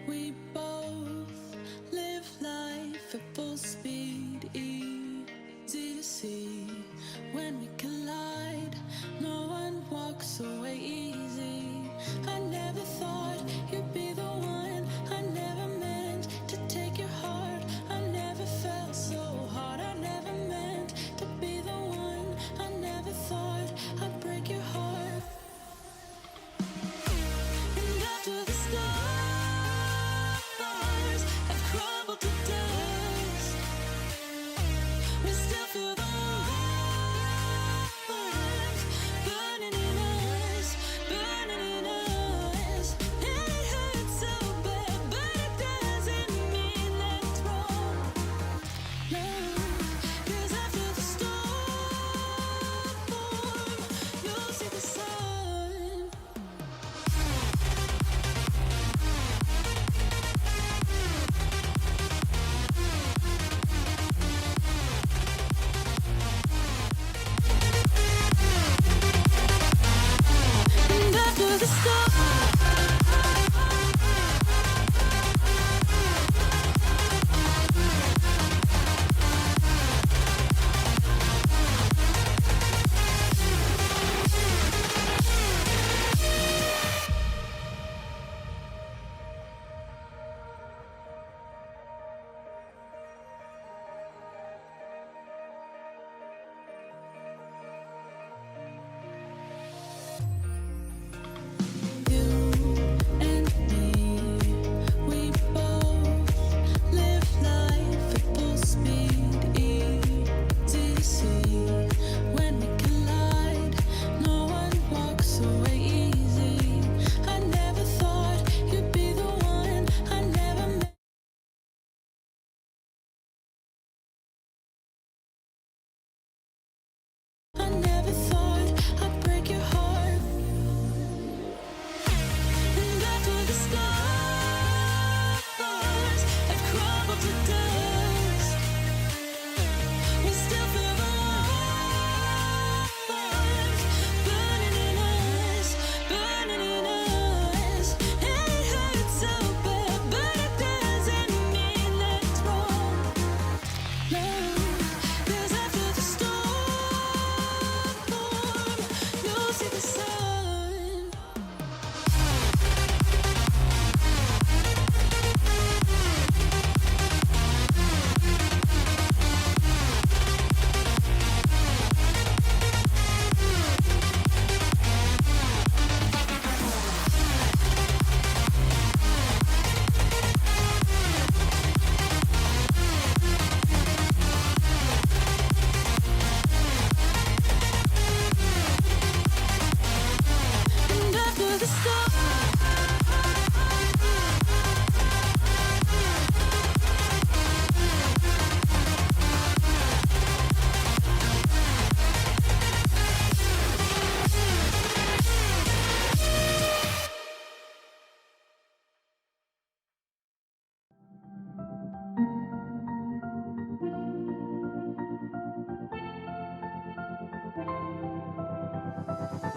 We both live life at full speed, easy to see. When we collide, no one walks away easy. I never thought you'd be the one. I never meant to take your heart. I never felt so hard. I never meant to be the one. I never thought I'd break your heart. And after the stars have crumbled to dust, we still feel the warmth burning in us, burning in us. And it hurts so bad, but it doesn't mean that it's wrong. No, 'cause after the storm, you'll see the sun. And after the storm, you and me, we both live life at full speed, easy to see. When we collide, no one walks away easy. I never thought you'd be the one. I never meant. I never thought I'd break your heart. And after the stars have crumbled to dust, we still feel the warmth burning in us, burning in us. And it hurts so bad, but it doesn't mean that it's wrong. No, 'cause after the storm, you'll see the sun. And after the storm,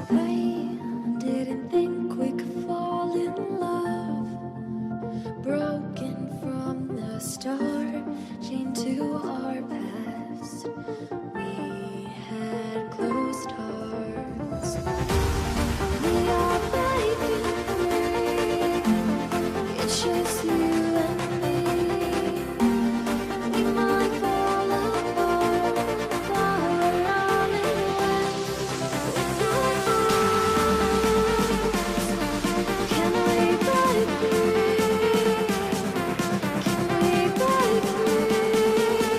I didn't think we could fall in love. Broken from the start, chained to our past. We had closed hearts. We are breaking free. It's just you and me. We might fall apart while we're running away. Can we break free? Can we break free?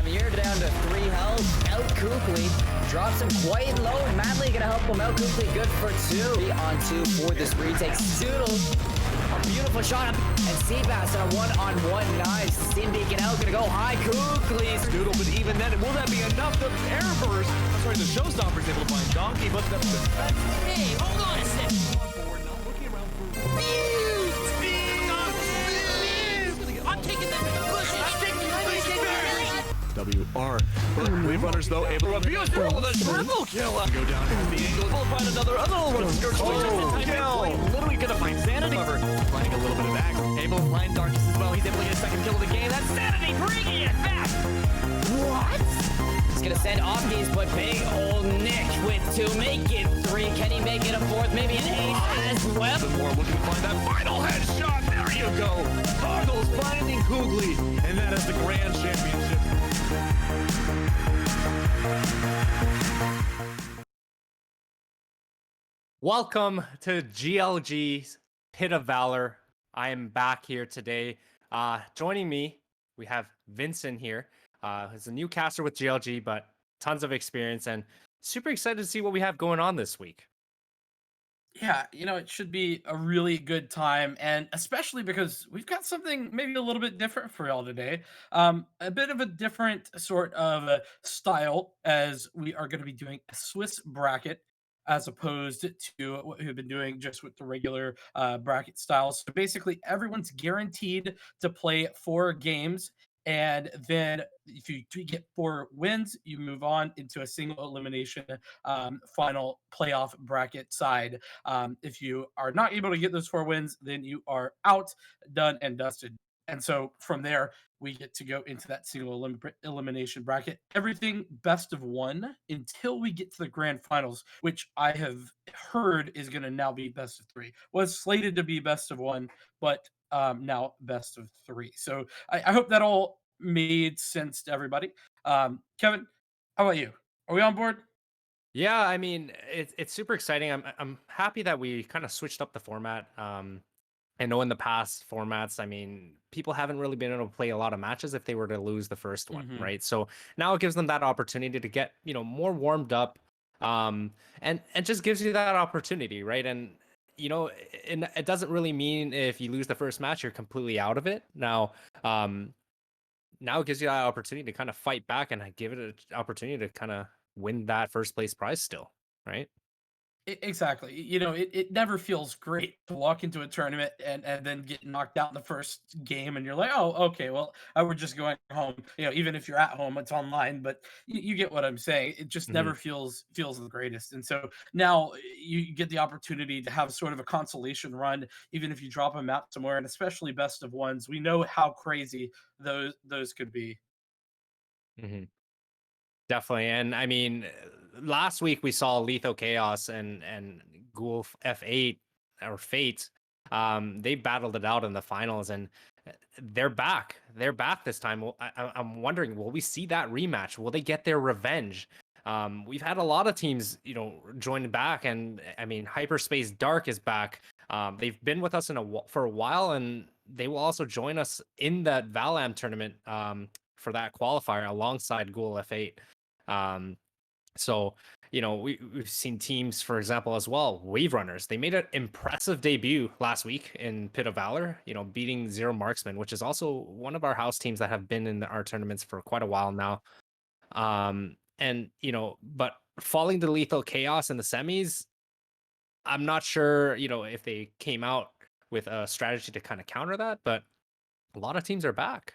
You're down to 3 health. Out Kukli. Drops him quite low. Madly gonna help him out. Kukli good for 2. 3-on-2 for this retake. Zoodle. A beautiful shot up. And Seabass on a 1-on-1. Nice. Steam beacon out. Gonna go high. Kukli. Doodle, but even then, will that be enough? The air burst. I'm sorry, the showstopper's able to find Donkey, but the defense. Hey, hold on a second. Forward, now looking around for. I'm taking that. I'm taking WR. Wave Runners, though, able to abuse the triple kill. Go down at the angle. We'll find another one. Skirts literally gonna find Sanity. However, finding a little bit of axe. Able to find Darkness as well. He's able to get a second kill of the game. That's Sanity bringing it back. What? He's gonna send off these, but big old Nick with 2. Make it 3. Can he make it a 4th? Maybe an 8th as well. More looking to find that final headshot. There you go. Toggles finding Kugli. And that is the grand championship. Welcome to GLG's Pit of Valor. I am back here today. Joining me, we have Vincent here. He's a new caster with GLG, but tons of experience and super excited to see what we have going on this week. Yeah, it should be a really good time, and especially because we've got something maybe a little bit different for y'all today. A bit of a different sort of style, as we are going to be doing a Swiss bracket as opposed to what we've been doing just with the regular bracket style. So basically, everyone's guaranteed to play 4 games. And then if you do get 4 wins, you move on into a single elimination final playoff bracket side. If you are not able to get those 4 wins, then you are out, done, and dusted. And so from there, we get to go into that single elimination bracket. Everything best of 1 until we get to the grand finals, which I have heard is going to now be best of 3. Was slated to be best of 1, but now best of 3. So I hope that all made sense to everybody. Kevin, how about you? Are we on board? Yeah, I mean, it's super exciting. I'm happy that we kind of switched up the format. I know in the past formats, I mean, people haven't really been able to play a lot of matches if they were to lose the first one, Mhm. right? So now it gives them that opportunity to get, more warmed up, and just gives you that opportunity, right? And it doesn't really mean if you lose the first match, you're completely out of it. Now it gives you that opportunity to kind of fight back and give it an opportunity to kind of win that first place prize still, right? Exactly. It never feels great to walk into a tournament and then get knocked out in the first game, and you're like, oh, okay, well, I were just going home. Even if you're at home, it's online, but you get what I'm saying. It just Mhm. never feels the greatest. And so now you get the opportunity to have sort of a consolation run, even if you drop a map somewhere, and especially best of ones. We know how crazy those could be. Mhm. Definitely. And I mean, last week we saw Lethal Chaos and Ghoul F8 or Fate. They battled it out in the finals, and they're back. They're back this time. I'm wondering, will we see that rematch? Will they get their revenge? We've had a lot of teams, join back, and I mean, Hyperspace Dark is back. They've been with us for a while, and they will also join us in that Valam tournament for that qualifier alongside Ghoul F8. Um, so we've seen teams, for example, as well, Wave Runners. They made an impressive debut last week in Pit of Valor, beating Zero Marksman, which is also one of our house teams that have been in our tournaments for quite a while now. And but falling to Lethal Chaos in the semis, I'm not sure, if they came out with a strategy to kind of counter that, but a lot of teams are back.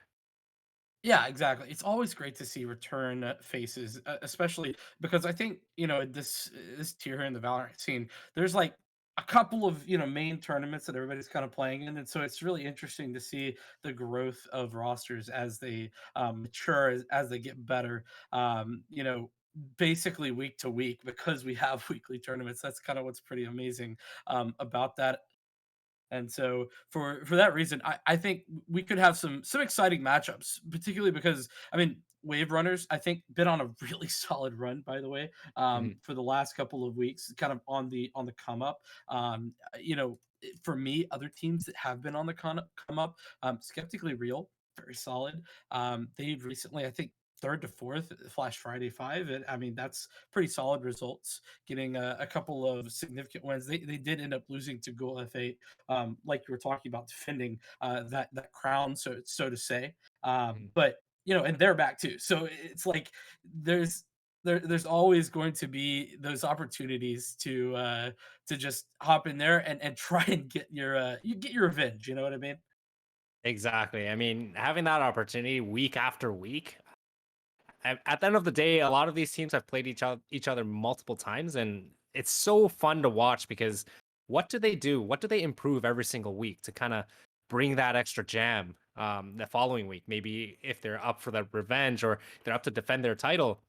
Yeah, exactly. It's always great to see return faces, especially because I think this tier here in the Valorant scene, there's like a couple of main tournaments that everybody's kind of playing in, and so it's really interesting to see the growth of rosters as they mature, as they get better. Basically week to week because we have weekly tournaments. That's kind of what's pretty amazing about that. And so for that reason, I think we could have some exciting matchups, particularly because I mean Wave Runners, I think, been on a really solid run, by the way, Mhm. for the last couple of weeks, kind of on the come up. For me, other teams that have been on the come up, Skeptically Real, very solid. They've recently, I think, third to fourth Flash Friday 5. And I mean, that's pretty solid results, getting a couple of significant wins. They did end up losing to Ghoul F8, like you were talking about, defending that crown, so to say. Mhm. But and they're back too. So it's like there's there's always going to be those opportunities to just hop in there and try and get you get your revenge. You know what I mean? Exactly. I mean, having that opportunity week after week, at the end of the day, a lot of these teams have played each other multiple times, and it's so fun to watch because what do they do? What do they improve every single week to kind of bring that extra jam the following week? Maybe if they're up for that revenge or they're up to defend their title,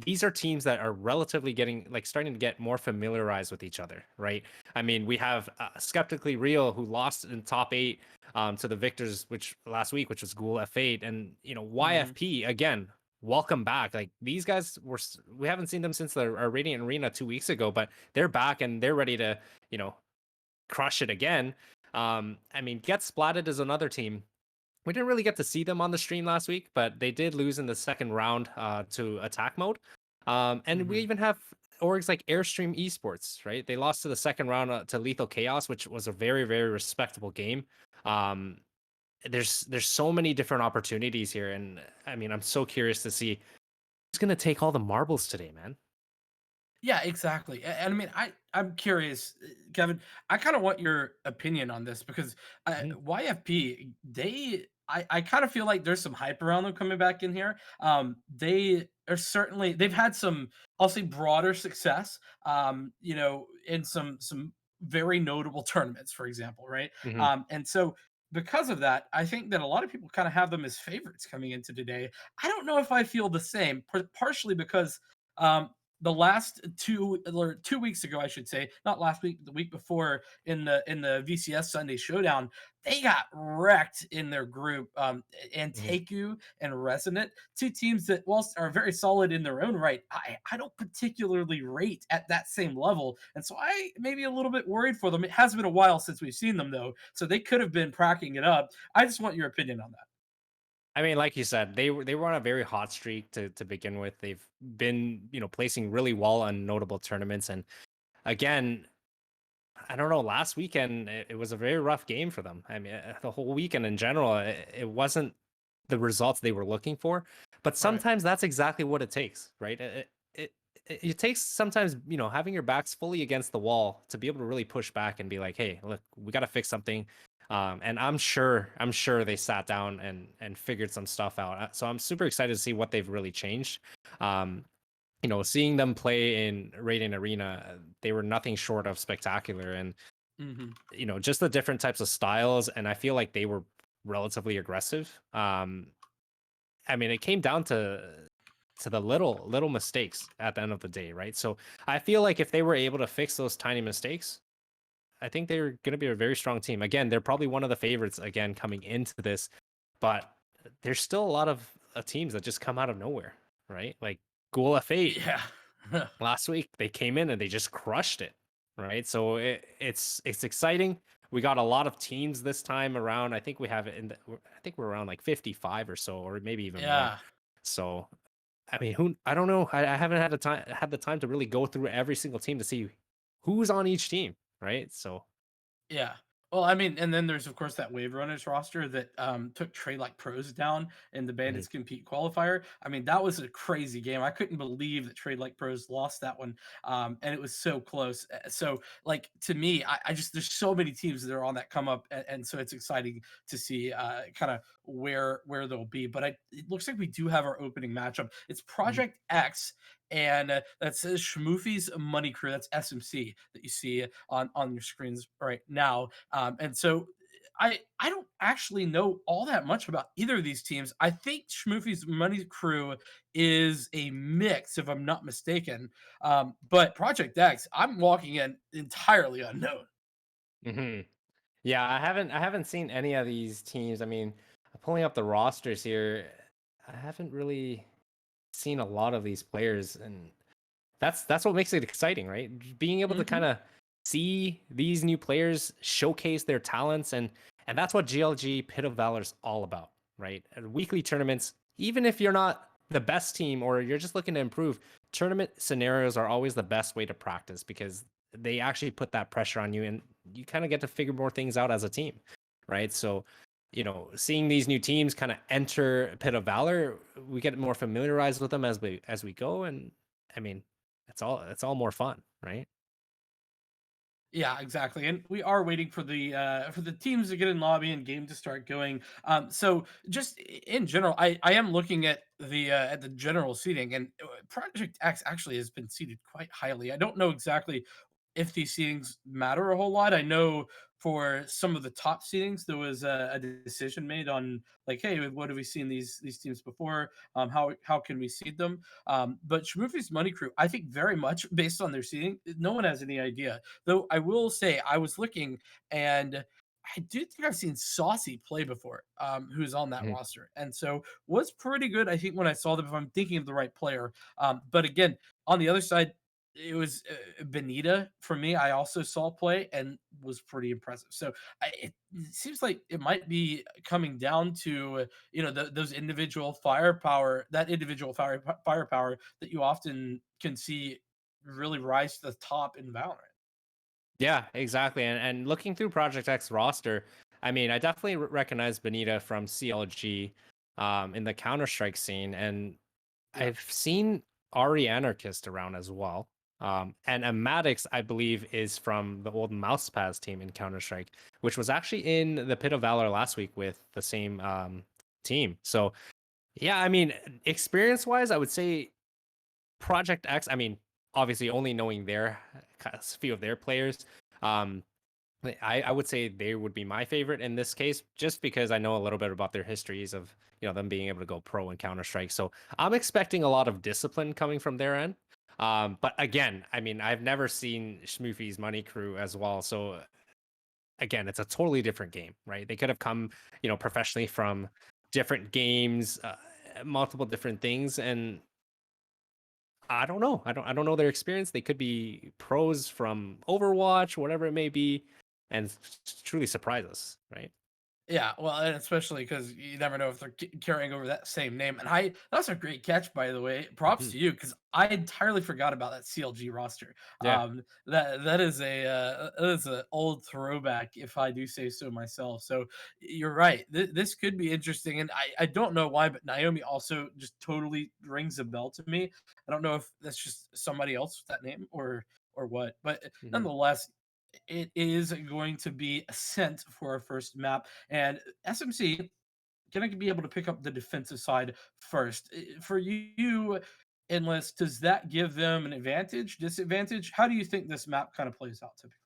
these are teams that are relatively getting like starting to get more familiarized with each other, right? I mean, we have Skeptically Real who lost in top eight to the victors, which last week, which was Ghoul F8, and Hmm. YFP again. Welcome back. Like these guys we haven't seen them since our Radiant Arena 2 weeks ago, but they're back and they're ready to you know crush it again. I mean, Get Splatted is another team. We didn't really get to see them on the stream last week, but they did lose in the second round to attack mode. And we Hmm. even have orgs like Airstream Esports, right? They lost to the second round to Lethal Chaos, which was a very, very respectable game. Um, there's so many different opportunities here, and I mean, I'm so curious to see who's gonna take all the marbles today, man. Yeah, exactly. And I mean, I'm curious, Kevin. I kind of want your opinion on this because Mhm, YFP, I kind of feel like there's some hype around them coming back in here. They are certainly they've had some, I'll say, broader success. In some very notable tournaments, for example, right? mhm, And so because of that, I think that a lot of people kind of have them as favorites coming into today. I don't know if I feel the same, partially because. Um, the last 2 weeks ago, I should say, not last week, the week before, in the VCS Sunday Showdown, they got wrecked in their group. mhm. Anteku and Resonant, two teams that, whilst are very solid in their own right, I don't particularly rate at that same level, and so I may be a little bit worried for them. It has been a while since we've seen them though, so they could have been cracking it up. I just want your opinion on that. I mean, like you said, they were on a very hot streak to begin with. They've been, placing really well on notable tournaments. And again, I don't know, last weekend it was a very rough game for them. I mean, the whole weekend in general, it wasn't the results they were looking for. But Right. sometimes that's exactly what it takes, right? It takes sometimes, having your backs fully against the wall to be able to really push back and be like, hey, look, we got to fix something. And I'm sure they sat down and figured some stuff out. So I'm super excited to see what they've really changed. Um, seeing them play in Radiant Arena, they were nothing short of spectacular. And, Hmm. just the different types of styles. And I feel like they were relatively aggressive. I mean, it came down to the little mistakes at the end of the day, right? So I feel like if they were able to fix those tiny mistakes, I think they're going to be a very strong team. Again, they're probably one of the favorites again coming into this, but there's still a lot of teams that just come out of nowhere, right? Like Ghoul F8 Yeah. last week, they came in and they just crushed it, right? So it's exciting. We got a lot of teams this time around. I think we have it I think we're around like 55 or so, or maybe even more. Yeah. So I mean, I don't know. I haven't had the time to really go through every single team to see who's on each team, right? So Yeah. Well, I mean, and then there's of course that Wave Runners roster that took Trade Like Pros down in the mhm, Bandits Compete qualifier. I mean, that was a crazy game. I couldn't believe that Trade Like Pros lost that one, and it was so close. So, like to me, I just there's so many teams that are on that come up, and so it's exciting to see kind of where they'll be. But it looks like we do have our opening matchup. It's mhm. Project X. And that says Schmoofy's Money Crew. That's SMC that you see on your screens right now. And so I don't actually know all that much about either of these teams. I think Schmoofy's Money Crew is a mix, if I'm not mistaken. But Project X, I'm walking in entirely unknown. Mhm. Yeah, I haven't seen any of these teams. I mean, pulling up the rosters here, I haven't really seen a lot of these players, and that's what makes it exciting, right? Being able to Hmm. kind of see these new players showcase their talents, and that's what GLG Pit of Valor is all about, right? Weekly tournaments, even if you're not the best team or you're just looking to improve, tournament scenarios are always the best way to practice because they actually put that pressure on you and you kind of get to figure more things out as a team, right? So, seeing these new teams kind of enter Pit of Valor, we get more familiarized with them as we go, and I mean, it's all more fun, right? Yeah, exactly. And we are waiting for the teams to get in lobby and game to start going. So just in general, I am looking at the general seating, and Project X actually has been seated quite highly. I don't know exactly if these seedings matter a whole lot. I know for some of the top seedings, there was a decision made on like, hey, what have we seen these teams before? How can we seed them? But Shmoofi's Money Crew, I think very much based on their seeding, no one has any idea. Though I will say, I was looking and I do think I've seen Saucy play before, who's on that Mhm. roster, and so was pretty good. I think when I saw them, if I'm thinking of the right player. But again, on the other side, it was Benita for me. I also saw play and was pretty impressive. So it seems like it might be coming down to those individual firepower, that individual firepower that you often can see really rise to the top in Valorant. Yeah, exactly. And looking through Project X roster, I mean, I definitely recognize Benita from CLG in the Counter Strike scene, and Yeah. I've seen Ari Anarchist around as well. And Amadix, I believe, is from the old Mousepass team in Counter Strike, which was actually in the Pit of Valor last week with the same team. So yeah, I mean, experience wise, I would say Project X. I mean, obviously, only knowing their a few of their players. Um, I would say they would be my favorite in this case, just because I know a little bit about their histories of them being able to go pro in Counter Strike. So I'm expecting a lot of discipline coming from their end. But again, I mean, I've never seen Schmoofy's Money Crew as well. So again, it's a totally different game, right? They could have come, professionally from different games, multiple different things, and I don't know. I don't know their experience. They could be pros from Overwatch, whatever it may be, and truly surprise us, right? Yeah, well, and especially because you never know if they're carrying over that same name. And that's a great catch, by the way. Props Mhm. to you because I entirely forgot about that CLG roster. Yeah. That is that is an old throwback, if I do say so myself. So you're right. This could be interesting, and I don't know why, but Naomi also just totally rings a bell to me. I don't know if that's just somebody else with that name or what, but Mhm. nonetheless, it is going to be a scent for our first map. And SMC gonna be able to pick up the defensive side first. For you, Endless, does that give them an advantage, disadvantage? How do you think this map kind of plays out typically?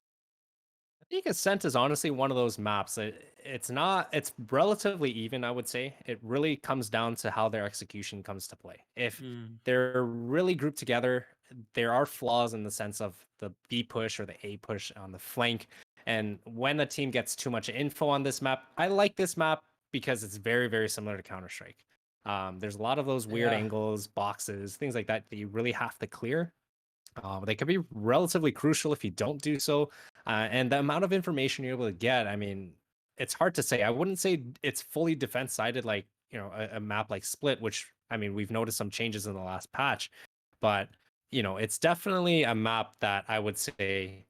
I think Ascent is honestly one of those maps that it's relatively even, I would say. It really comes down to how their execution comes to play. If Mm, they're really grouped together, there are flaws in the sense of the B push or the A push on the flank. And when a team gets too much info on this map, I like this map because it's very, very similar to Counter-Strike. There's a lot of those weird yeah. angles, boxes, things like that that you really have to clear. They can be relatively crucial if you don't do so. And the amount of information you're able to get, I mean, it's hard to say. I wouldn't say it's fully defense sided like, a map like Split, which, I mean, we've noticed some changes in the last patch, but, it's definitely a map that I would say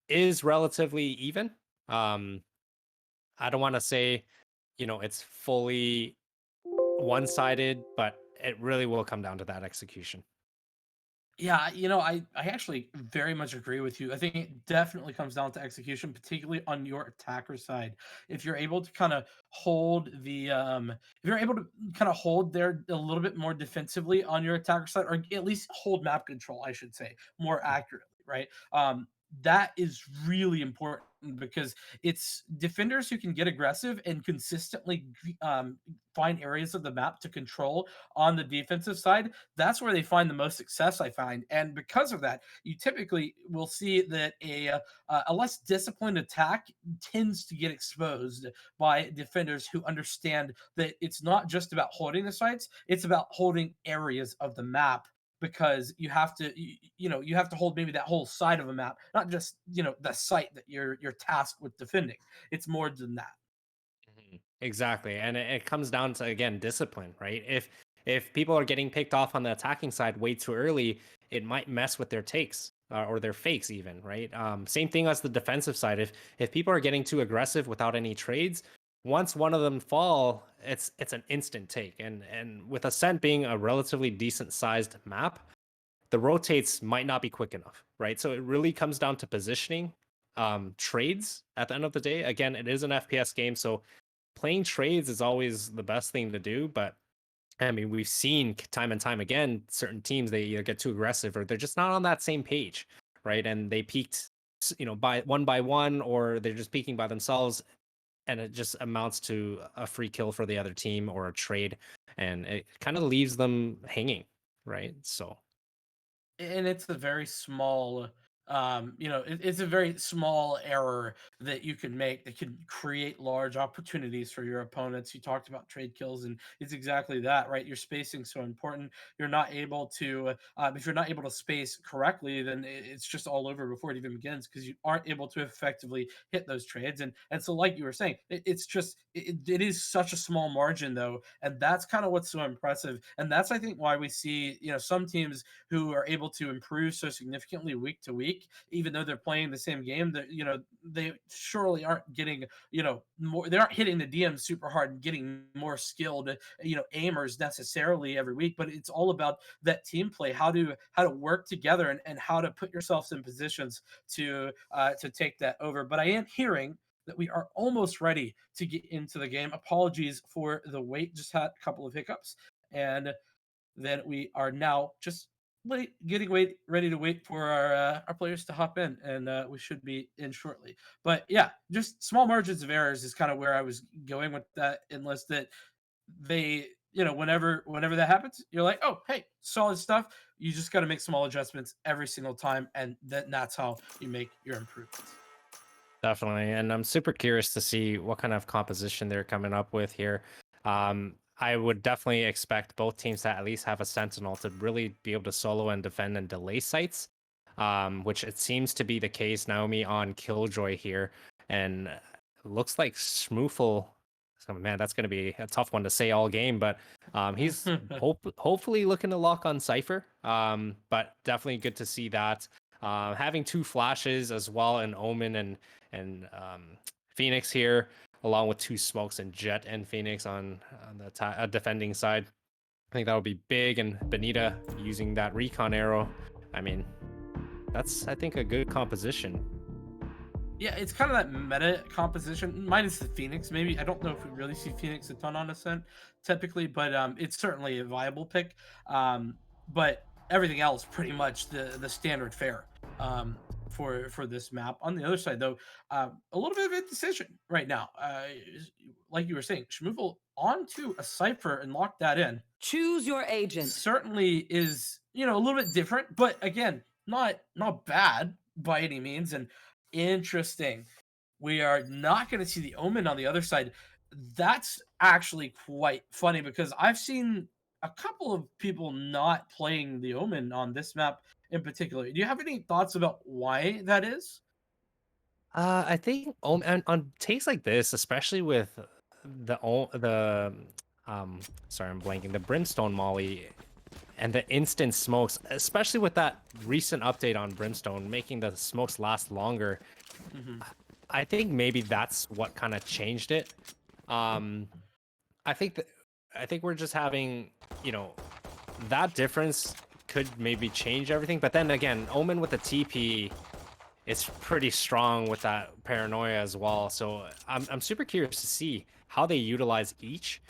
is relatively even. Um, I don't want to say, it's fully one sided, but it really will come down to that execution. Yeah, I actually very much agree with you. I think it definitely comes down to execution, particularly on your attacker side. If you're able to kind of hold if you're able to kind of hold there a little bit more defensively on your attacker side, or at least hold map control, I should say, more accurately, right? That is really important because it's defenders who can get aggressive and consistently find areas of the map to control on the defensive side. That's where they find the most success, I find. And because of that, you typically will see that a less disciplined attack tends to get exposed by defenders who understand that it's not just about holding the sites, it's about holding areas of the map, because you have to hold maybe that whole side of a map, not just the site that you're tasked with defending. It's more than that. Mhm. Exactly. And it comes down to, again, discipline, right? If if people are getting picked off on the attacking side way too early, it might mess with their takes or their fakes even, right? Same thing as the defensive side. If people are getting too aggressive without any trades, once one of them fall, it's an instant take. And with Ascent being a relatively decent sized map, the rotates might not be quick enough, right? So it really comes down to positioning, trades at the end of the day. Again, it is an FPS game, so playing trades is always the best thing to do. But I mean, we've seen time and time again, certain teams, they either get too aggressive or they're just not on that same page, right? And they peaked, by one, or they're just peaking by themselves, and it just amounts to a free kill for the other team or a trade, and it kind of leaves them hanging, right? So And it's a very small it's a very small error that you can make that can create large opportunities for your opponents. You talked about trade kills, and it's exactly that, right? Your spacing so important. You're not able to if you're not able to space correctly, then it's just all over before it even begins, because you aren't able to effectively hit those trades. And so, like you were saying, it's just it is such a small margin though, and that's kind of what's so impressive. And that's, I think, why we see some teams who are able to improve so significantly week to week, even though they're playing the same game. That they surely aren't getting more. They aren't hitting the DM super hard and getting more skilled aimers necessarily every week. But it's all about that team play, how to work together, and how to put yourselves in positions to take that over. But I am hearing that we are almost ready to get into the game. Apologies for the wait; just had a couple of hiccups, and then we are now just ready to wait for our players to hop in, and we should be in shortly. But yeah, just small margins of errors is kind of where I was going with that, unless that they whenever that happens, you're like, oh hey, solid stuff. You just got to make small adjustments every single time, and that's how you make your improvements. definitely. And I'm super curious to see what kind of composition they're coming up with here. I would definitely expect both teams to at least have a sentinel to really be able to solo and defend and delay sites, which it seems to be the case. Naomi on Killjoy here, and looks like Schmoofel. So man, that's going to be a tough one to say all game, but he's hopefully looking to lock on Cypher. But definitely good to see that. Having two flashes as well, and Omen and Phoenix here, along with two smokes and Jet and Phoenix on the defending side. I think that would be big, and Benita using that recon arrow. I mean, that's, I think, a good composition. Yeah, it's kind of that meta composition, minus the Phoenix. Maybe I don't know if we really see Phoenix a ton on Ascent typically, but it's certainly a viable pick. But everything else, pretty much the standard fare for this map. On the other side, though, a little bit of indecision right now. Like you were saying, Shmoofel onto a cipher and lock that in. Choose your agent. Certainly is a little bit different, but again, not bad by any means. And interesting, we are not going to see the Omen on the other side. That's actually quite funny, because I've seen a couple of people not playing the Omen on this map in particular. Do you have any thoughts about why that is? I think on takes like this, especially with the sorry, I'm blanking, the Brimstone Molly and the instant smokes, especially with that recent update on Brimstone, making the smokes last longer. I think maybe that's what kind of changed it. I think we're just having, that difference could maybe change everything. But then again, Omen with the TP, it's pretty strong with that paranoia as well. So I'm super curious to see how they utilize each,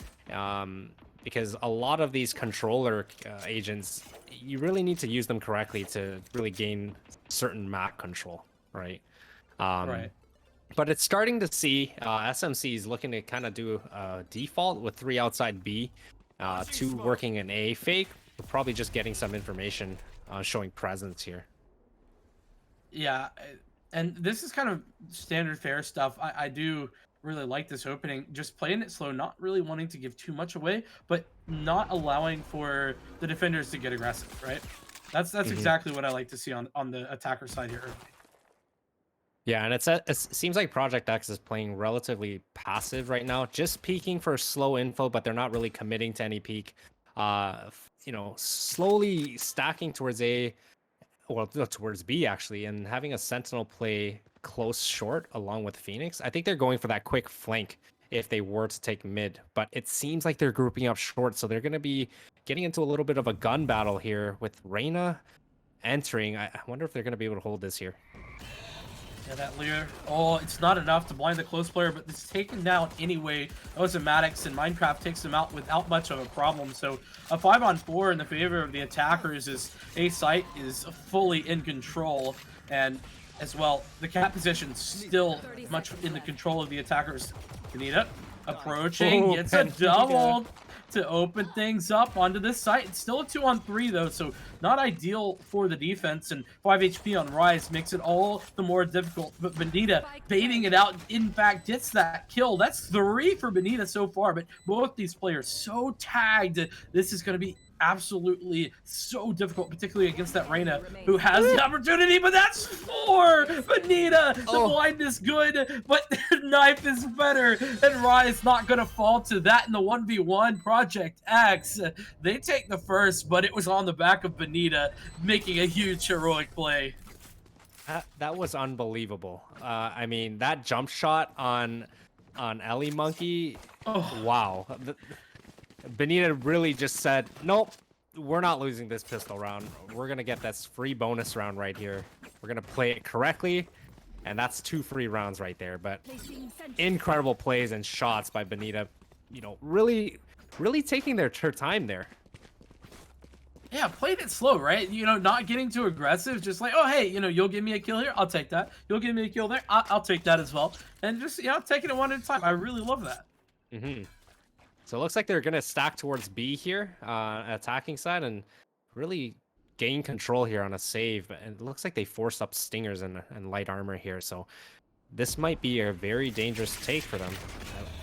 because a lot of these controller agents, you really need to use them correctly to really gain certain map control, right? Right. But it's starting to see SMC is looking to kind of do a default with 3 outside B, 2 working an A fake. We're probably just getting some information showing presence here. Yeah, and this is kind of standard fare stuff. I do really like this opening, just playing it slow, not really wanting to give too much away, but not allowing for the defenders to get aggressive, right? That's exactly what I like to see on the attacker side here early. Yeah, and it seems like Project X is playing relatively passive right now, just peeking for slow info, but they're not really committing to any peek. you know, slowly stacking towards A, well, no, towards B actually, and having a Sentinel play close short along with Phoenix. I think they're going for that quick flank if they were to take mid, but it seems like they're grouping up short, so they're going to be getting into a little bit of a gun battle here with Reyna entering. I wonder if they're going to be able to hold this here. Yeah, that Lear. Oh, it's not enough to blind the close player, but it's taken down anyway. That was a Maddox, and Minecraft takes him out without much of a problem. So a 5-on-4 in the favor of the attackers is A site is fully in control, and as well, the cat position still much in the control of the attackers. Benita approaching, gets a double to open things up onto this site. It's still a 2-on-3 though, so not ideal for the defense, and 5 HP on Rise makes it all the more difficult. But Benita baiting it out, in fact, gets that kill. That's 3 for Benita so far, but both these players so tagged. This is going to be absolutely so difficult, particularly against that Reyna, who has the opportunity, but that's 4! Benita, the blind is good, but the knife is better, and Rise not gonna fall to that in the 1v1. Project X, they take the first, but it was on the back of Benita, making a huge heroic play. That was unbelievable. I mean, that jump shot on Ellie Monkey, wow. Benita really just said, nope, we're not losing this pistol round. We're going to get this free bonus round right here. We're going to play it correctly, and that's 2 free rounds right there. But incredible plays and shots by Benita, you know, really taking her time there. Yeah, played it slow, right? You know, not getting too aggressive, just like, oh, hey, you know, you'll give me a kill here, I'll take that. You'll give me a kill there, I'll take that as well. And just, you know, taking it one at a time. I really love that. Mm-hmm. So it looks like they're going to stack towards B here, attacking side, and really gain control here on a save. And it looks like they forced up stingers and light armor here. So this might be a very dangerous take for them.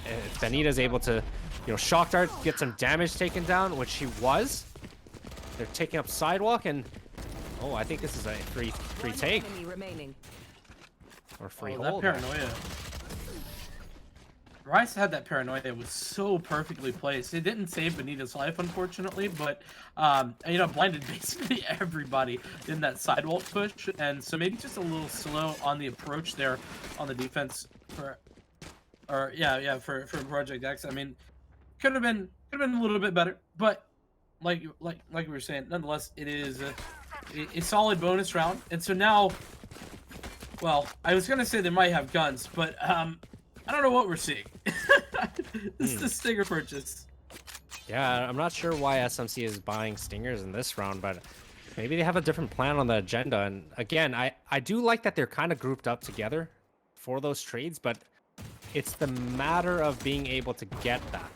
If Benita's able to, you know, shock dart, get some damage taken down, which she was. They're taking up sidewalk, and oh, I think this is a free take. Or free hold. That paranoia. Rice had that paranoia that was so perfectly placed. It didn't save Benita's life, unfortunately, but, you know, blinded basically everybody in that sidewalk push, and so maybe just a little slow on the approach there on the defense for Project X. I mean, could have been a little bit better, but like we were saying, nonetheless, it is a solid bonus round, and so now, well, I was gonna say they might have guns, but I don't know what we're seeing. This is the Stinger purchase. Yeah, I'm not sure why SMC is buying Stingers in this round, but maybe they have a different plan on the agenda. And again, I do like that they're kind of grouped up together for those trades, but it's the matter of being able to get that.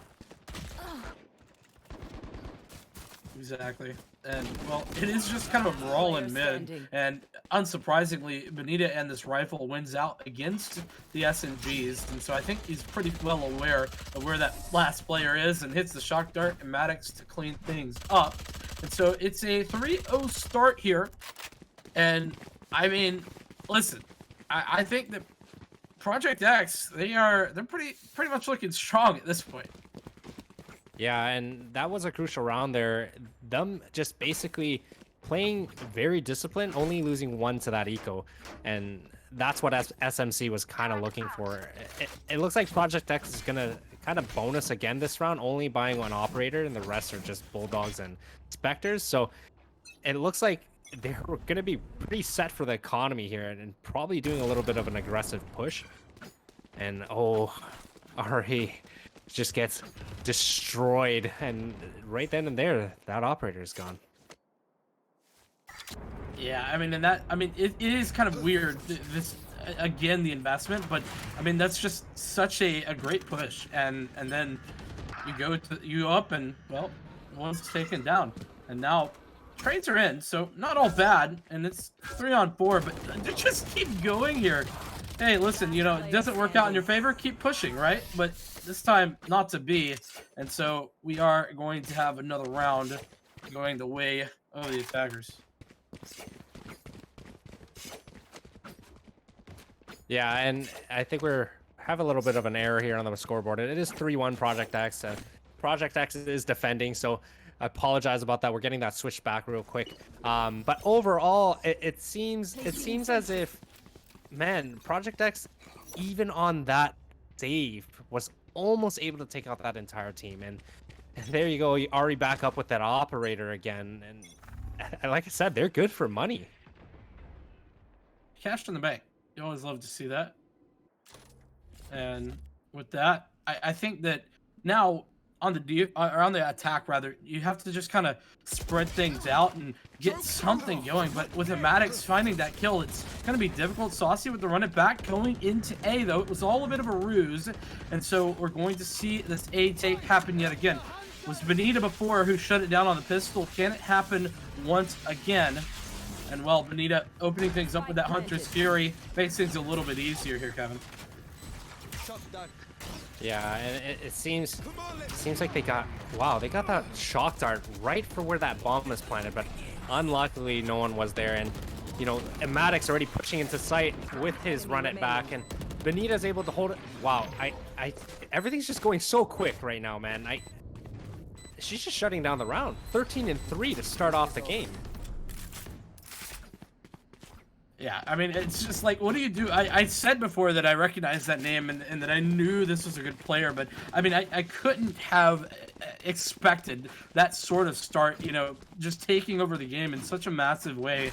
Exactly. And, well, it is just kind of a brawl in mid, and unsurprisingly, Benita and this rifle wins out against the SMGs, and so I think he's pretty well aware of where that last player is, and hits the shock dart and Maddox to clean things up. And so it's a 3-0 start here, and, I mean, listen, I think that Project X, they're pretty much looking strong at this point. Yeah, and that was a crucial round there. Them just basically playing very disciplined, only losing 1 to that eco. And that's what SMC was kind of looking for. It looks like Project X is going to kind of bonus again this round, only buying 1 operator, and the rest are just Bulldogs and Spectres. So it looks like they're going to be pretty set for the economy here, and probably doing a little bit of an aggressive push. And, oh, RE just gets destroyed, and right then and there, that operator is gone. Yeah, I mean, it is kind of weird, this, again, the investment, but, I mean, that's just such a great push, and then you go up, and, well, 1's taken down, and now trades are in, so not all bad, and it's 3-on-4, but they just keep going here. Hey, listen, you know, it doesn't work out in your favor, keep pushing, right? But this time, not to be, and so we are going to have another round going the way of the attackers. Yeah, and I think we're have a little bit of an error here on the scoreboard. It is 3-1 Project X. Project X is defending, so I apologize about that. We're getting that switch back real quick. But overall, it seems as if, man, Project X, even on that save, was almost able to take out that entire team. And there you go, Ari back up with that operator again. And like I said, they're good for money. Cash in the bank. You always love to see that. And with that, I think that now on the attack rather, you have to just kind of spread things out and get something going. But with Maddox finding that kill, it's gonna be difficult. Saucy with the run it back going into A though. It was all a bit of a ruse, and so we're going to see this A take happen yet again. It was Benita before who shut it down on the pistol. Can it happen once again? And well, Benita opening things up with that Hunter's Fury makes things a little bit easier here, Kevin. Yeah, and it seems like they got that shock dart right for where that bomb was planted, but unluckily no one was there. And you know, Maddox already pushing into sight with his run it back, and Benita's able to hold it. Wow, everything's just going so quick right now, man. She's just shutting down the round. 13-3 to start off the game. Yeah, I mean, it's just like, what do you do? I said before that I recognized that name and that I knew this was a good player, but I mean, I couldn't have expected that sort of start, you know, just taking over the game in such a massive way,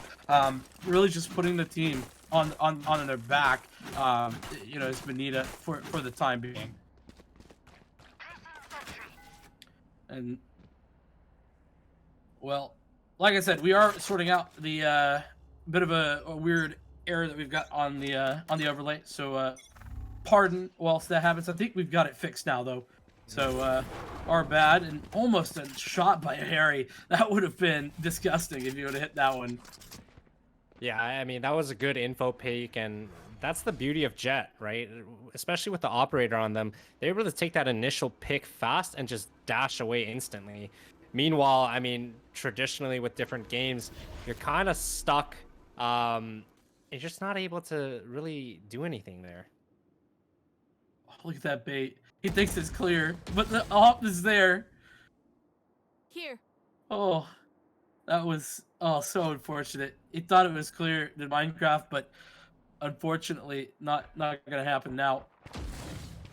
really just putting the team on their back, you know, as Benita for the time being. And, well, like I said, we are sorting out the, bit of a weird error that we've got on the overlay, so pardon whilst that happens. I think we've got it fixed now though, so our bad. And almost a shot by Harry. That would have been disgusting if you would have hit that one. Yeah, I mean, that was a good info peek, and that's the beauty of Jet, right? Especially with the operator on them, they're able to take that initial pick fast and just dash away instantly. Meanwhile, I mean, traditionally with different games, you're kind of stuck. You're just not able to really do anything there. Oh, look at that bait. He thinks it's clear, but the op is there. Here. Oh, that was so unfortunate. He thought it was clear in Minecraft, but unfortunately, not gonna happen now.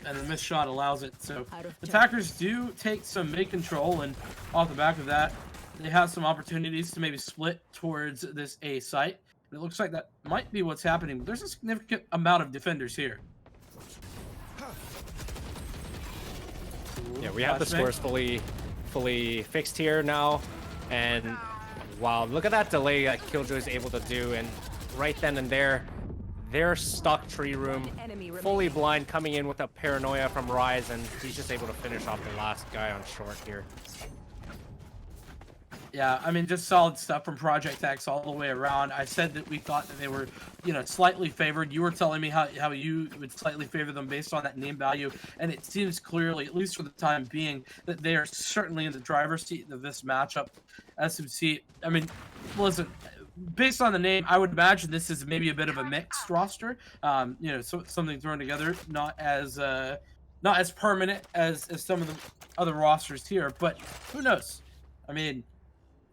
And the missed shot allows it. So attackers do take some mid control, and off the back of that, they have some opportunities to maybe split towards this A site. And it looks like that might be what's happening, but there's a significant amount of defenders here. Yeah, we have the scores fully fixed here now, and wow, look at that delay that Killjoy's able to do, and right then and there, they're stuck tree room, fully blind, coming in with a paranoia from Rise, and he's just able to finish off the last guy on short here. Yeah, I mean, just solid stuff from Project X all the way around. I said that we thought that they were, you know, slightly favored. You were telling me how you would slightly favor them based on that name value, and it seems clearly, at least for the time being, that they are certainly in the driver's seat of this matchup. SMC, I mean, listen, based on the name, I would imagine this is maybe a bit of a mixed roster. You know, so, something thrown together, not as permanent as some of the other rosters here, but who knows? I mean,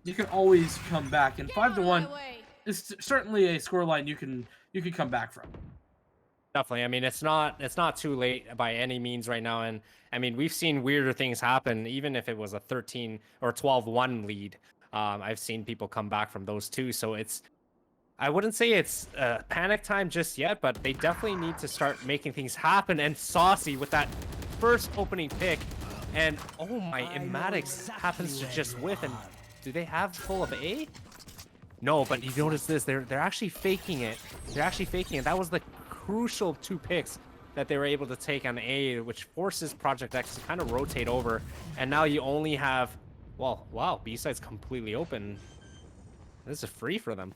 you can always come back, and 5-1 is certainly a scoreline you can come back from. Definitely. I mean, it's not too late by any means right now, and I mean, we've seen weirder things happen, even if it was a 13 or 12-1 lead. I've seen people come back from those too, so I wouldn't say it's panic time just yet, but they definitely need to start making things happen. And Saucy with that first opening pick, and oh my, Maddox happens to just whiff. And do they have full of A? No, but you notice this, they're actually faking it. That was the crucial 2 picks that they were able to take on A, which forces Project X to kind of rotate over. And now you only have, well, wow, B-side's completely open. This is free for them.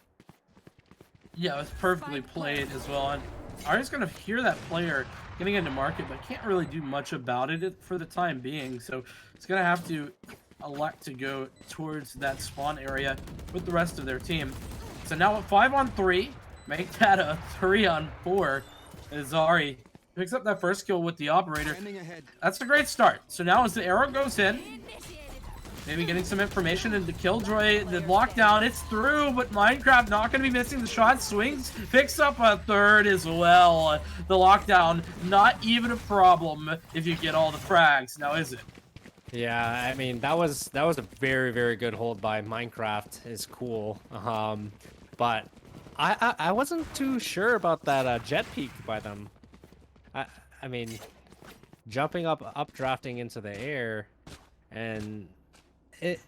Yeah, it's perfectly played as well. And Ari's gonna hear that player getting into market, but can't really do much about it for the time being. So it's gonna have to elect to go towards that spawn area with the rest of their team. So now a 5-on-3, make that a 3-on-4 as Ari picks up that first kill with the operator. That's a great start. So now as the arrow goes in, Maybe getting some information into Killjoy. The lockdown, it's through, but Minecraft not going to be missing the shot. Swings, picks up a third as well. The lockdown, not even a problem if you get all the frags. Now, is it? Yeah, I mean that was a very good hold by Minecraft. Is cool. But I wasn't too sure about that jet peak by them. I mean, jumping up drafting into the air, and it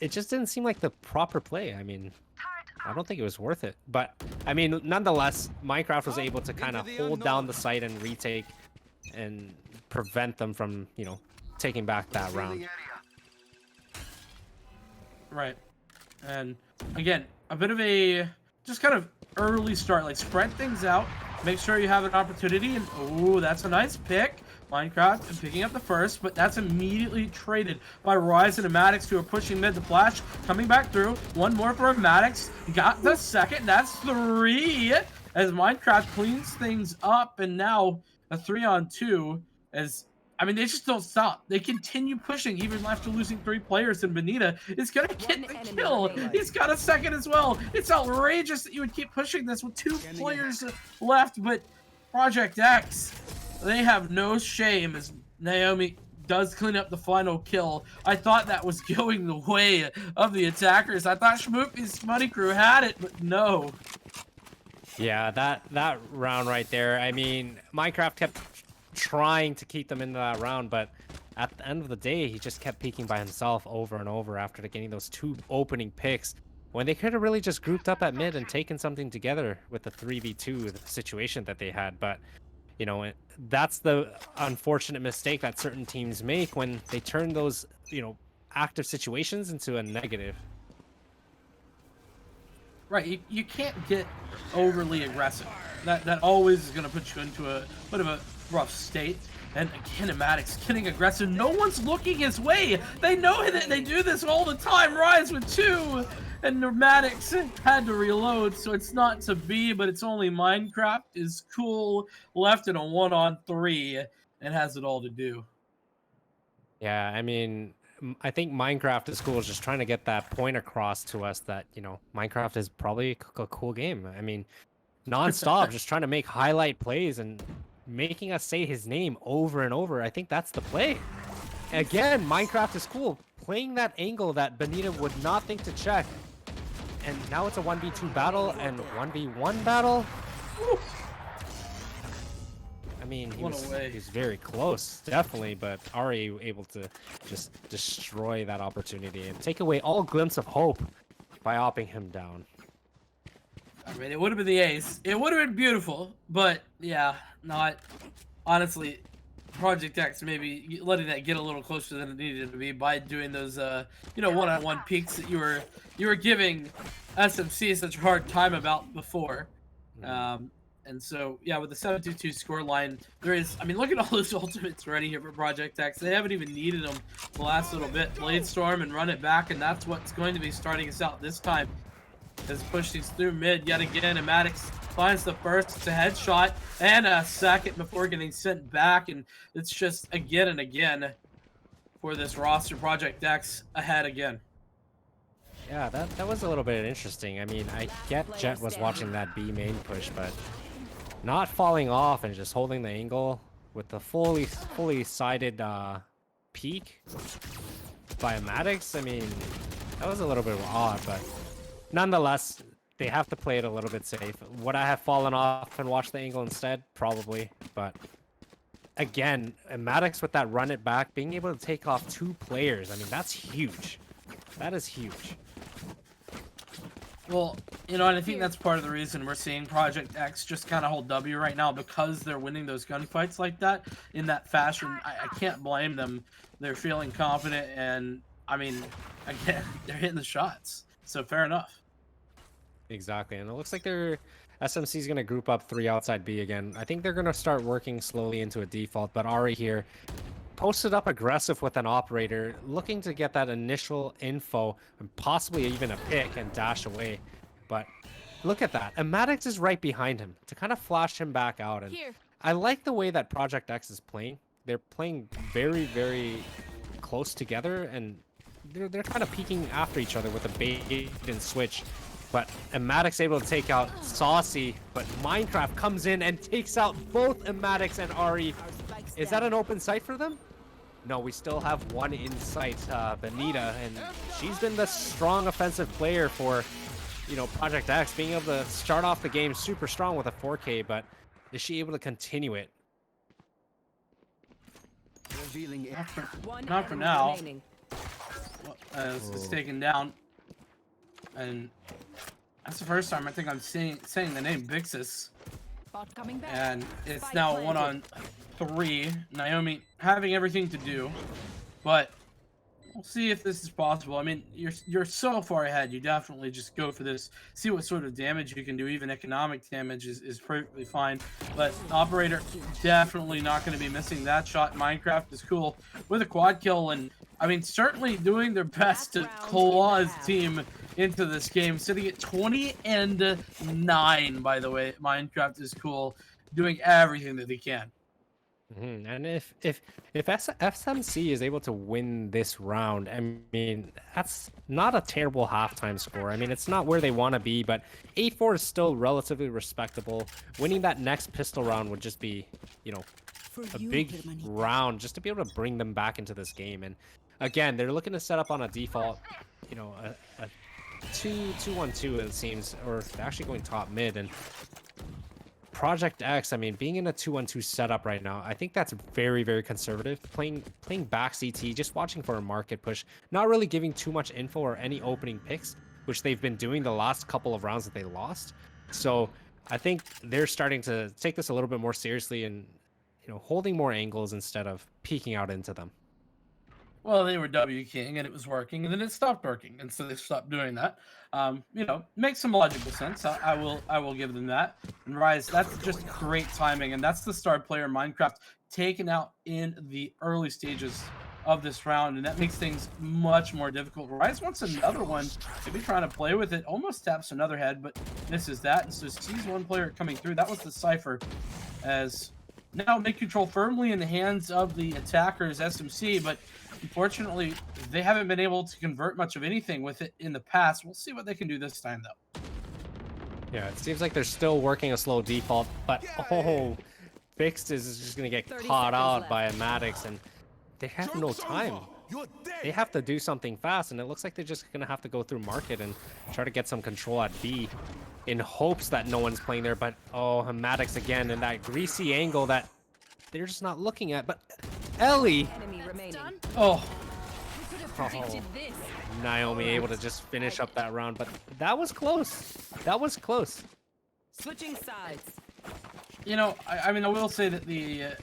just didn't seem like the proper play. I mean, I don't think it was worth it. But I mean, nonetheless, Minecraft was able to kind of hold down the site and retake and prevent them from, you know, taking back that round. Right. And again, a bit of a just kind of early start, like spread things out, make sure you have an opportunity. And oh, that's a nice pick. Minecraft and picking up the first, but that's immediately traded by Rise and Maddox, who are pushing mid. The flash coming back through. One more for Maddox. Got the second. That's 3 as Minecraft cleans things up, and now a 3-on-2 as I mean, they just don't stop. They continue pushing even after losing 3 players, and Benita is gonna get the kill. He's got a second as well. It's outrageous that you would keep pushing this with 2 players left, but Project X, they have no shame as Naomi does clean up the final kill. I thought that was going the way of the attackers. I thought Schmoopy's Money Crew had it, but no. Yeah, that round right there. I mean, Minecraft kept trying to keep them into that round, but at the end of the day, he just kept peeking by himself over and over after getting those 2 opening picks, when they could have really just grouped up at mid and taken something together with the 3v2 situation that they had. But you know, that's the unfortunate mistake that certain teams make when they turn those, you know, active situations into a negative. Right, you can't get overly aggressive. That always is going to put you into a bit of a rough state. And again, Maddox getting aggressive. No one's looking his way. They know that they do this all the time. Rise with 2. And Maddox had to reload, so it's not to be, but it's only Minecraft is cool, left in a 1-on-3, and has it all to do. Yeah, I mean, I think Minecraft is cool, is just trying to get that point across to us that, you know, Minecraft is probably a cool game. I mean, non-stop, just trying to make highlight plays and making us say his name over and over. I think that's the play. Again, Minecraft is cool. Playing that angle that Benita would not think to check. And now it's a 1v2 battle and 1v1 battle. I mean, he was very close, definitely, but Ari able to just destroy that opportunity and take away all glimpse of hope by opping him down. I mean, it would have been the ace. It would have been beautiful, but yeah, not honestly. Project X maybe letting that get a little closer than it needed to be by doing those you know, one-on-one peaks that you were giving SMC such a hard time about before. And so yeah, with the 7-2 scoreline, there is, I mean, look at all those ultimates ready here for Project X. They haven't even needed them the last little bit. Blade Storm and run it back, and that's what's going to be starting us out this time. Has pushed these through mid yet again, and Maddox finds the first. It's a headshot and a second before getting sent back, and it's just again and again for this roster. Project X ahead again. Yeah, that was a little bit interesting. I mean, I get Jet was watching that B main push, but not falling off and just holding the angle with the fully sided peak by Maddox. I mean, that was a little bit odd, but nonetheless, they have to play it a little bit safe. Would I have fallen off and watched the angle instead? Probably. But again, Maddox with that run it back, being able to take off 2 players, I mean, that's huge. That is huge. Well, you know, and I think that's part of the reason we're seeing Project X just kind of hold W right now, because they're winning those gunfights like that in that fashion. I can't blame them. They're feeling confident, and I mean, again, they're hitting the shots. So fair enough. Exactly, and it looks like SMC is going to group up 3 outside B again. I think they're going to start working slowly into a default, but Ari here posted up aggressive with an operator, looking to get that initial info and possibly even a pick and dash away. But look at that, and Maddox is right behind him to kind of flash him back out. And I like the way that Project X is playing. They're playing very close together, and they're kind of peeking after each other with a bait and switch. But Maddox able to take out Saucy, but Minecraft comes in and takes out both Maddox and Ari. Is that an open sight for them? No, we still have one in sight, Benita, and she's been the strong offensive player for, you know, Project X, being able to start off the game super strong with a 4K, but is she able to continue it? Not for now. It's taken down, and that's the first time I think I'm saying the name Vixis. And it's now 1-on-3. Naomi having everything to do, but we'll see if this is possible. I mean, you're so far ahead. You definitely just go for this. See what sort of damage you can do. Even economic damage is perfectly fine. But Operator definitely not going to be missing that shot. Minecraft is cool with a quad kill, and I mean, certainly doing their best to claw his team into this game, sitting at 20-9. By the way, Minecraft is cool, doing everything that they can. And if SMC is able to win this round, I mean, that's not a terrible halftime score. I mean, it's not where they want to be, but 8-4 is still relatively respectable. Winning that next pistol round would just be, you know, a big round just to be able to bring them back into this game. And again, they're looking to set up on a default, you know, a 2-1-2 it seems, or they're actually going top mid. And Project X, I mean, being in a 2-1-2 setup right now, I think that's very, very conservative. Playing back CT, just watching for a market push, not really giving too much info or any opening picks, which they've been doing the last couple of rounds that they lost. So I think they're starting to take this a little bit more seriously and, you know, holding more angles instead of peeking out into them. Well, they were W King and it was working, and then it stopped working, and so they stopped doing that. You know, makes some logical sense. I will give them that. And Rise, that's just great timing, and that's the star player Minecraft taken out in the early stages of this round, and that makes things much more difficult. Rise wants another one, maybe trying to play with it, almost taps another head, but misses that, and so sees one player coming through. That was the Cypher, as now mid control firmly in the hands of the attackers, SMC, but unfortunately, they haven't been able to convert much of anything with it in the past. We'll see what they can do this time, though. Yeah, it seems like they're still working a slow default, but Fixed is just going to get caught out by a Maddox, and they have no time. They have to do something fast, and it looks like they're just going to have to go through market and try to get some control at B in hopes that no one's playing there. But, oh, Maddox again, and that greasy angle that they're just not looking at. But Ellie! Oh. Naomi able to just finish up that round, but that was close. That was close. Switching sides. You know, I mean, I will say that the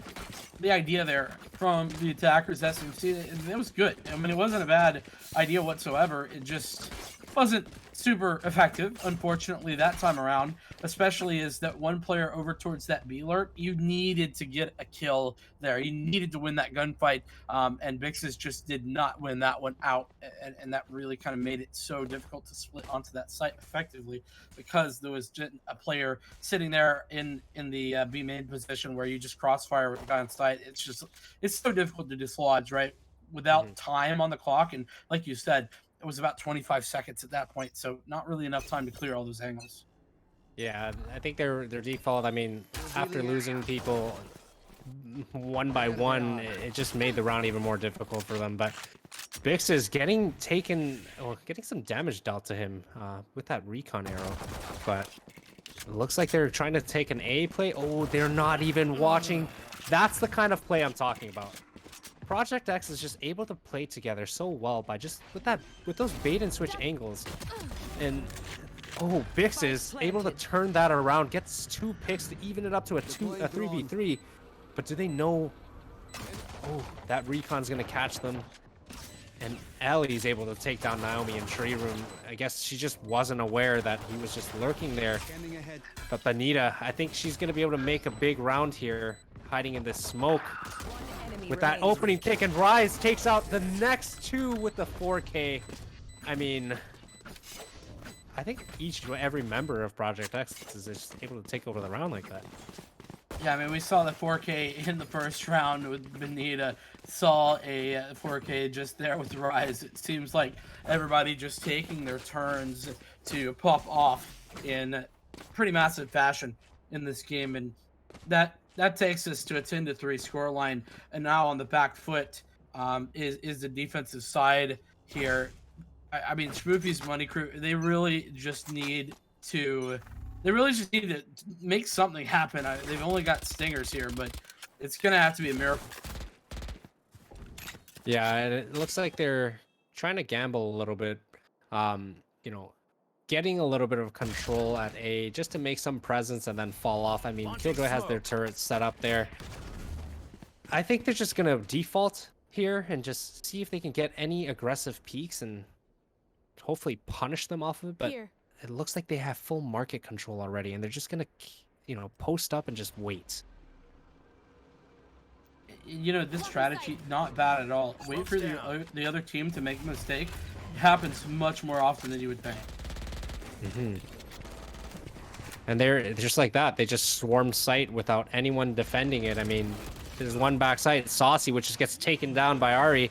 idea there from the attackers, SMC, it was good. I mean, it wasn't a bad idea whatsoever. It just wasn't super effective, unfortunately, that time around, especially as that one player over towards that B lurk. You needed to get a kill there. You needed to win that gunfight, and Vixis just did not win that one out, and that really kind of made it so difficult to split onto that site effectively, because there was just a player sitting there in the B main position where you just crossfire with the guy on site. It's so difficult to dislodge, right, without time on the clock, and like you said, it was about 25 seconds at that point, so not really enough time to clear all those angles. Yeah, I think their default, I mean, after losing people one by one, it just made the round even more difficult for them. But Bix is getting some damage dealt to him with that recon arrow. But it looks like they're trying to take an A play. Oh, they're not even watching. That's the kind of play I'm talking about. Project X is just able to play together so well by just with those bait and switch angles. And oh, Bix is able to turn that around, gets 2 picks to even it up to a 3v3. But do they know? Oh, that recon's gonna catch them. And Ellie's able to take down Naomi in tree room. I guess she just wasn't aware that he was just lurking there. But Benita, I think she's gonna be able to make a big round here, hiding in this smoke. With that opening pick, and Rise takes out the next 2 with the 4K. I mean, I think every member of Project X is just able to take over the round like that. Yeah, I mean, we saw the 4K in the first round with Benita. Saw a 4K just there with Rise. It seems like everybody just taking their turns to pop off in pretty massive fashion in this game, and that takes us to a 10-3 scoreline. And now on the back foot is the defensive side here. I mean, Spoofy's Money Crew, they really just need to make something happen. They've only got stingers here, but it's gonna have to be a miracle. Yeah, and it looks like they're trying to gamble a little bit. You know, getting a little bit of control at A just to make some presence and then fall off. I mean, Killjoy has their turrets set up there. I think they're just gonna default here and just see if they can get any aggressive peaks and hopefully punish them off of it. But Here. it looks like they have full market control already, and they're just gonna, post up and just wait. You know, this strategy not bad at all. Wait for the other team to make a mistake. It happens much more often than you would think. And they're just like that. They just swarmed site without anyone defending it. I mean, there's one back site, Saucy, which just gets taken down by Ari.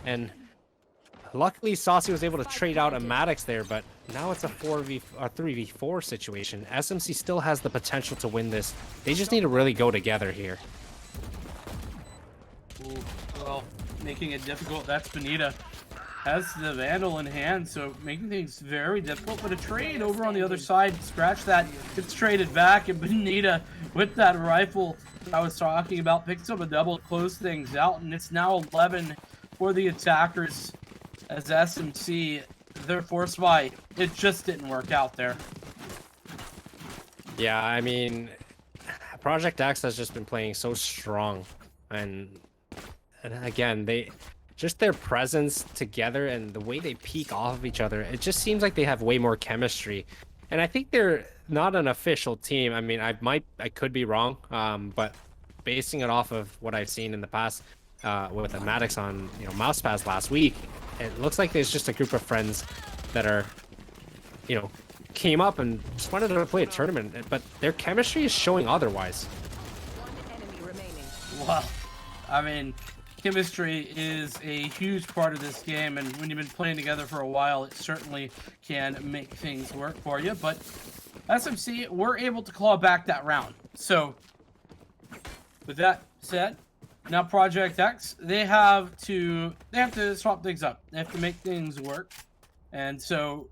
And luckily, Saucy was able to trade out a Maddox there, but now it's a 3v4 situation. SMC still has the potential to win this. They just need to really go together here. Ooh, well, making it difficult. That's Benita. Has the Vandal in hand, so making things very difficult. But a trade over on the other side, scratch that, gets traded back, and Benita, with that rifle I was talking about, picks up a double, close things out, and it's now 11 for the attackers as SMC, their force buy, it just didn't work out there. Yeah, I mean, Project X has just been playing so strong, and again, just their presence together and the way they peek off of each other, it just seems like they have way more chemistry. And I think they're not an official team. I mean, I could be wrong, but basing it off of what I've seen in the past with the Maddox on Mousepass last week, it looks like there's just a group of friends that are, came up and just wanted to play a tournament, but their chemistry is showing otherwise. One enemy remaining. Well, I mean, chemistry is a huge part of this game, and when you've been playing together for a while, it certainly can make things work for you. But SMC were able to claw back that round. So, with that said, now Project X, they have to swap things up. They have to make things work, and so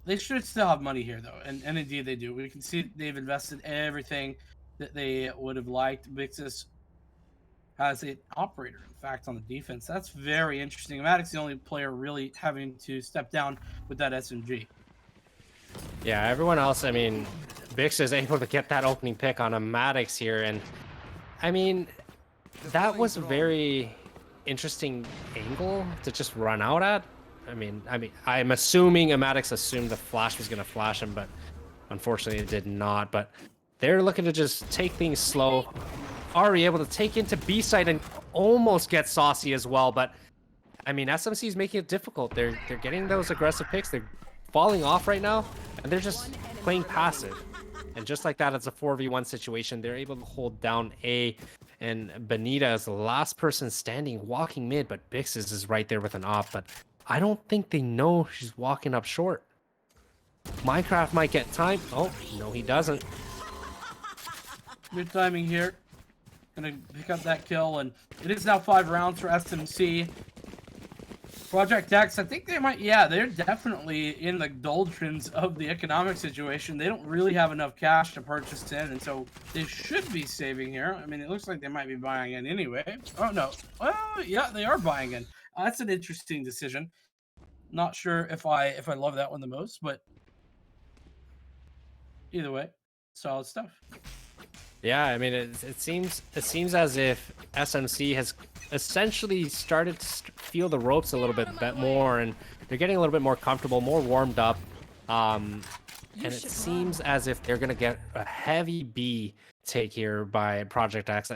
they should still have money here, though, and indeed they do. We can see they've invested everything that they would have liked. Vixus has an operator, in fact, on the defense. That's very interesting. Maddox the only player really having to step down with that SMG. Yeah, everyone else, I mean, Vix is able to get that opening pick on a Maddox here, and I mean, that was a very interesting angle to just run out at. I mean, I'm assuming a Maddox assumed the flash was going to flash him, but unfortunately it did not. But they're looking to just take things slow. Ari able to take into B side and almost get Saucy as well, but I mean, SMC is making it difficult. They're getting those aggressive picks. They're falling off right now, and they're just playing passive. And just like that, it's a 4v1 situation. They're able to hold down A, and Benita is the last person standing, walking mid, but Bixes is right there with an op. But I don't think they know she's walking up short. Minecraft might get time. Oh, no, he doesn't. Good timing here. Gonna pick up that kill, and it is now 5 rounds for SMC. Project X, I think they might, yeah, they're definitely in the doldrums of the economic situation. They don't really have enough cash to purchase in, and so they should be saving here. I mean, it looks like they might be buying in anyway. Oh, no. Well, yeah, they are buying in. That's an interesting decision. Not sure if I love that one the most, but either way, solid stuff. Yeah, I mean, it seems as if SMC has essentially started to feel the ropes a little bit more, and they're getting a little bit more comfortable, more warmed up. And it seems as if they're gonna get a heavy B take here by Project X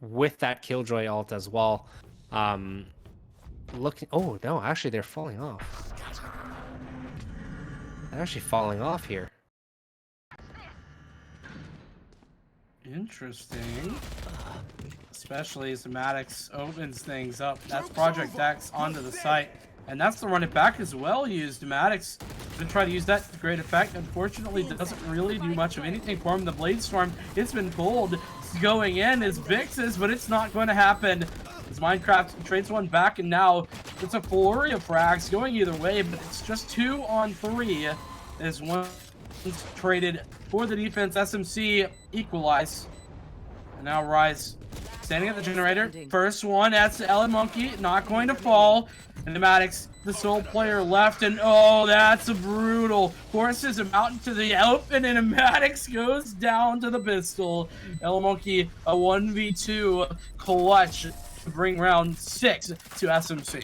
with that Killjoy ult as well. Looking, oh no, actually they're falling off. They're actually falling off here. Interesting. Especially as the Maddox opens things up. That's Project X onto the site. And that's the run it back as well used. Maddox gonna try to use that to great effect. Unfortunately, doesn't really do much of anything for him. The Blade Storm, it's been pulled. It's going in as Vix's, but it's not going to happen. As Minecraft trades one back, and now it's a flurry of frags going either way, but it's just 2 on 3 as one traded for the defense. SMC equalize. And now Rise standing at the generator. First one, that's the Ellen Monkey, not going to fall. And the Maddox, the sole player left, and oh, that's a brutal. Forces him out into the open, and a Maddox goes down to the pistol. Ellen Monkey, a 1v2 clutch to bring round 6 to SMC.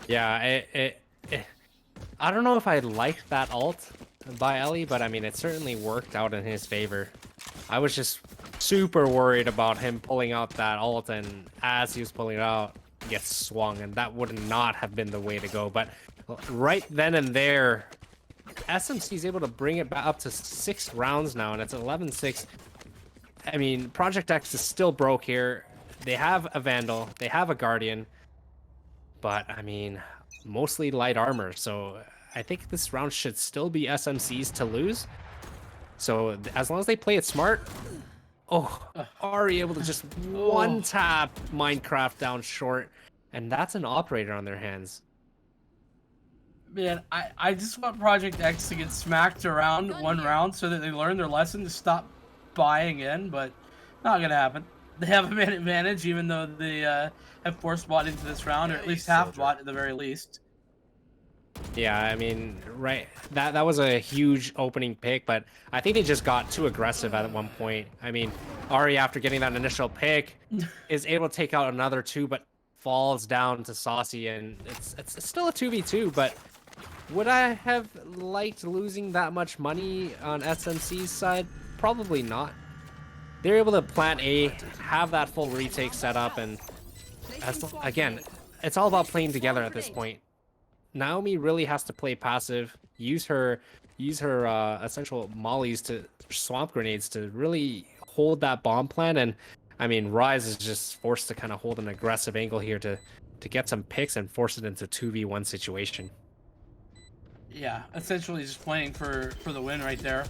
Yeah, I don't know if I liked that ult by Ellie, but I mean, it certainly worked out in his favor. I was just super worried about him pulling out that ult, and as he was pulling it out, gets swung, and that would not have been the way to go. But right then and there, SMC is able to bring it back up to 6 rounds now, and it's 11-6. I mean, Project X is still broke here. They have a Vandal, they have a Guardian, but I mean, mostly light armor, so I think this round should still be SMC's to lose. So as long as they play it smart, Ari able to just one tap Minecraft down short, and that's an operator on their hands. Man, I just want Project X to get smacked around one round so that they learn their lesson to stop buying in, but not gonna happen. They have a man advantage, even though they have force bought into this round, or at least half bought at the very least. Yeah, I mean, right, that was a huge opening pick, but I think they just got too aggressive at one point. I mean, Ari, after getting that initial pick, is able to take out another 2, but falls down to Saucy, and it's still a 2v2, but would I have liked losing that much money on SMC's side? Probably not. They're able to plant A, have that full retake set up, and again, it's all about playing together at this point. Naomi really has to play passive, use her essential mollies to swamp grenades to really hold that bomb plan, and I mean, Rise is just forced to kind of hold an aggressive angle here to get some picks and force it into 2v1 situation. Yeah, essentially just playing for the win right there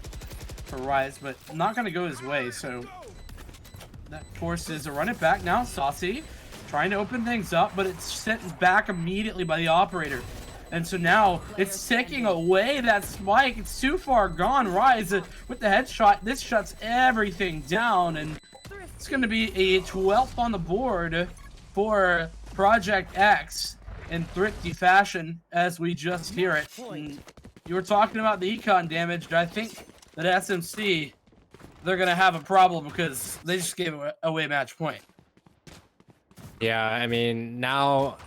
for Rise, but not going to go his way, so that forces a run it back now. Saucy trying to open things up, but it's sent back immediately by the operator. And so now it's taking away that spike. It's too far gone. Rise with the headshot. This shuts everything down, and it's going to be a 12th on the board for Project X in thrifty fashion as we just hear it. And you were talking about the econ damage. I think that SMC, they're going to have a problem because they just gave away match point. Yeah, I mean, now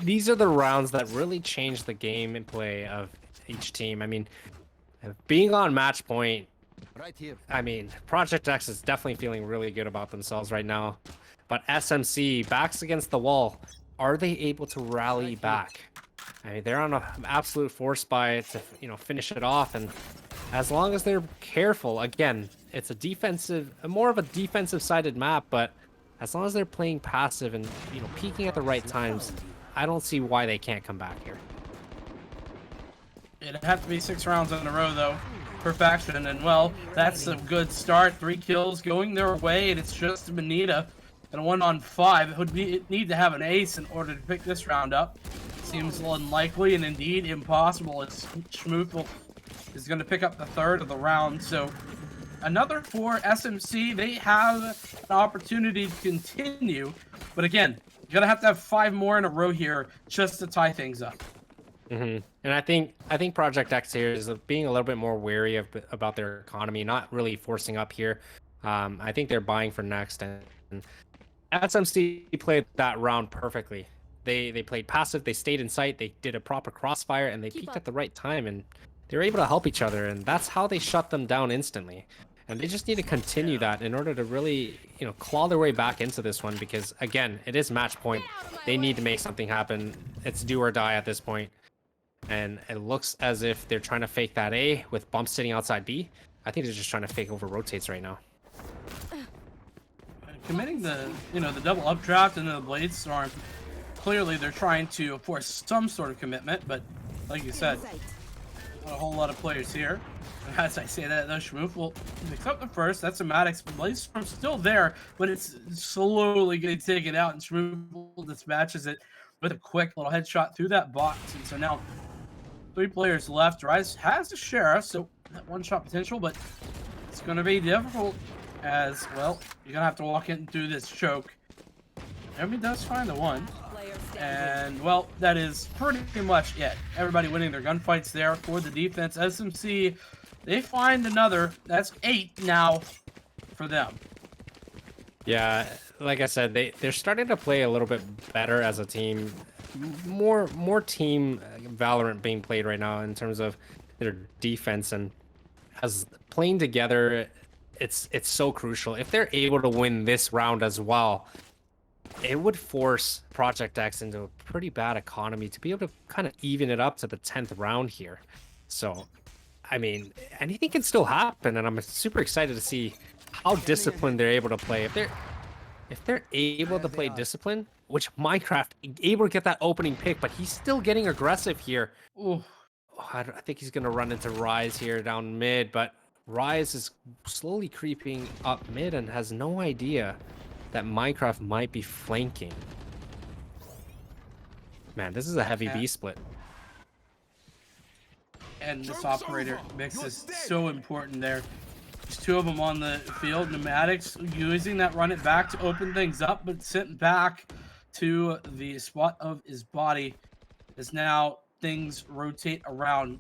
these are the rounds that really change the game and play of each team. I mean, being on match point, I mean, Project X is definitely feeling really good about themselves right now. But SMC, backs against the wall, are they able to rally back? I mean, they're on an absolute force buy to, finish it off. And as long as they're careful, again, it's more of a defensive-sided map, but as long as they're playing passive and, peeking at the right times, I don't see why they can't come back here. It'd have to be 6 rounds in a row, though, for Faction. And, well, that's a good start. 3 kills going their way, and it's just Manita. And a 1-on-5. It would need to have an ace in order to pick this round up. Seems unlikely and indeed impossible. It's Schmoofel is going to pick up the 3rd of the round. So another 4 SMC. They have an opportunity to continue. But again, you're going to have 5 more in a row here just to tie things up. And I think Project X here is being a little bit more wary about their economy, not really forcing up here. I think they're buying for next, and SMC played that round perfectly. They played passive, they stayed in sight, they did a proper crossfire, and they peaked at the right time, and they were able to help each other, and that's how they shut them down instantly. And they just need to continue that in order to really, claw their way back into this one, because again, it is match point. They need to make something happen. It's do or die at this point. And it looks as if they're trying to fake that A with Bump sitting outside B. I think they're just trying to fake over rotates right now. committing the double updraft and the blade storm. Clearly, they're trying to force some sort of commitment, but like you said, not a whole lot of players here. As I say that, though, Schmoof will pick up the first. That's a Maddox. Blade Storm's still there, but it's slowly getting taken out, and Schmoof dispatches it with a quick little headshot through that box. And so now 3 players left. Rise has the Sheriff, so that one-shot potential, but it's going to be difficult as, well, you're going to have to walk in through this choke. Naomi does find the one. And, well, that is pretty much it. Everybody winning their gunfights there for the defense. SMC, they find another. That's 8 now for them. Yeah, like I said, they're starting to play a little bit better as a team. More team Valorant being played right now in terms of their defense, and as playing together, it's so crucial. If they're able to win this round as well, it would force Project X into a pretty bad economy to be able to kind of even it up to the 10th round here. So, I mean, anything can still happen, and I'm super excited to see how disciplined they're able to play. If they're able to play discipline, which Minecraft able to get that opening pick, but he's still getting aggressive here. Ooh. I think he's gonna run into Rise here down mid, but Rise is slowly creeping up mid and has no idea that Minecraft might be flanking. Man, this is a heavy B split. And this operator mix is so important there. There's 2 of them on the field. Pneumatics using that run it back to open things up, but sent back to the spot of his body as now things rotate around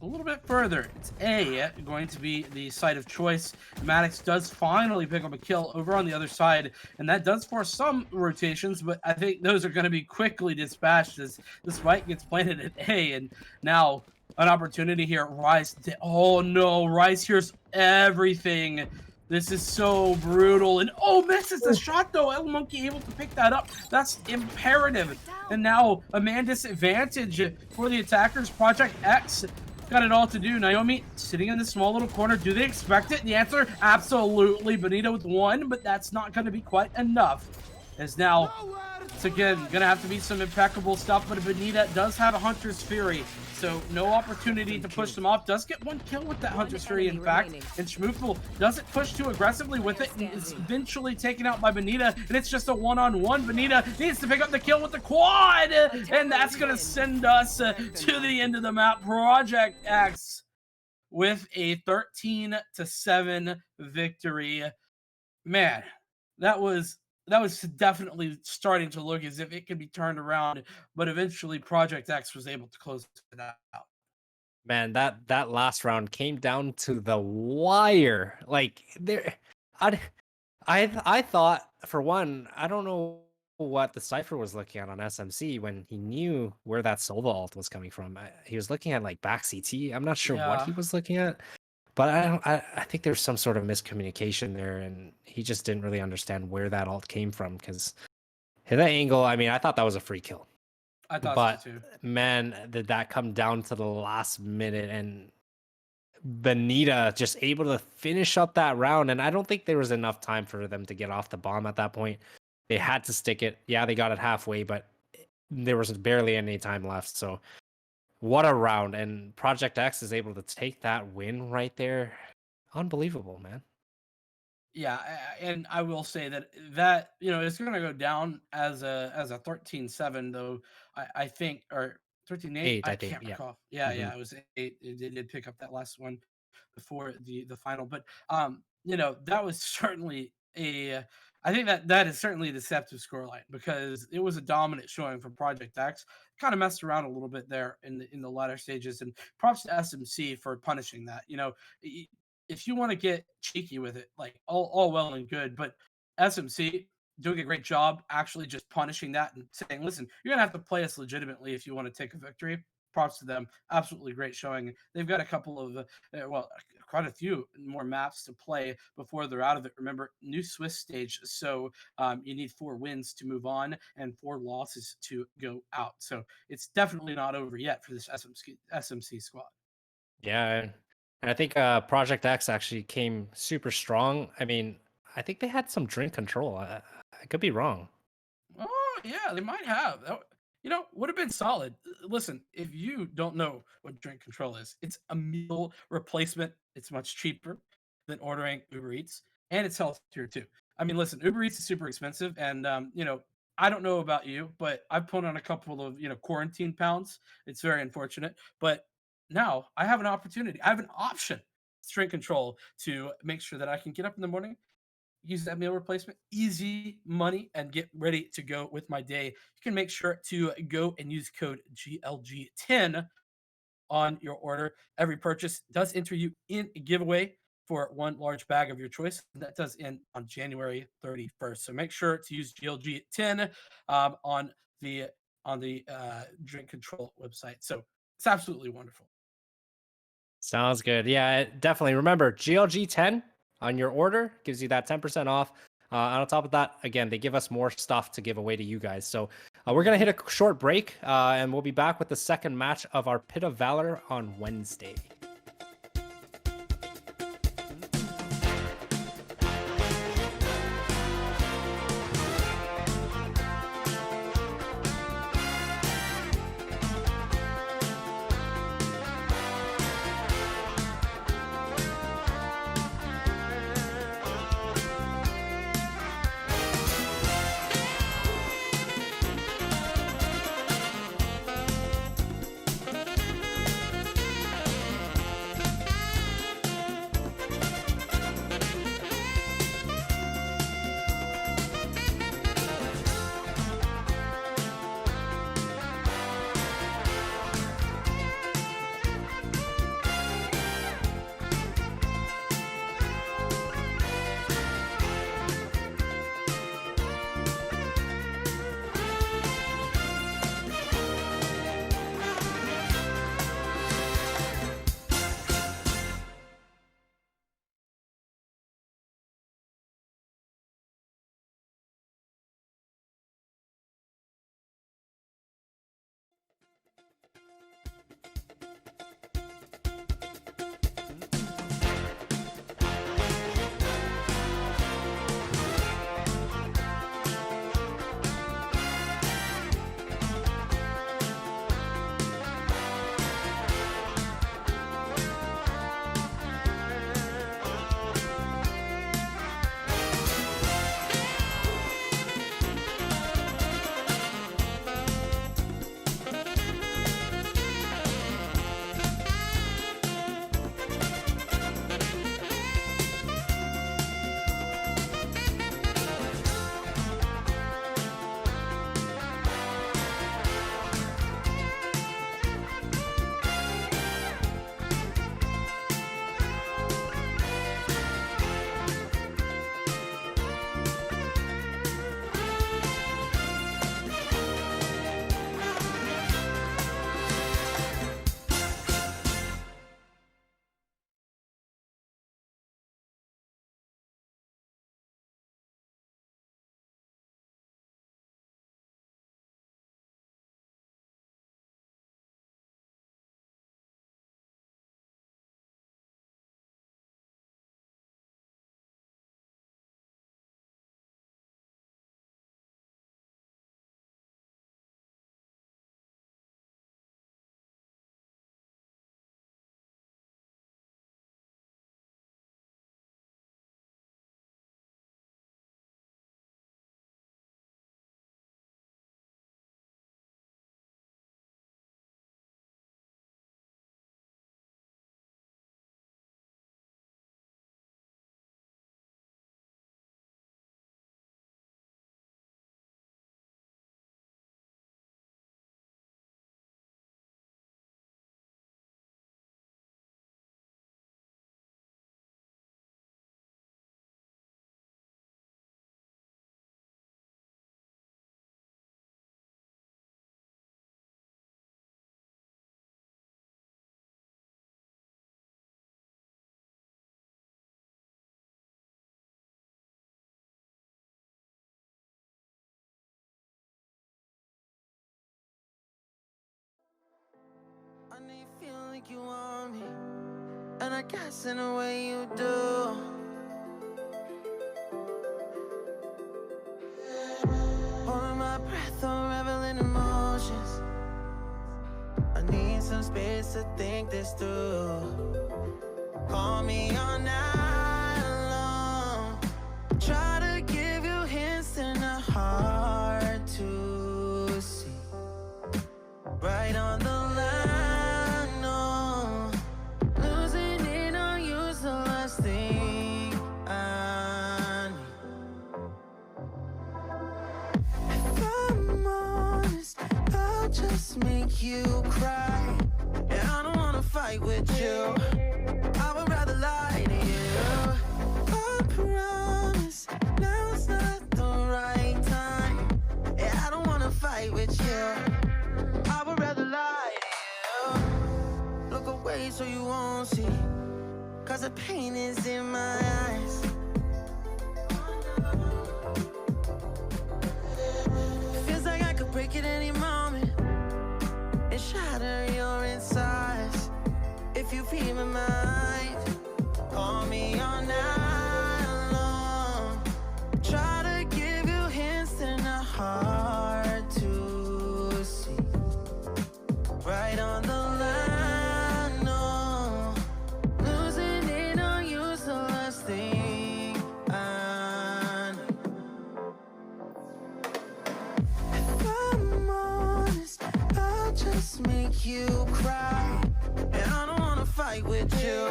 a little bit further. It's A going to be the site of choice. Maddox does finally pick up a kill over on the other side, and that does force some rotations, but I think those are going to be quickly dispatched as the spike gets planted at A, and now an opportunity here. Rise. Oh no, Rise hears everything. This is so brutal. And oh, misses the shot though. El Monkey able to pick that up. That's imperative. And now a man disadvantage for the attackers. Project X got it all to do. Naomi sitting in this small little corner. Do they expect it? The answer, absolutely. Benito with 1, but that's not going to be quite enough. As now, it's again going to have to be some impeccable stuff, but Benita does have a Hunter's Fury, so no opportunity to push them off. Does get 1 kill with that Hunter's Fury, in fact, and Schmoofel doesn't push too aggressively with it, and is eventually taken out by Benita, and it's just a one-on-one. Benita needs to pick up the kill with the quad, and that's going to send us to the end of the map. Project X with a 13-7 victory. Man, that was definitely starting to look as if it could be turned around, but eventually Project X was able to close it out. Man, that last round came down to the wire. Like there, I thought, for one, I don't know what the Cypher was looking at on SMC when he knew where that Sova ult was coming from. He was looking at like back CT. I'm not sure what he was looking at. But I think there's some sort of miscommunication there, and he just didn't really understand where that ult came from, because that angle, I mean, I thought that was a free kill. I thought But so too. man, did that come down to the last minute, and Benita just able to finish up that round, and I don't think there was enough time for them to get off the bomb at that point. They had to stick it. Yeah, they got it halfway, but there was barely any time left, so what a round, and Project X is able to take that win right there. Unbelievable, man. Yeah, and I will say that it's going to go down as a 13-7 though. I think, or 13-8. 8, I I think, can't yeah. recall. Yeah, Mhm. it was 8. It did pick up that last one before the final, but that was certainly a. I think that is certainly a deceptive scoreline because it was a dominant showing for Project X. Kind of messed around a little bit there in the latter stages, and props to SMC for punishing that. If you want to get cheeky with it, like all well and good, but SMC doing a great job actually just punishing that and saying, listen, you're gonna have to play us legitimately if you want to take a victory. Props to them. Absolutely great showing. They've got a couple of, quite a few more maps to play before they're out of it. Remember, new Swiss stage, so you need 4 wins to move on and 4 losses to go out. So it's definitely not over yet for this SMC squad. Yeah, and I think Project X actually came super strong. I mean, I think they had some drink control. I could be wrong. Oh, yeah, they might have. Would have been solid. Listen, if you don't know what drink control is, it's a meal replacement. It's much cheaper than ordering Uber Eats, and it's healthier too. I mean, listen, Uber Eats is super expensive, and I don't know about you, but I've put on a couple of quarantine pounds. It's very unfortunate, but now I have an opportunity. I have an option. Drink control to make sure that I can get up in the morning, use that meal replacement, easy money, and get ready to go with my day. You can make sure to go and use code GLG10 on your order. Every purchase does enter you in a giveaway for one large bag of your choice. And that does end on January 31st. So make sure to use GLG10 on the drink control website. So it's absolutely wonderful. Sounds good. Yeah, definitely. Remember, GLG10 on your order gives you that 10% off. And on top of that, again, they give us more stuff to give away to you guys. So we're going to hit a short break, and we'll be back with the second match of our Pit of Valor on Wednesday. I know you feel like you want me, and I guess in a way you do. chance to think this through. Call me all night long. Try to give you hints and a hard to see. Right on the line, no. Losing it on you's the last thing I need. If I'm honest, I'll just make you cry. And I don't wanna fight with you. I would rather lie to you. I promise now's not the right time. Yeah, I don't wanna fight with you. I would rather lie to you. Look away so you won't see, 'cause the pain is in my eyes. Feels like I could break at any moment and shatter your insides. If you feel my mind, call me all night long. Try to give you hints and a hard to see. Right on the line, no. Losing it on you's the last thing I need. If I'm honest, I'll just make you cry. And I don't wanna fight with you.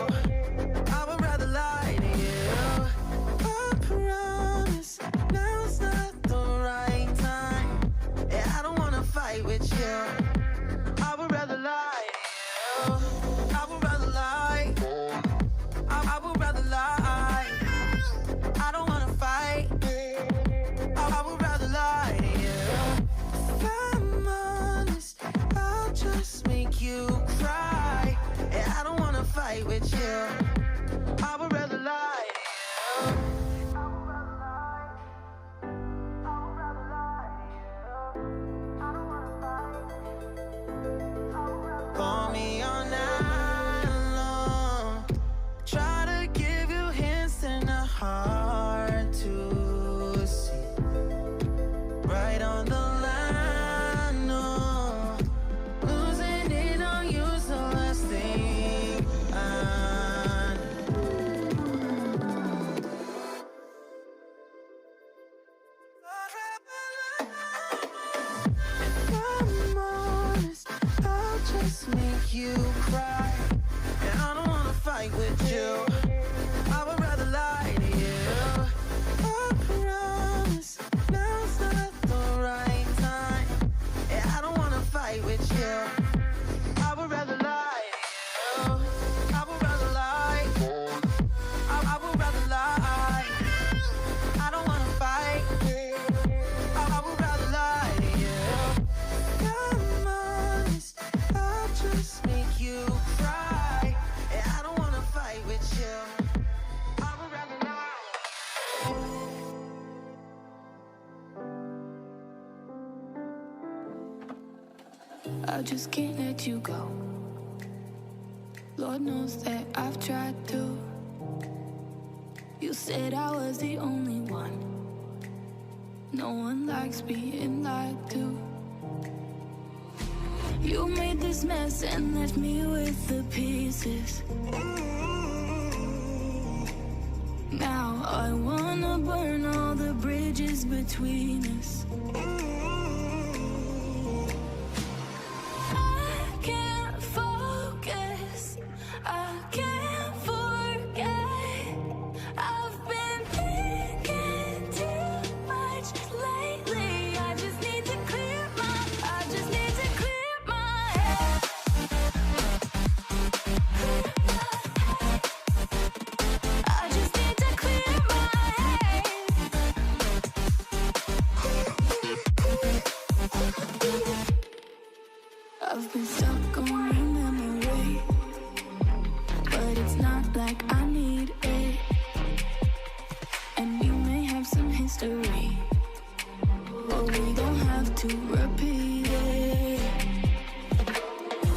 I would rather lie to you. I promise now's not the right time. Yeah, I don't wanna fight with you. I would rather lie to you. I would rather lie. I would rather lie. I don't wanna fight. I would rather lie to you. If I'm honest, I'll just make you cry. Yeah, I don't wanna fight with you. I would rather lie to you. Call me all night long. Try to give you hints and a hard to see. Right on the line, no. Losing it on you's the last thing I need. If I'm honest, I'll just make you cry. And I don't wanna fight with you. I would rather lie to you. I promise now's not the right time. Yeah, I don't wanna fight with you. I would rather lie to you. I would rather lie. I would rather lie. I don't wanna fight. I would rather lie to you. If I'm honest, I'll just make you cry. Yeah, I don't wanna fight with you. I would rather lie. I just can't let you go. Lord knows that I've tried to. You said I was the only one. No one likes being lied to. You made this mess and left me with the pieces. Now I wanna burn all the bridges between us. I can't focus, I can't forget. I've been thinking too much lately. I just need to clear my head. I just need to clear my head. I've been stuck on your memory, but it's not like I need it. And we may have some history, but we don't have to repeat it.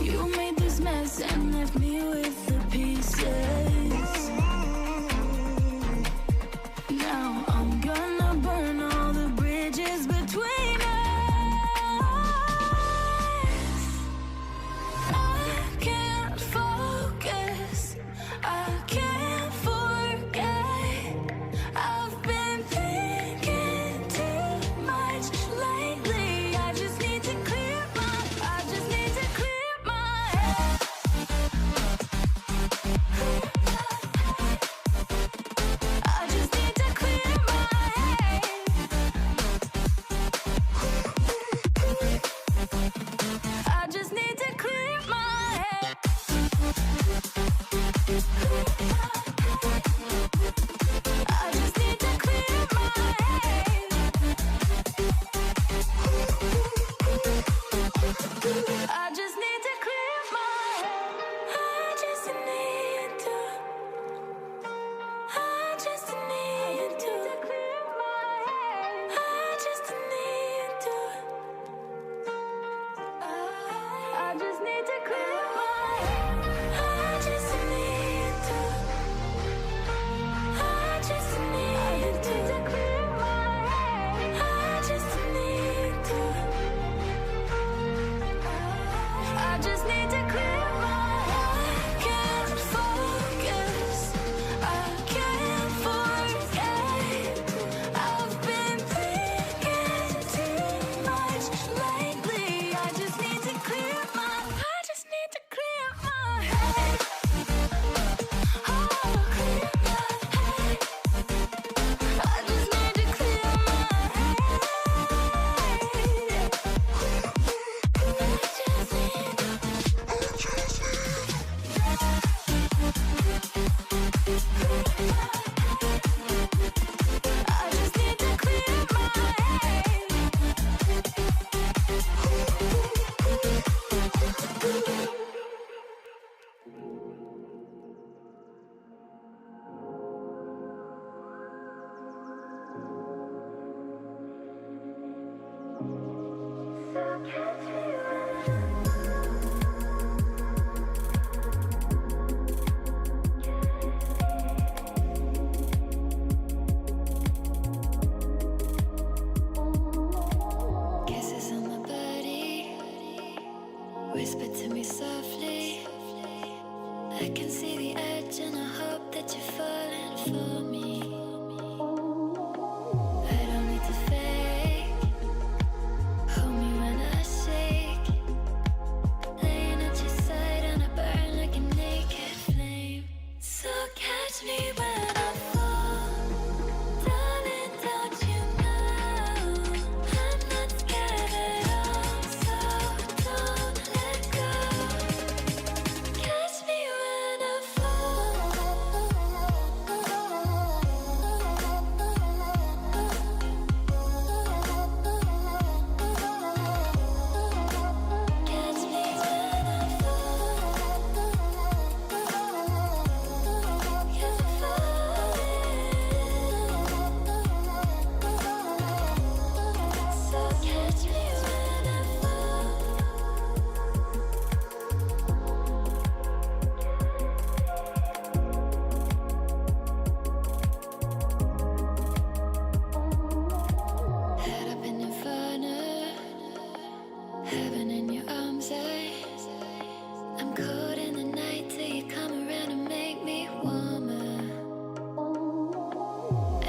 You made this mess and left me with the pieces. Now I'm gonna burn all the bridges between us. I can't can see the edge, and I hope that you're falling for me. I don't need to fake. Hold me when I shake. Laying at your side, and I burn like a naked flame. So catch me when I fall. Darling, don't you know I'm not scared at all? So don't let go. Catch me when I fall. Catch me when I fall. 'Cause I'm falling. So catch me when I fall. Head up in inferno, heaven in your arms, I'm cold in the night till you come around and make me warmer.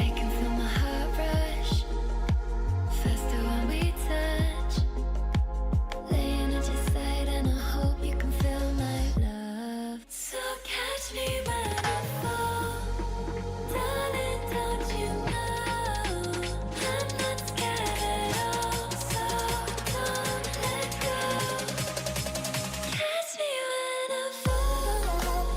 I can feel my heart rush, faster when we touch. Laying at your side, and I hope you can feel my love. So catch me when I fall. Darling, don't you know I'm not scared at all? So don't let go. Catch me when I fall.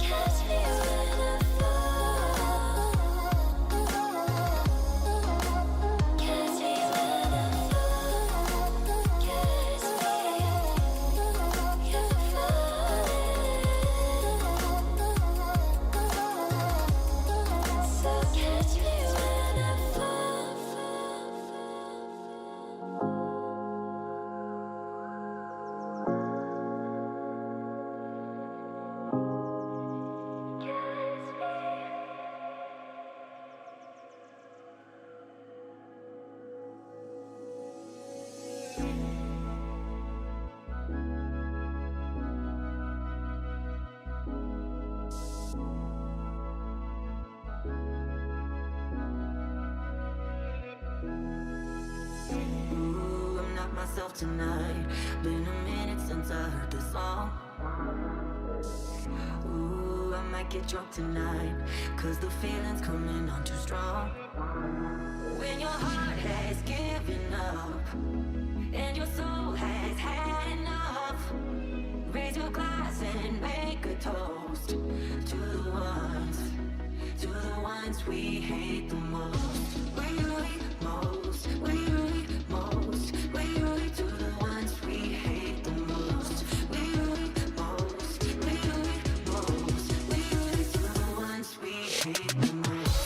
Catch me when I fall. Catch me when I fall. Catch me, 'cause I'm falling. So catch me when I fall. Ooh, I'm not myself tonight. Been a minute since I heard the song. Ooh, I might get drunk tonight, 'cause the feeling's coming on too strong. When your heart has given up and your soul has had enough, raise your glass and make a toast to the ones we hate the most. Really most, really most, really to the ones we hate the most. Really most, really most, really to the ones we hate the most.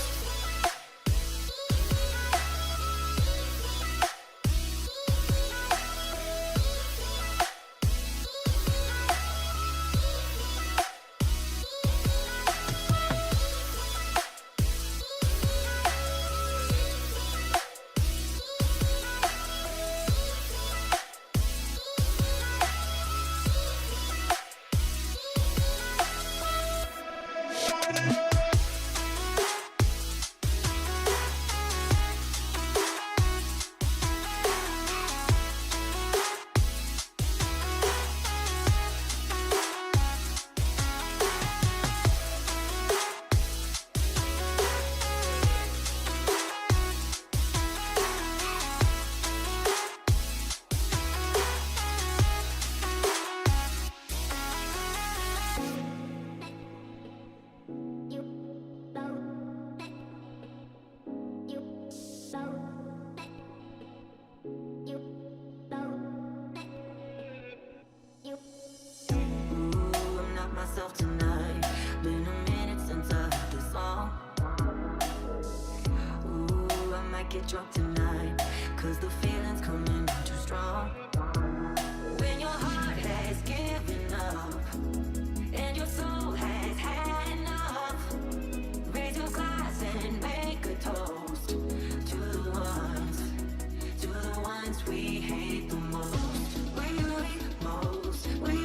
drunk tonight, cause the feeling's coming on too strong. When your heart has given up and your soul has had enough, raise your glass and make a toast to the ones we hate the most. We really most, we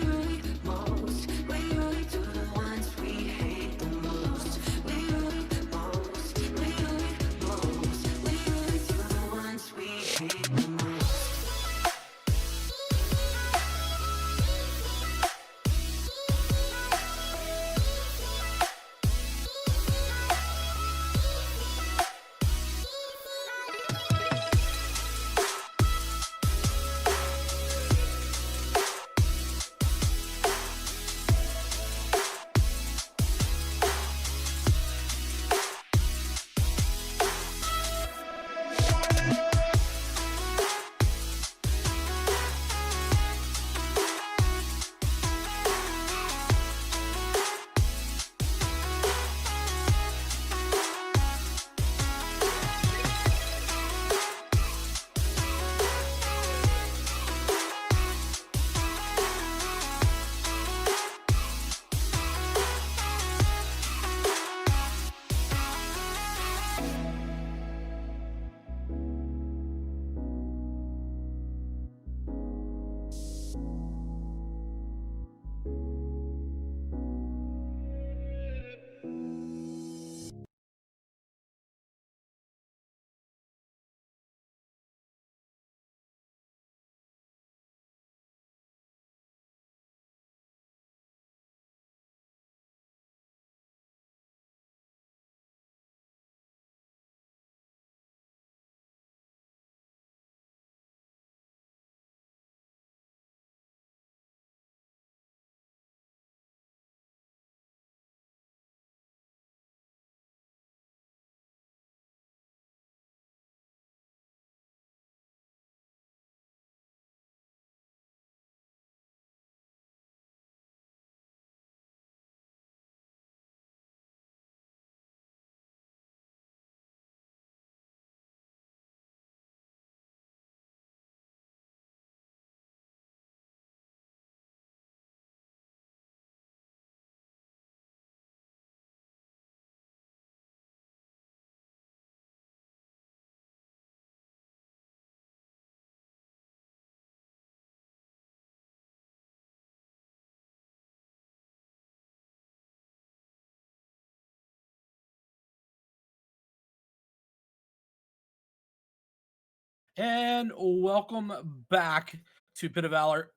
And welcome back to Pit of Valor.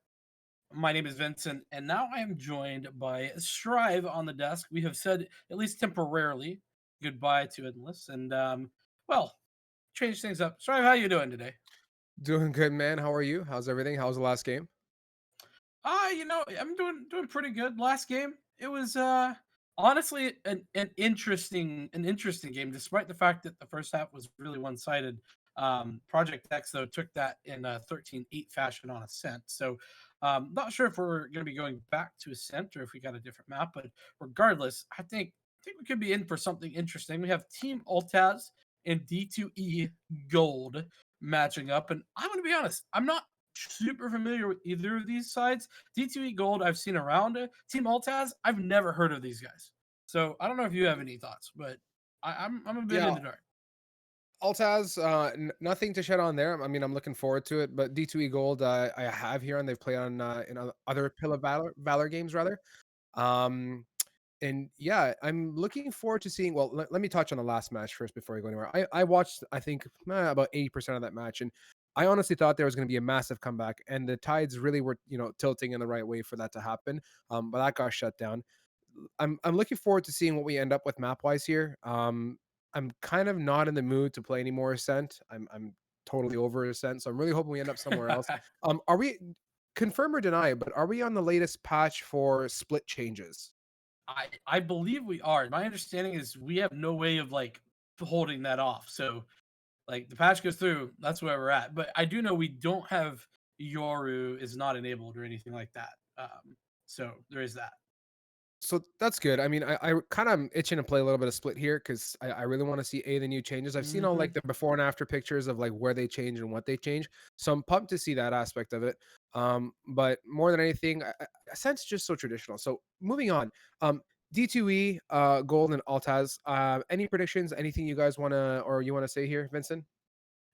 My name is Vincent, and now I am joined by Strive on the desk. We have said, at least temporarily, goodbye to Endless, and well, change things up. Strive, how you doing today? Doing good, man. How are you? How's everything? How was the last game? I'm doing pretty good. Last game, it was honestly an interesting game, despite the fact that the first half was really one sided. Project X though took that in a 13-8 fashion on Ascent. So not sure if we're going to be going back to Ascent or if we got a different map, but regardless, I think we could be in for something interesting. We have Team Altaz and D2E Gold matching up, and I'm going to be honest, I'm not super familiar with either of these sides. D2E Gold, I've seen around. Team Altaz, I've never heard of these guys. So I don't know if you have any thoughts, but I'm a bit in Yeah, the dark. Altaz, nothing to shed on there. I mean, I'm looking forward to it. But D2E Gold, I have here, and they've played on other Pill of Valor games rather. Um, and yeah, I'm looking forward to seeing. Well, let me touch on the last match first before I go anywhere. I watched, I think, about 80% of that match, and I honestly thought there was going to be a massive comeback, and the tides really were, tilting in the right way for that to happen. But that got shut down. I'm looking forward to seeing what we end up with map wise here. I'm kind of not in the mood to play any more Ascent. I'm totally over Ascent, so I'm really hoping we end up somewhere else. Are we confirm or deny? But are we on the latest patch for split changes? I believe we are. My understanding is we have no way of like holding that off. So like the patch goes through, that's where we're at. But I do know we don't have Yoru is not enabled or anything like that. So there is that. So that's good. I mean, I kind of am itching to play a little bit of split here because I really want to see the new changes. I've seen all Hmm. like the before and after pictures of like where they change and what they change. So I'm pumped to see that aspect of it. But more than anything, Ascent's just so traditional. So moving on. D2E, Gold and Altaz. Any predictions? Anything you guys wanna or you wanna say here, Vincent?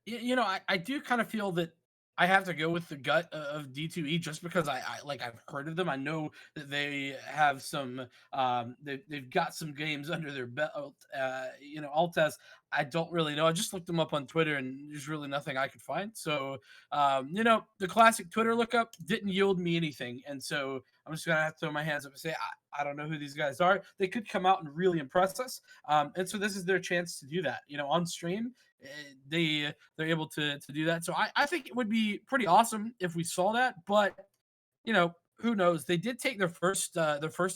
I do kind of feel that I have to go with the gut of D2E just because I've heard of them. I know that they have some they've got some games under their belt. Altez, I don't really know. I just looked them up on Twitter and there's really nothing I could find. So the classic Twitter lookup didn't yield me anything. And so I'm just gonna have to throw my hands up and say I don't know who these guys are. They could come out and really impress us. And so this is their chance to do that. On stream, eh, they're able to do that. So I think it would be pretty awesome if we saw that. But who knows? They did take their first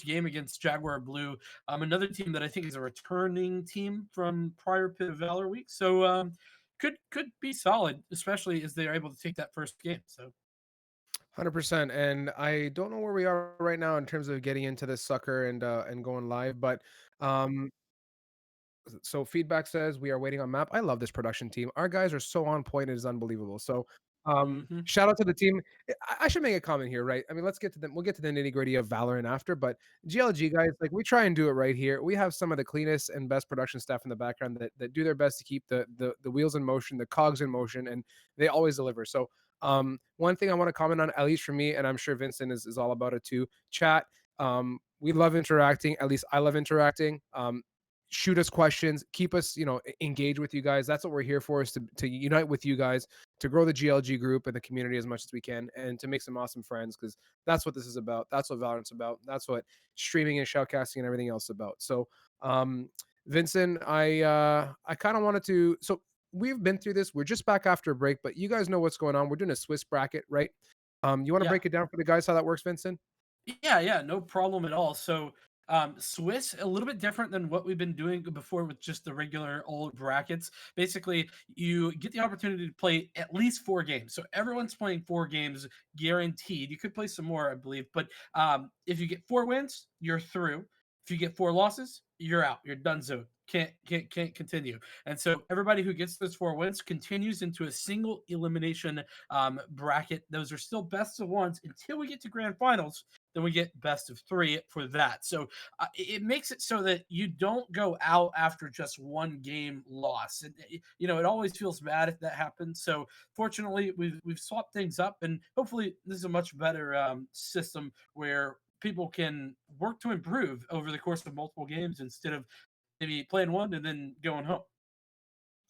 game against Jaguar Blue, another team that I think is a returning team from prior Pit of Valor week. So could be solid, especially as they are able to take that first game. So 100%. And I don't know where we are right now in terms of getting into this sucker and going live, but um so feedback says we are waiting on map. I love this production team. Our guys are so on point. It is unbelievable. So mhm. shout out to the team. I should make a comment here, right? I mean, let's get to them. We'll get to the nitty gritty of Valorant after, but GLG guys, like we try and do it right here. We have some of the cleanest and best production staff in the background that do their best to keep the wheels in motion, the cogs in motion, and they always deliver. So one thing I want to comment on, at least for me, and I'm sure Vincent is all about it too. Chat. We love interacting. At least I love interacting. Shoot us questions, keep us, engage with you guys. That's what we're here for, is to unite with you guys, to grow the GLG group and the community as much as we can, and to make some awesome friends, because that's what this is about. That's what Valorant's about. That's what streaming and shoutcasting and everything else is about. So Vincent, I kind of wanted to, so we've been through this. We're just back after a break, but you guys know what's going on. We're doing a Swiss bracket, right? You want to Yeah. break it down for the guys how that works, Vincent? Yeah, no problem at all. So, Swiss a little bit different than what we've been doing before with just the regular old brackets. Basically, you get the opportunity to play at least 4 games. So everyone's playing 4 games guaranteed. You could play some more, I believe, but if you get 4 wins, you're through. If you get 4 losses, you're out. You're done. So can't continue. And so everybody who gets those 4 wins continues into a single elimination bracket. Those are still best of ones until we get to grand finals, then we get best of 3 for that. So it makes it so that you don't go out after just 1 game loss. And, it always feels bad if that happens. So fortunately, we've swapped things up, and hopefully this is a much better system where people can work to improve over the course of multiple games instead of maybe playing one and then going home.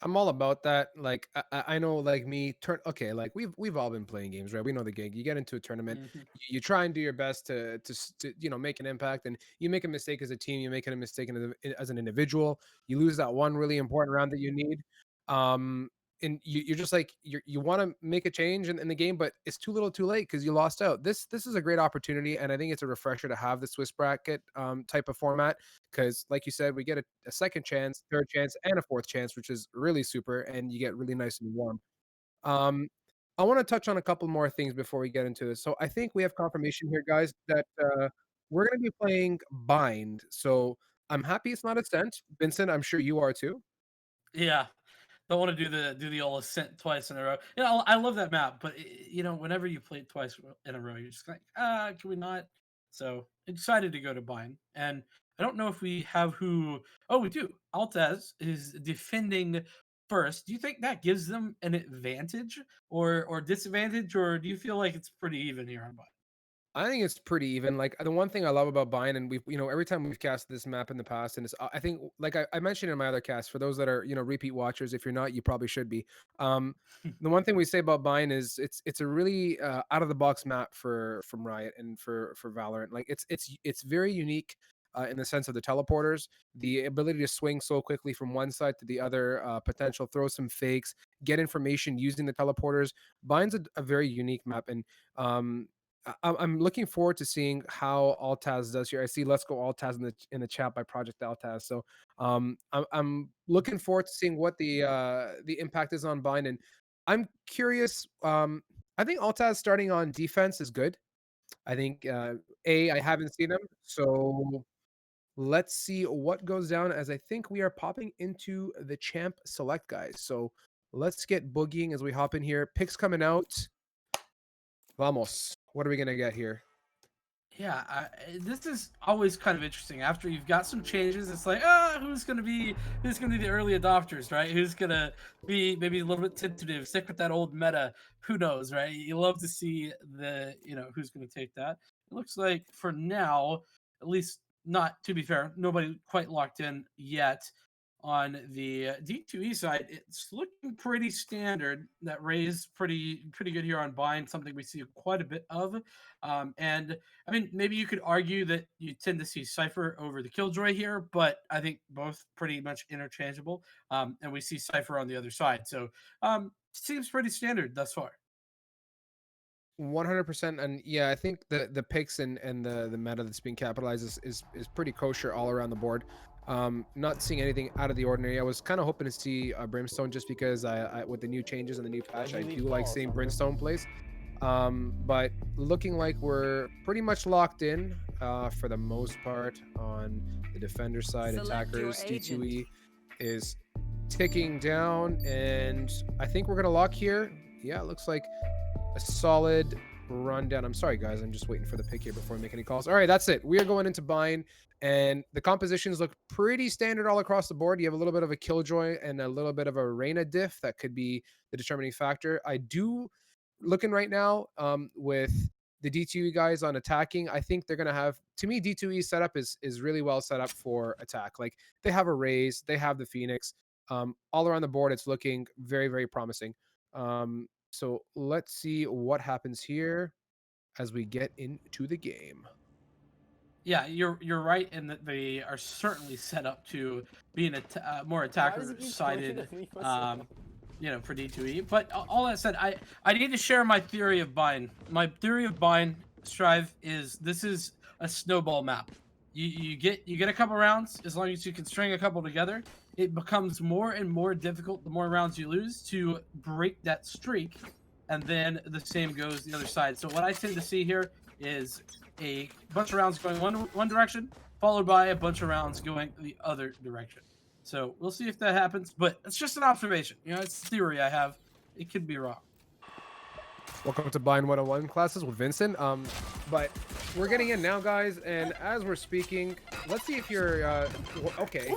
I'm all about that. Like I know, like me, turn okay. Like we've all been playing games, right? We know the gig. You get into a tournament, Mhm. you try and do your best to make an impact, and you make a mistake as a team. You make a mistake as an individual. You lose that one really important round that you need. Um, and you're just like you want to make a change in the game, but it's too little, too late because you lost out. This is a great opportunity, and I think it's a refresher to have the Swiss bracket type of format because like you said, we get a second chance, third chance, and a fourth chance, which is really super, and you get really nice and warm. Um, I want to touch on a couple more things before we get into this. So I think we have confirmation here, guys, that we're going to be playing Bind. So I'm happy it's not Ascent. Vincent, I'm sure you are too. Yeah. Don't want to do the old ascent twice in a row. You know, I love that map, but you know, whenever you play it twice in a row, you're just like, can we not? So I decided to go to Bind, and I don't know if we have who. Oh, we do. Altaz is defending first. Do you think that gives them an advantage or disadvantage, or do you feel like it's pretty even here on Bind? I think it's pretty even. Like the one thing I love about Bind, and we've every time we've cast this map in the past, and it's I think like I mentioned in my other cast for those that are repeat watchers. If you're not, you probably should be. Um, the one thing we say about Bind is it's a really out of the box map for from Riot and for Valorant. Like it's very unique. In the sense of the teleporters, the ability to swing so quickly from one side to the other, potential throw some fakes, get information using the teleporters. Bind's a very unique map, and um, I'm looking forward to seeing how Altaz does here. I see Let's Go Altaz in the chat by Project Altaz. So I'm looking forward to seeing what the impact is on Bind, and I'm curious. I think Altaz starting on defense is good. I think I haven't seen him, so let's see what goes down. As I think we are popping into the champ select, guys. So let's get boogieing as we hop in here. Picks coming out. Vamos. What are we gonna get here? Yeah, this is always kind of interesting. After you've got some changes, it's like, who's gonna be the early adopters, right? Who's gonna be maybe a little bit tentative, stick with that old meta? Who knows, right? You love to see who's gonna take that. It looks like for now, at least not to be fair, nobody quite locked in yet. On the D2E side, it's looking pretty standard. That raise pretty good here on Bind, something we see quite a bit of. And I mean, maybe you could argue that you tend to see Cypher over the Killjoy here, but I think both pretty much interchangeable. And we see Cypher on the other side. So seems pretty standard thus far. 100%. And yeah, I think the picks and the meta that's being capitalized is pretty kosher all around the board. Not seeing anything out of the ordinary. I was kind of hoping to see Brimstone just because I with the new changes and the new patch, I do like seeing Brimstone plays. But looking like we're pretty much locked in for the most part on the defender side. Select your Attackers agent. D2E is ticking down, and I think we're gonna lock here. Yeah, it looks like a solid rundown. I'm sorry, guys. I'm just waiting for the pick here before we make any calls. All right, that's it. We are going into Bind, and the compositions look pretty standard all across the board. You have a little bit of a Killjoy and a little bit of a Reyna diff that could be the determining factor. I do looking right now with the D2E guys on attacking. I think they're gonna have, to me, D2E setup is really well set up for attack. Like they have a Raze, they have the Phoenix. All around the board, it's looking very, very promising. So let's see what happens here as we get into the game. Yeah, you're right in that they are certainly set up to be more attacker sided. For D2E. But all that said, I need to share my theory of Bind. My theory of Bind, Strive, is this is a snowball map. You get a couple rounds, as long as you can string a couple together, it becomes more and more difficult the more rounds you lose to break that streak, and then the same goes the other side. So what I tend to see here is a bunch of rounds going one direction, followed by a bunch of rounds going the other direction. So we'll see if that happens, but it's just an observation. It's a theory I have. It could be wrong. Welcome to Bind 101 classes with Vincent. But we're getting in now, guys, and as we're speaking, let's see if you're okay.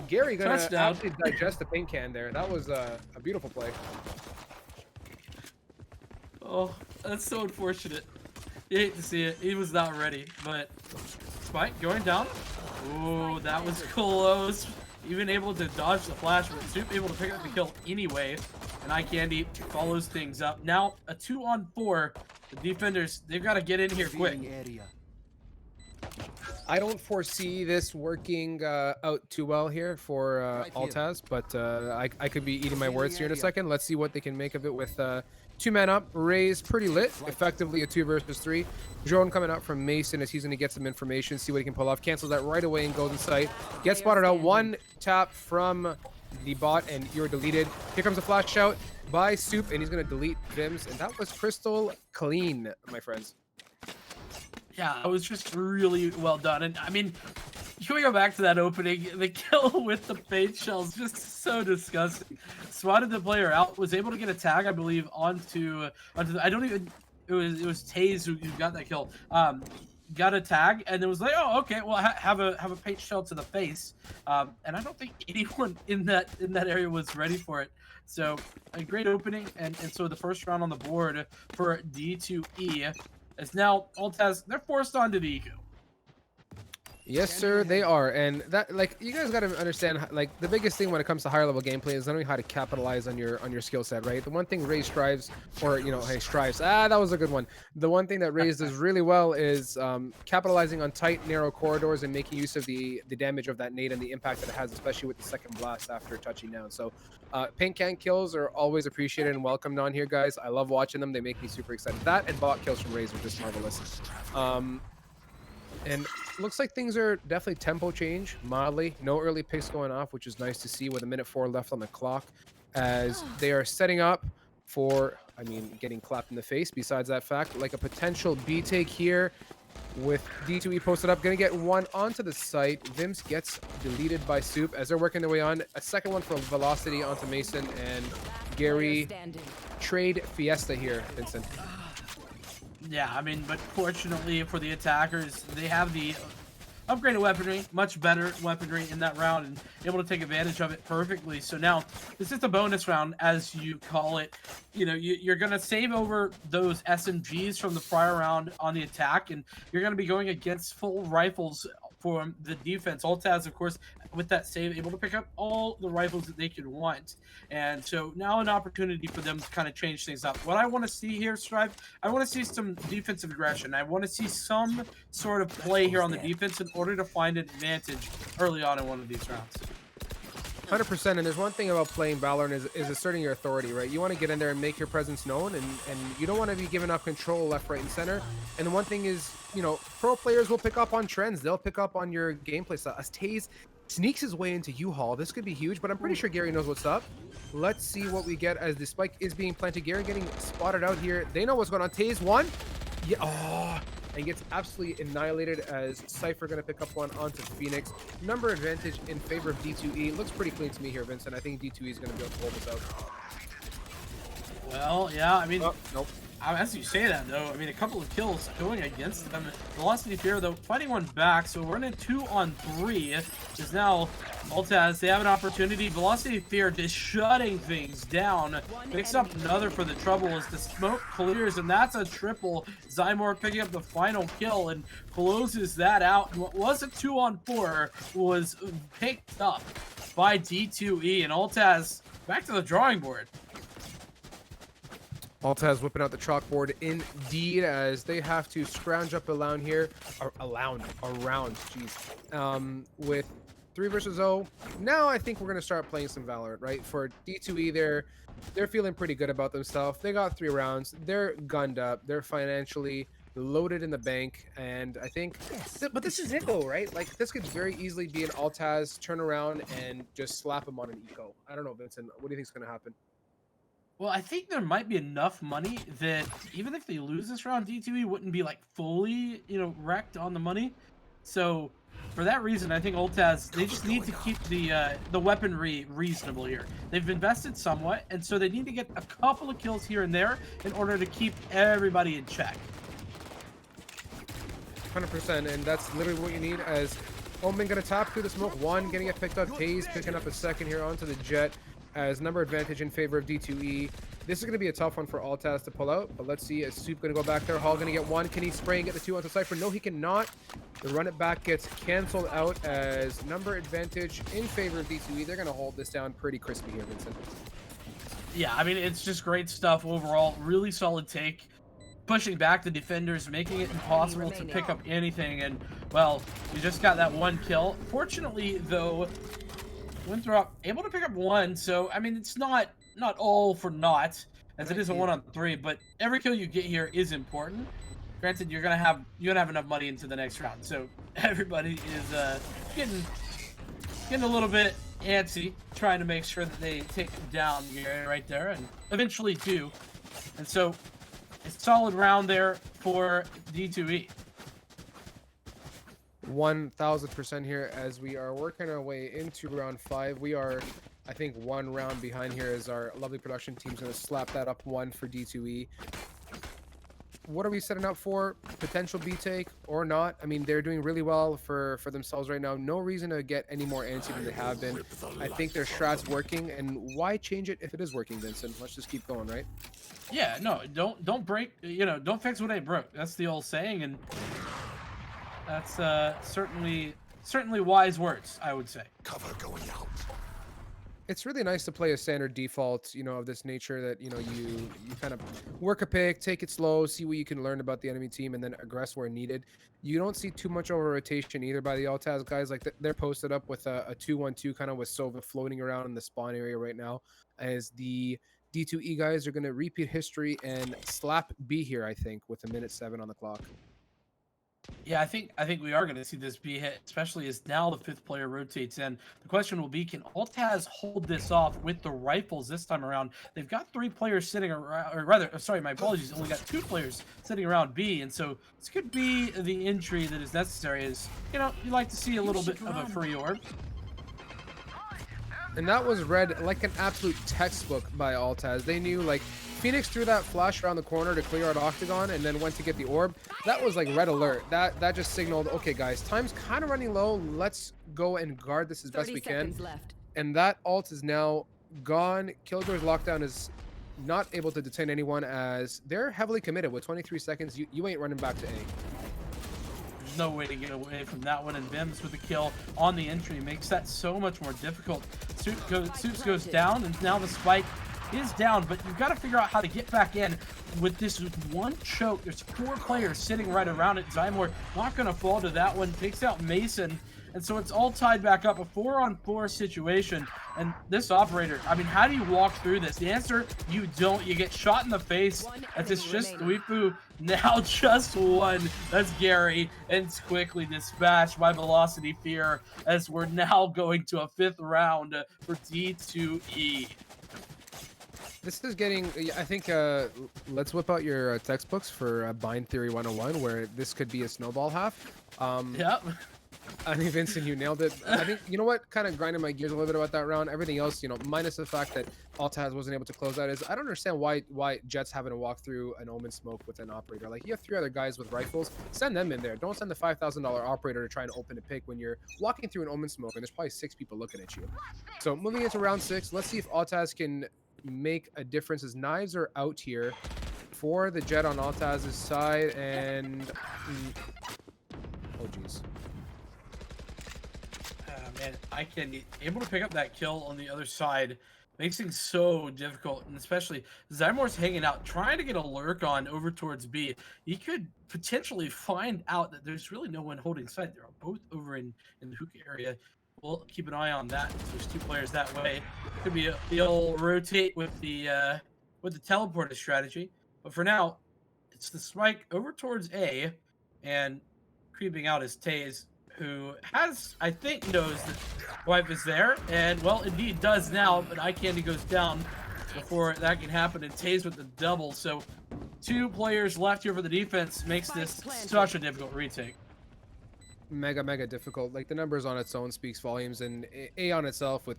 Gary gonna actually digest the paint can there. That was a beautiful play. Oh, that's so unfortunate. You hate to see it. He was not ready, but Spike going down. Oh, that was close. even able to dodge the flash, but Soup able to pick up the kill anyway. And Eye Candy follows things up. Now a 2-on-4. The defenders, they've got to get in here quick. I don't foresee this working out too well here for Altaz, but I could be eating my words here in a second. Let's see what they can make of it with 2 men up. Ray's pretty lit, effectively a 2 versus 3. Drone coming out from Mason as he's going to get some information, see what he can pull off. Cancels that right away and goes inside. Gets spotted out. 1 tap from the bot and you're deleted. Here comes a flash out by Soup and he's going to delete Vims, and that was crystal clean, my friends. Yeah, it was just really well done. And I mean, can we go back to that opening? The kill with the fade shells, just so disgusting. Swatted the player out, was able to get a tag, I believe, onto the, I don't even, it was Taze who got that kill. Got a tag and then was like, oh, okay, well, have a fade shell to the face. And I don't think anyone in that area was ready for it. So a great opening, and so the first round on the board for D2E. As now Altaz, they're forced onto the eco. Yes, sir, they are. And that, like, you guys got to understand, like, the biggest thing when it comes to higher level gameplay is knowing how to capitalize on your skill set, right? The one thing Ray strives, or, you know, hey, strives, that was a good one. The one thing that Ray does really well is capitalizing on tight, narrow corridors and making use of the damage of that nade and the impact that it has, especially with the second blast after touching down. So paint can kills are always appreciated and welcomed on here, guys. I love watching them. They make me super excited. That and bot kills from Rays are just marvelous. And looks like things are definitely tempo change, mildly. No early picks going off, which is nice to see with 1:04 left on the clock as they are setting up for, I mean, getting clapped in the face. Besides that fact, like a potential B take here with D2E posted up. Going to get one onto the site. Vims gets deleted by Soup as they're working their way on. A second one for Velocity onto Mason and Gary. Trade Fiesta here, Vincent. Yeah, I mean, but fortunately for the attackers, they have the upgraded weaponry, much better weaponry in that round, and able to take advantage of it perfectly. So now, this is the bonus round, as you call it. You know, you're going to save over those SMGs from the prior round on the attack, and you're going to be going against full rifles for the defense. Altaz, of course, with that save, able to pick up all the rifles that they could want. And so now an opportunity for them to kind of change things up. What I want to see here, Strive, I want to see some defensive aggression. I want to see some sort of play here on the defense in order to find an advantage early on in one of these rounds. 100%. And there's one thing about playing Valor is asserting your authority, right? You want to get in there and make your presence known, and you don't want to be giving up control left, right, and center. And the one thing is, you know, pro players will pick up on trends. They'll pick up on your gameplay style. As Taze sneaks his way into U-Haul, this could be huge, but I'm pretty sure Gary knows what's up. Let's see what we get as the spike is being planted. Gary getting spotted out here. They know what's going on. Taze one. Yeah. Oh. And gets absolutely annihilated as Cypher going to pick up one onto Phoenix. Number advantage in favor of D2E. Looks pretty clean to me here, Vincent. I think D2E is going to be able to hold this out. Well, yeah, I mean, nope. As you say that, though, I mean, a couple of kills going against them. Velocity Fear, though, fighting one back, so we're in a 2-on-3. Is now Altaz, they have an opportunity. Velocity Fear just shutting things down. Picks up another for the trouble as the smoke clears, and that's a triple. Zymor picking up the final kill and closes that out. And what was a 2-on-4 was picked up by D2E, and Altaz back to the drawing board. Altaz whipping out the chalkboard indeed as they have to scrounge up around here. Around, jeez. With 3 versus 0. Now I think we're going to start playing some Valorant, right? For D2E, they're feeling pretty good about themselves. They got 3 rounds. They're gunned up. They're financially loaded in the bank. And I think, but this is it though, right? Like this could very easily be an Altaz turnaround and just slap them on an eco. I don't know, Vincent. What do you think is going to happen? Well, I think there might be enough money that even if they lose this round, D2E wouldn't be like fully, you know, wrecked on the money. So for that reason, I think Altaz, they just need to keep the weaponry reasonable here. They've invested somewhat, and so they need to get a couple of kills here and there in order to keep everybody in check. 100%, and that's literally what you need as Omen gonna tap through the smoke. One getting it picked up. Taze picking up a second here onto the Jet. As number advantage in favor of D2E. This is going to be a tough one for Altaz to pull out, but let's see. Is Soup going to go back there? Hall going to get one. Can he spray and get the 2 onto Cypher? No, he cannot. The run it back gets canceled out as number advantage in favor of D2E. They're going to hold this down pretty crispy here, Vincent. Yeah, I mean, it's just great stuff overall. Really solid take. Pushing back the defenders, making it impossible to pick up anything. And, well, you just got that one kill. Fortunately, though, Winthrop able to pick up one. So, I mean, it's not all for naught, as it is a 1-on-3. But every kill you get here is important. Granted, you're gonna have enough money into the next round, so everybody is getting a little bit antsy, trying to make sure that they take them down right there, and eventually do. And so, a solid round there for D2E. 1000% here as we are working our way into round 5. We are, I think, 1 round behind here as our lovely production team's gonna slap that up 1 for D2E. What are we setting up for? Potential B take or not? I mean, they're doing really well for themselves right now. No reason to get any more antsy than they have been. I think their strat's working, and why change it if it is working, Vincent? Let's just keep going, right? Yeah, no, don't break. Don't fix what ain't broke. That's the old saying, and that's certainly wise words, I would say. Cover going out. It's really nice to play a standard default, of this nature that, you kind of work a pick, take it slow, see what you can learn about the enemy team, and then aggress where needed. You don't see too much over rotation either by the Altaz guys. Like, they're posted up with a 2-1-2 kind of with Sova floating around in the spawn area right now, as the D2E guys are going to repeat history and slap B here, I think, with 1:07 on the clock. Yeah, I think we are going to see this be hit, especially as now the 5th player rotates in. The question will be, can Altaz hold this off with the rifles this time around? They've got 3 players sitting around, or rather, sorry, my apologies, only got 2 players sitting around B, and so this could be the entry that is necessary. As you like to see a little bit of a free orb. And that was read like an absolute textbook by Altaz. They knew, like, Phoenix threw that flash around the corner to clear out Octagon and then went to get the orb. That was like red alert. That just signaled, okay, guys, time's kind of running low. Let's go and guard this as best we can. Left. And that ult is now gone. Killjoy's lockdown is not able to detain anyone as they're heavily committed. With 23 seconds, you ain't running back to A. There's no way to get away from that one, and Vims with the kill on the entry makes that so much more difficult. Soups goes down, and now the spike is down, but you've got to figure out how to get back in with this one choke. There's 4 players sitting right around it. Zymor not going to fall to that one, takes out Mason, and so it's all tied back up. A 4-on-4 situation, and this operator, I mean, how do you walk through this? The answer, you don't. You get shot in the face. That's just Weepu. Now just 1. That's Gary, and it's quickly dispatched by Velocity Fear as we're now going to a 5th round for D2E. This is getting, I think, let's whip out your textbooks for Bind Theory 101, where this could be a snowball half. Yep. I mean, Vincent, you nailed it. I think, you know what kind of grinded my gears a little bit about that round? Everything else, minus the fact that Altaz wasn't able to close that, is I don't understand why Jet's having to walk through an Omen smoke with an operator. Like, you have 3 other guys with rifles, send them in there. Don't send the $5,000 operator to try and open a pick when you're walking through an Omen smoke and there's probably 6 people looking at you. So moving into round 6, let's see if Altaz can make a difference as knives are out here for the Jet on Altaz's side, and oh geez. Man, I can able to pick up that kill on the other side makes things so difficult, and especially Zymor's hanging out, trying to get a lurk on over towards B. He could potentially find out that there's really no one holding side. They're both over in the hookah area. We'll keep an eye on that. There's 2 players that way. Could be the old rotate with the teleporter strategy. But for now, it's the spike over towards A, and creeping out is Taze, who I think knows that wife is there, and well, indeed does now. But Eye Candy goes down before that can happen, and Taze with the double. So 2 players left here for the defense makes this such a difficult retake. Mega difficult. Like, the numbers on its own speaks volumes, and A on itself, with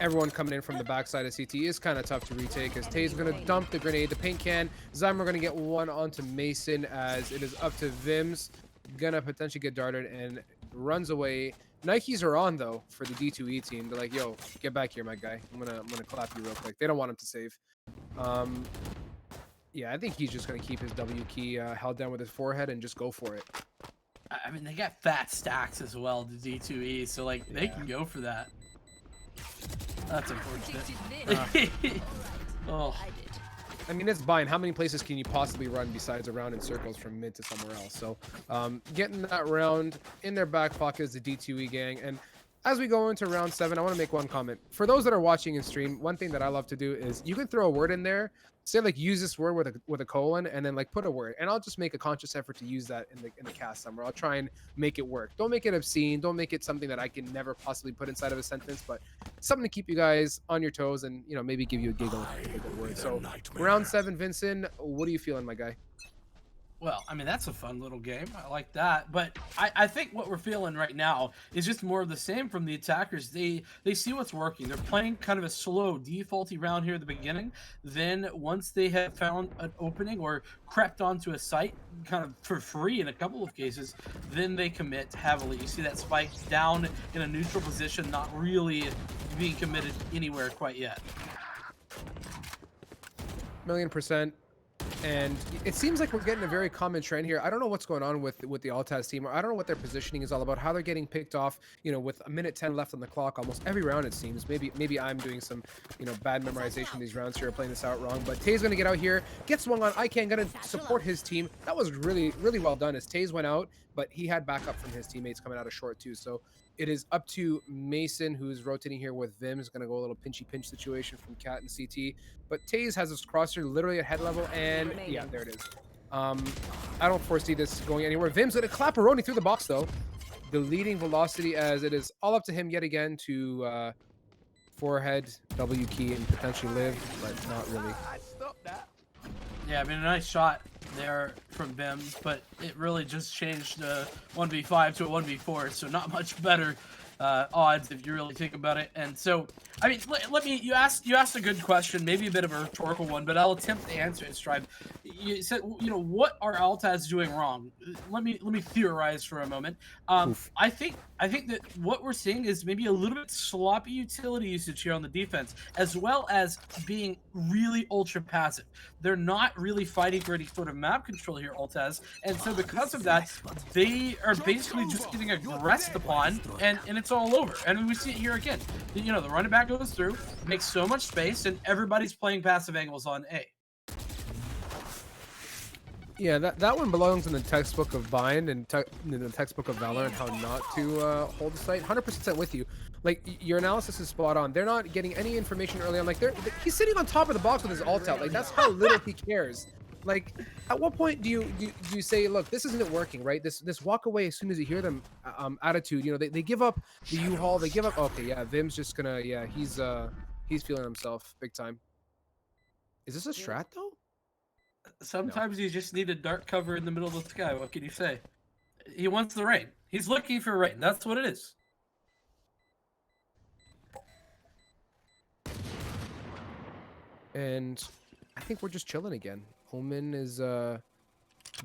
everyone coming in from the backside of CT, is kind of tough to retake, as Taze going to dump the grenade, the paint can. Zymer going to get one onto Mason, as it is up to Vims. Gonna potentially get darted and runs away. Nikes are on, though, for the D2E team. They're like, yo, get back here, my guy. I'm gonna clap you real quick. They don't want him to save. Yeah, I think he's just gonna keep his W key held down with his forehead and just go for it. I mean, they got fat stacks as well, the D2E, so like they can go for that. That's unfortunate. Oh. I mean, it's Bind. How many places can you possibly run besides around in circles from mid to somewhere else? So getting that round in their back pocket is the D2E gang. And as we go into round 7, I want to make one comment. For those that are watching in stream, one thing that I love to do is you can throw a word in there, say like use this word with a colon, and then like put a word. And I'll just make a conscious effort to use that in the cast somewhere. I'll try and make it work. Don't make it obscene. Don't make it something that I can never possibly put inside of a sentence, but something to keep you guys on your toes and, you know, maybe give you a giggle with a good word. So round 7, Vincent, what are you feeling, my guy? Well, I mean, that's a fun little game. I like that. But I think what we're feeling right now is just more of the same from the attackers. They see what's working. They're playing kind of a slow, defaulty round here at the beginning. Then once they have found an opening or crept onto a site kind of for free in a couple of cases, then they commit heavily. You see that spike down in a neutral position, not really being committed anywhere quite yet. 1,000,000%. And it seems like we're getting a very common trend here. I don't know what's going on with the Altaz team, or I don't know what their positioning is all about, how they're getting picked off, you know, with a minute 10 left on the clock almost every round, it seems. Maybe I'm doing some, you know, bad memorization of these rounds here, playing this out wrong. But Tay's going to get out here, get swung on. ICANN going to support his team. That was really, really well done as Taze went out, but he had backup from his teammates coming out of short too. So it is up to Mason, who's rotating here with Vim. Is going to go a little pinchy pinch situation from Cat and CT. But Taze has his crosshair literally at head level, and yeah, there it is. I don't foresee this going anywhere. Vim's going to clap Aroni through the box, though. Deleting velocity as it is all up to him yet again to forehead, W key, and potentially live, but not really. Yeah, I mean, a nice shot there from Bims, but it really just changed 1v5 to a 1v4, so not much better odds if you really think about it. And so, I mean, let me, you asked a good question, maybe a bit of a rhetorical one, but I'll attempt to answer it, Stripe. You said, you know, what are Altaz doing wrong? Let me theorize for a moment. I think that what we're seeing is maybe a little bit sloppy utility usage here on the defense, as well as being really ultra passive. They're not really fighting for any sort of map control here, Altaz, and so because of that, they are basically just getting aggressed upon, and it's all over. And we see it here again. You know, the running back goes through, makes so much space, and everybody's playing passive angles on A. Yeah, that one belongs in the textbook of Bind and in the textbook of Valor and how not to hold the site. 100% with you. Like, your analysis is spot on. They're not getting any information early on. Like, he's sitting on top of the box with his ult out. Like, that's how little he cares. Like, at what point do you say, look, this isn't working, right? This walk away as soon as you hear them attitude. You know, they give up the U-Haul. They give up. Okay, yeah, Vim's just gonna, yeah, he's feeling himself big time. Is this a strat though? Sometimes you just need a dark cover in the middle of the sky. What can you say? He wants the rain. He's looking for rain. That's what it is. And I think we're just chilling again. Omen is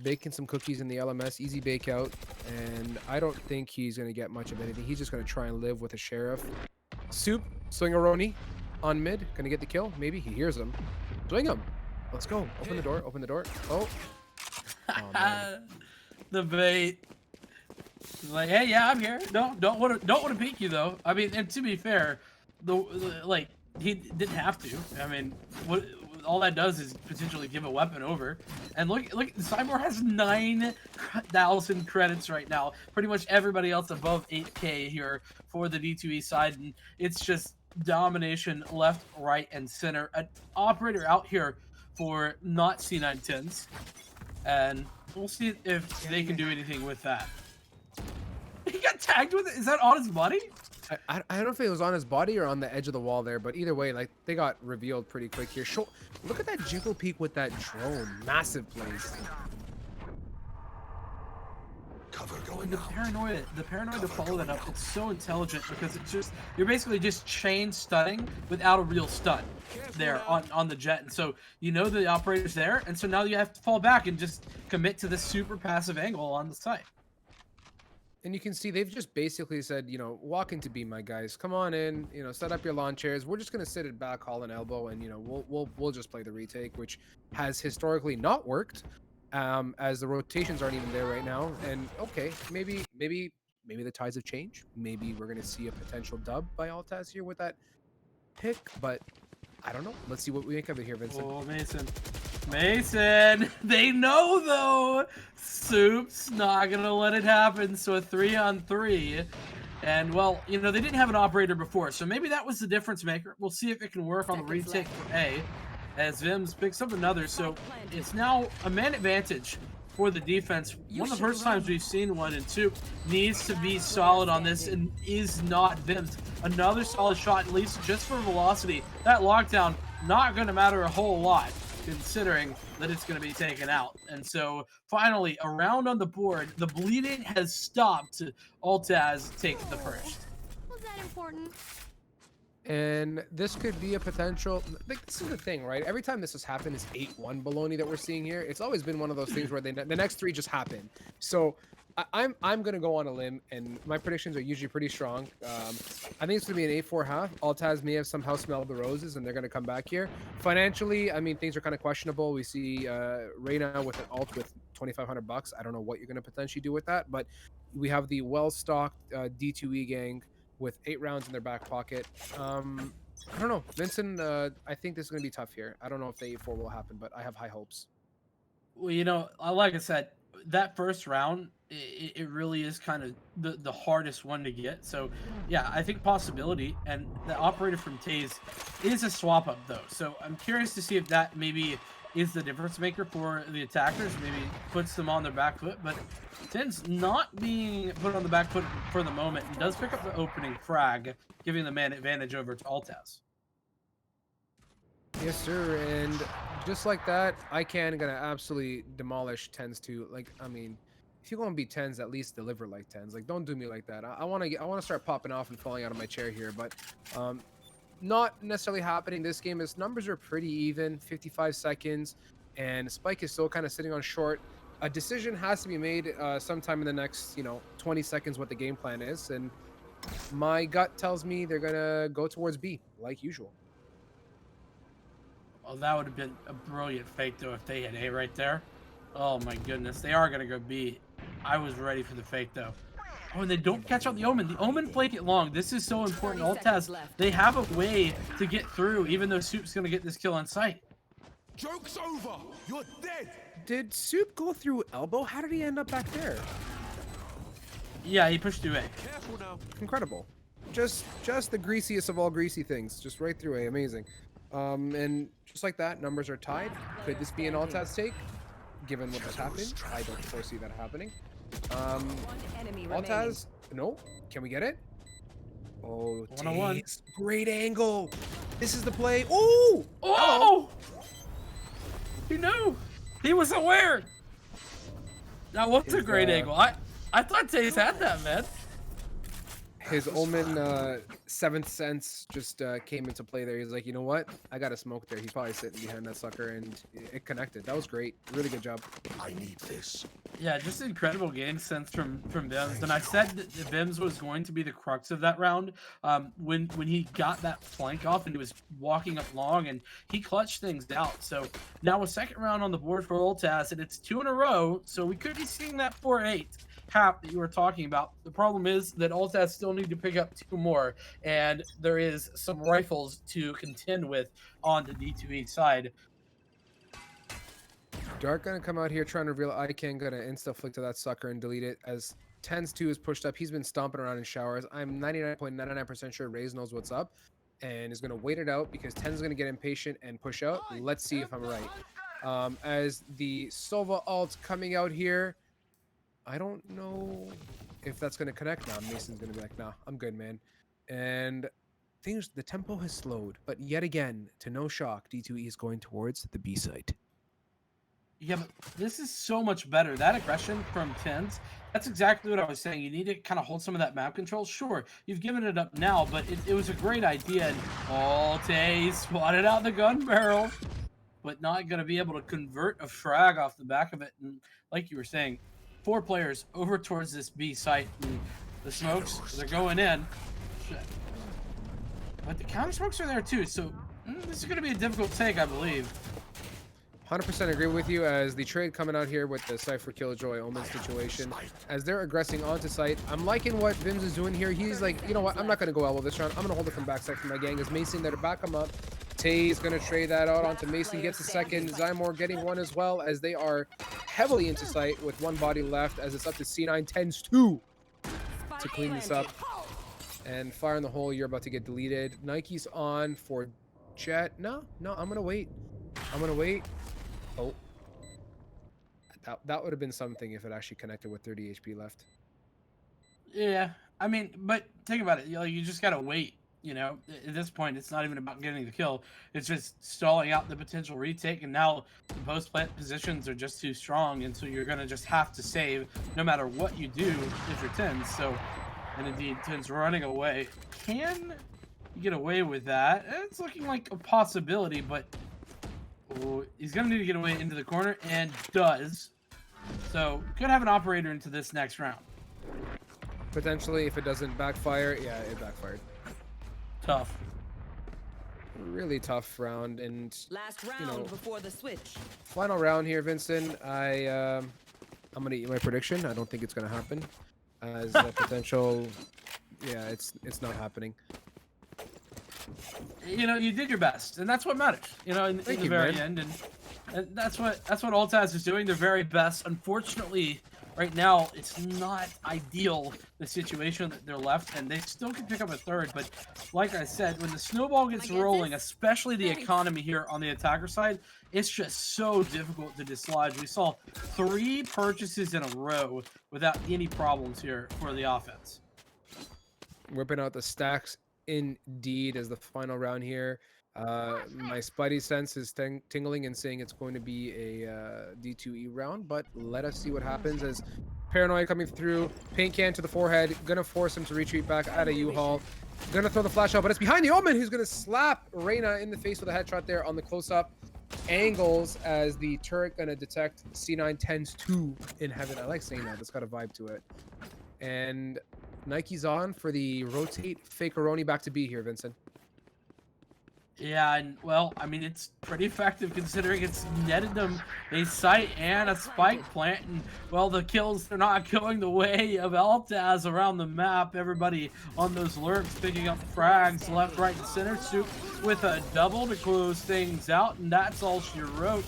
baking some cookies in the LMS, easy bake out, and I don't think he's going to get much of anything. He's just going to try and live with a sheriff. Soup, Swingaroni on mid, going to get the kill. Maybe he hears him. Swing him. Let's go. Open the door. Open the door. Oh. The bait. He's like, hey, yeah, I'm here. No, don't want to peek you though. I mean, and to be fair, like he didn't have to. I mean, all that does is potentially give a weapon over. And look, Cyborg has 9,000 credits right now. Pretty much everybody else above 8K here for the D2E side, and it's just domination left, right, and center. An operator out here for not C910s, and we'll see if they can do anything with that. He got tagged with it? Is that on his body? I don't know if it was on his body or on the edge of the wall there, but either way, like, they got revealed pretty quick here. Look at that Juco peek with that drone. Massive plays. Cover going The paranoia to follow that up, it's so intelligent because it's just, you're basically just chain stunning without a real stun there on the jet. And so you know the operator's there, and so now you have to fall back and just commit to this super passive angle on the site. And you can see they've just basically said, you know, walk into B, my guys. Come on in, you know, set up your lawn chairs. We're just gonna sit at back, haul an elbow, and you know, we'll just play the retake, which has historically not worked. as the rotations aren't even there right now. And okay, maybe the tides have changed. Maybe we're gonna see a potential dub by Altaz here with that pick, but I don't know. Let's see what we make of it here, Vincent. Oh, Mason. Mason! They know, though! Soup's not gonna let it happen, so a 3-on-3. And, well, you know, they didn't have an operator before, so maybe that was the difference maker. We'll see if it can work on the retake for A, as Vims picks up another. So it's now a man advantage for the defense. One of the first times we've seen one, and Soup needs to be solid on this and is not Vims. Another solid shot, at least just for velocity. That lockdown, not going to matter a whole lot, considering that it's going to be taken out. And so finally, a round on the board. The bleeding has stopped. Altaz take the first. Was that important? And this could be a potential. Like, this is the thing, right? Every time this has happened, is 8-1 baloney that we're seeing here. It's always been one of those things where the next 3 just happen. So I'm gonna go on a limb, and my predictions are usually pretty strong. I think it's gonna be an 8-4 half. Altaz may have somehow smelled the roses, and they're gonna come back here. Financially, I mean, things are kind of questionable. We see Reyna with an alt with $2,500. I don't know what you're gonna potentially do with that, but we have the well-stocked D2E gang with 8 rounds in their back pocket. I don't know, Vincent. I think this is gonna be tough here. I don't know if the 8-4 will happen, but I have high hopes. Well, you know, like I said, that first round, it really is kind of the hardest one to get. So, yeah, I think possibility. And the operator from Taze is a swap up, though. So I'm curious to see if that maybe is the difference maker for the attackers, maybe puts them on their back foot. But Ten's not being put on the back foot for the moment, and does pick up the opening frag, giving the man advantage over to Altaz. Yes, sir. And just like that, ICANN gonna absolutely demolish 10s too. Like, I mean, if you're gonna be 10s, at least deliver like 10s. Like, don't do me like that. I wanna start popping off and falling out of my chair here, but not necessarily happening. This game, is numbers are pretty even, 55 seconds, and Spike is still kind of sitting on short. A decision has to be made sometime in the next, 20 seconds what the game plan is, and my gut tells me they're gonna go towards B, like usual. Oh, that would have been a brilliant fake, though, if they had A right there. Oh, my goodness. They are going to go B. I was ready for the fake, though. Oh, and they don't catch out the Omen. The Omen played it long. This is so important. Altaz, they have a way to get through, even though Soup's going to get this kill on sight. Joke's over. You're dead. Did Soup go through elbow? How did he end up back there? Yeah, he pushed through A. Careful now. Incredible. Just the greasiest of all greasy things. Just right through A. Amazing. And just like that, numbers are tied. Could this be an Altaz take? Given what has happened, I don't foresee that happening. One enemy Altaz, no. Can we get it? Oh, 1-on-1. Taze. Great angle. This is the play. Ooh! Oh! He knew. He was aware. That was a great angle. I thought Taze had that, man. His Omen 7th sense just came into play there. He's like, you know what? I got a smoke there. He's probably sitting behind that sucker, and it connected. That was great. Really good job. I need this. Yeah, just incredible game sense from Vims. And I said that Vims was going to be the crux of that round when he got that flank off and he was walking up long, and he clutched things out. So now a second round on the board for Altaz, and it's 2 in a row. So we could be seeing that 4-8 half that you were talking about. The problem is that Altaz still need to pick up 2 more, and there is some rifles to contend with on the D2E side. Dark gonna come out here trying to reveal ICANN, gonna insta flick to that sucker and delete it as Tens 2 is pushed up. He's been stomping around in showers. I'm 99.99% sure Raze knows what's up and is gonna wait it out because Tens is gonna get impatient and push out. Let's see if I'm right. As the Sova ult coming out here, I don't know if that's gonna connect now. Mason's gonna be like, nah, I'm good, man. And the tempo has slowed, but yet again, to no shock, D2E is going towards the B site. Yeah, but this is so much better. That aggression from Tens, that's exactly what I was saying. You need to kind of hold some of that map control. Sure, you've given it up now, but it was a great idea. And Taze spotted out the gun barrel, but not going to be able to convert a frag off the back of it. And like you were saying, 4 players over towards this B site. And the smokes, they're going in. Shit. But the counter smokes are there too, so this is going to be a difficult take, I believe. 100% agree with you as the trade coming out here with the Cypher Killjoy Omen situation. As they're aggressing onto site, I'm liking what Vims is doing here. He's like, you know what, I'm not going to go elbow this round. I'm going to hold it from backside for my gang as Mason there to back him up. Tay's going to trade that out onto Mason, gets a second. Zymor getting one as well as they are heavily into site with one body left as it's up to C9 tends to clean this up. And fire in the hole, you're about to get deleted. Nike's on for Jet. No, I'm going to wait. I'm going to wait. Oh, that would have been something if it actually connected with 30 HP left. Yeah, I mean, but think about it. You just gotta wait. At this point, it's not even about getting the kill. It's just stalling out the potential retake, and now the post-plant positions are just too strong, and so you're gonna just have to save no matter what you do if you're Tens. So, and indeed, Tens running away. Can you get away with that? It's looking like a possibility, but oh, he's gonna need to get away into the corner, and does. So, could have an operator into this next round. Potentially, if it doesn't backfire. Yeah, it backfired. Tough. Really tough round, and Last round before the switch. final round here, Vincent. I'm gonna eat my prediction. I don't think it's gonna happen. As a potential, yeah, it's not happening. You did your best, and that's what matters. In the very end, and that's what Altaz is doing. Their very best. Unfortunately, right now it's not ideal, the situation that they're left, and they still can pick up a third. But like I said, when the snowball gets rolling, especially the economy here on the attacker side, it's just so difficult to dislodge. We saw 3 purchases in a row without any problems here for the offense. Whipping out the stacks indeed as the final round here. My spidey sense is tingling and saying it's going to be a D2E round, but let us see what happens as Paranoia coming through, paint can to the forehead, gonna force him to retreat back out of U-Haul, gonna throw the flash out, but it's behind the Omen who's gonna slap Reyna in the face with a headshot there on the close-up angles as the turret gonna detect C9 tends to in heaven. I like saying that, it's got a vibe to it. And Nike's on for the rotate fakeroni back to B here, Vincent. Yeah, and well, I mean, it's pretty effective considering it's netted them a site and a spike plant, and well, the kills are not going the way of Altaz around the map. Everybody on those lurks picking up frags left, right, and center. Soup with a double to close things out, and that's all she wrote.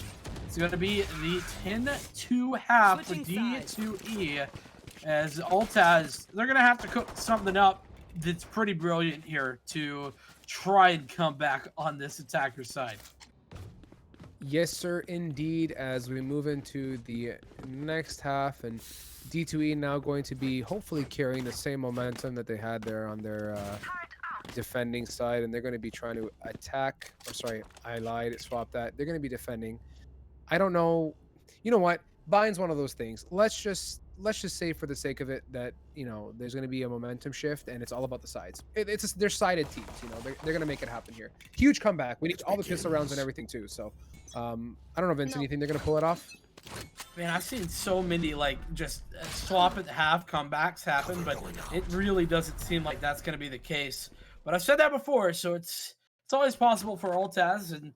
It's going to be the 10-2 half for D2E as Altaz, they're going to have to cook something up that's pretty brilliant here to try and come back on this attacker side. Yes, sir, indeed, as we move into the next half, and D2E now going to be hopefully carrying the same momentum that they had there on their defending side, and they're going to be trying to attack. Or sorry, I lied, swap that. They're going to be defending. I don't know. You know what? Buying's one of those things. Let's just say for the sake of it that there's going to be a momentum shift and it's all about the sides. They're sided teams. They're going to make it happen here. Huge comeback. We need all the pistol rounds and everything too. So I don't know, Vince. Anything they're going to pull it off? Man, I've seen so many just swap at half comebacks happen, but it really doesn't seem like that's going to be the case. But I've said that before, so it's always possible for Altaz, and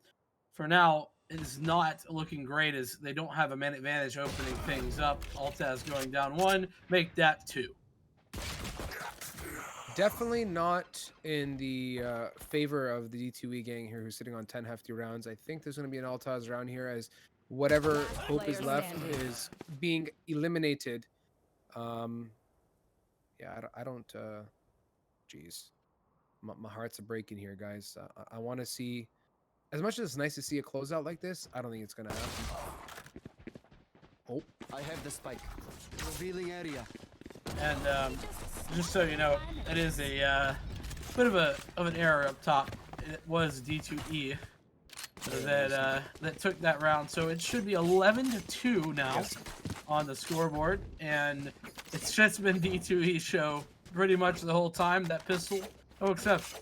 for now, it is not looking great as they don't have a man advantage opening things up. Altaz going down 1, make that 2. Definitely not in the favor of the D2E gang here who's sitting on 10 hefty rounds. I think there's going to be an Altaz round here as whatever hope is left is being eliminated. Yeah, I don't geez. My heart's a breaking here, guys. I want to see, as much as it's nice to see a closeout like this, I don't think it's gonna happen. Oh, I have the spike. Revealing area. And just so you know, it is a bit of an error up top. It was D2E that took that round, so it should be 11-2 now on the scoreboard, and it's just been D2E show pretty much the whole time. That pistol, no exception.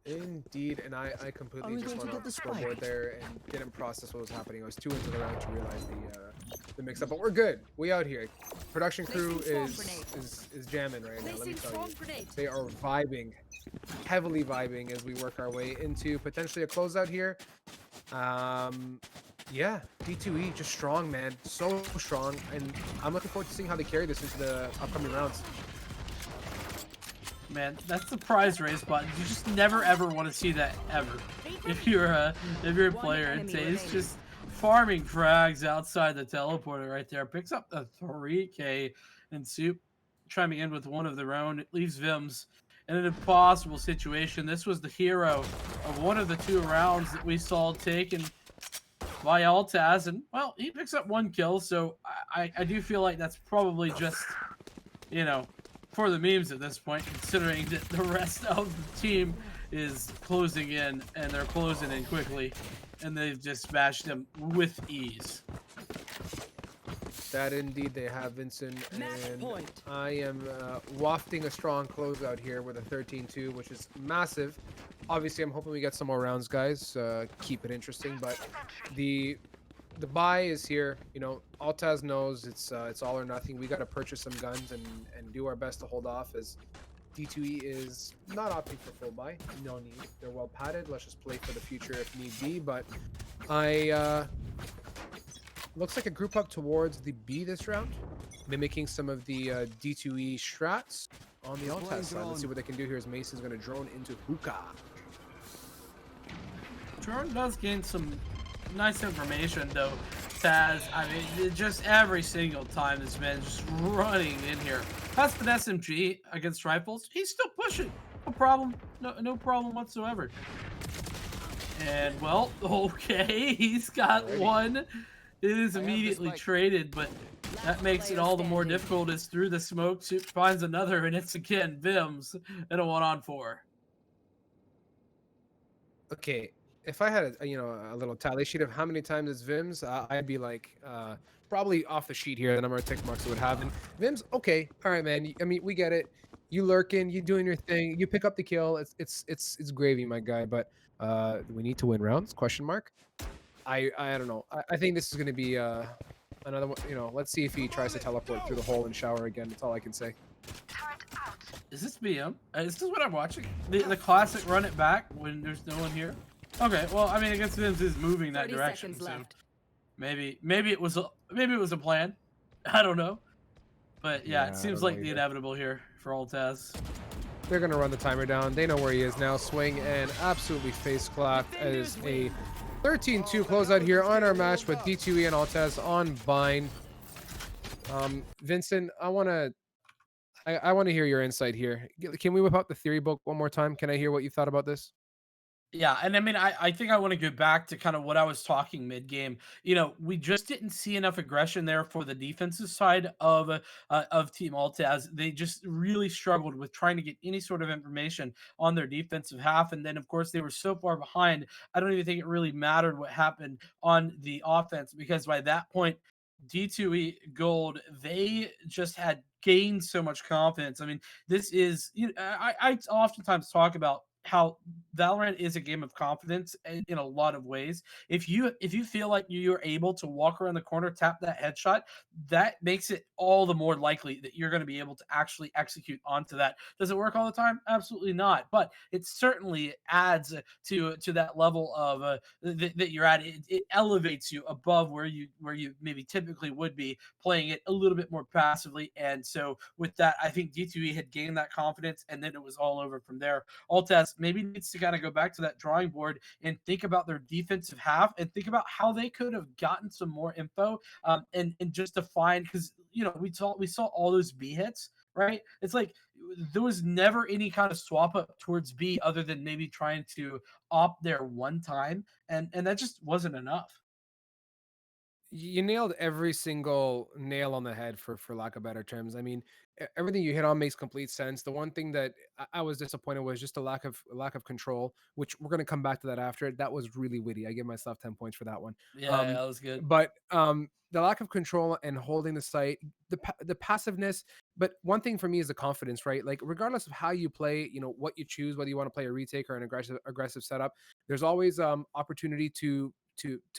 indeed, and I completely just went off the scoreboard there and didn't process what was happening. I was too into the round to realize the mix-up, but we're good. We out here. Production crew is jamming right now. Let me tell you, they are vibing, heavily vibing as we work our way into potentially a closeout here. Um, yeah, D2E just strong, man, so strong, and I'm looking forward to seeing how they carry this into the upcoming rounds. Man, that's the prize race button. You just never ever want to see that ever. If you're a player, it's just farming frags outside the teleporter right there. Picks up the 3K, and Soup chiming in with one of their own. It leaves Vims in an impossible situation. This was the hero of one of the 2 rounds that we saw taken by Altaz, and well, he picks up 1 kill. So I do feel like that's probably just, you know, for the memes at this point, considering that the rest of the team is closing in, and they're closing in quickly, and they've just smashed him with ease. That indeed they have, Vincent, Match and point. I am wafting a strong closeout here with a 13-2, which is massive. Obviously, I'm hoping we get some more rounds, guys. Keep it interesting, but the buy is here. You know, Altaz knows it's all or nothing. We got to purchase some guns and do our best to hold off, as D2E is not opting for full buy. No need. They're well padded. Let's just play for the future if need be. But I looks like a group up towards the B this round, mimicking some of the D2E strats on the Altaz side. Let's see what they can do here as Mason's going to drone into Hookah. Jordan does gain some nice information, though. Taz, I mean, just every single time this man just running in here. That's an SMG against rifles. He's still pushing. No problem. No problem whatsoever. And, well, okay, he's got one. It is immediately traded, but that makes it all the more difficult as through the smoke, Soup finds another, and it's again Vims in a 1-on-4. Okay, if I had a little tally sheet of how many times it's Vims, I'd be like probably off the sheet here. The number of tick marks it would have. And Vims, okay, all right, man. I mean, we get it. You lurking, you doing your thing, you pick up the kill. It's gravy, my guy. But we need to win rounds? Question mark. I don't know. I think this is going to be another one. You know, let's see if he tries to teleport through the hole and shower again. That's all I can say. Is this BM? Is this what I'm watching? The classic run it back when there's no one here? Okay, well, I mean, I guess Vims is moving that 30 direction, seconds so left. maybe it was a plan. I don't know. But yeah, Yeah, it I seems don't like know the either. inevitable here for Altaz. They're going to run the timer down. They know where he is now. Swing and absolutely face clapped as a 13-2 closeout here on our match with D2E and Altaz on Bind. Vincent, I want to hear your insight here. Can we whip out the theory book one more time? Can I hear what you thought about this? Yeah, and I mean, I think I want to go back to kind of what I was talking mid game. You know, we just didn't see enough aggression there for the defensive side of Team Altaz. They just really struggled with trying to get any sort of information on their defensive half, and then of course they were so far behind. I don't even think it really mattered what happened on the offense, because by that point, D2E Gold, they just had gained so much confidence. I mean, this is, you know, I oftentimes talk about how Valorant is a game of confidence in a lot of ways. If you feel like you're able to walk around the corner, tap that headshot, that makes it all the more likely that you're going to be able to actually execute onto that. Does it work all the time? Absolutely not. But it certainly adds to that level of that you're at. It elevates you above where you maybe typically would be playing it a little bit more passively. And so with that, I think D2E had gained that confidence, and then it was all over from there. Altaz maybe needs to kind of go back to that drawing board and think about their defensive half and think about how they could have gotten some more info, and just to find, because you know we saw all those B hits, right? It's like there was never any kind of swap up towards B other than maybe trying to opt there one time, and that just wasn't enough. You nailed every single nail on the head, for lack of better terms. I mean, everything you hit on makes complete sense. The one thing that I was disappointed was just a lack of control, which we're gonna come back to that after. That was really witty. I give myself 10 points for that one. Yeah, that was good. But the lack of control and holding the site, the passiveness. But one thing for me is the confidence, right? Like regardless of how you play, you know what you choose, whether you want to play a retake or an aggressive setup, there's always opportunity to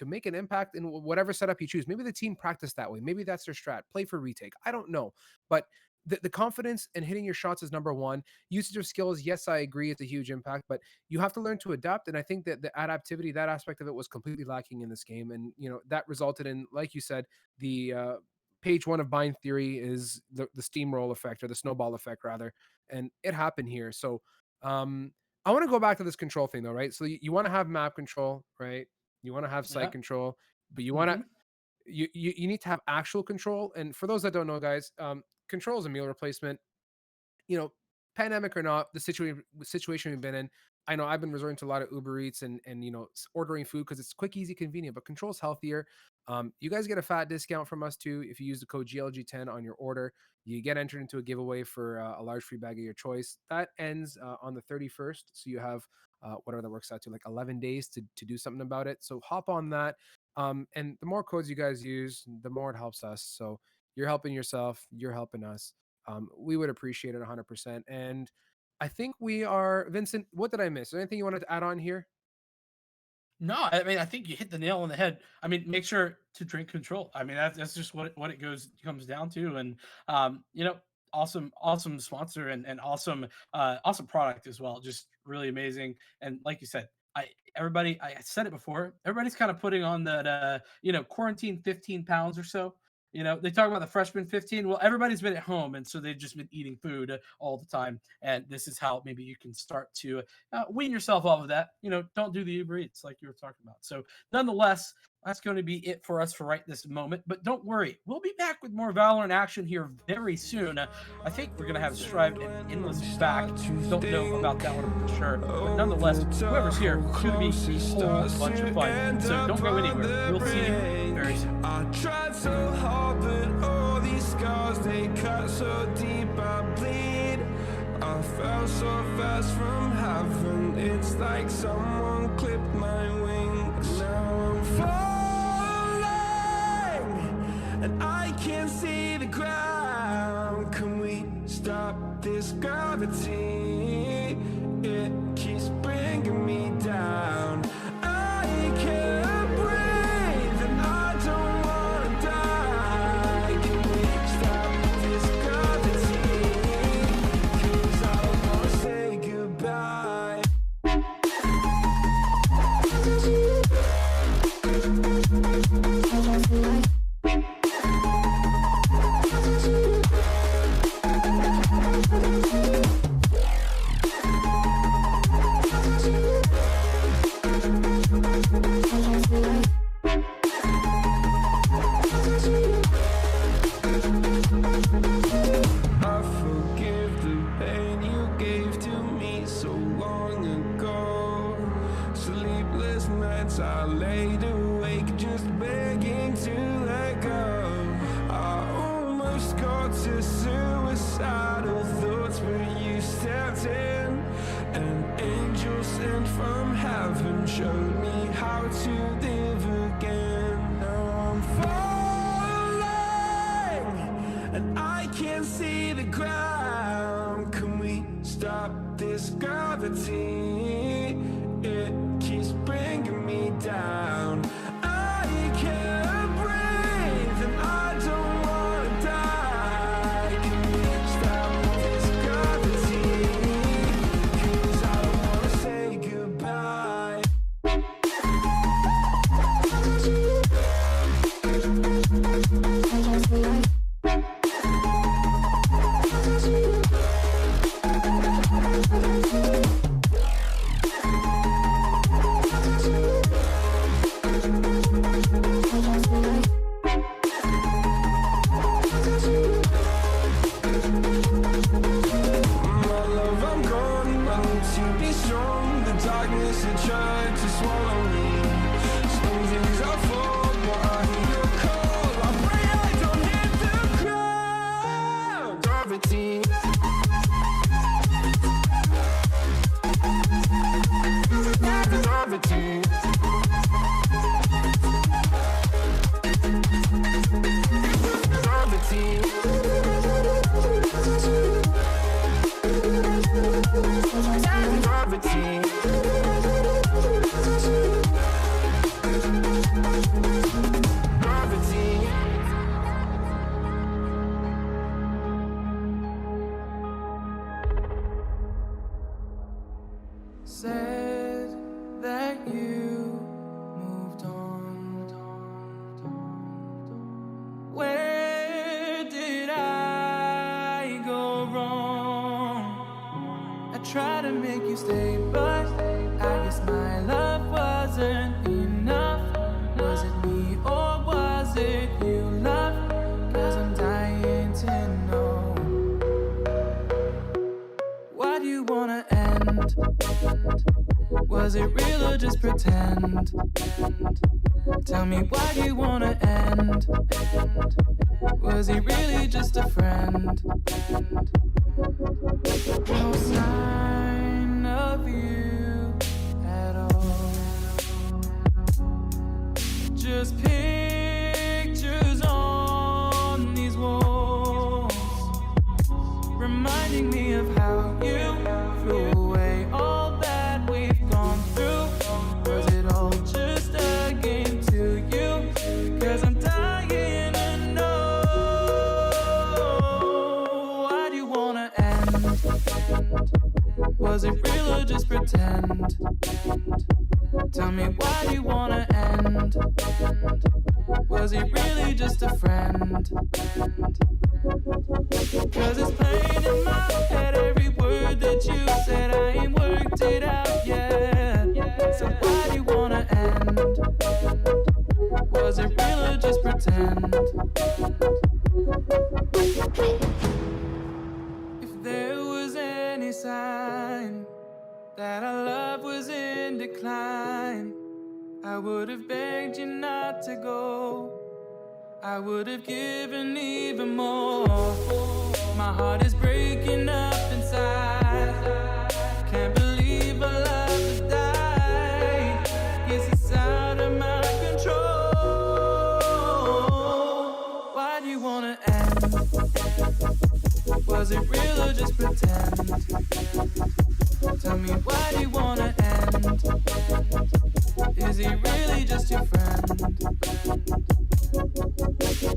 make an impact in whatever setup you choose. Maybe the team practiced that way. Maybe that's their strat. Play for retake. I don't know, but the confidence and hitting your shots is number one. Usage of skills, yes, I agree, it's a huge impact, but you have to learn to adapt. And I think that the adaptivity, that aspect of it, was completely lacking in this game. And that resulted in, like you said, the page one of Bind Theory is the steamroll effect, or the snowball effect rather, and it happened here. So I want to go back to this control thing though, right? So you want to have map control, right? You want to have site Yeah. control, but you want to you need to have actual control. And for those that don't know, guys, control is a meal replacement. Pandemic or not, the situation we've been in, I know I've been resorting to a lot of Uber Eats and ordering food because it's quick, easy, convenient. But control's healthier. You guys get a fat discount from us too if you use the code GLG10 on your order. You get entered into a giveaway for a large free bag of your choice. That ends on the 31st, so you have whatever that works out to, like 11 days to do something about it. So hop on that. And the more codes you guys use, the more it helps us. So you're helping yourself, you're helping us. We would appreciate it 100%. And I think we are, Vincent, what did I miss? Anything you wanted to add on here? No, I mean, I think you hit the nail on the head. I mean, make sure to drink control. I mean, that's just what it comes down to. And awesome sponsor, and awesome product as well. Just really amazing. And like you said, I said it before. Everybody's kind of putting on that quarantine 15 pounds or so. They talk about the freshman 15. Well, everybody's been at home, and so they've just been eating food all the time. And this is how maybe you can start to wean yourself off of that. Don't do the Uber Eats like you were talking about. So, nonetheless, that's going to be it for us for right this moment. But don't worry, we'll be back with more Valor in action here very soon. I think we're going to have Strive and Endless back. Don't know about that one for sure. But nonetheless, whoever's here, it's going to be a whole bunch of fun. So don't go anywhere. We'll see you very soon. I tried so hard, but all these scars, they cut so deep, I bleed. I fell so fast from heaven, it's like someone clipped my wings. Now I'm falling, and I can't see the ground. Can we stop this gravity? It keeps bringing me down. I can't breathe, and I don't wanna die. Can we stop this gravity? 'Cause I don't wanna say goodbye. I forgive the pain you gave to me so long ago. Sleepless nights I laid awake just begging to let go. I almost got to suicidal thoughts, but you stepped in. An angel sent from heaven showed me how to live again. Now I'm falling, and I can't see the ground. Can we stop this gravity? It keeps bringing me down. I can't breathe, and I don't wanna die. Can we stop this gravity? 'Cause I don't wanna say goodbye. My love, I'm gone. I need to be strong. The darkness had tried to swallow me. Some things I fall, but I hear your call. I pray I don't hit the ground. Gravity. Gravity. Gravity. said that you moved on. Where did I go wrong? I tried to make you stay, but I guess my love wasn't enough. Was it me or was it you, love? 'Cause I'm dying to know. Why do you wanna end? Was it real or just pretend? Tell me, why do you wanna end? Was he really just a friend? No sign of you at all. Just pictures on these walls, reminding me of how you threw away all that we've gone through. Was it all just a game to you? 'Cause I'm dying to know. Why do you wanna end? Was it real or just pretend? Tell me, why do you wanna end? Was he really just a friend? 'Cause it's plain in my head, every word that you said, I ain't worked it out yet. So why do you wanna end? Was it real or just pretend? If there was any sign that our love was in decline, I would have begged you not to go. I would have given even more. My heart is breaking up inside. Can't believe our love has died. Guess it's out of my control. Why do you wanna end? Was it real or just pretend? Tell me, why do you wanna end? Is he really just your friend?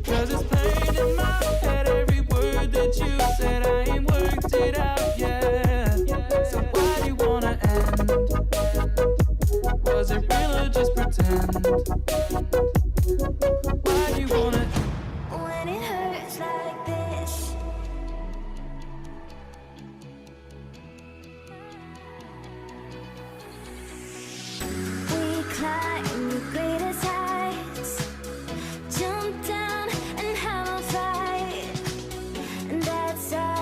'Cause it's plain in my head, every word that you said, I ain't worked it out yet. So why do you wanna end? Was it real or just pretend? Why do you wanna? When it hurts like this, we climb the greatest heights, jump down and have a fight, and that's our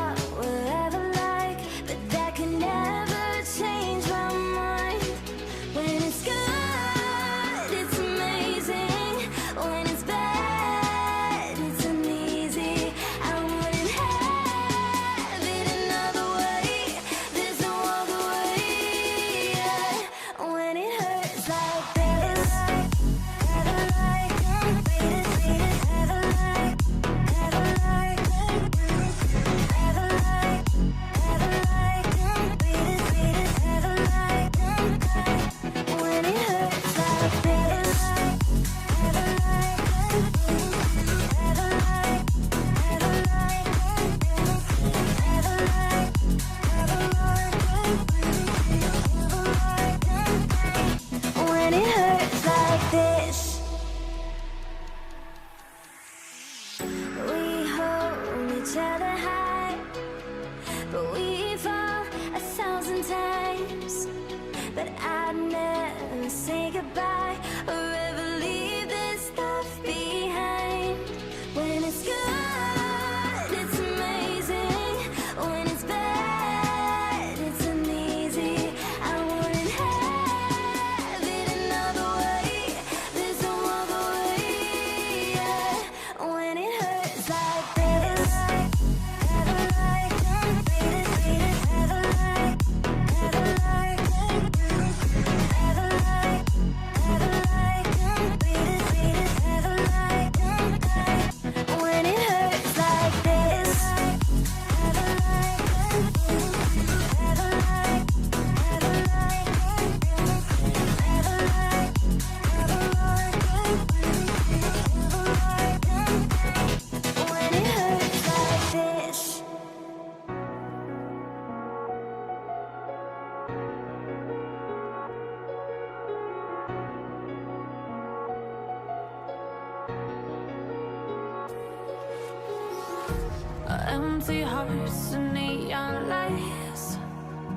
hearts and neon lights.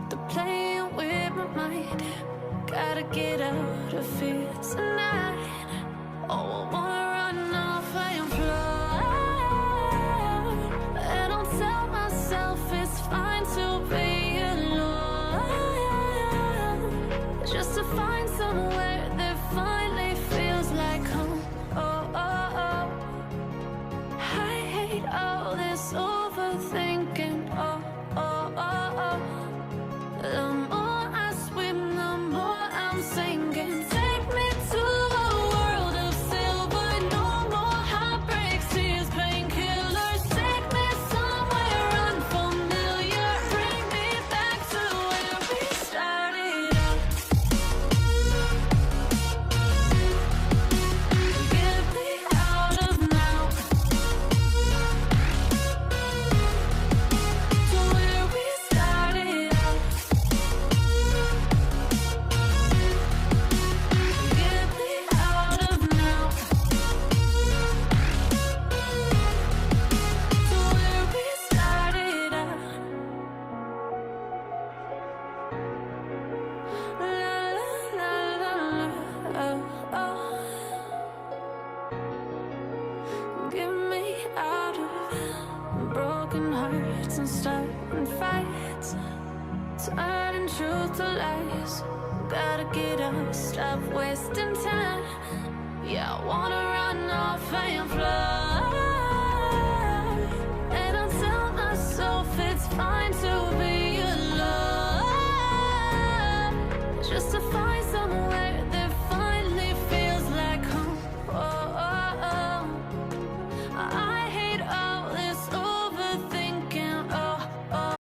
They're playing with my mind. Gotta get out of here tonight. Oh, I wanna run off and fly. And I'll tell myself it's fine to be alone, just to find somewhere that finally feels like home. Oh, oh, oh. I hate all this overthinking. Oh, oh, oh, oh. The more I swim, the more I'm sinking. Take me to a world of silver. No more heartbreaks, tears, painkillers. Take me somewhere unfamiliar. Bring me back to where we started out. Get me out of now. To where we started out. Get me out of now. To where we started out. La la la la, oh, oh. Get me out of broken hearts and starting fights, turning truth to lies. Gotta get up, stop wasting time. Yeah, I wanna run off and fly. And I'll tell myself it's fine to be alone, just to find somewhere that finally feels like home. Oh, oh, oh. I hate all this overthinking. Oh, oh.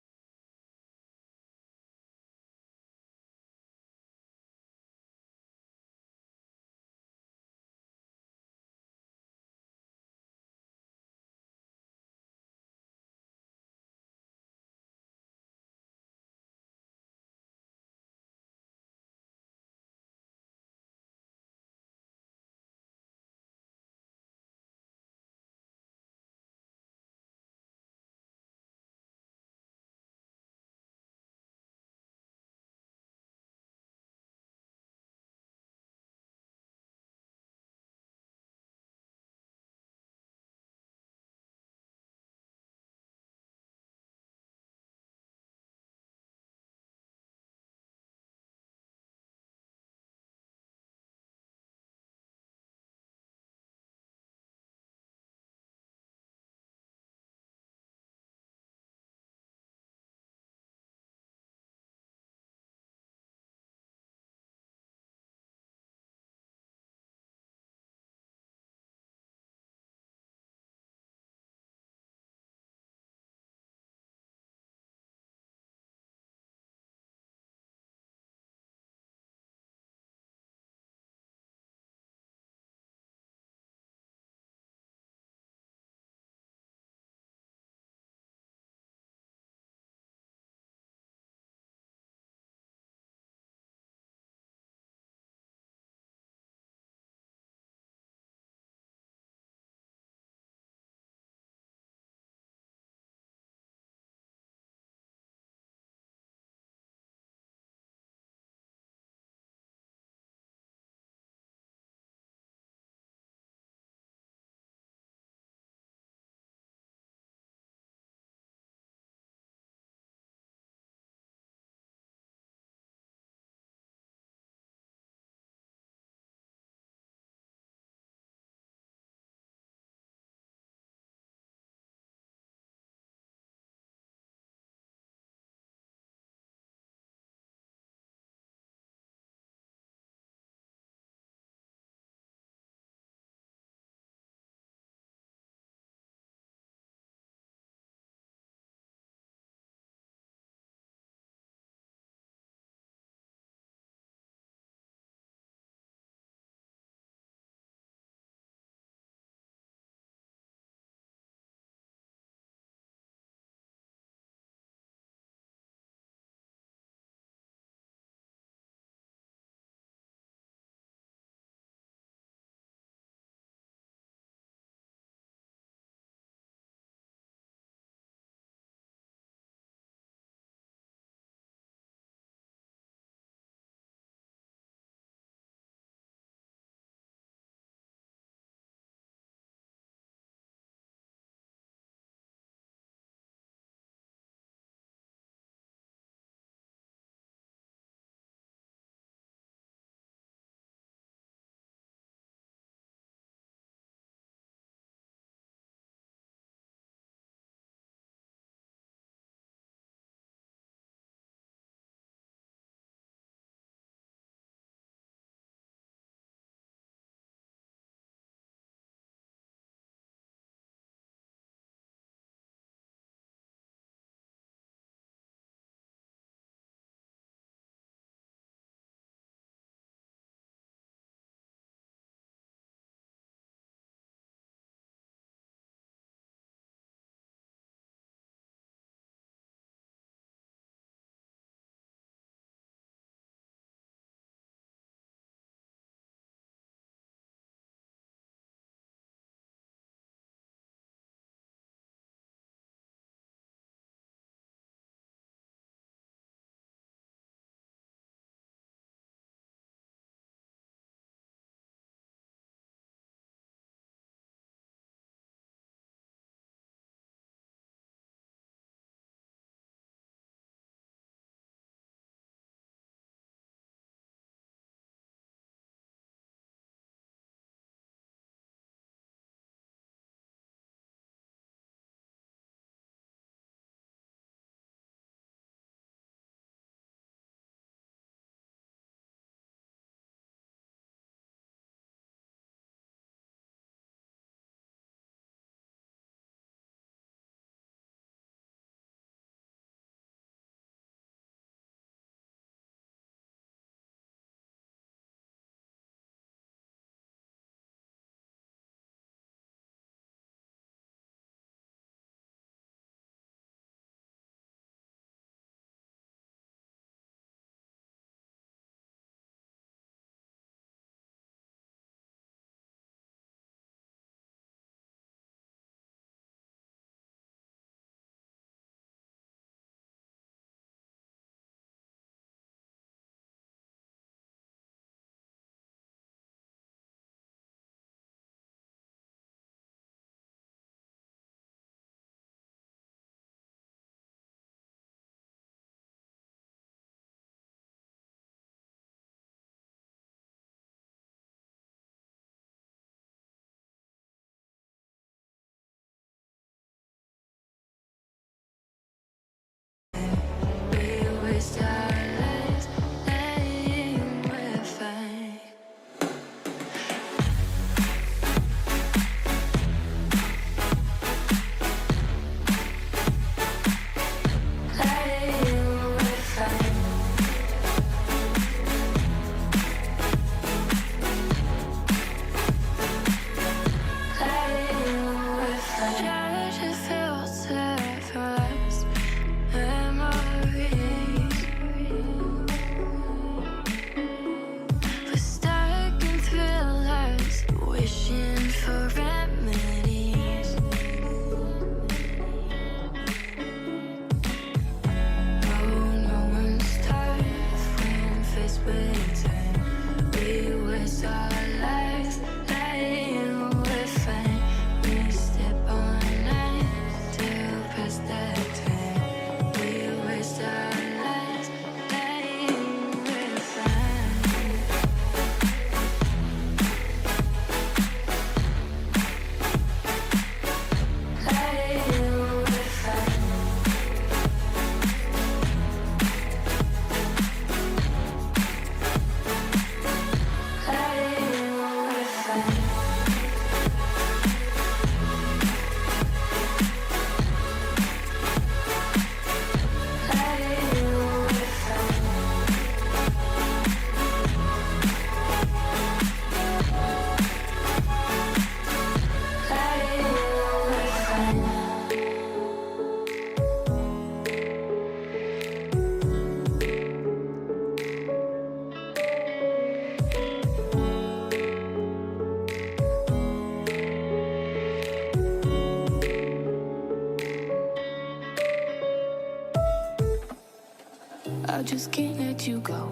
I just can't let you go.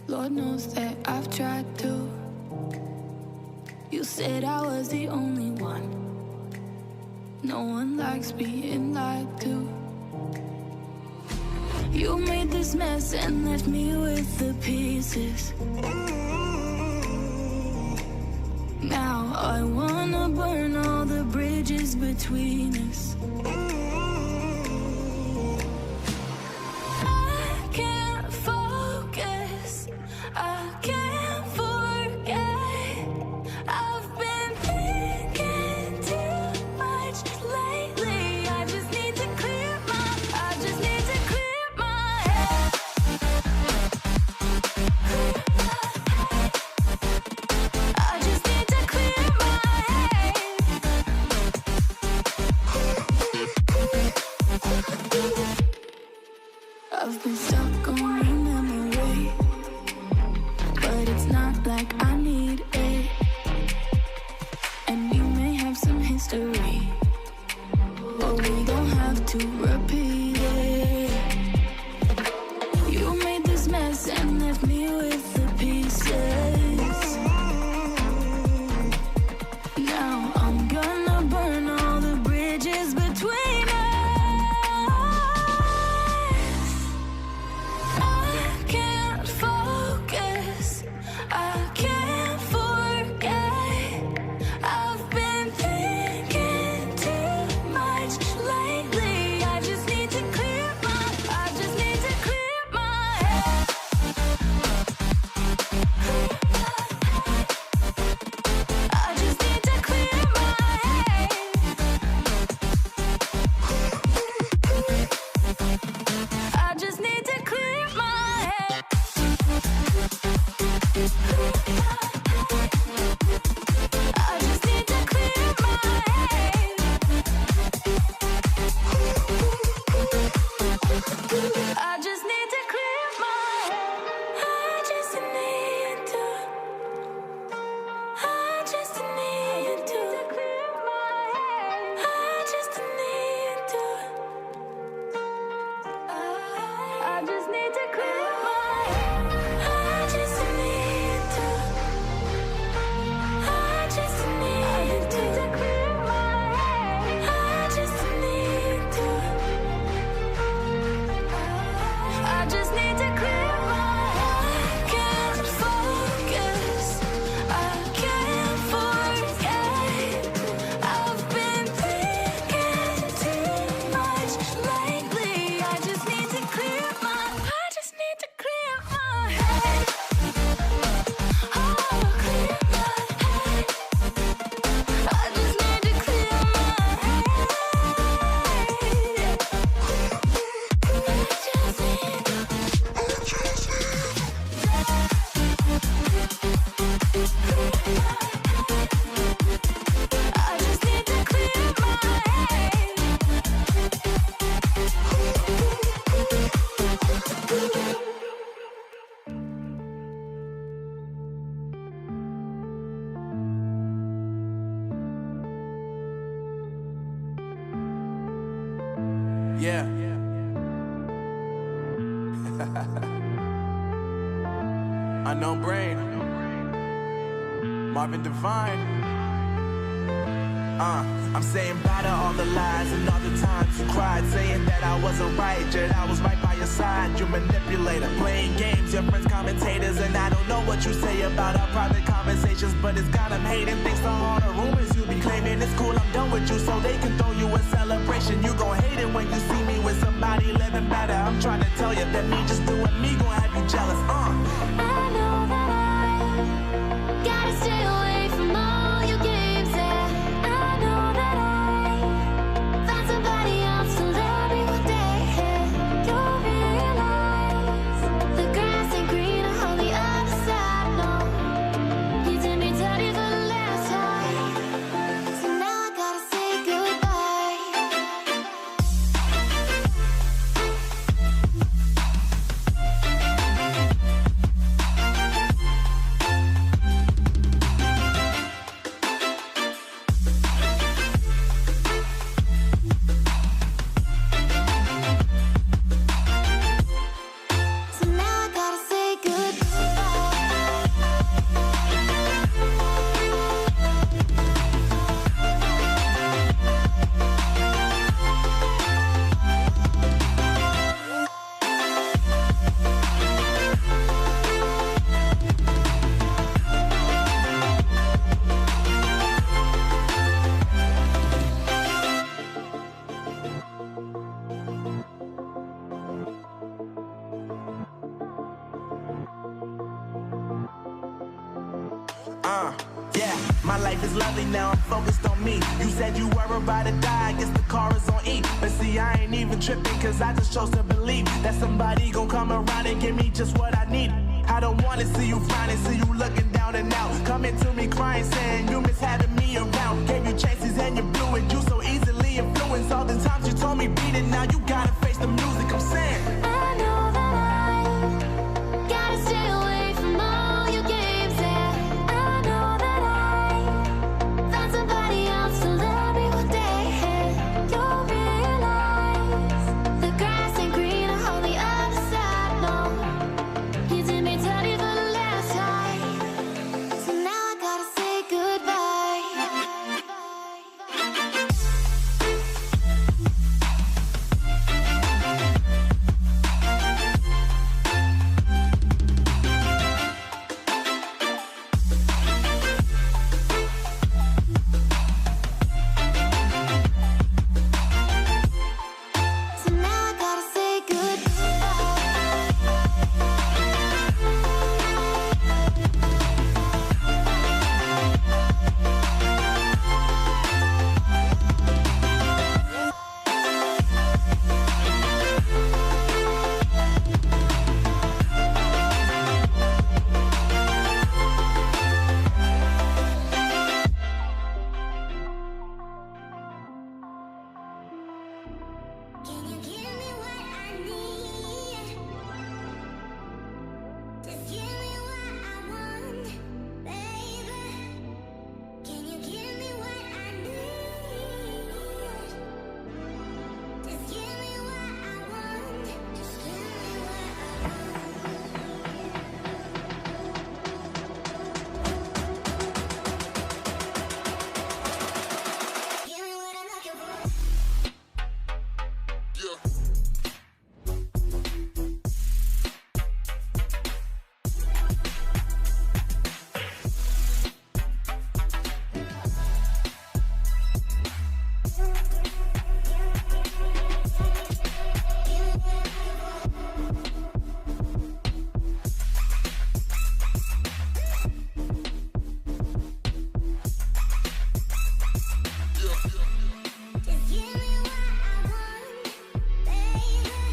Lord knows that I've tried to. You said I was the only one. No one likes being lied to. You made this mess and left me with the pieces. Now I wanna burn all the bridges between us. I can't focus, I can't forget. I've been thinking too much lately. I just need to clear my head. I just need to clear my head. I've been stuck on your memory, but it's not like I need it. And we may have some history, but we don't have to repeat it. You made this mess and left me with the pieces. Now I'm gonna burn all the bridges between us. I can't focus, I can't forget. I've been thinking too much lately. I just need to clear my head. I just need to clear my head. I just need to clear my head. I just need to clear my head. I just need to clear my head. I just need to. I just need to clear my head. I just need to. I just need to clear my head. I just need to. I just need to clear my head. I just need to. I just need to clear my head. I can't focus, I can't forget. I've been thinking too much lately. I just need to clear my head. Oh, clear my head. I just need to clear my head. I just need to clear my head. Yeah. Unknown Brain. Marvin Devine. I'm saying bye to all the lies and all the times you cried, saying that I wasn't right, yet I was right by your side. You manipulator, playing games, your friends commentators, and I don't know what you say about our private conversations, but it's got them hating. Thanks to all the rumors you be claiming. It's cool, I'm done with you, so they can throw you a celebration. You gon' hate it when you see me with somebody living better. I'm trying to tell you that me just doing me gon' have you jealous. I know that I gotta stay away from all your games. Yeah, I know that I found somebody else to love me one day. Yeah, you'll realize the grass ain't greener on the other side. No, you did me dirty for the last time, so now I gotta say goodbye. Yeah, my life is lovely now, I'm focused on me. You said you were about to die, I guess the car is on E. But see, I ain't even tripping, cause I just chose to believe that somebody gon' come around and give me just what I need. I don't wanna see you frowning, see you looking down and out. Coming to me crying, saying you miss having me around. Gave you chances and you blew it, you so easily influenced. All the times you told me beat it, now you gotta face the music, I'm saying. I know that I gotta stay away from all your games. Yeah, I know that I found somebody else to love me one day. You'll realize the grass ain't greener on the other side. No, you did me dirty for the last time, so now I gotta say goodbye. So now I gotta say Can you give me what I need? Just give me what I want, baby. Can you give me what I need? Just give me what I want. Just give me what I want. Give me what I'm looking for. Just give me what I want, baby.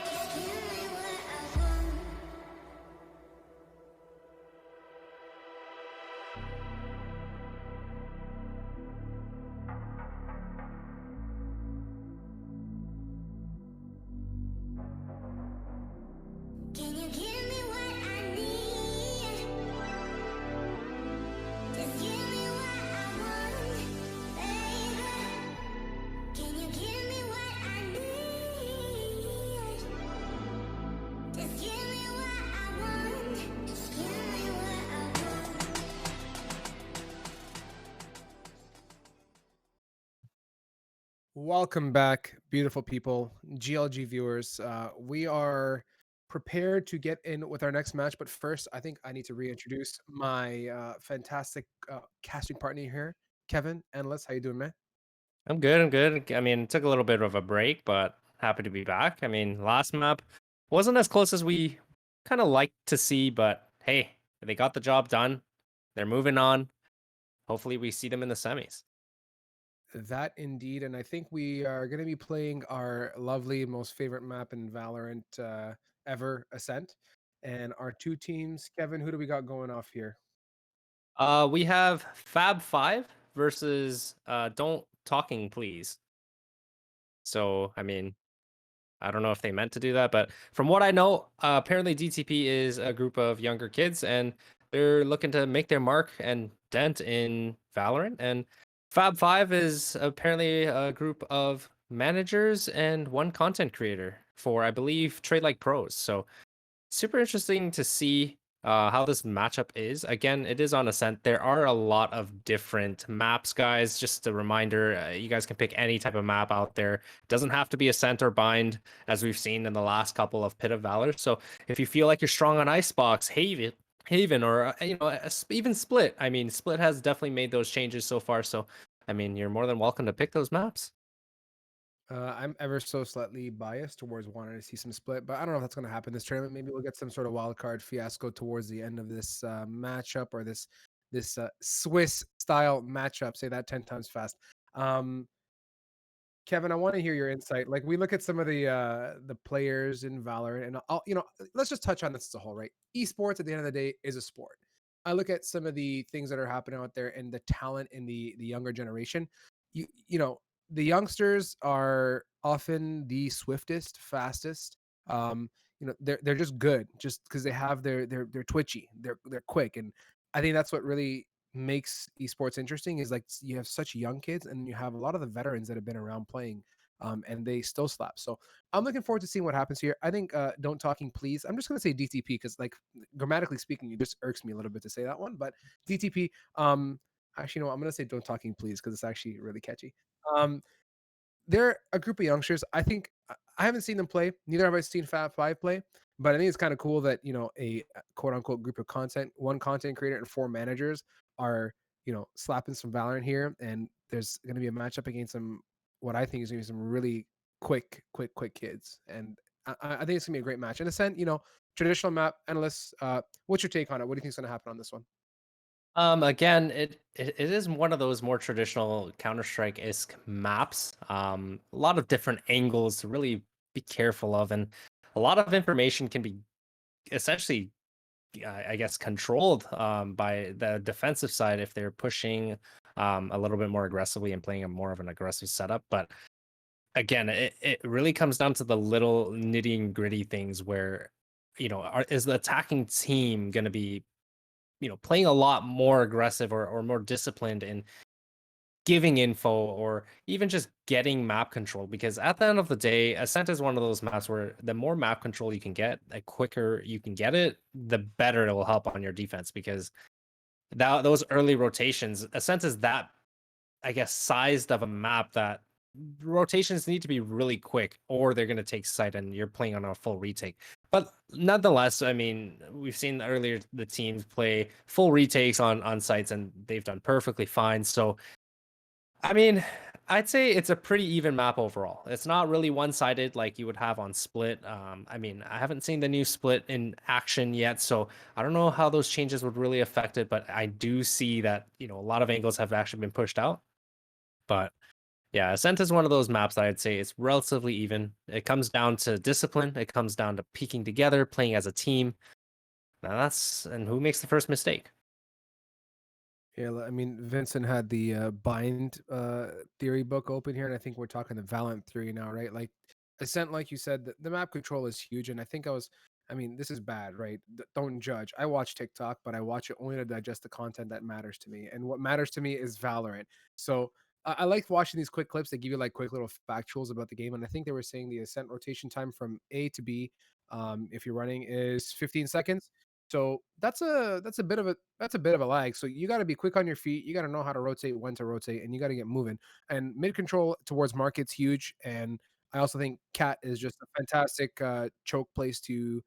Just give me what I want. Can you give me what I need? Just give me what I want, baby. Can you give me what I need? Just give me what I want. Just give me what I want. Welcome back, beautiful people, GLG viewers. We are prepared to get in with our next match, but first, I think I need to reintroduce my fantastic casting partner here, Kevin. Endless, how you doing, man? I'm good. I'm good. I mean, it took a little bit of a break, but happy to be back. I mean, last map wasn't as close as we kind of like to see, but hey, they got the job done. They're moving on. Hopefully, we see them in the semis. That indeed, and I think we are going to be playing our lovely, most favorite map in Valorant ever, Ascent. And our two teams, Kevin, who do we got going off here? We have Fab 5 versus Don't Talking Please. So, I mean, I don't know if they meant to do that, but from what I know, apparently DTP is a group of younger kids and they're looking to make their mark and dent in Valorant. And Fab 5 is apparently a group of managers and one content creator for, I believe, Trade Like Pros. So super interesting to see how this matchup is. Again, it is on Ascent. There are a lot of different maps, guys. Just a reminder, you guys can pick any type of map out there. It doesn't have to be Ascent or Bind, as we've seen in the last couple of Pit of Valor. So if you feel like you're strong on Icebox, Haven, or even Split. I mean, Split has definitely made those changes so far. So I mean, you're more than welcome to pick those maps. I'm ever so slightly biased towards wanting to see some split, but I don't know if that's going to happen this tournament. Maybe we'll get some sort of wild card fiasco towards the end of this matchup, or this Swiss style matchup. Say that 10 times fast. Um, Kevin, I want to hear your insight. Like, we look at some of the players in Valorant, and let's just touch on this as a whole, right? Esports at the end of the day is a sport. I look at some of the things that are happening out there and the talent in the younger generation. You know, the youngsters are often the swiftest, fastest. Um, they're just good, just because they have they're twitchy, they're quick, and I think that's what really makes esports interesting is like you have such young kids and you have a lot of the veterans that have been around playing, and they still slap. So I'm looking forward to seeing what happens here. I think don't talking please. I'm just gonna say DTP because like grammatically speaking, it just irks me a little bit to say that one. But DTP, actually no, I'm gonna say don't talking please because it's actually really catchy. Um, they're a group of youngsters. I think I haven't seen them play. Neither have I seen Fab Five play. But I think it's kind of cool that a quote unquote group of one content creator and four managers are slapping some Valorant here, and there's going to be a matchup against some what I think is going to be some really quick kids, and I think it's going to be a great match. In a sense, traditional map, endless. What's your take on it? What do you think is going to happen on this one? Again, it is one of those more traditional Counter-Strike-esque maps. A lot of different angles to really be careful of, and a lot of information can be essentially, I guess, controlled by the defensive side if they're pushing a little bit more aggressively and playing a more of an aggressive setup. But again, it really comes down to the little nitty gritty things where, is the attacking team going to be playing a lot more aggressive or more disciplined in giving info or even just getting map control, because at the end of the day, Ascent is one of those maps where the more map control you can get, the quicker you can get it, the better it will help on your defense, because those early rotations, Ascent is that, I guess, sized of a map that rotations need to be really quick or they're going to take sight and you're playing on a full retake. But nonetheless, I mean, we've seen earlier the teams play full retakes on sites and they've done perfectly fine. So, I mean, I'd say it's a pretty even map overall. It's not really one-sided like you would have on Split. I mean, I haven't seen the new Split in action yet, so I don't know how those changes would really affect it, but I do see that, a lot of angles have actually been pushed out. But yeah, Ascent is one of those maps that I'd say it's relatively even. It comes down to discipline. It comes down to peaking together, playing as a team. And who makes the first mistake? Yeah, I mean, Vincent had the bind theory book open here, and I think we're talking the Valent theory now, right? Like Ascent, like you said, the map control is huge, and I mean, this is bad, right? Don't judge. I watch TikTok, but I watch it only to digest the content that matters to me, and what matters to me is Valorant. So I like watching these quick clips that give you like quick little factuals about the game, and I think they were saying the Ascent rotation time from A to B, if you're running, is 15 seconds. So that's a bit of a lag. So you got to be quick on your feet. You got to know how to rotate, when to rotate, and you got to get moving. And mid control towards market's huge. And I also think cat is just a fantastic choke place to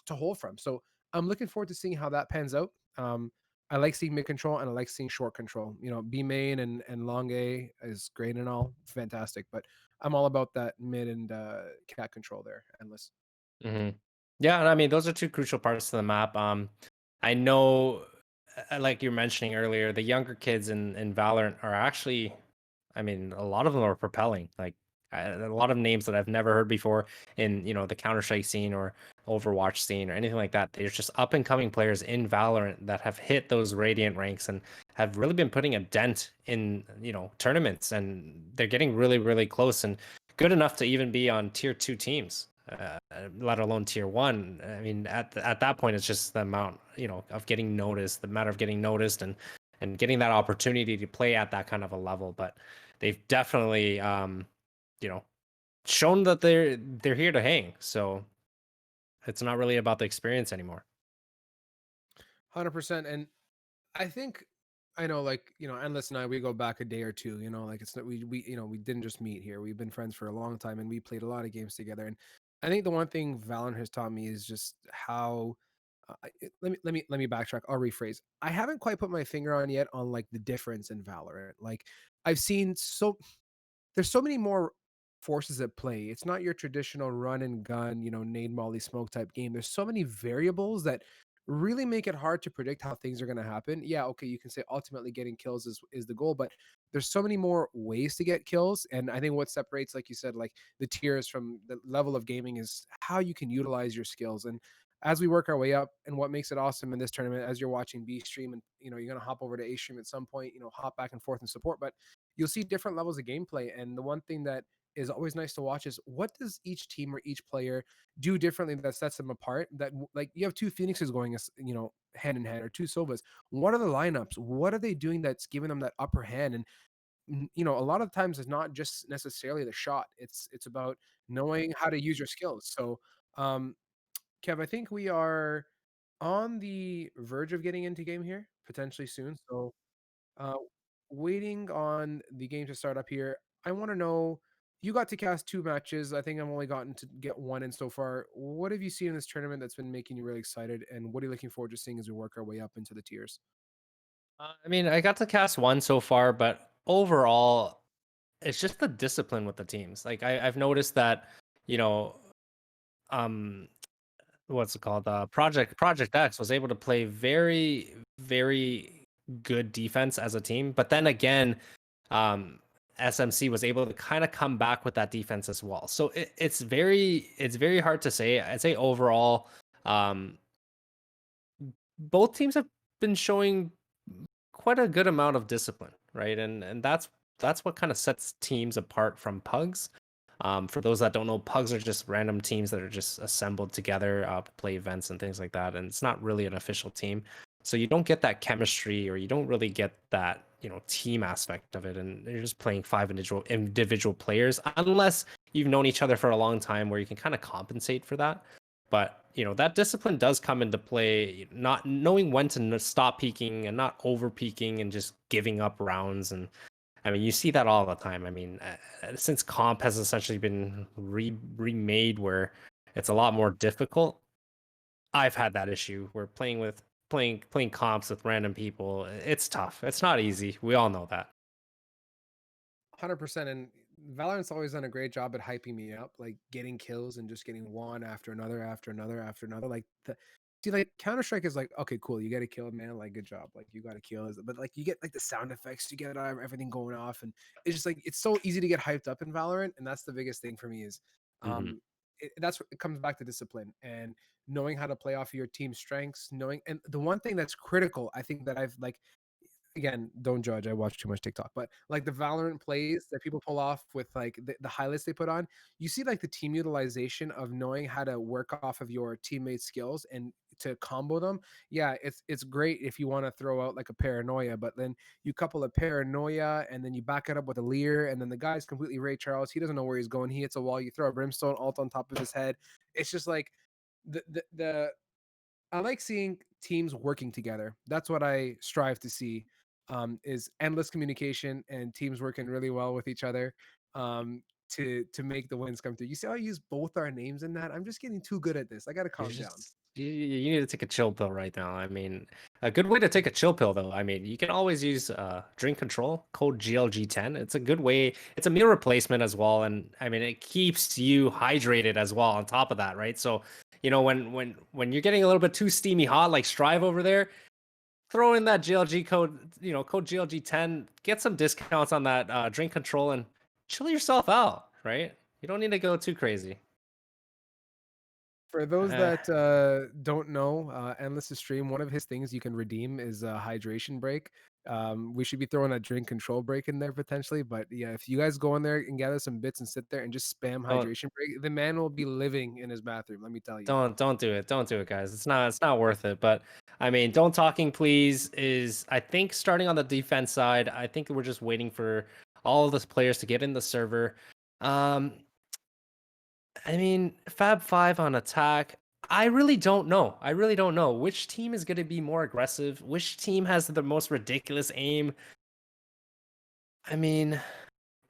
hold from. So I'm looking forward to seeing how that pans out. I like seeing mid control and I like seeing short control. B main and long A is great and all, fantastic. But I'm all about that mid and cat control there, endless. Hmm. Yeah, and I mean, those are two crucial parts to the map. I know, like you're mentioning earlier, the younger kids in Valorant are actually, I mean, a lot of them are propelling. Like a lot of names that I've never heard before in the Counter Strike scene or Overwatch scene or anything like that. There's just up and coming players in Valorant that have hit those Radiant ranks and have really been putting a dent in tournaments, and they're getting really close and good enough to even be on tier 2 teams. Let alone tier 1. I mean, at that point, it's just the amount of getting noticed, the matter of getting noticed, and getting that opportunity to play at that kind of a level. But they've definitely you know shown that they're here to hang. So it's not really about the experience anymore. 100%. And I think I know, like, Endless and I, we go back a day or two, like it's not, we didn't just meet here. We've been friends for a long time and we played a lot of games together. And I think the one thing Valorant has taught me is just how, let me backtrack. I'll rephrase. I haven't quite put my finger on yet on like the difference in Valorant. Like I've seen there's so many more forces at play. It's not your traditional run and gun, nade molly smoke type game. There's so many variables that really make it hard to predict how things are going to happen. Yeah, okay, you can say ultimately getting kills is the goal, but there's so many more ways to get kills. And I think what separates, like you said, like the tiers from the level of gaming is how you can utilize your skills. And as we work our way up, and what makes it awesome in this tournament, as you're watching B stream, and you're gonna hop over to A stream at some point, hop back and forth and support, but you'll see different levels of gameplay. And the one thing that is always nice to watch is what does each team or each player do differently that sets them apart. That, like, you have two Phoenixes going, hand in hand, or two Sovas. What are the lineups? What are they doing that's giving them that upper hand? And a lot of times it's not just necessarily the shot. It's about knowing how to use your skills. So, um, Kev, I think we are on the verge of getting into game here potentially soon. So, uh, waiting on the game to start up here, I want to know. You got to cast 2 matches. I think I've only gotten to get one in so far. What have you seen in this tournament that's been making you really excited? And what are you looking forward to seeing as we work our way up into the tiers? I mean, I got to cast one so far, but overall, it's just the discipline with the teams. Like I've noticed that, you know, um, what's it called? Project X was able to play very, very good defense as a team, but then again, SMC was able to kind of come back with that defense as well. So it's very hard to say. I'd say overall, um, both teams have been showing quite a good amount of discipline, right? And that's what kind of sets teams apart from pugs. For those that don't know, pugs are just random teams that are just assembled together to play events and things like that, and it's not really an official team. So you don't get that chemistry, or you don't really get that team aspect of it, and you're just playing 5 individual players, unless you've known each other for a long time, where you can kind of compensate for that. But that discipline does come into play, not knowing when to stop peaking and not over peaking and just giving up rounds. And I mean, you see that all the time. I mean, since comp has essentially been remade, where it's a lot more difficult, I've had that issue where playing comps with random people, it's tough. It's not easy. We all know that. 100%. And Valorant's always done a great job at hyping me up, like getting kills and just getting one after another, after another, after another. See, like Counter Strike is like, okay, cool, you get a kill, man, like good job, like you got a kill. But like you get like the sound effects, you get everything going off, and it's just like it's so easy to get hyped up in Valorant, and that's the biggest thing for me is, Hmm. that's what it comes back to discipline and knowing how to play off of your team's strengths, and the one thing that's critical, I think that I've like again, don't judge. I watch too much TikTok, but like the Valorant plays that people pull off with like the highlights they put on, you see like the team utilization of knowing how to work off of your teammates' skills and to combo them. Yeah, it's great if you want to throw out like a paranoia, but then you couple a paranoia and then you back it up with a leer, and then the guy's completely Ray Charles. He doesn't know where he's going. He hits a wall. You throw a brimstone alt on top of his head. It's just like the I like seeing teams working together. That's what I strive to see. Is endless communication and teams working really well with each other, to make the wins come through. You see how I use both our names in that? I'm just getting too good at this. I got to You calm down. just you need to take a chill pill right now. I mean, a good way to take a chill pill though. I mean, you can always use drink control code GLG10. It's a good way. It's a meal replacement as well, and I mean, it keeps you hydrated as well. On top of that, right? So, when you're getting a little bit too steamy hot, like Strive over there, throw in that GLG code. Code GLG10. Get some discounts on that drink control and chill yourself out. Right? You don't need to go too crazy. For those Uh, that don't know, Endless' stream, one of his things you can redeem is a hydration break. We should be throwing a drink control break in there potentially, but yeah, if you guys go in there and gather some bits and sit there and just spam don't hydration break, the man will be living in his bathroom. Let me tell you. Don't do it. Don't do it, guys. It's not worth it. But I mean, don't talking please is, I think, starting on the defense side. I think we're just waiting for all of the players to get in the server. Um, I mean, Fab Five on attack. I really don't know. I really don't know which team is going to be more aggressive. Which team has the most ridiculous aim? I mean,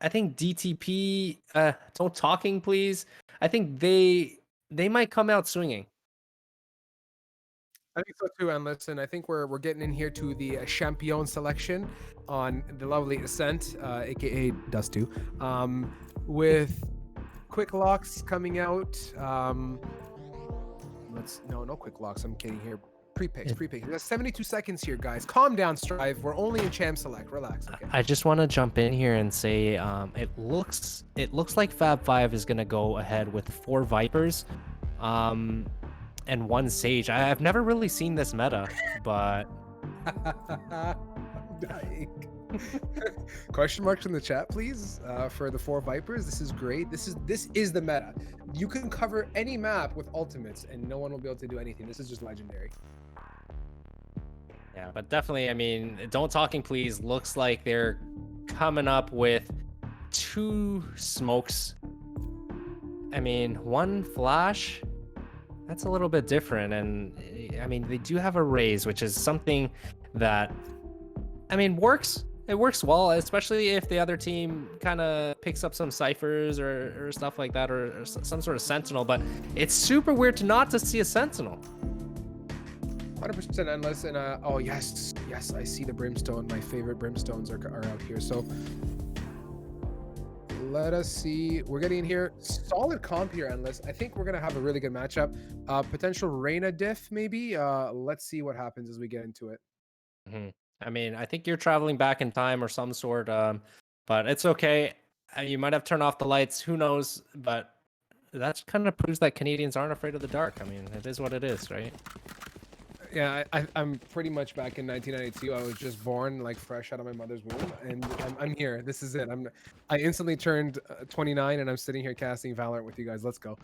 I think DTP. Don't talking please. I think they might come out swinging. I think so too, and listen, I think we're getting in here to the champion selection on the lovely Ascent, aka Dust2, with quick locks coming out. No quick locks. I'm kidding here. Pre-picks. We got 72 seconds here, guys. Calm down, Strive. We're only in Champ Select. Relax. Okay. I just want to jump in here and say it looks like Fab 5 is gonna go ahead with 4 Vipers, and 1 Sage. I've never really seen this meta, but I'm dying. Question marks in the chat, please, for the 4 Vipers. This is great. This is the meta. You can cover any map with ultimates, and no one will be able to do anything. This is just legendary. yeah, but definitely, I mean, Don't Talking Please looks like they're coming up with 2 smokes. I mean, 1 flash. That's a little bit different, and I mean, they do have a raise, which is something that, I mean, works. It works well, especially if the other team kind of picks up some ciphers or stuff like that, or some sort of sentinel. But it's super weird not to see a sentinel. 100% endless, and oh yes, I see the brimstone. My favorite brimstones are out here. So let us see. We're getting in here. Solid comp here, endless. I think we're gonna have a really good matchup. Potential Reyna diff maybe. Let's see what happens as we get into it. Mm-hmm. I mean, I think you're traveling back in time or some sort, but it's okay. You might have turned off the lights. Who knows? But that kind of proves that Canadians aren't afraid of the dark. I mean, it is what it is, right? Yeah, I'm pretty much back in 1992. I was just born like fresh out of my mother's womb, and I'm here. This is it. I instantly turned 29, and I'm sitting here casting Valor with you guys. Let's go.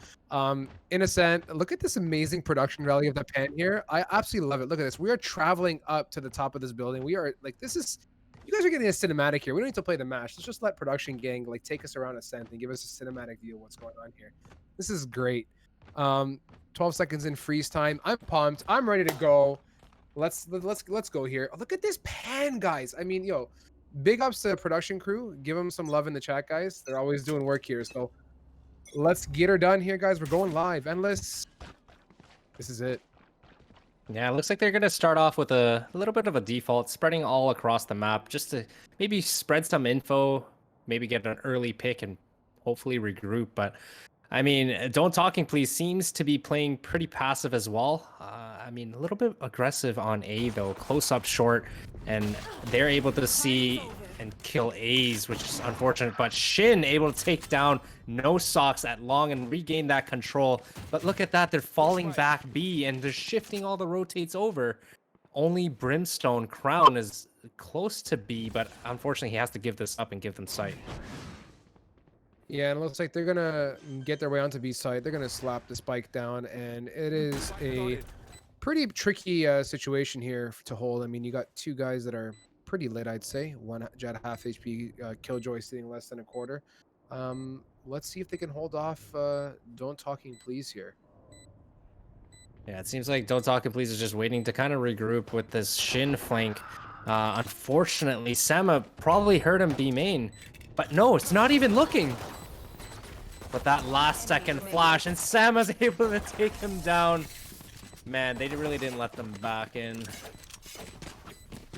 Innocent, look at this amazing production value of the pen here. I absolutely love it. Look at this. We are traveling up to the top of this building. We are like, this is. You guys are getting a cinematic here. We don't need to play the match. Let's just let production gang like take us around Ascent and give us a cinematic view of what's going on here. This is great. 12 seconds in freeze time. I'm pumped. I'm ready to go. Let's go here. Look at this pan, guys. I mean, yo, big ups to the production crew. Give them some love in the chat, guys. They're always doing work here. So let's get her done here, guys. We're going live. Endless. This is it. Yeah, it looks like they're going to start off with a little bit of a default, spreading all across the map, just to maybe spread some info, maybe get an early pick and hopefully regroup. But I mean, Don't Talking Please seems to be playing pretty passive as well. I mean, a little bit aggressive on A, though. Close up short, and they're able to see and kill A's, which is unfortunate. But Shin able to take down No Socks at long and regain that control. But look at that. They're falling back B, and they're shifting all the rotates over. Only Brimstone Crown is close to B, but unfortunately, he has to give this up and give them sight. Yeah, and it looks like they're gonna get their way onto B side. They're gonna slap the spike down, and it is a pretty tricky situation here to hold. I mean, you got 2 guys that are pretty lit, I'd say. 1 Jet half HP, Killjoy sitting less than a quarter. Let's see if they can hold off Don't Talking Please here. Yeah, it seems like Don't Talking Please is just waiting to kind of regroup with this Shin flank. Unfortunately, Sama probably heard him B main, but no, it's not even looking. But that last second flash, and Sama's able to take him down. Man, they really didn't let them back in.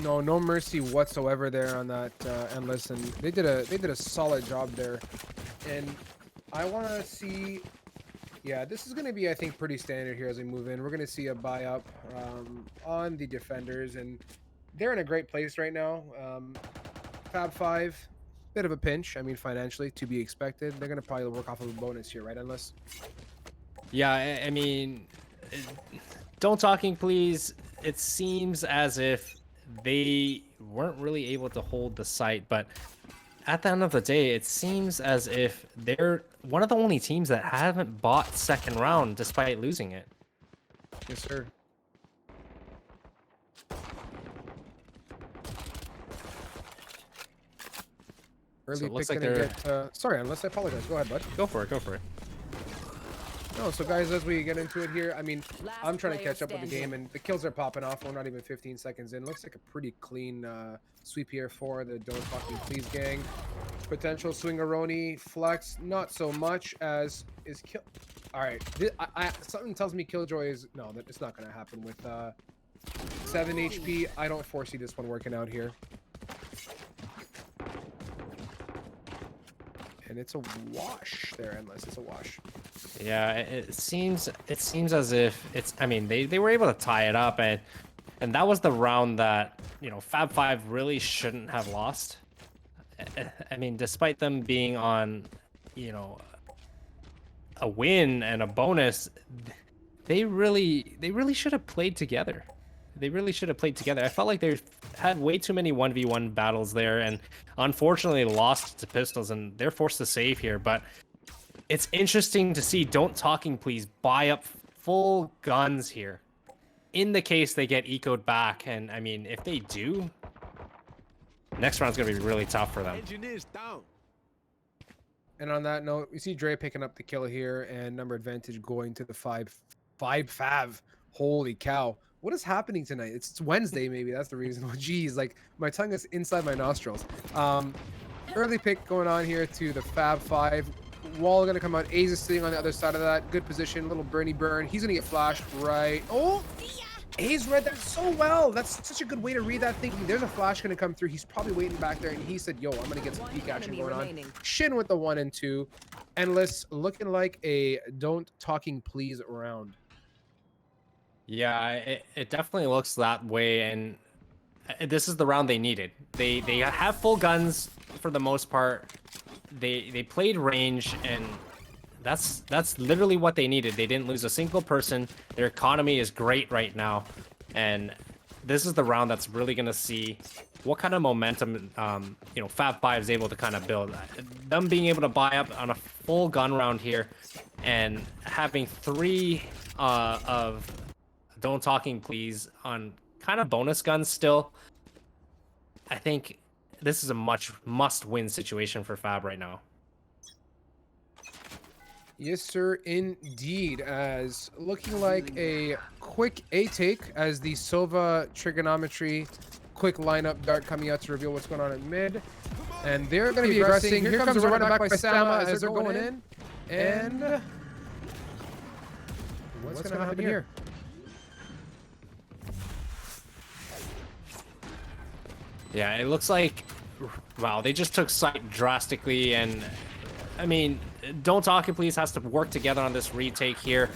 No mercy whatsoever there on that endless, and they did a solid job there. And I want to see, yeah, this is going to be, I think, pretty standard here as we move in. We're going to see a buy up on the defenders, and they're in a great place right now. Fab 5. Bit of a pinch, I mean, financially, to be expected. They're going to probably work off of a bonus here, right, Endless? Yeah, I mean, Don't Talking Please, it seems as if they weren't really able to hold the site, but at the end of the day, it seems as if they're one of the only teams that haven't bought second round despite losing it. Yes, sir. Early So it looks pick like gonna they're... get, sorry, Endless, I apologize. Go ahead, bud. Go for it, go for it. No, so guys, as we get into it here, I mean, I'm trying to catch up with the game, and the kills are popping off. We're not even 15 seconds in. Looks like a pretty clean sweep here for the Don't Fucking Please gang. Potential swingaroni flex, not so much as is kill. All right, something tells me Killjoy is no, that it's not going to happen with 7 HP. I don't foresee this one working out here. And it's a wash there, Endless. It's a wash. Yeah, it seems as if it's. I mean, they were able to tie it up, and that was the round that Fab Five really shouldn't have lost. I mean, despite them being on, a win and a bonus, they really should have played together. They really should have played together. I felt like they had way too many 1v1 battles there, and unfortunately lost to Pistols, and they're forced to save here. But it's interesting to see Don't Talking Please buy up full guns here, in the case they get ecoed back. And I mean, if they do, next round's gonna be really tough for them. Engineers down. And on that note, we see Dre picking up the kill here, and number advantage going to the 5-5. Holy cow. What is happening tonight? It's Wednesday, maybe. That's the reason. Oh, geez, like my tongue is inside my nostrils. Early pick going on here to the Fab 5. Wall going to come out. A's is sitting on the other side of that. Good position. Little Bernie burn. He's going to get flashed right. Oh, A's read that so well. That's such a good way to read that, thinking there's a flash going to come through. He's probably waiting back there, and he said, yo, I'm going to get some peek action going on. Shin with the 1 and 2. Endless looking like a Don't Talking Please round. Yeah, it definitely looks that way, and this is the round they needed. They have full guns for the most part. They played range, and that's literally what they needed. They didn't lose a single person. Their economy is great right now, and this is the round that's really gonna see what kind of momentum Fab 5 is able to kind of build. Them being able to buy up on a full gun round here, and having 3 of Don't Talking Please on kind of bonus guns still. I think this is a must-win situation for Fab right now. Yes, sir, indeed. As looking like a quick A take as the Sova trigonometry quick lineup dart coming out to reveal what's going on in mid. And they're going to be aggressing. Here comes a running back by Sama as they're going in. And what's going to happen here? Yeah, it looks like, wow, they just took site drastically, and I mean, Don't Talking Please has to work together on this retake here.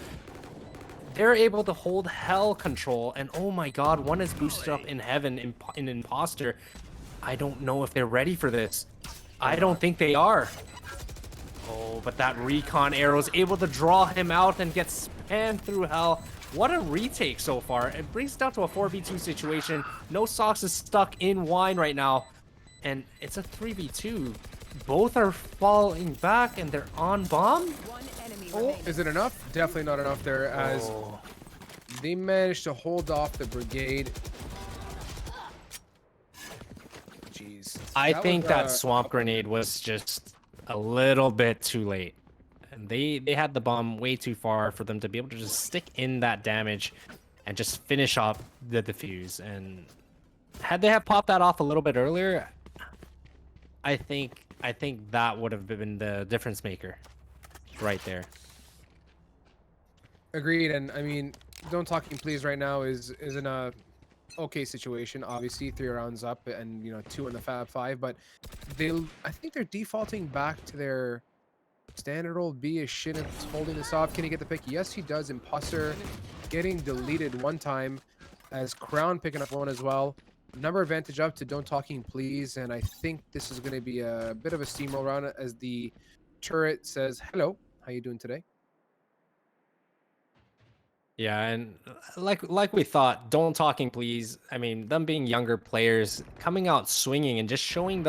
They're able to hold hell control, and oh my god, one is boosted up in heaven in Imposter. I don't know if they're ready for this. I don't think they are. Oh, but that recon arrow is able to draw him out and get spammed through hell. What a retake so far. It brings it down to a 4v2 situation. No Socks is stuck in wine right now. And it's a 3v2. Both are falling back and they're on bomb. Oh, is it enough? Definitely not enough there as they managed to hold off the brigade. Jeez. I think that swamp grenade was just a little bit too late. And they had the bomb way too far for them to be able to just stick in that damage and just finish off the defuse. And had they have popped that off a little bit earlier, I think that would have been the difference maker right there. Agreed. And I mean, Don't Talking Please right now is in a okay situation. Obviously 3 rounds up and 2 in the Fab 5, but I think they're defaulting back to their standard old B. Is Shin holding this off. Can he get the pick? Yes, he does. Imposter getting deleted one time as Crown picking up 1 as well. Number advantage up to Don't Talking Please, and I think this is going to be a bit of a steamroll round as the turret says, hello, how you doing today? Yeah, and like we thought, Don't Talking Please, I mean, them being younger players, coming out swinging and just showing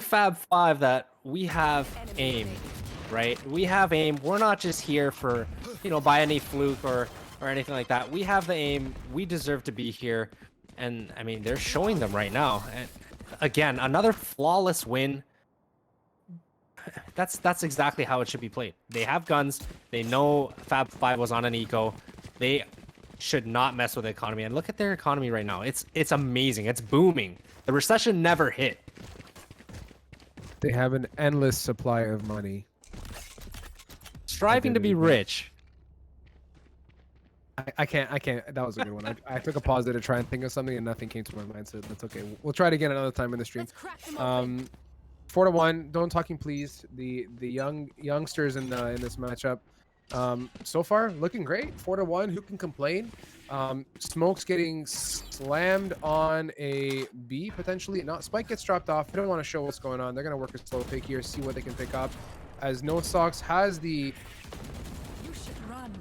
Fab 5 that we have aim, right? We have aim. We're not just here for, by any fluke or anything like that. We have the aim. We deserve to be here. And I mean, they're showing them right now. And again, another flawless win. That's exactly how it should be played. They have guns. They know Fab 5 was on an eco. They should not mess with the economy. And look at their economy right now. It's amazing. It's booming. The recession never hit. They have an endless supply of money. Striving to be rich. I can't. That was a good one. I took a pause there to try and think of something and nothing came to my mind, so that's okay. We'll try it again another time in the stream. 4-1. Don't talking please. The youngsters in this matchup. So far looking great. 4-1. Who can complain? Smoke's getting slammed on a B potentially. Not Spike gets dropped off. They don't want to show what's going on. They're gonna work a slow pick here, see what they can pick up. As No Socks has the.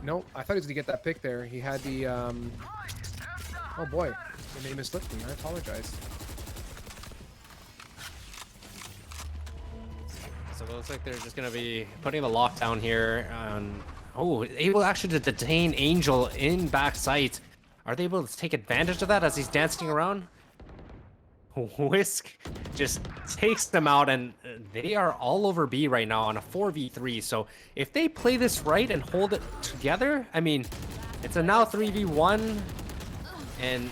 No, I thought he was gonna get that pick there. He had the. Oh boy, the name has slipped me. I apologize. So it looks like they're just gonna be putting the lockdown here on. Oh, able actually to detain Angel in backside. Are they able to take advantage of that as he's dancing around? Whisk just takes them out, and they are all over B right now on a 4v3. So if they play this right and hold it together, I mean, it's a now 3v1, and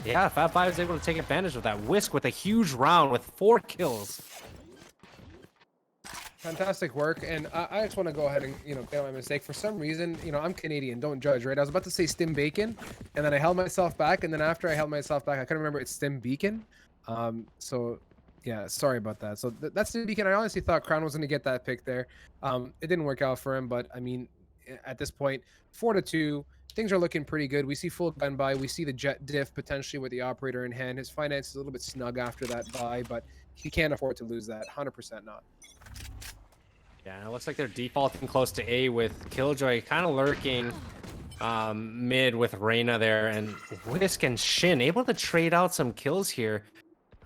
yeah, Fab 5 is able to take advantage of that. Whisk with a huge round with 4 kills. Fantastic work, and I just want to go ahead and clear my mistake. For some reason, I'm Canadian, don't judge, right? I was about to say Stim Bacon, and then I held myself back, and then after I held myself back, I couldn't remember it's Stim Beacon. So yeah, sorry about that. So that's Stim Beacon. I honestly thought Crown was going to get that pick there. It didn't work out for him, but I mean, at this point, 4-2. Things are looking pretty good. We see full gun buy. We see the Jet diff potentially with the operator in hand. His finance is a little bit snug after that buy, but he can't afford to lose that. 100% not. Yeah, it looks like they're defaulting close to A with Killjoy kind of lurking mid with Reyna there, and Whisk and Shin able to trade out some kills here.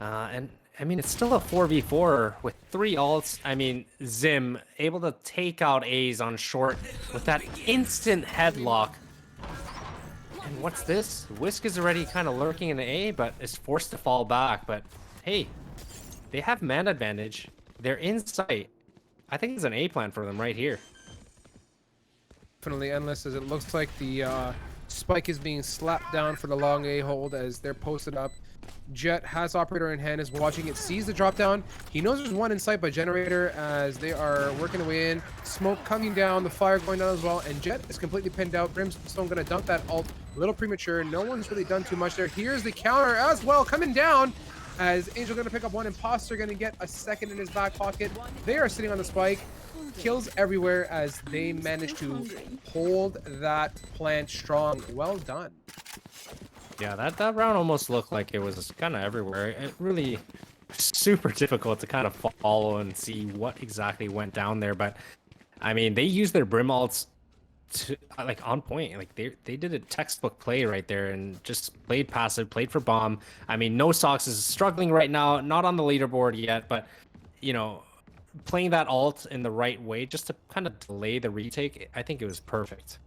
And I mean, it's still a 4v4 with 3 ults. I mean, Zim able to take out A's on short with that instant headlock. And what's this? Whisk is already kind of lurking in the A, but is forced to fall back. But hey, they have man advantage. They're in sight. I think it's an A plan for them right here. Definitely endless, as it looks like the spike is being slapped down for the long A hold as they're posted up. Jet has operator in hand, is watching it, sees the drop down. He knows there's one in sight by Generator as they are working away in. Smoke coming down, the fire going down as well, and Jet is completely pinned out. Brimstone gonna dump that ult. A little premature. No one's really done too much there. Here's the counter as well, coming down. As Angel gonna pick up one, Imposter gonna get a second in his back pocket. They are sitting on the spike. Kills everywhere as they manage to hold that plant strong. Well done. Yeah, that round almost looked like it was kind of everywhere. It really super difficult to kind of follow and see what exactly went down there. But I mean, they used their Brim ults to like on point. Like they did a textbook play right there and just played passive, played for bomb. I mean, No Socks is struggling right now, not on the leaderboard yet, but playing that ult in the right way just to kind of delay the retake, I think it was perfect.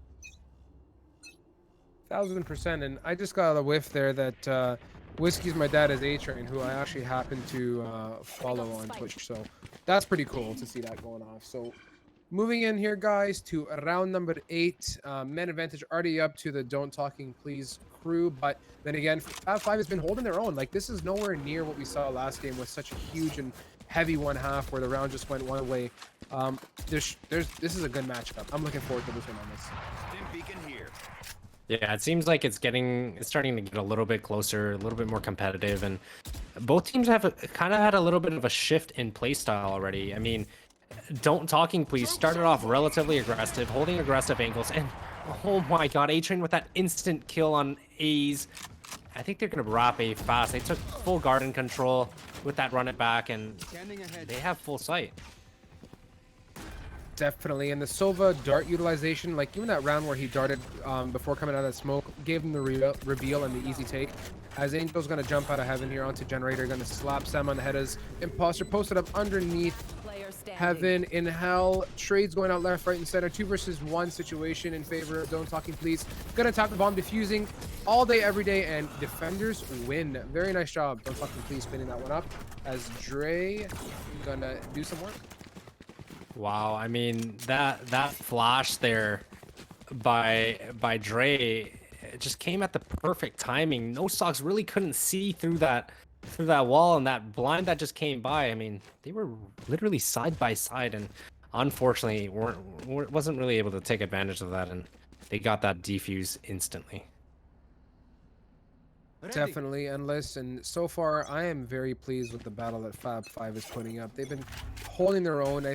1000%. And I just got a whiff there that Whiskey's my dad is A-Train, who I actually happen to follow on Twitch. So that's pretty cool to see that going off. So moving in here, guys, to round number 8. Men advantage already up to the Don't Talking Please crew. But then again, Fab 5 has been holding their own. Like, this is nowhere near what we saw last game with such a huge and heavy one half where the round just went one way. This is a good matchup. I'm looking forward to this one on this. Yeah, it seems like it's starting to get a little bit closer, a little bit more competitive, and both teams have kind of had a little bit of a shift in playstyle already. I mean, Don't Talking Please started off relatively aggressive, holding aggressive angles, and oh my god, A-Train with that instant kill on A's. I think they're going to wrap A fast. They took full garden control with that run it back, and they have full sight. Definitely. And the Sova dart utilization, like even that round where he darted before coming out of that smoke, gave him the reveal and the easy take. As Angel's going to jump out of heaven here onto Generator, going to slap Sam on the head as Imposter posted up underneath Heaven in Hell. Trades going out left, right, and center. 2 versus 1 situation in favor of Don't Talking Please. Gonna tap the bomb, diffusing all day, every day, and defenders win. Very nice job, Don't Talking Please, spinning that one up. As Dre gonna do some work. Wow, I mean that flash there by Dre, it just came at the perfect timing. No Socks really couldn't see through that wall, and that blind that just came by. I mean, they were literally side by side, and unfortunately wasn't really able to take advantage of that, and they got that defuse instantly. Definitely endless, and so far I am very pleased with the battle that Fab 5 is putting up. They've been holding their own.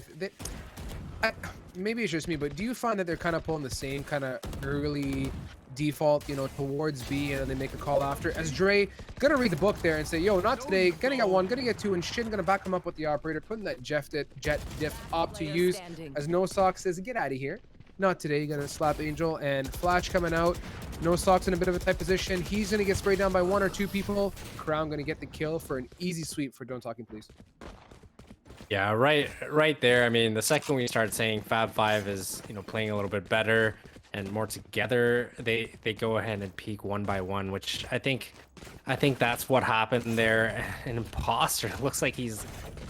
Maybe it's just me, but do you find that they're kind of pulling the same kind of early default, you know, towards B, and then they make a call after? As Dre gonna read the book there and say, yo, not today, gonna get one, gonna get two, and Shin gonna back him up with the operator, putting that jet diff up to use. As No Sock says, get out of here. Not today. You're gonna slap Angel, and Flash coming out. No Sock's in a bit of a tight position. He's gonna get sprayed down by 1 or 2 people. Crown gonna get the kill for an easy sweep for Don't Talking Please. Yeah, right there. I mean, the second we start saying Fab 5 is, you know, playing a little bit better and more together, they go ahead and peak 1 by 1, which I think that's what happened there. An imposter looks like he's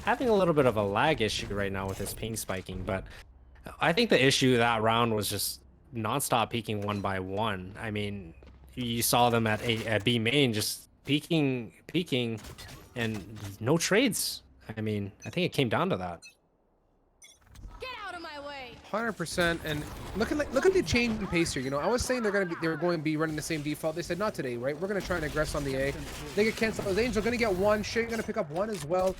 having a little bit of a lag issue right now with his ping spiking, but I think the issue that round was just nonstop peeking 1 by 1. I mean, you saw them at B main just peeking, and no trades. I mean, I think it came down to that. Get out of my way. 100%. And look at the change in pace here. You know, I was saying they were going to be running the same default. They said not today, right? We're going to try and aggress on the A. They get canceled. Angel going to get 1. Shin going to pick up 1 as well.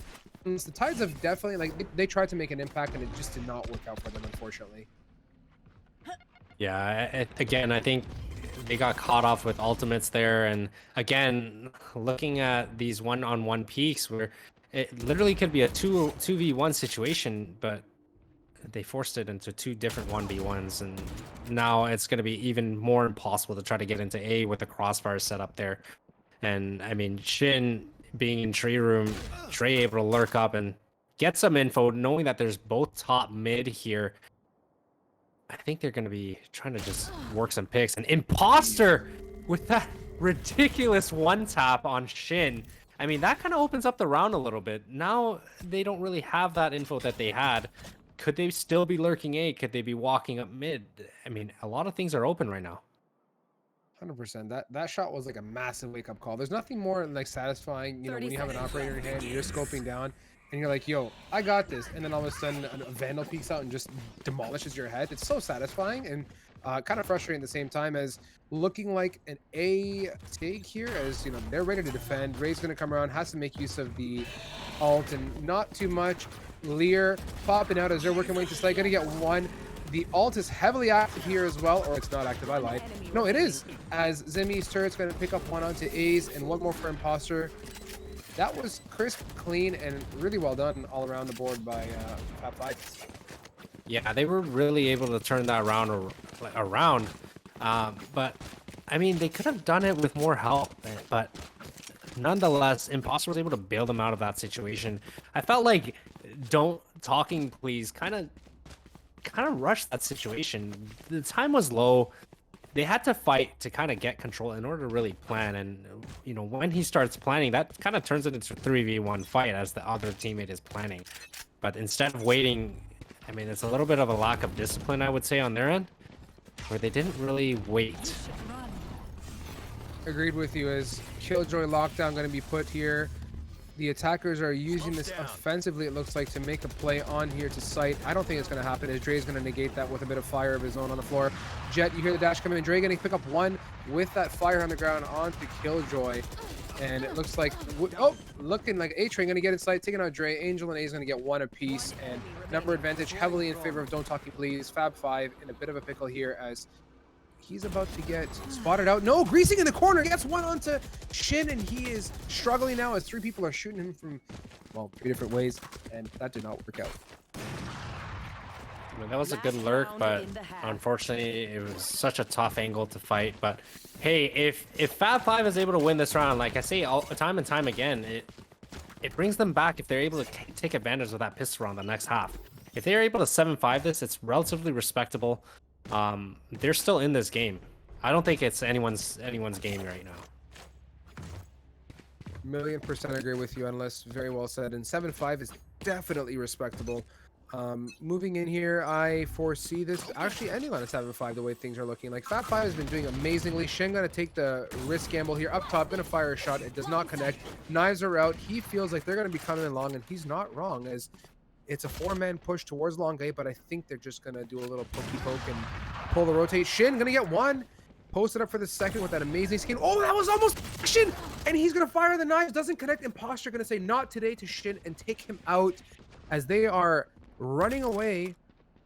And the Tides have definitely, like, they tried to make an impact, and it just did not work out for them, unfortunately. Yeah, again, I think they got caught off with ultimates there, and again, looking at these one-on-one peaks where it literally could be a 2v1 situation, but they forced it into 2 different 1v1s, and now it's going to be even more impossible to try to get into A with the crossfire set up there. And I mean, Shin being in tree room, Trey able to lurk up and get some info, knowing that there's both top mid here. I think they're going to be trying to just work some picks. An imposter with that ridiculous 1-tap on Shin. I mean, that kind of opens up the round a little bit. Now they don't really have that info that they had. Could they still be lurking A? Could they be walking up mid? I mean, a lot of things are open right now. 100%. That shot was like a massive wake-up call. There's nothing more like satisfying, you know, when you have an operator in your hand, and you're scoping down, and you're like, yo, I got this. And then all of a sudden, a Vandal peeks out and just demolishes your head. It's so satisfying and kind of frustrating at the same time, as looking like an A take here, as, you know, they're ready to defend. Ray's going to come around, has to make use of the ult, and not too much. Lear popping out as they're working way to slay. Going to get 1. The ult is heavily active here as well, or it's not active, I lied. No, it is, as Zimi's turret's going to pick up 1 onto A's and 1 more for Imposter. That was crisp, clean, and really well done all around the board by Fab 5. Yeah, they were really able to turn that round around. But, I mean, they could have done it with more help, but nonetheless, Imposter was able to bail them out of that situation. I felt like Don't Talking Please kind of rushed that situation. The time was low. They had to fight to kind of get control in order to really plan. And, you know, when he starts planning, that kind of turns it into a 3v1 fight as the other teammate is planning. But instead of waiting, I mean, it's a little bit of a lack of discipline, I would say, on their end, where they didn't really wait. Agreed with you, as Killjoy lockdown going to be put here. The attackers are using this offensively, it looks like, to make a play on here to sight. I don't think it's going to happen, as Dre's going to negate that with a bit of fire of his own on the floor. Jet, you hear the dash coming in. Dre going to pick up 1 with that fire on the ground onto Killjoy. And it looks like, oh, looking like A-Train going to get inside, taking out Dre. Angel and A is going to get 1 apiece. And number advantage heavily in favor of Don't Talking Please. Fab 5 in a bit of a pickle here, as he's about to get spotted out. No, greasing in the corner. Gets 1 onto Shin, and he is struggling now as 3 people are shooting him from, well, 3 different ways, and that did not work out. I mean, that was a good lurk, but unfortunately, it was such a tough angle to fight. But hey, if Fab 5 is able to win this round, like I say time and time again, it brings them back if they're able to take advantage of that pistol round the next half. If they're able to 7-5 this, it's relatively respectable. They're still in this game. I don't think it's anyone's game right now. 1,000,000% agree with you, Endless. Very well said. And 7-5 is definitely respectable. Moving in here, I foresee this actually ending on a 7-5 the way things are looking. Like, Fab 5 has been doing amazingly. Shen gonna take the risk gamble here up top, gonna fire a shot. It does not connect. Knives are out. He feels like they're gonna be coming along, and he's not wrong, as it's a 4-man push towards long gate, but I think they're just gonna do a little pokey poke and pull the rotate. Shin gonna get 1. Posted up for the second with that amazing skin. Oh, that was almost Shin, and he's gonna fire the knives. Doesn't connect. Imposter gonna say not today to Shin and take him out as they are running away.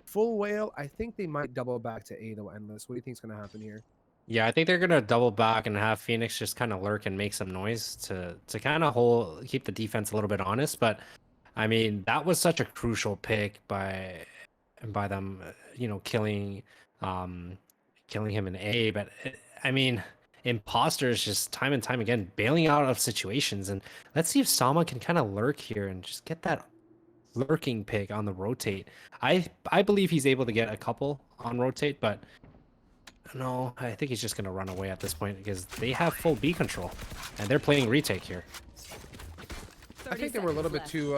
Full whale. I think they might double back to A though. Endless. What do you think's gonna happen here? Yeah, I think they're gonna double back and have Phoenix just kind of lurk and make some noise to kind of keep the defense a little bit honest. But I mean, that was such a crucial pick by them, killing him in A. But I mean, imposters just time and time again bailing out of situations. And let's see if Sama can kind of lurk here and just get that lurking pick on the rotate. I believe he's able to get a couple on rotate, but no, I think he's just gonna run away at this point because they have full B control and they're playing retake here. I think they were a little bit too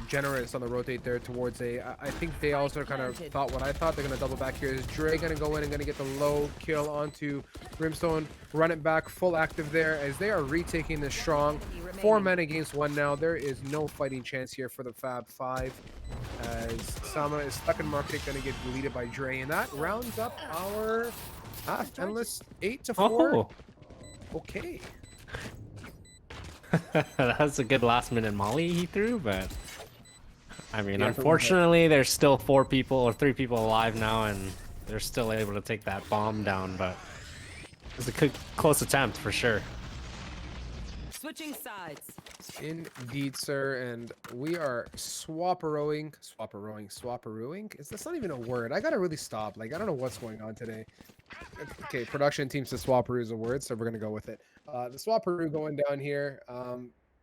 generous on the rotate there towards A. I think they also kind of thought what I thought. They're gonna double back here. Is Dre gonna go in and gonna get the low kill onto Brimstone, run it back, full active there as they are retaking this strong. 4 men against 1 now. There is no fighting chance here for the Fab 5 as Sama is stuck in market, gonna get deleted by Dre, and that rounds up our Endless 8-4. Oh. Okay. That's a good last minute molly he threw, but I mean, Yeah, unfortunately, there's still 4 people or 3 people alive now, and they're still able to take that bomb down. But it was a close attempt for sure. Switching sides. Indeed, sir, and we are swapperooing. Is that's not even a word? I gotta really stop. Like, I don't know what's going on today. Okay, production team says swapperoo is a word, so we're gonna go with it. The swapperoo going down here.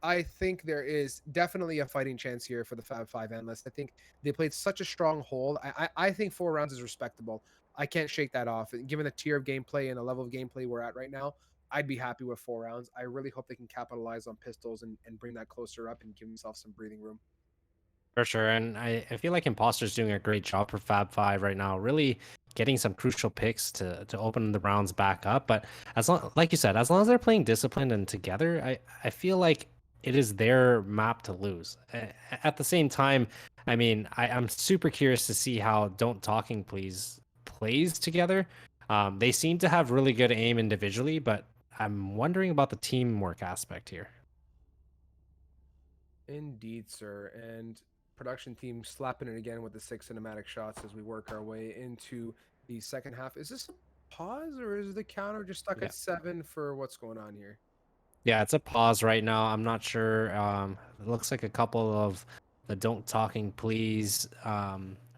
I think there is definitely a fighting chance here for the Fab 5 Endless. I think they played such a strong hold. I think 4 rounds is respectable. I can't shake that off. Given the tier of gameplay and the level of gameplay we're at right now, I'd be happy with 4 rounds. I really hope they can capitalize on pistols and bring that closer up and give themselves some breathing room. For sure, and I feel like Imposter's doing a great job for Fab 5 right now, really getting some crucial picks to open the rounds back up. But like you said, as long as they're playing disciplined and together, I feel like it is their map to lose. At the same time, I mean, I'm super curious to see how Don't Talking Please plays together. They seem to have really good aim individually, but I'm wondering about the teamwork aspect here. Indeed, sir. And production team slapping it again with the 6 cinematic shots as we work our way into the second half. Is this a pause or is the counter just stuck Yeah. at 7 for what's going on here? Yeah, it's a pause right now. I'm not sure. It looks like a couple of the Don't Talking Please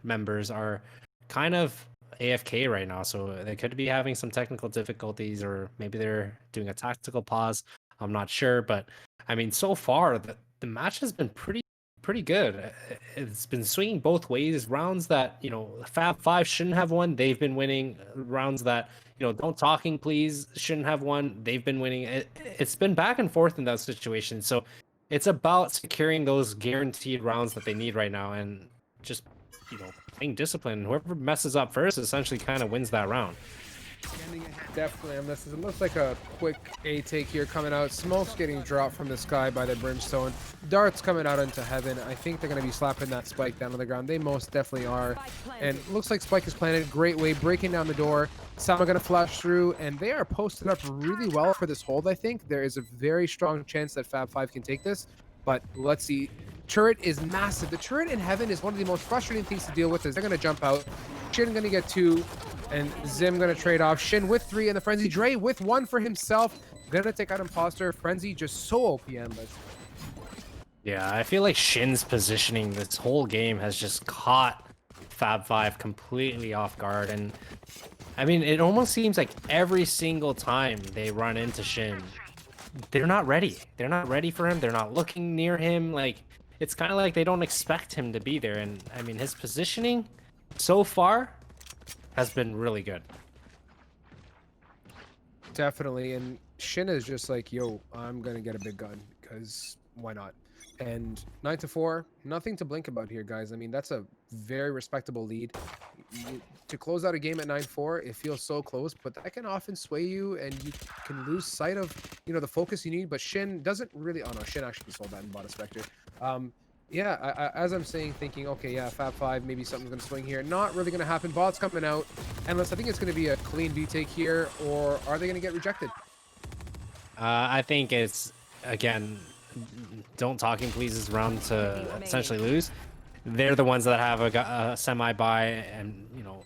members are kind of AFK right now, so they could be having some technical difficulties, or maybe they're doing a tactical pause. I'm not sure, but I mean, so far the match has been pretty good. It's been swinging both ways. Rounds that, Fab 5 shouldn't have won, they've been winning. Rounds that, Don't Talking Please shouldn't have won, they've been winning. It's been back and forth in that situation. So it's about securing those guaranteed rounds that they need right now and just, playing discipline. Whoever messes up first essentially kind of wins that round. Definitely, and it looks like a quick A take here coming out. Smoke's getting dropped from the sky by the Brimstone. Darts coming out into heaven. I think they're going to be slapping that spike down on the ground. They most definitely are. And looks like spike is planted. Great way, breaking down the door. Sama going to flash through, and they are posted up really well for this hold, I think. There is a very strong chance that Fab 5 can take this, but let's see. Turret is massive. The turret in heaven is one of the most frustrating things to deal with as they're going to jump out. Shin going to get 2. And Zim gonna trade off. Shin with 3 in the Frenzy. Dre with 1 for himself. Gonna take out Imposter. Frenzy just so OP Endless. Yeah, I feel like Shin's positioning this whole game has just caught Fab 5 completely off guard. And I mean, it almost seems like every single time they run into Shin, they're not ready. They're not ready for him. They're not looking near him. Like, it's kind of like they don't expect him to be there. And I mean, his positioning so far has been really good. Definitely, and Shin is just like, yo, I'm gonna get a big gun, because why not? And 9-4, nothing to blink about here, guys. I mean, that's a very respectable lead. To close out a game at 9-4, it feels so close, but that can often sway you, and you can lose sight of, the focus you need. But Shin doesn't really... Oh, no, Shin actually sold that and bought a Spectre. Yeah, as I'm saying, thinking, okay, yeah, Fab 5, maybe something's going to swing here. Not really going to happen. Bot's coming out. Endless, I think it's going to be a clean V take here, or are they going to get rejected? I think it's again, don't talking pleases round to essentially lose. They're the ones that have a semi buy, and you know,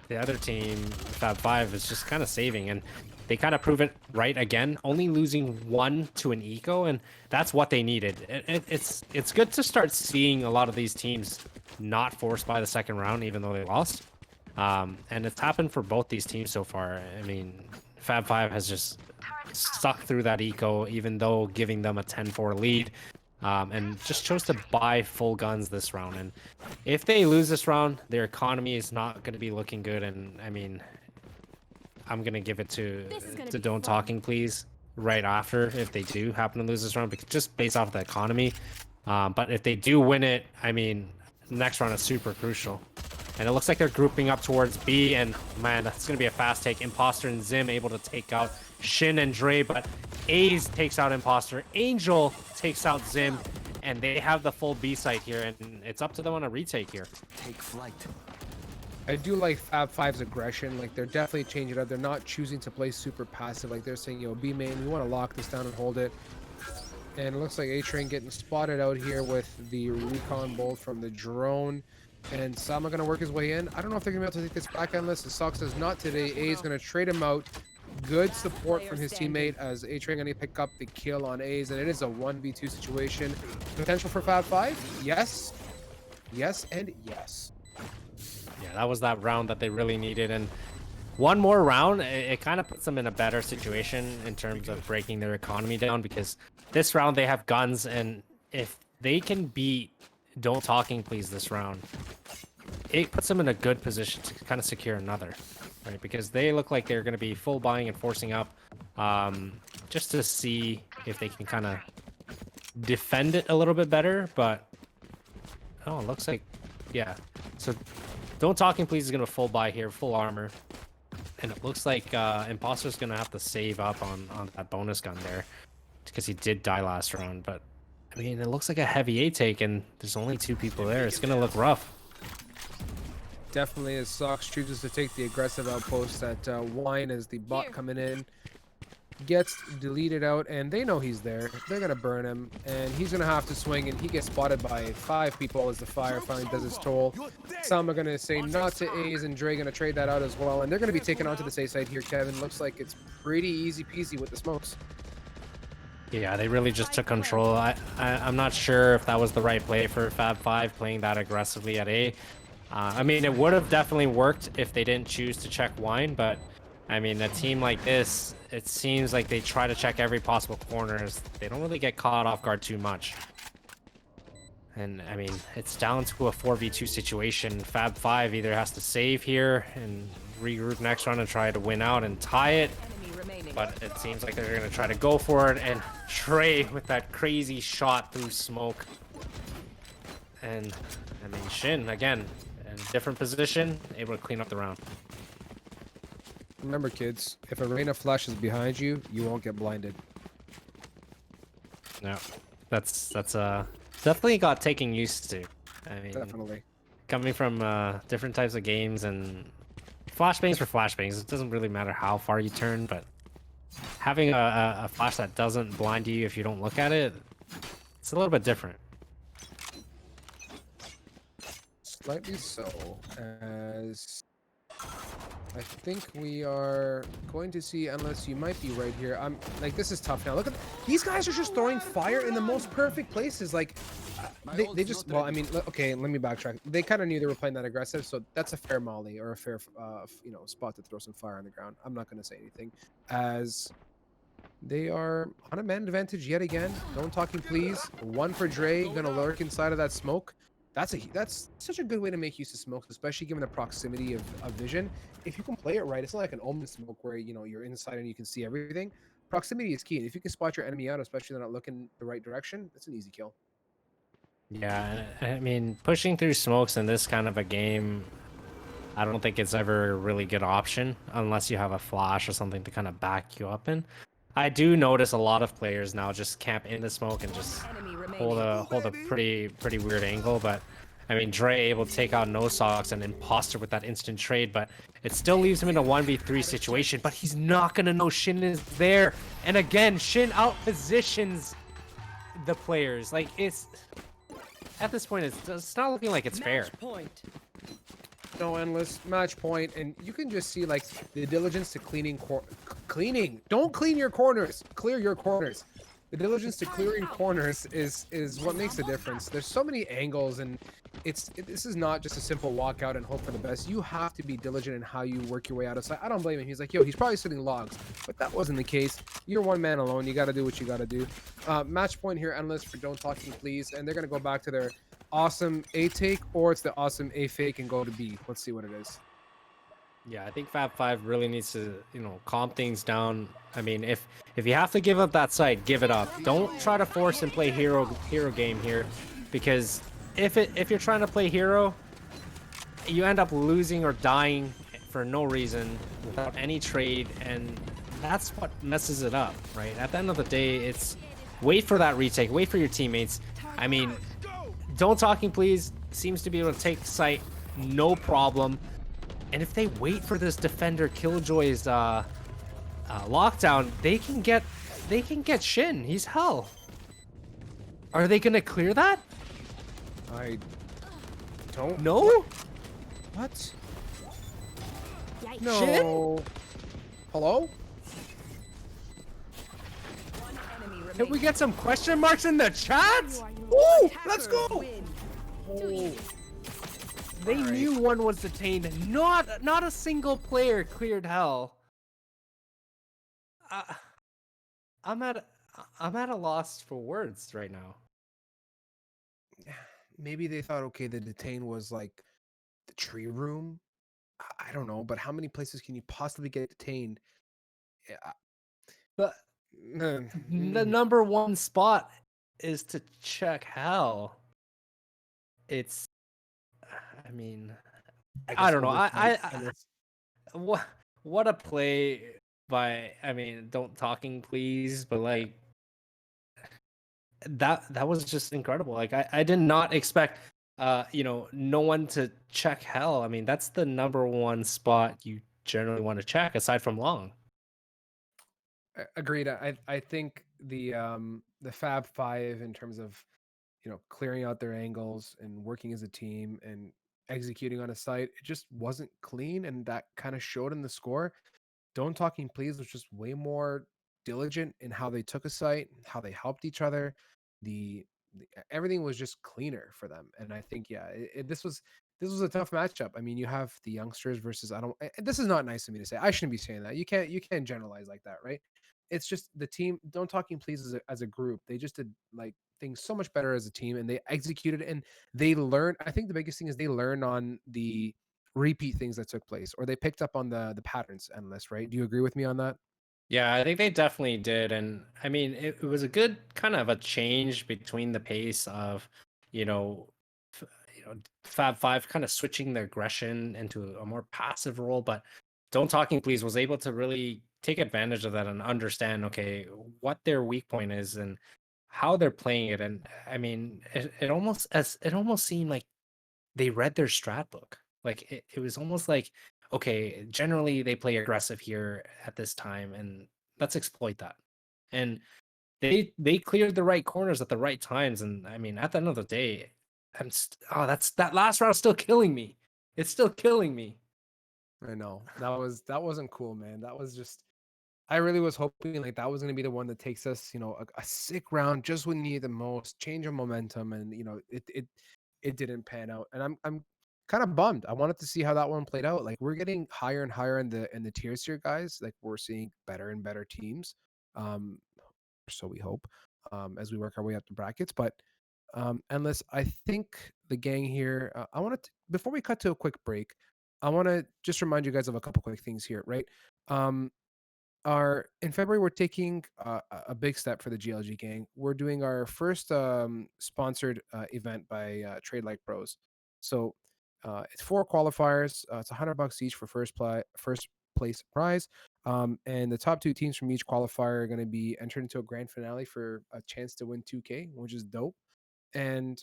the other team, Fab Five, is just kind of saving, and they kind of prove it right again. Only losing 1 to an eco, and that's what they needed. It's good to start seeing a lot of these teams not forced by the second round, even though they lost. And it's happened for both these teams so far. I mean, Fab Five has just stuck through that eco, even though giving them a 10-4 lead, and just chose to buy full guns this round. And if they lose this round, their economy is not going to be looking good. And I mean, I'm going to give it to Don't Talking Please right after if they do happen to lose this round, because just based off the economy. But if they do win it, I mean, next round is super crucial. And it looks like they're grouping up towards B, and man, that's going to be a fast take. Imposter and Zim able to take out Shin and Dre, but A's takes out Imposter. Angel takes out Zim, and they have the full B site here, and it's up to them on a retake here. Take flight. I do like Fab Five's aggression. Like, they're definitely changing it up. They're not choosing to play super passive. Like, they're saying, yo, B main, we want to lock this down and hold it. And it looks like A-Train getting spotted out here with the recon bolt from the drone. And Sama going to work his way in. I don't know if they're going to be able to take this back unless the Sox does not today. A is going to trade him out. Good support from his teammate as A-Train going to pick up the kill on A's. And it is a 1v2 situation. Potential for Fab 5? Yes. Yes and yes. Yeah, that was that round that they really needed. And one more round, it kind of puts them in a better situation in terms of breaking their economy down, because this round they have guns, and if they can beat Don't Talking Please this round, it puts them in a good position to kind of secure another, right? Because they look like they're going to be full buying and forcing up, just to see if they can kind of defend it a little bit better. But oh, it looks like, yeah. So Don't Talking Please is going to full buy here, full armor. And it looks like Imposter's going to have to save up on that bonus gun there, because he did die last round. But I mean, it looks like a heavy A take, and there's only 2 people there. It's going to look rough. Definitely, as Sox chooses to take the aggressive outpost at Wine as the bot coming in gets deleted out, and they know he's there. They're going to burn him, and he's going to have to swing, and he gets spotted by 5 people as the fire finally does its toll. Some are going to say not to A's, and Dre going to trade that out as well, and they're going to be taken onto the safe side here, Kevin. Looks like it's pretty easy peasy with the smokes. Yeah, they really just took control. I'm not sure if that was the right play for Fab 5, playing that aggressively at A. I mean, it would have definitely worked if they didn't choose to check Wine, but I mean, a team like this, it seems like they try to check every possible corner. They don't really get caught off guard too much. And I mean, it's down to a 4v2 situation. Fab 5 either has to save here and regroup next round and try to win out and tie it. But it seems like they're going to try to go for it. And Trey with that crazy shot through smoke. And I mean, Shin, again, in a different position, able to clean up the round. Remember, kids, if a rain of flash is behind you, you won't get blinded. No, that's definitely got taking used to. I mean, Definitely. coming from different types of games, and flashbangs for flashbangs, it doesn't really matter how far you turn, but having a flash that doesn't blind you if you don't look at it, it's a little bit different. Slightly so, as I think we are going to see, unless you might be right here. I'm like, this is tough now. Look at these guys are just throwing fire in the most perfect places. Like, they just, well, I mean, okay, let me backtrack. They kind of knew they were playing that aggressive, so that's a fair molly or a fair, you know, spot to throw some fire on the ground. I'm not going to say anything, as they are on a man advantage yet again. Don't Talking Please. 1 for Dre, gonna lurk inside of that smoke. That's such a good way to make use of smokes, especially given the proximity of vision. If you can play it right, it's not like an omen smoke where, you know, you're inside and you can see everything. Proximity is key. And if you can spot your enemy out, especially they're not looking the right direction, it's an easy kill. Yeah, I mean, pushing through smokes in this kind of a game, I don't think it's ever a really good option unless you have a flash or something to kind of back you up in. I do notice a lot of players now just camp in the smoke and just hold a pretty weird angle, but I mean, Dre able to take out No Socks and Imposter with that instant trade, but it still leaves him in a 1v3 situation, but he's not going to know Shin is there. And again, Shin out positions the players. Like, it's... At this point, it's not looking like it's fair. Match point. No endless match point, and you can just see like the diligence to cleaning. Don't clean your corners. Clear your corners. The diligence to clearing corners is what makes the difference. There's so many angles, and this is not just a simple walkout and hope for the best. You have to be diligent in how you work your way out of sight. I don't blame him. He's like, yo, he's probably sitting logs, but that wasn't the case. You're one man alone. You got to do what you got to do. Match point here, endless for Don't Talking Please, and they're gonna go back to their awesome A take, or it's the awesome A fake and go to B. Let's see what it is. Yeah, I think Fab 5 really needs to, calm things down. I mean, if you have to give up that site, give it up. Don't try to force and play hero game here, because if you're trying to play hero, you end up losing or dying for no reason without any trade, and that's what messes it up, right? At the end of the day, it's wait for that retake, wait for your teammates. I mean, Don't Talking Please seems to be able to take site no problem. And if they wait for this defender Killjoy's lockdown, they can get Shin. He's hell. Are they gonna clear that? I don't know. What? Yikes. No. Shin? Hello? One enemy Can remaining. we get some question marks in the chat? Ooh, let's go. Win. Oh. They knew one was detained. Not a single player cleared hell. I'm at a loss for words right now. Maybe they thought, okay, the detain was like the tree room. I don't know, but how many places can you possibly get detained? Yeah. But the number one spot is to check hell. It's, I mean, I don't know. What a play by, I mean, Don't Talking Please, but like that was just incredible. Like I did not expect no one to check hell. I mean, that's the number one spot you generally want to check aside from long. Agreed. I think the Fab Five, in terms of clearing out their angles and working as a team and executing on a site, it just wasn't clean, and that kind of showed in the score. Don't Talking Please was just way more diligent in how they took a site, how they helped each other. Everything was just cleaner for them, and I think this was a tough matchup. I mean, you have the youngsters versus this is not nice of me to say. I shouldn't be saying that. You can't generalize like that, right? It's just the team. Don't Talking Please as a group, they just did like things so much better as a team, and they executed, and they learned. I think the biggest thing is they learned on the repeat things that took place, or they picked up on the patterns. Endless, right? Do you agree with me on that? Yeah, I think they definitely did. And I mean, it was a good kind of a change between the pace of, you know, Fab Five kind of switching the aggression into a more passive role. But Don't Talking Please was able to really take advantage of that and understand, okay, what their weak point is and how they're playing it. And I mean, it almost seemed like they read their strat book. Like it was almost like, okay, generally they play aggressive here at this time, and let's exploit that. And they cleared the right corners at the right times. And I mean, at the end of the day, that last round is still killing me. It's still killing me. I know that wasn't cool, man. That was just. I really was hoping like that was going to be the one that takes us, a sick round just when you need the most, change of momentum, and it didn't pan out, and I'm kind of bummed. I wanted to see how that one played out. Like we're getting higher and higher in the tiers here, guys. Like we're seeing better and better teams, um, so we hope, as we work our way up the brackets. But endless, I think the gang here. I want to before we cut to a quick break, I want to just remind you guys of a couple quick things here, right? Um, our in February we're taking a big step for the GLG gang. We're doing our first sponsored event by Trade Like Pros. So it's 4 qualifiers. It's $100 each for first place prize, and the top 2 teams from each qualifier are going to be entered into a grand finale for a chance to win 2K, which is dope. And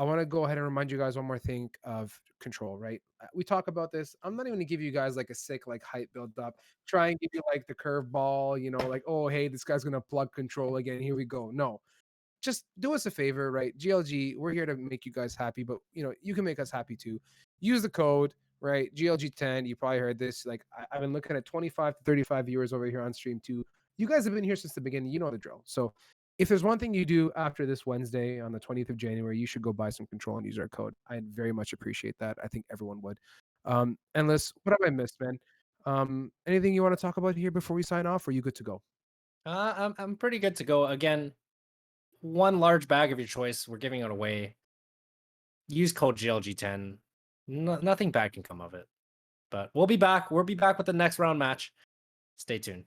I want to go ahead and remind you guys one more thing of control, right? We talk about this. I'm not even gonna give you guys like a sick like hype build up. Try and give you like the curveball, like, oh hey, this guy's gonna plug control again. Here we go. No, just do us a favor, right? GLG, we're here to make you guys happy, but you can make us happy too. Use the code, right? GLG10. You probably heard this. Like I've been looking at 25 to 35 viewers over here on stream too. You guys have been here since the beginning. You know the drill. So if there's one thing you do after this Wednesday on the 20th of January, you should go buy some control and use our code. I'd very much appreciate that. I think everyone would. Endless, what have I missed, man? Anything you want to talk about here before we sign off? Or are you good to go? I'm pretty good to go. Again, one large bag of your choice. We're giving it away. Use code GLG10. Nothing bad can come of it. But we'll be back. We'll be back with the next round match. Stay tuned.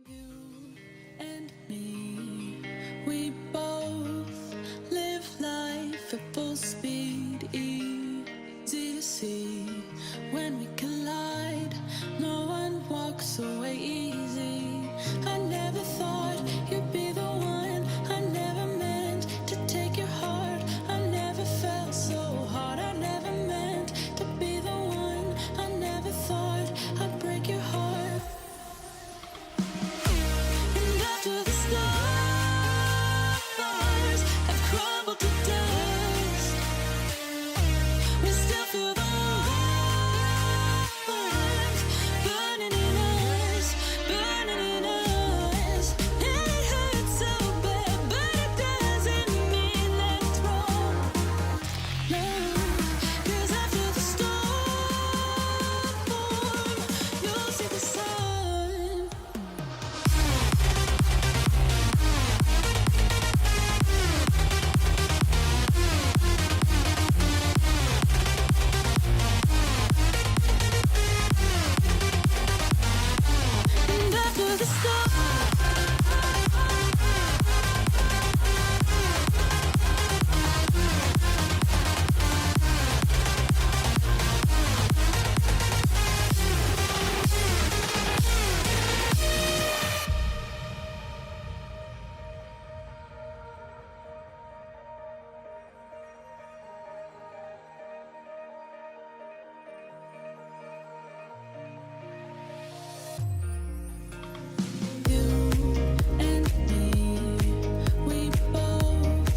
You and me, we both live life at full speed, easy to see. When we collide, no one walks away easy. I never thought you'd be the one. I never meant to take your heart. I never felt so hard. I never meant to be the one. I never thought I'd break your heart. And after the stars have crumbled to dust, we still feel the warmth burning in us, burning in us. And it hurts so bad, but it doesn't mean that it's wrong. No, 'cause after the storm, you'll see the sun. And after the storm, you and me, we both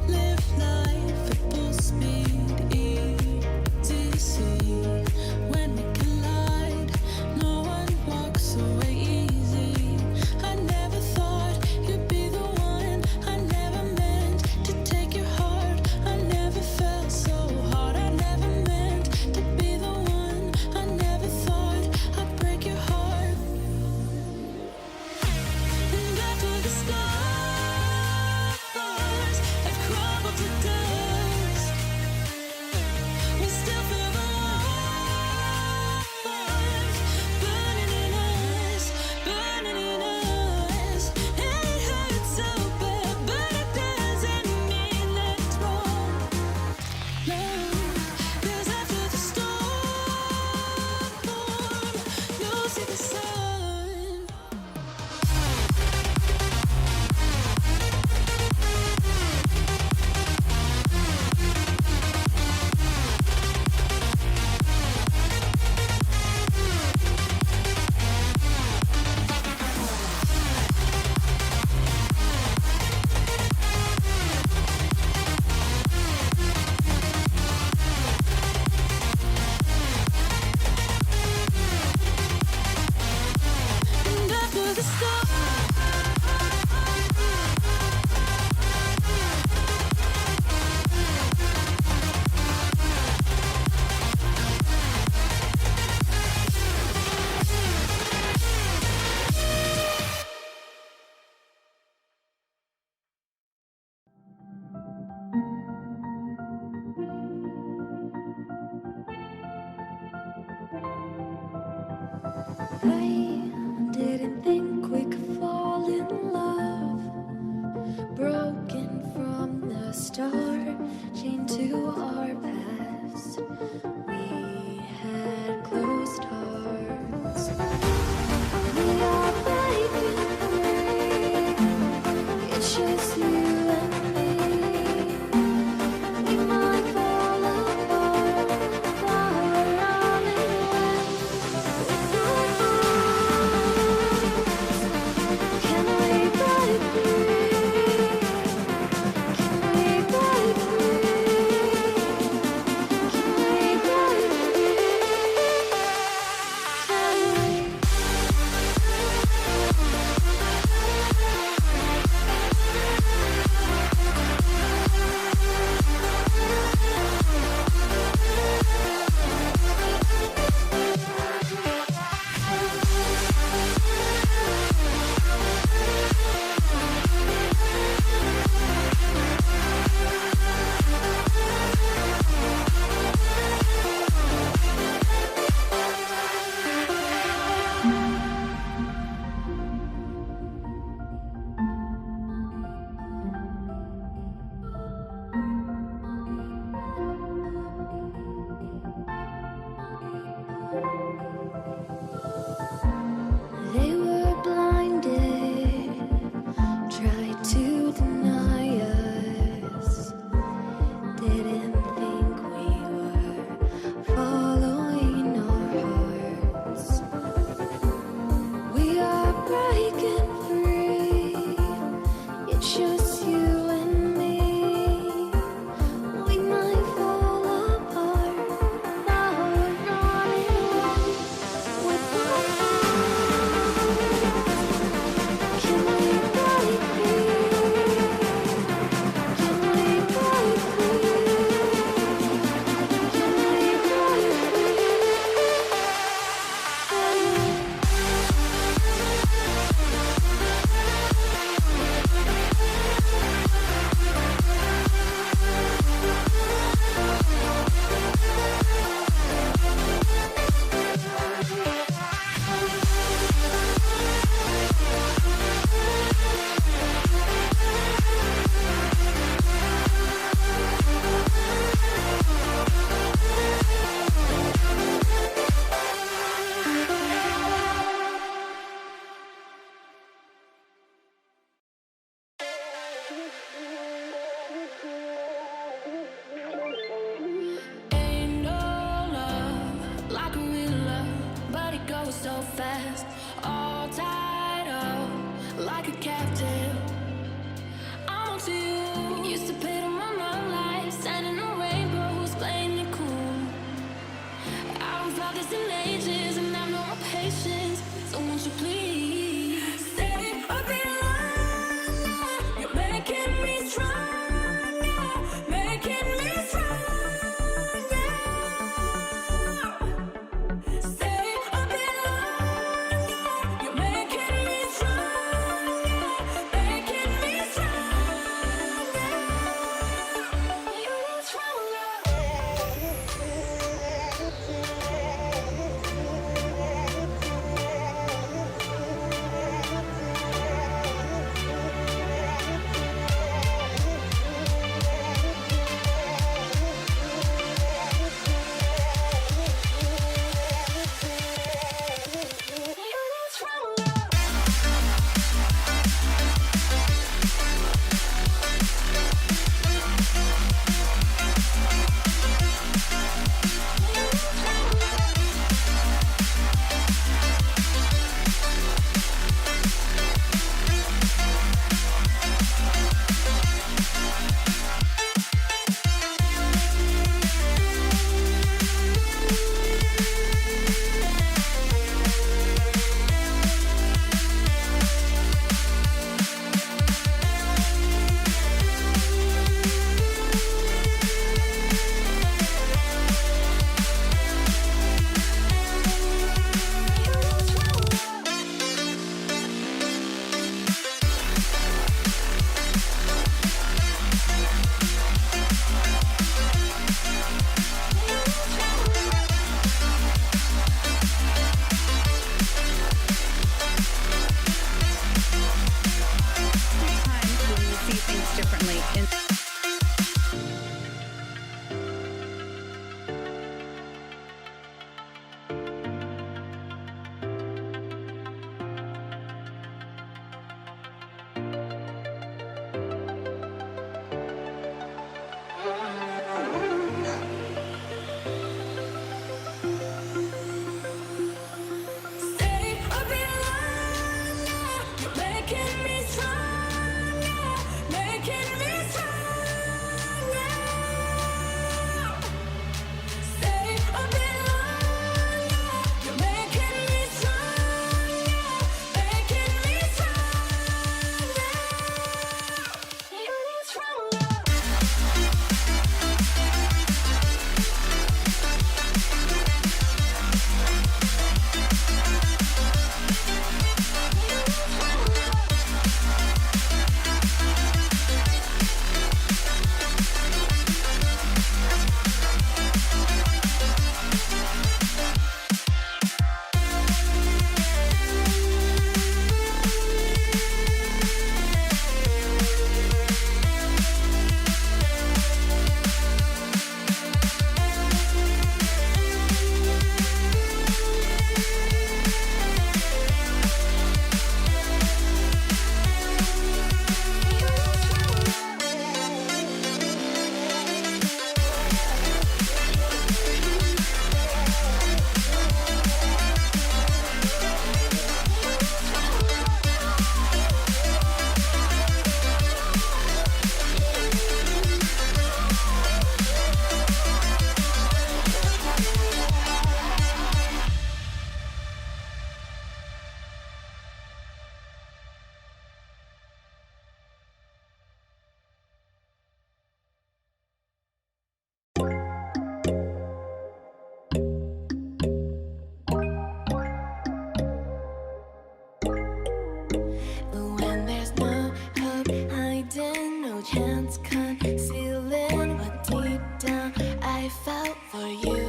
live life at full speed, easy to see. When we collide, no one walks away easy. I never thought you'd be the one. I never meant to take your heart. I never felt so hard. I never meant to be the one. I never thought I'd break your heart. And after the stars have crumbled to dust, we still feel the warmth burning in us, burning in us. And it hurts so bad, but it doesn't mean that it's wrong. No, 'cause after the storm, you'll see the sun. And after the storm, I didn't think we could fall in love. Broken from the start, chained to our past. We had closed hearts. We are breaking free. It's just you and me. so fast, all tied up like a captive. I'm on to you. Used to pay to my mom life, standing on rainbows, playing it cool. I was all this in ages, and I've no more patience. So won't you please stay a bit longer? You're making me stronger, making me stronger. Stay a bit longer. You're making me stronger, making me stronger. You're Times when you see things differently. stay a bit longer. You're making me stronger, making me stronger. Stay a bit longer. You're making me stronger, making me stronger. You're stronger. When there's no hope hiding, no chance concealing what deep down I felt for you.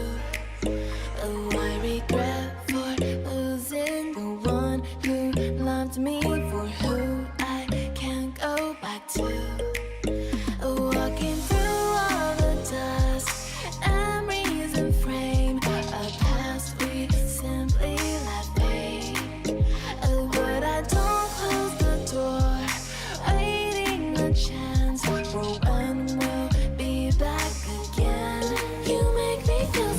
Oh, I regret for losing the one who loved me, for who I can't go back to. Walking through all the dust, memories and frame a past we simply let fade. Oh, but I don't close the door, waiting a chance for when we'll be back again. You make me feel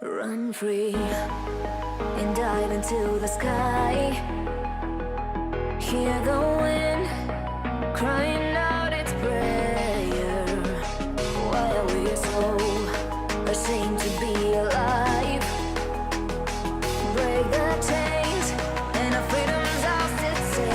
Run free and dive into the sky. Hear the wind crying out its prayer while we're so ashamed to be alive. Break the chains and our freedom's ours to take.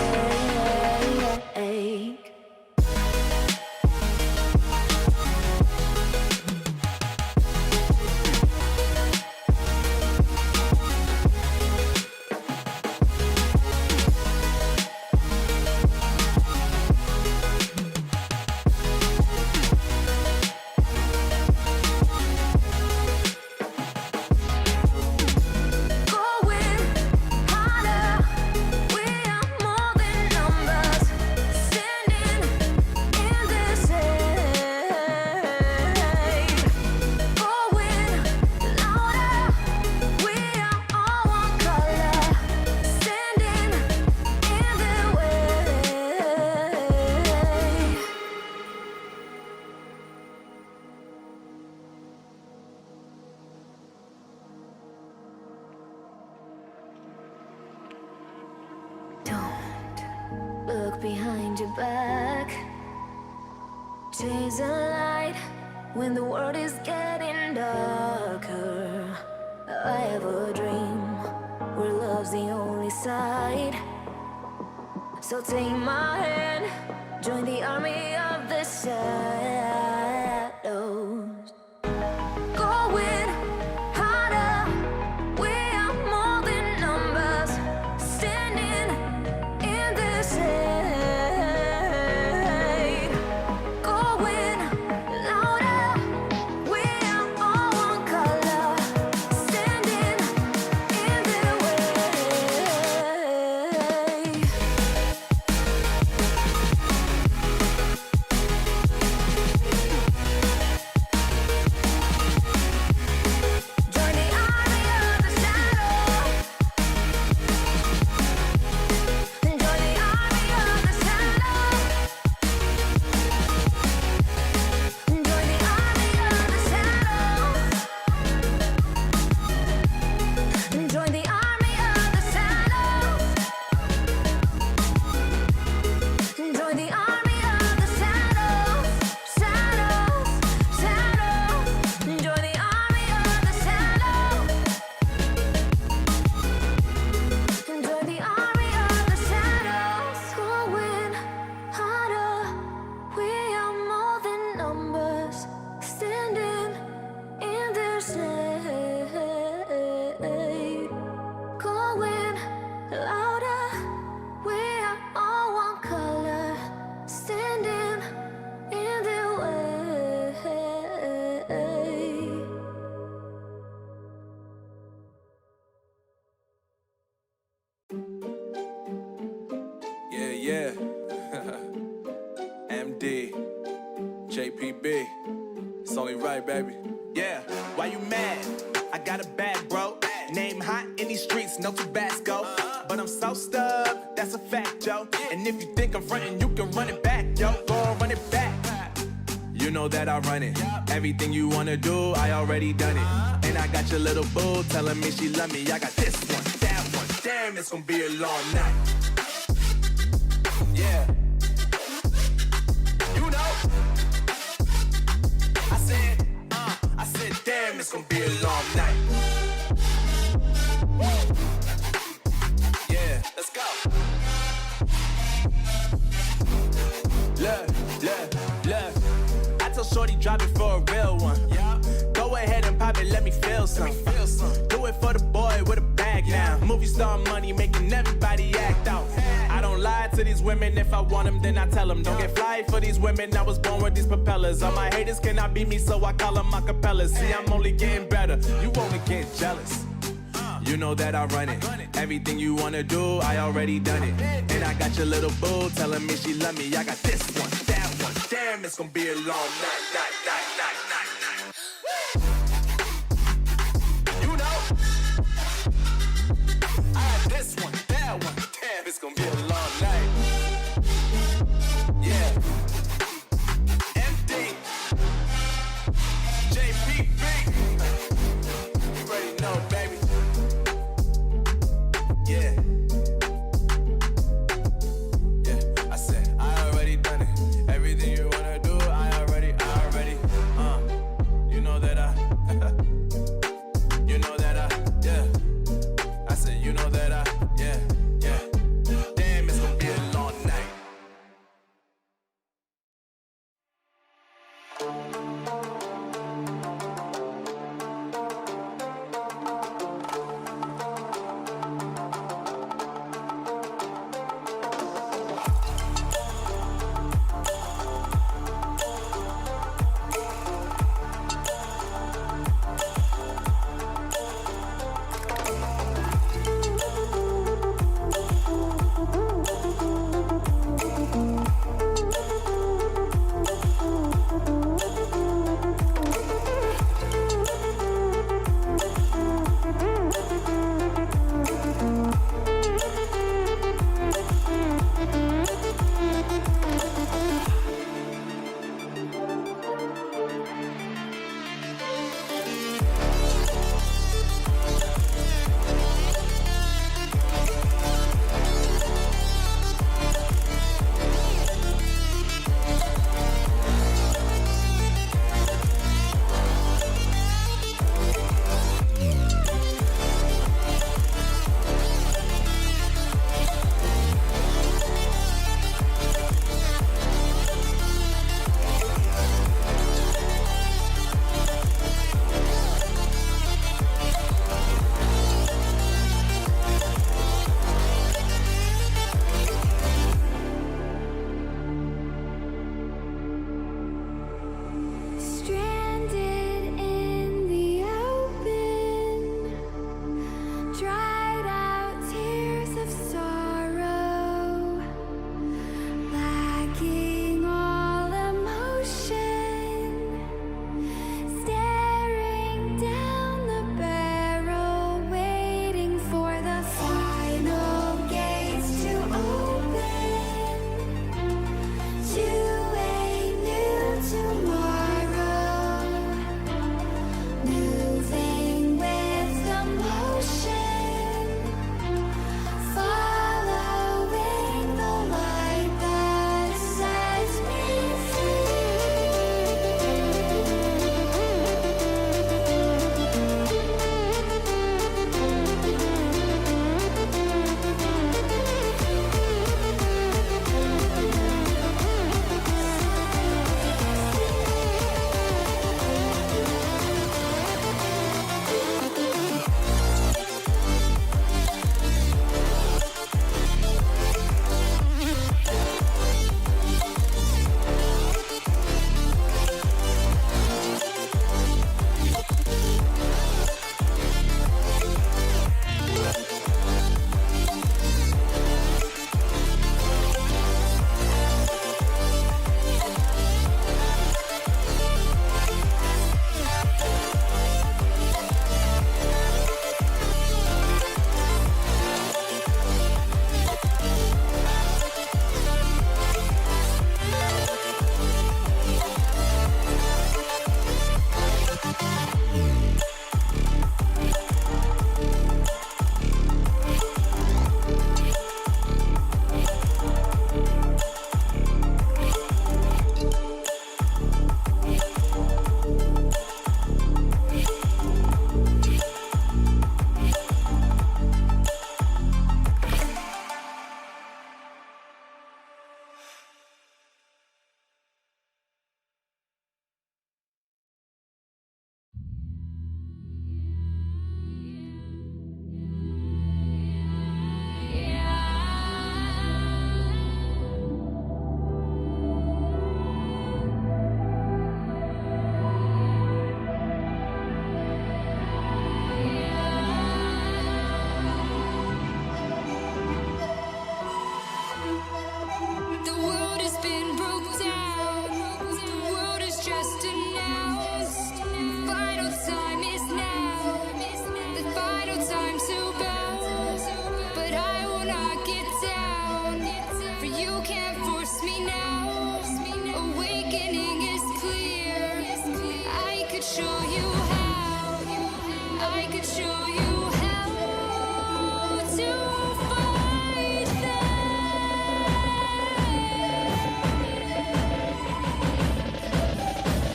Look behind your back. Chase a light when the world is getting darker. I have a dream where love's the only side. So take my hand, join the army of the shadows. Going harder, we are more than numbers. Standing in the shade. Going louder, we are all one color. Standing in the way. Join the army of the shadow. Join the army of the shadow. Join the army of the shadow. Join the army of the shadow. Join the army of the shadows. Shadows, shadows. Join the army of the shadows. Join the army of the shadows. Going harder, we are more than numbers. Standing in their shade. Going louder, we are all one color. Standing in their way. Yeah, yeah. MD, JPB. It's only right, baby. Yeah, why you mad? I got a bag, bro. Name hot in these streets, no Tabasco. But I'm so stubbed, that's a fact, yo. And if you think I'm frontin', you can run it back, yo. Go on, run it back. You know that I run it. Everything you wanna do, I already done it. And I got your little boo telling me she love me. I got this one, that one. Damn, it's gonna be a long night. Yeah. You know. I said, damn, it's gonna be a long night. Yeah, let's go. Look. I told Shorty drop it for a real one. Go ahead and pop it, let me feel some. Do it for the boy with a bag now. Movie star money making everybody act out. I don't lie to these women, if I want them, then I tell them. Don't get fly for these women, I was born with these propellers. All my haters cannot beat me, so I call them acapellas. See, I'm only getting better, you only get jealous. You know that I run it. Everything you wanna do, I already done it. And I got your little boo telling me she love me. I got this one, that one. Damn, it's gonna be a long night. You know, I got this one, that one. Damn, it's gonna be a long night. Yeah. MD, JPB. You ready show you how. I could show you how to fight them.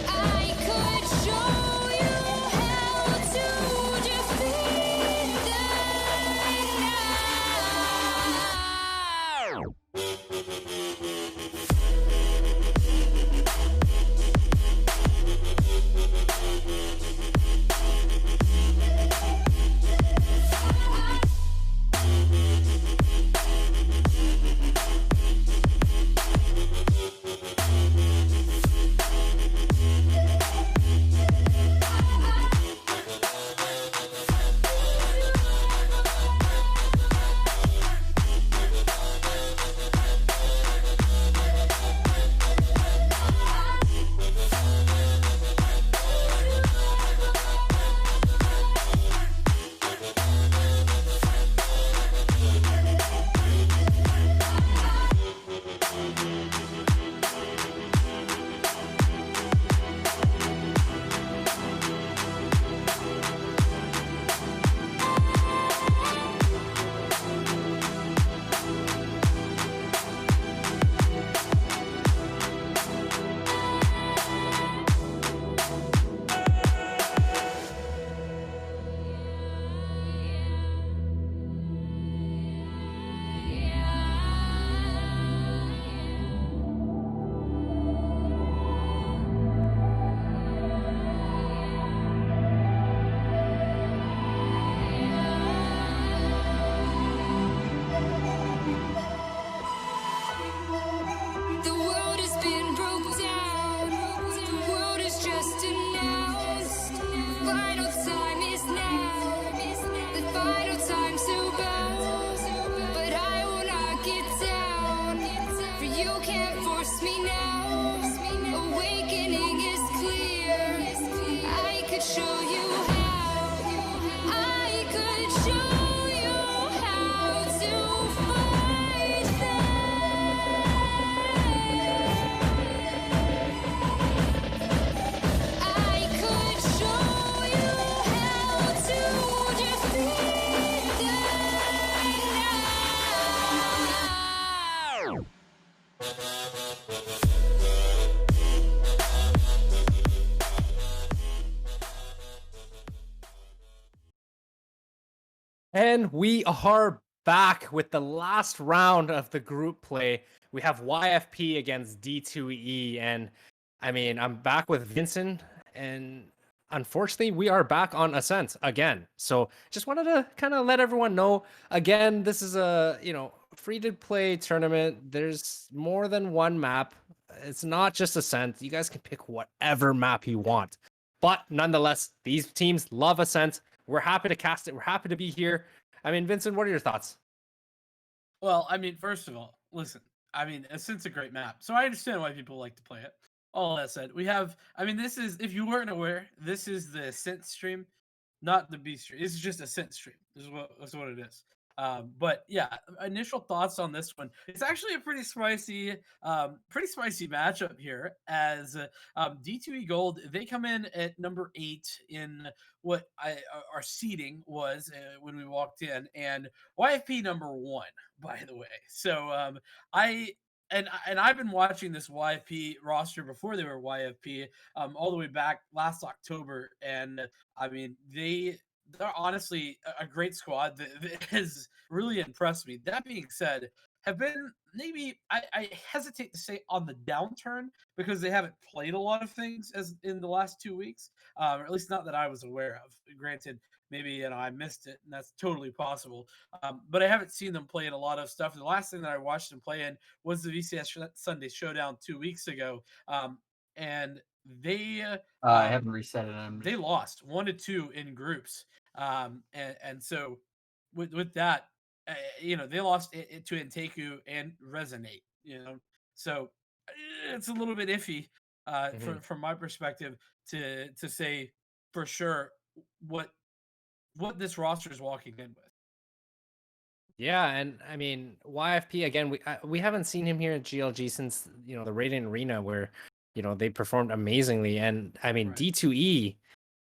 I could show you how to defeat them now. The world has been broke down. The world is just announced. Final time is now. The final time to bow. But I will not get down. For you can't force me now. Awakening is clear. I could show you how. I could show you how to fight them. I could show you how to defeat them now. And we are back with the last round of the group play. We have YFP against D2E. And I mean, I'm back with Vincent. And unfortunately, we are back on Ascent again. So just wanted to kind of let everyone know again, this is a, free to play tournament. There's more than one map. It's not just Ascent. You guys can pick whatever map you want. But nonetheless, these teams love Ascent. We're happy to cast it. We're happy to be here. I mean, Vincent, what are your thoughts? Well, I mean, first of all, listen. I mean, Ascent's a great map, so I understand why people like to play it. All that said, we have. I mean, this is, if you weren't aware, this is the Ascent stream, not the B stream. This is just Ascent stream. This is what it is. But yeah, initial thoughts on this one. It's actually a pretty spicy matchup here. As D2E Gold, they come in at number 8 in what our seeding was when we walked in, and YFP number 1, by the way. So I. And I've been watching this YFP roster before they were YFP, all the way back last October, and I mean they're honestly a great squad that has really impressed me. That being said, have been maybe, I hesitate to say on the downturn because they haven't played a lot of things as in the last 2 weeks, or at least not that I was aware of. Granted, maybe I missed it, and that's totally possible. But I haven't seen them play in a lot of stuff. The last thing that I watched them play in was the VCS Sunday Showdown 2 weeks ago, and they I um, haven't reset it. they lost 1-2 in groups, and so with that, they lost it to Inteku and Resonate, so it's a little bit iffy from my perspective to say for sure what this roster is walking in with. Yeah, and I mean YFP again. We haven't seen him here at GLG since the Radiant Arena where they performed amazingly, and I mean Right. D2E.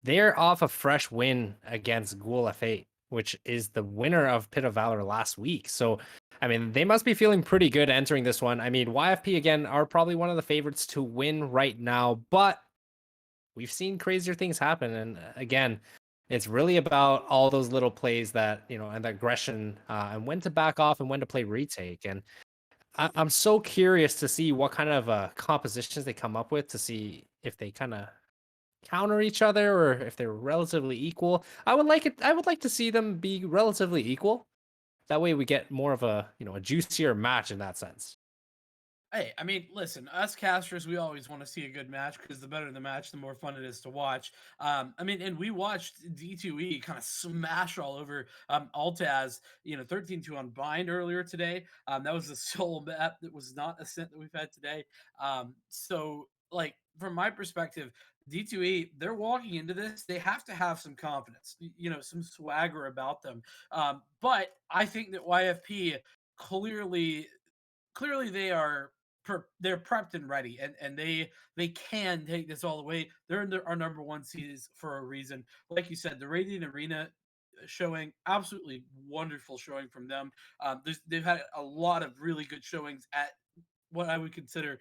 they're off a fresh win against Ghoul F8, which is the winner of Pit of Valor last week. So, I mean, they must be feeling pretty good entering this one. I mean, YFP again are probably one of the favorites to win right now, but we've seen crazier things happen. And again, it's really about all those little plays that, and the aggression, and when to back off and when to play retake. And I'm so curious to see what kind of compositions they come up with, to see if they kind of counter each other or if they're relatively equal. I would like to see them be relatively equal. That way we get more of a juicier match in that sense. Hey, I mean, listen, us casters, we always want to see a good match because the better the match, the more fun it is to watch. I mean, and we watched D2E kind of smash all over Altaz, 13-2 on Bind earlier today. That was a solo map that was not a scent that we've had today. So, like, from my perspective, D2E, they're walking into this, they have to have some confidence, some swagger about them. But I think that YFP clearly they are they're prepped and ready, and they can take this all the way. They're in our number one seeds for a reason. Like you said, the Radiant Arena showing, absolutely wonderful showing from them. They've had a lot of really good showings at what I would consider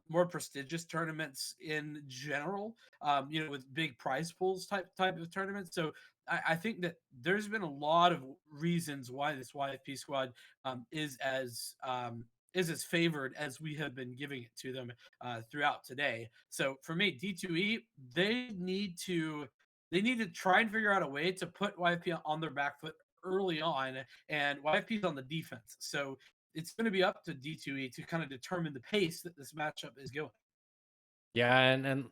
more prestigious tournaments in general, with big prize pools type of tournaments. So I think that there's been a lot of reasons why this YFP squad is as favored as we have been giving it to them throughout today. So for me, D2E, they need to try and figure out a way to put YFP on their back foot early on, and YFP is on the defense. So it's going to be up to D2E to kind of determine the pace that this matchup is going. Yeah, and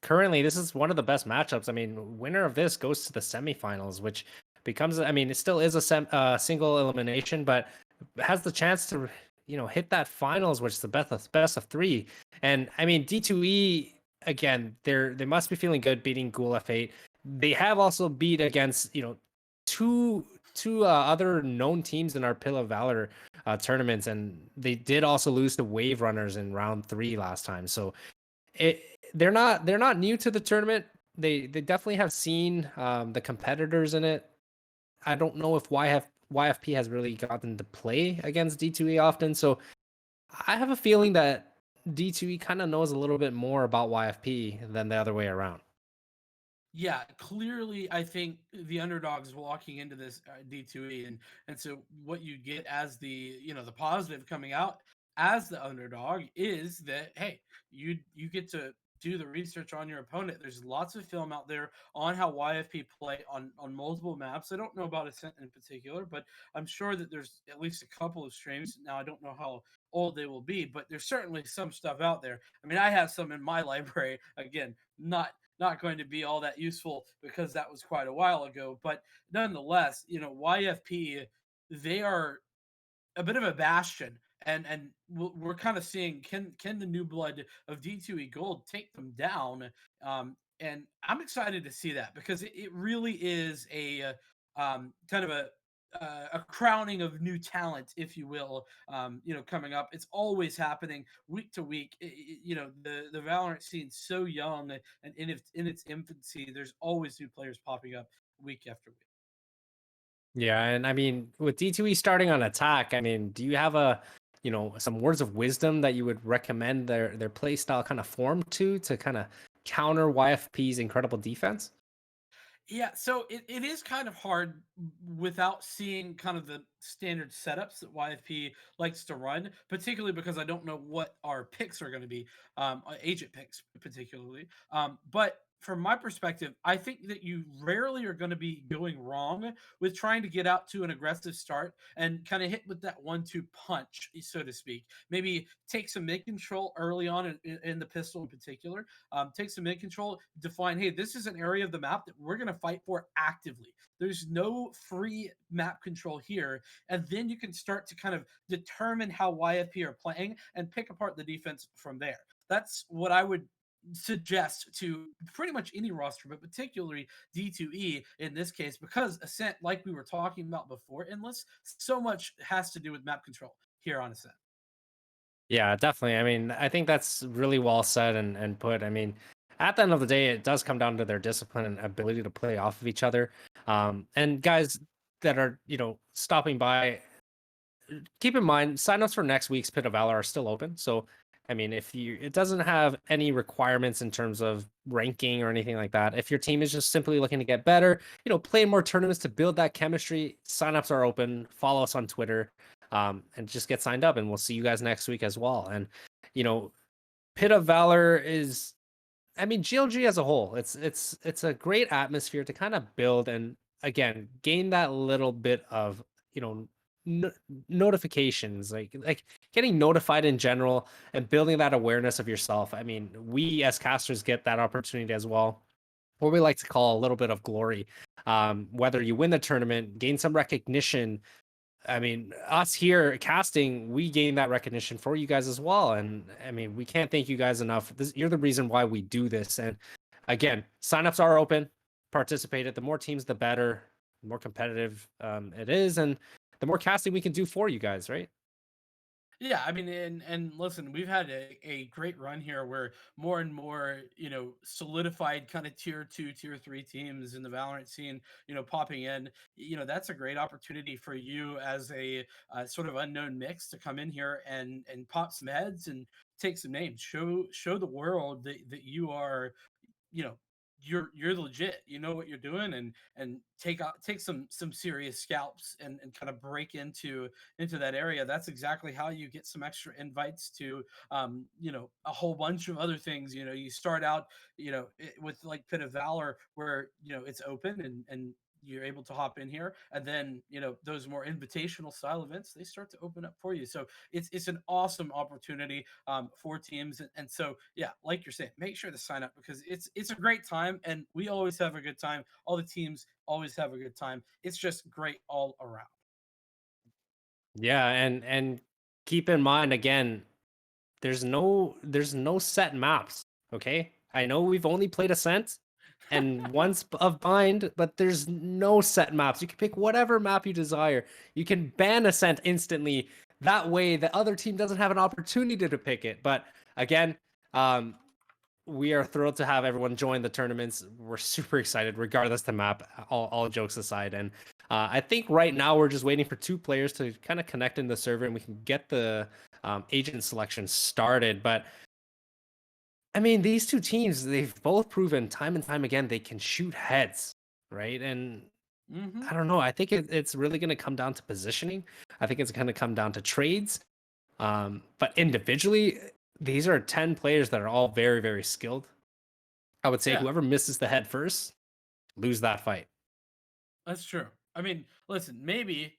currently this is one of the best matchups. I mean, winner of this goes to the semifinals, which becomes, I mean, it still is a single elimination, but has the chance to hit that finals, which is the best of three. And I mean, D2E again, they must be feeling good beating Ghoul F8. They have also beat against two other known teams in our Pill of Valor tournaments, and they did also lose to Wave Runners in round 3 last time. So it they're not new to the tournament. They definitely have seen the competitors in it. I don't know if YFP has really gotten to play against D2E often, so I have a feeling that D2E kind of knows a little bit more about YFP than the other way around. Yeah, clearly, I think the underdogs walking into this D2E, and so what you get as the positive coming out as the underdog is that, hey, you get to do the research on your opponent. There's lots of film out there on how YFP play on multiple maps. I don't know about Ascent in particular, but I'm sure that there's at least a couple of streams. Now I don't know how old they will be, but there's certainly some stuff out there. I mean, I have some in my library. Again, not going to be all that useful because that was quite a while ago. But nonetheless, YFP, they are a bit of a bastion, and we're kind of seeing, can the new blood of D2E Gold take them down? And I'm excited to see that because it really is a kind of a crowning of new talent, if you will, coming up. It's always happening week to week. The Valorant scene's so young and in its infancy. There's always new players popping up week after week. Yeah, and I mean, with D2E starting on attack, I mean, do you have some words of wisdom that you would recommend their play style kind of form to kind of counter YFP's incredible defense? Yeah, so it is kind of hard without seeing kind of the standard setups that YFP likes to run, particularly because I don't know what our picks are going to be, agent picks particularly. But from my perspective, I think that you rarely are going to be going wrong with trying to get out to an aggressive start and kind of hit with that 1-2 punch, so to speak. Maybe take some mid control early on in the pistol in particular, take some mid control, define, hey, this is an area of the map that we're going to fight for actively. There's no free map control here. And then you can start to kind of determine how YFP are playing and pick apart the defense from there. That's what I would suggest to pretty much any roster, but particularly D2E in this case, because Ascent, like we were talking about before, Endless, so much has to do with map control here on Ascent. Yeah, definitely. I mean, I think that's really well said and put. I mean, at the end of the day, it does come down to their discipline and ability to play off of each other. And guys that are, stopping by, keep in mind, signups for next week's Pit of Valor are still open. So, I mean, it doesn't have any requirements in terms of ranking or anything like that. If your team is just simply looking to get better, play more tournaments to build that chemistry, signups are open. Follow us on Twitter, and just get signed up, and we'll see you guys next week as well. And, you know, Pit of Valor is, I mean, GLG as a whole, it's a great atmosphere to kind of build and again gain that little bit of, you know no, notifications, like getting notified in general and building that awareness of yourself. I mean, we as casters get that opportunity as well, what we like to call a little bit of glory. Whether you win the tournament, gain some recognition, I mean, us here casting, we gain that recognition for you guys as well. And I mean, we can't thank you guys enough. You're the reason why we do this. And again, signups are open. Participate. It. The more teams, the better. The more competitive it is, and the more casting we can do for you guys, right? Yeah, I mean, and listen, we've had a great run here where more and more, solidified kind of tier two, tier three teams in the Valorant scene, popping in. That's a great opportunity for you as a sort of unknown mix to come in here and pop some heads and take some names, show the world that you are, you know you're legit, you know what you're doing, and take some serious scalps and kind of break into that area. That's exactly how you get some extra invites to a whole bunch of other things. You start out with like Pit of Valor, where it's open and you're able to hop in here, and then those more invitational style events, they start to open up for you. So it's an awesome opportunity for teams. And so, yeah, like you're saying, make sure to sign up because it's a great time, and we always have a good time. All the teams always have a good time. It's just great all around. Yeah, and keep in mind again, there's no set maps. Okay, I know we've only played Ascent and once of Bind, but there's no set maps. You can pick whatever map you desire. You can ban Ascent instantly. That way, the other team doesn't have an opportunity to pick it. But again, we are thrilled to have everyone join the tournaments. We're super excited, regardless the map. All jokes aside, and I think right now we're just waiting for two players to kind of connect in the server, and we can get the agent selection started. But I mean, these two teams, they've both proven time and time again they can shoot heads, right? And Hmm. I don't know. I think it's really going to come down to positioning. I think it's going to come down to trades. But individually, these are 10 players that are all very, very skilled. I would say Yeah. whoever misses the head first, lose that fight. That's true. I mean, listen, maybe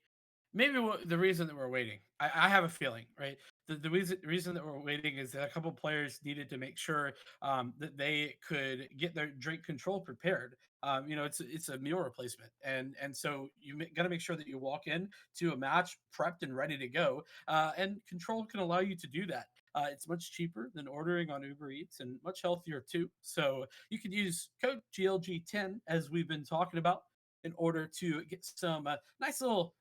the reason that we're waiting, I have a feeling, right? The reason that we're waiting is that a couple players needed to make sure that they could get their drink control prepared. It's a meal replacement, and so got to make sure that you walk in to a match prepped and ready to go. And control can allow you to do that. It's much cheaper than ordering on Uber Eats and much healthier too. So you can use code GLG10 as we've been talking about in order to get some nice little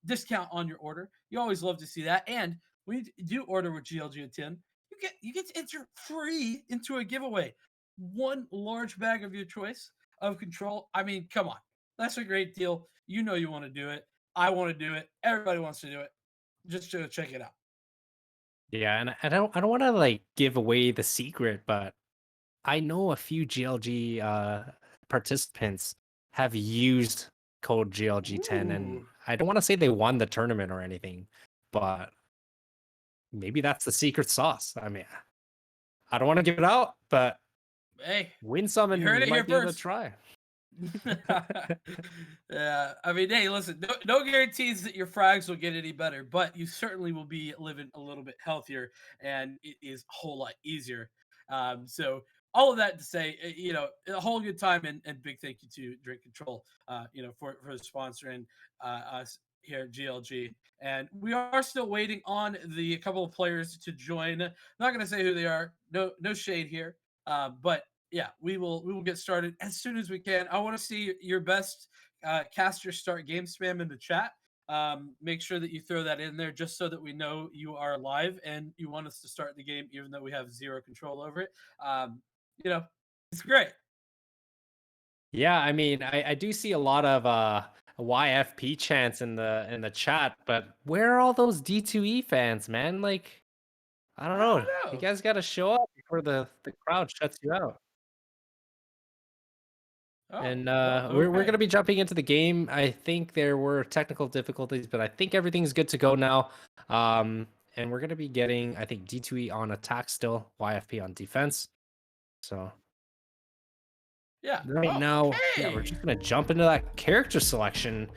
discount on your order. You always love to see that. And when you do order with GLG at 10, you get to enter free into a giveaway. One large bag of your choice of control. I mean, come on. That's a great deal. You know you want to do it. I want to do it. Everybody wants to do it. Just to check it out. Yeah, and I don't want to like give away the secret, but I know a few GLG participants have used code GLG10, and Ooh. I don't want to say they won the tournament or anything, but maybe that's the secret sauce. I mean, I don't want to give it out, but Hey, win some you and heard you it here might be able to first. try. Yeah, I mean, hey, listen, no guarantees that your frags will get any better, but you certainly will be living a little bit healthier, and it is a whole lot easier. So all of that to say, a whole good time, and big thank you to Drink Control, for sponsoring us here at GLG. And we are still waiting on the couple of players to join. Not going to say who they are. No shade here. But yeah, we will get started as soon as we can. I want to see your best caster start game spam in the chat. Make sure that you throw that in there just so that we know you are live and you want us to start the game, even though we have zero control over it. You know, it's great. Yeah, I mean, I do see a lot of YFP chants in the chat, but where are all those D2E fans, man? Like, I don't I know. don't You know. guys got to show up before the crowd shuts you out. Oh, And well, we're okay. gonna be jumping into the game. I think there were technical difficulties, but I think everything's good to go now. And we're gonna be getting, I think, D2E on attack still, YFP on defense. So Yeah. right now, yeah, we're Okay. just gonna jump into that character selection.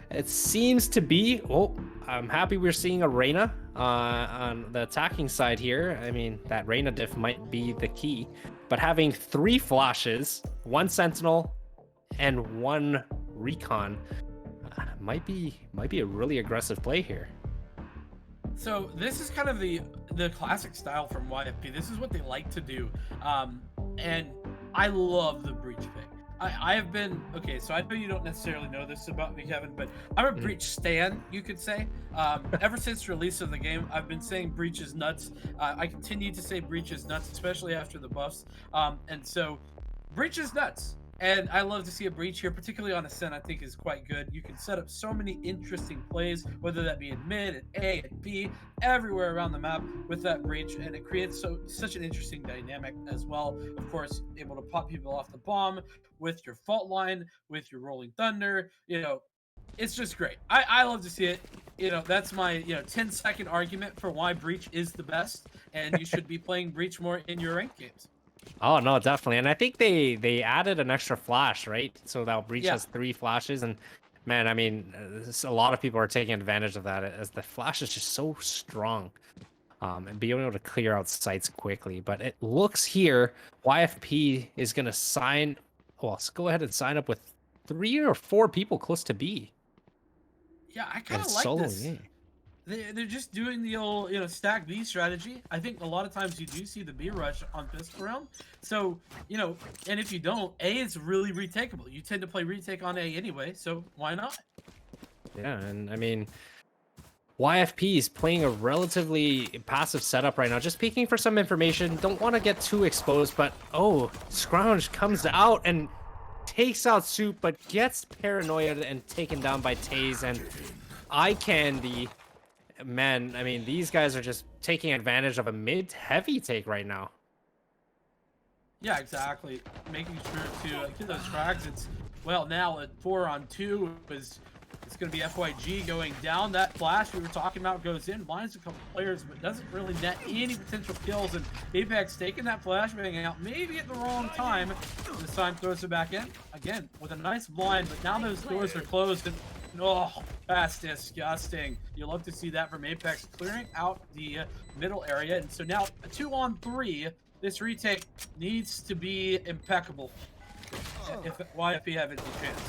It seems to be. Oh, I'm happy we're seeing a Reyna on the attacking side here. I mean, that Reyna diff might be the key, but having 3 flashes, 1 Sentinel, and 1 Recon might be a really aggressive play here. So this is kind of the classic style from YFP. This is what they like to do, and I love the breach pick. I have been okay. So I know you don't necessarily know this about me, Kevin, but I'm a breach stan, you could say. Ever since release of the game, I've been saying breach is nuts. I continue to say breach is nuts, especially after the buffs. And so breach is nuts. And I love to see a breach here, particularly on Ascent. I think is quite good. You can set up so many interesting plays, whether that be in mid, at A, at B, everywhere around the map with that breach, and it creates such an interesting dynamic as well. Of course, able to pop people off the bomb with your fault line, with your rolling thunder. You know, it's just great. I love to see it. You know, that's my 10-second argument for why breach is the best, and you should be playing breach more in your ranked games. Oh no, definitely. And I think they added an extra flash, right? So that breach Yeah. has 3 flashes, and man, I mean, a lot of people are taking advantage of that as the flash is just so strong. And being able to clear out sites quickly. But it looks here, YFP is going to sign. Well, let's go ahead and sign up with 3 or 4 people close to B. Yeah, I kind And of like soloing this. A. They're just doing the old, stack B strategy. I think a lot of times you do see the B rush on pistol round. So, and if you don't, A is really retakeable. You tend to play retake on A anyway, so why not? Yeah, and I mean, YFP is playing a relatively passive setup right now. Just peeking for some information. Don't want to get too exposed, but oh, Scrounge comes out and takes out Soup, but gets paranoid and taken down by Taze and Eye Candy. Man, I mean, these guys are just taking advantage of a mid-heavy take right now. Yeah, exactly. Making sure to get those frags. It's, well, now at 4-on-2 it's going to be FYG going down. That flash we were talking about goes in, blinds a couple players, but doesn't really net any potential kills. And Apex taking that flashbang out, maybe at the wrong time. This time throws it back in again with a nice blind, but now those doors are closed. And oh, that's disgusting. You love to see that from Apex, clearing out the middle area. And so now a 2-on-3. This retake needs to be impeccable if YFP have any chance.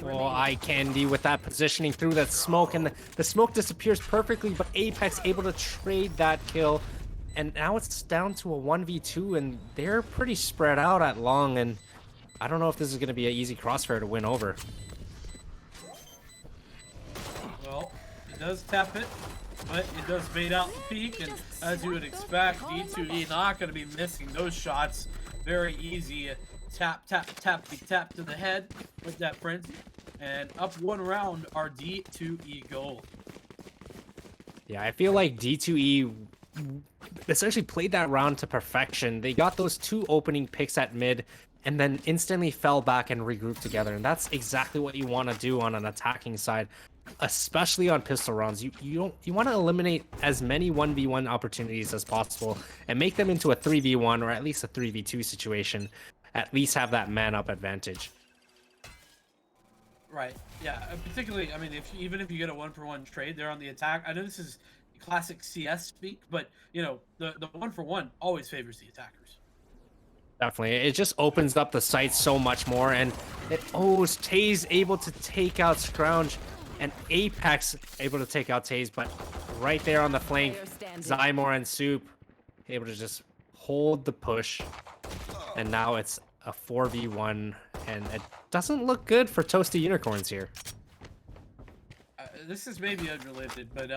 Oh, Eye Candy with that positioning through that smoke, and the smoke disappears perfectly, but Apex able to trade that kill. And now it's down to a 1v2, and they're pretty spread out at long, and I don't know if this is going to be an easy crossfire to win over. Well, it does tap it, but it does bait out the peak, and as you would expect, D2E not going to be missing those shots. Very easy. Tap, tap, tap, tap to the head with that frenzy. And up 1 round, our D2E goal. Yeah, I feel like D2E essentially played that round to perfection. They got those 2 opening picks at mid, and then instantly fell back and regrouped together. And that's exactly what you want to do on an attacking side, especially on pistol rounds. You want to eliminate as many 1v1 opportunities as possible and make them into a 3v1 or at least a 3v2 situation. At least have that man up advantage. Right. Yeah. Particularly, I mean, even if you get a 1-for-1 trade there on the attack, I know this is classic CS speak, but the 1-for-1 always favors the attackers. Definitely, it just opens up the site so much more, and Taze able to take out Scrounge, and Apex able to take out Taze, but right there on the flank, Zymor and Soup able to just hold the push, and now it's a 4v1, and it doesn't look good for Toasty Unicorns here. This is maybe unrelated, but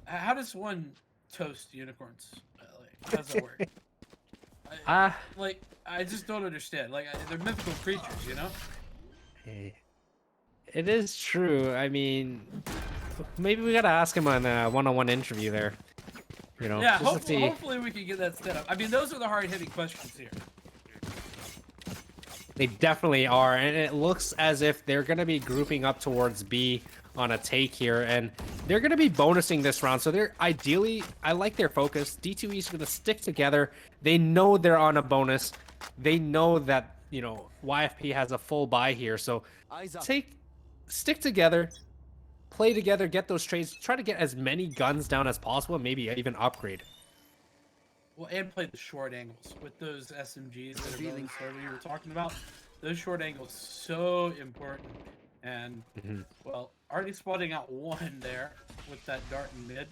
how does one toast unicorns? How does that work? Like, I just don't understand. Like, they're mythical creatures, you know? It is true. I mean, maybe we gotta ask him on a one-on-one interview there. You know, Yeah, just to see. hopefully we can get that set up. I mean, those are the hard-hitting questions here. They definitely are, and it looks as if they're going to be grouping up towards B on a take here, and they're going to be bonusing this round. So they're ideally, I like their focus. D2E is going to stick together. They know they're on a bonus. They know that, you know, YFP has a full buy here. So stick together, play together, get those trades, try to get as many guns down as possible, maybe even upgrade. Well, and play the short angles with those SMGs that are building server you were talking about. Those short angles so important. And well, already spotting out one there with that dart in mid.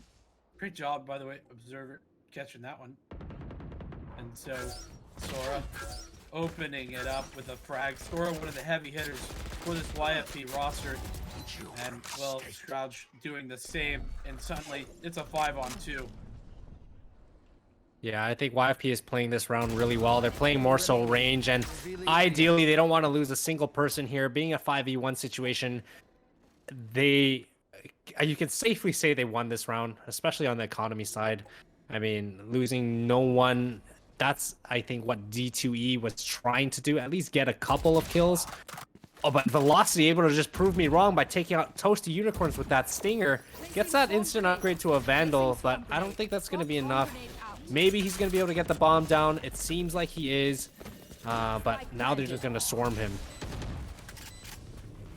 Great job, by the way, Observer, catching that one. And so Sora opening it up with a frag. Sora, one of the heavy hitters for this YFP roster. And well, Scrouch doing the same, and suddenly it's a 5-on-2. Yeah, I think YFP is playing this round really well. They're playing more so range, and ideally they don't want to lose a single person here. Being a 5v1 situation, you can safely say they won this round, especially on the economy side. I mean, losing no one, that's, I think, what D2E was trying to do, at least get a couple of kills. Oh, but Velocity able to just prove me wrong by taking out Toasty Unicorns with that Stinger. Gets that instant upgrade to a Vandal, but I don't think that's going to be enough. Maybe he's going to be able to get the bomb down. It seems like he is. But now they're just going to swarm him.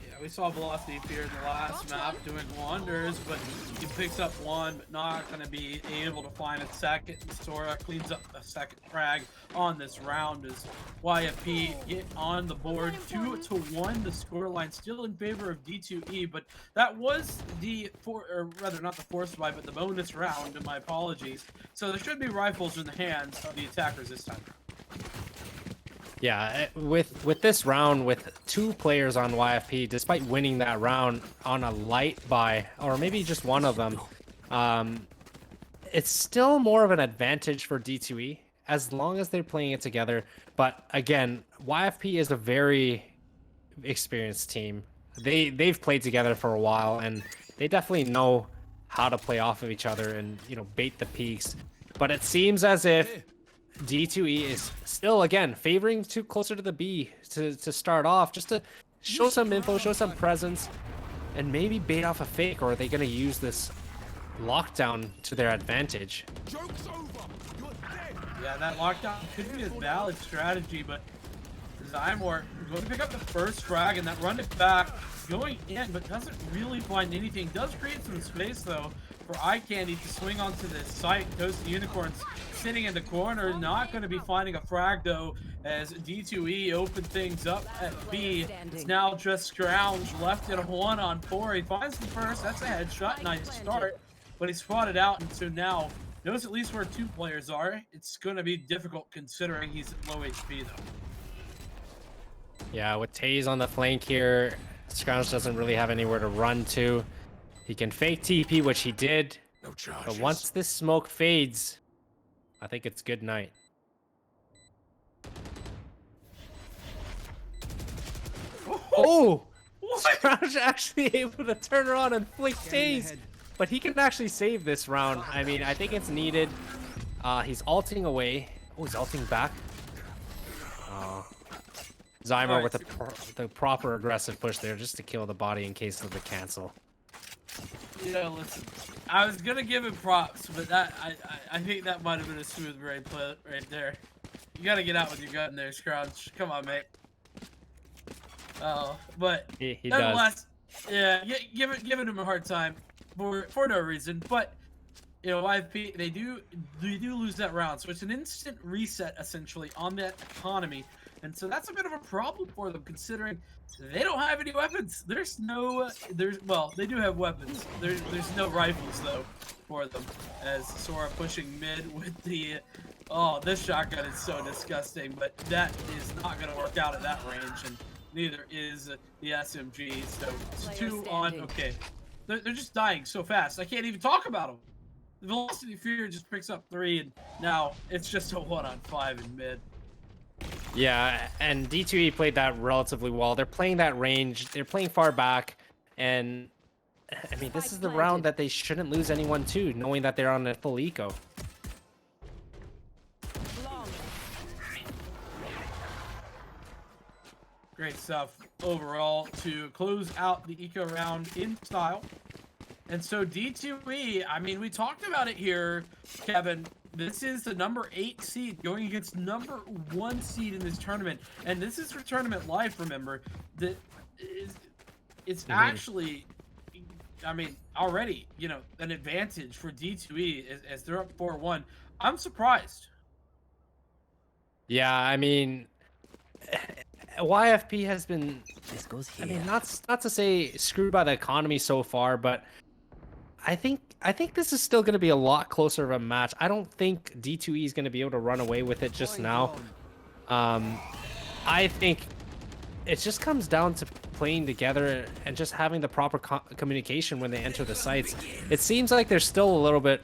Yeah, we saw Velocity Fear in the last map doing wonders, but he picks up one, but not going to be able to find a second. And Sora cleans up a second frag on this round as YFP get on the board 2-1. The scoreline still in favor of D2E, but that was or rather not the forced buy, but the bonus round. My apologies. So there should be rifles in the hands of the attackers this time. Yeah, with this round, with 2 players on YFP, despite winning that round on a light buy, or maybe just one of them, it's still more of an advantage for D2E as long as they're playing it together. But again, YFP is a very experienced team. They've played together for a while, and they definitely know how to play off of each other and, you know, bait the peaks. But it seems as if D2E is still, again, favoring closer to the B to start off, just to show some info, show some presence, and maybe bait off a fake. Or are they going to use this lockdown to their advantage? Yeah, that lockdown could be a valid strategy, but Zymor going to pick up the first frag, and that run it back, going in, but doesn't really find anything. Does create some space, though, for Eye Candy to swing onto this site. Goes to Unicorns sitting in the corner, not going to be finding a frag, though, as D2E opened things up at B. It's now just Scrounge left at a 1-on-4. He finds the first. That's a headshot. Nice start, but he's spotted out, and so now knows at least where 2 players are. It's going to be difficult considering he's at low HP, though. Yeah, with Taze on the flank here, Scrounge doesn't really have anywhere to run to. He can fake TP, which he did. No charges. But once this smoke fades, I think it's good night. Oh! Scrounge actually able to turn around and flick Taze. But he can actually save this round. I mean, I think it's needed. He's ulting away. Oh, he's ulting back. Zymor with the proper aggressive push there just to kill the body in case of the cancel. Yeah, listen, I was gonna give him props, but that I think that might have been a smooth brain play right there. You gotta get out with your gun there, Scrouch. Come on, mate. Oh, but he nonetheless, yeah, giving him a hard time for no reason. But you know, YFP they do lose that round, so it's an instant reset essentially on that economy. And so that's a bit of a problem for them, considering they don't have any weapons. Well, they do have weapons. There's no rifles though for them. As Sora pushing mid with the, this shotgun is so disgusting, but that is not going to work out at that range, and neither is the SMG. So it's 2 on. Okay, they're just dying so fast. I can't even talk about them. Velocity Fear just picks up 3, and now it's just a 1-on-5 in mid. Yeah, and D2E played that relatively well. They're playing that range. They're playing far back, and I mean, this is the round that they shouldn't lose anyone to, knowing that they're on a full eco. Great stuff overall to close out the eco round in style. And so D2E, I mean, we talked about it here, Kevin. This is the number 8 seed going against number 1 seed in this tournament. And this is for tournament life, remember. That is, it's actually, I mean, already, you know, an advantage for D2E as they're up 4-1. I'm surprised. Yeah, I mean, YFP has been, I mean, not to say screwed by the economy so far, but I think this is still going to be a lot closer of a match. I don't think D2E is going to be able to run away with it just now. I think it just comes down to playing together and just having the proper communication when they enter the sites. It seems like they're still a little bit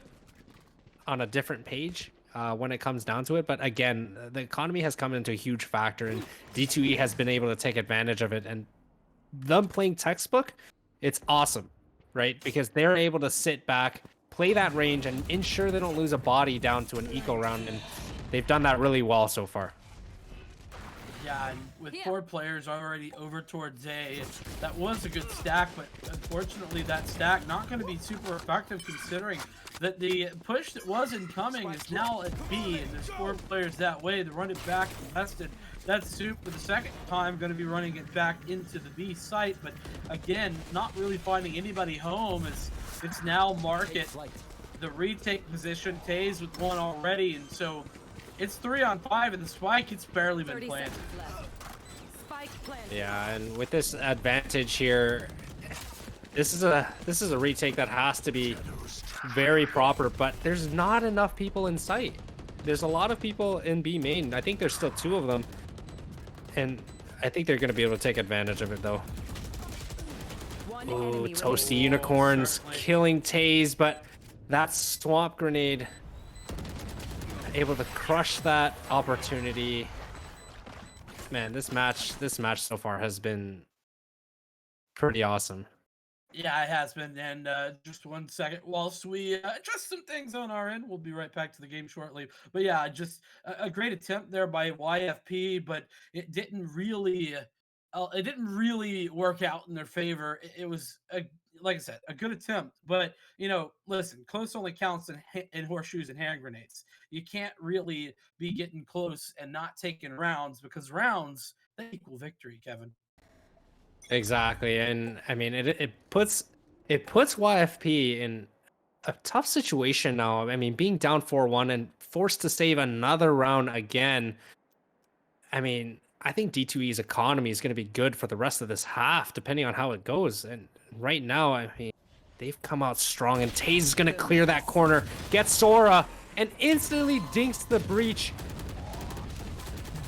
on a different page when it comes down to it. But again, the economy has come into a huge factor, and D2E has been able to take advantage of it. And them playing textbook, it's awesome, right? Because they're able to sit back, play that range, and ensure they don't lose a body down to an eco round. And they've done that really well so far. Yeah, and with 4 players already over towards A, that was a good stack, but unfortunately that stack not going to be super effective considering that the push that was incoming is now at B, and there's 4 players that way. They run it back contested. That's Soup for the second time going to be running it back into the B site, but again, not really finding anybody home as it's now Market, the retake position, Taze with 1 already, and so it's 3-on-5, and the spike, it's barely been planted. Yeah, and with this advantage here, this is a retake that has to be very proper, but there's not enough people in sight. There's a lot of people in B main. I think there's still 2 of them, and I think they're going to be able to take advantage of it, though. Ooh, Toasty Unicorns killing Taze, but that Swamp Grenade able to crush that opportunity. Man, this match so far has been pretty awesome. Yeah, it has been. And just 1 second, whilst we adjust some things on our end, we'll be right back to the game shortly. But yeah, just a great attempt there by YFP, but it didn't really work out in their favor. It was like I said, a good attempt, but you know, listen, close only counts in horseshoes and hand grenades. You can't really be getting close and not taking rounds, because rounds, they equal victory, Kevin. Exactly, and I mean it puts YFP in a tough situation now. I mean, being down 4-1 and forced to save another round again. I mean, I think D2E's economy is going to be good for the rest of this half, depending on how it goes. And right now, I mean, they've come out strong, and Taze is going to clear that corner, get Sora, and instantly dinks the breach.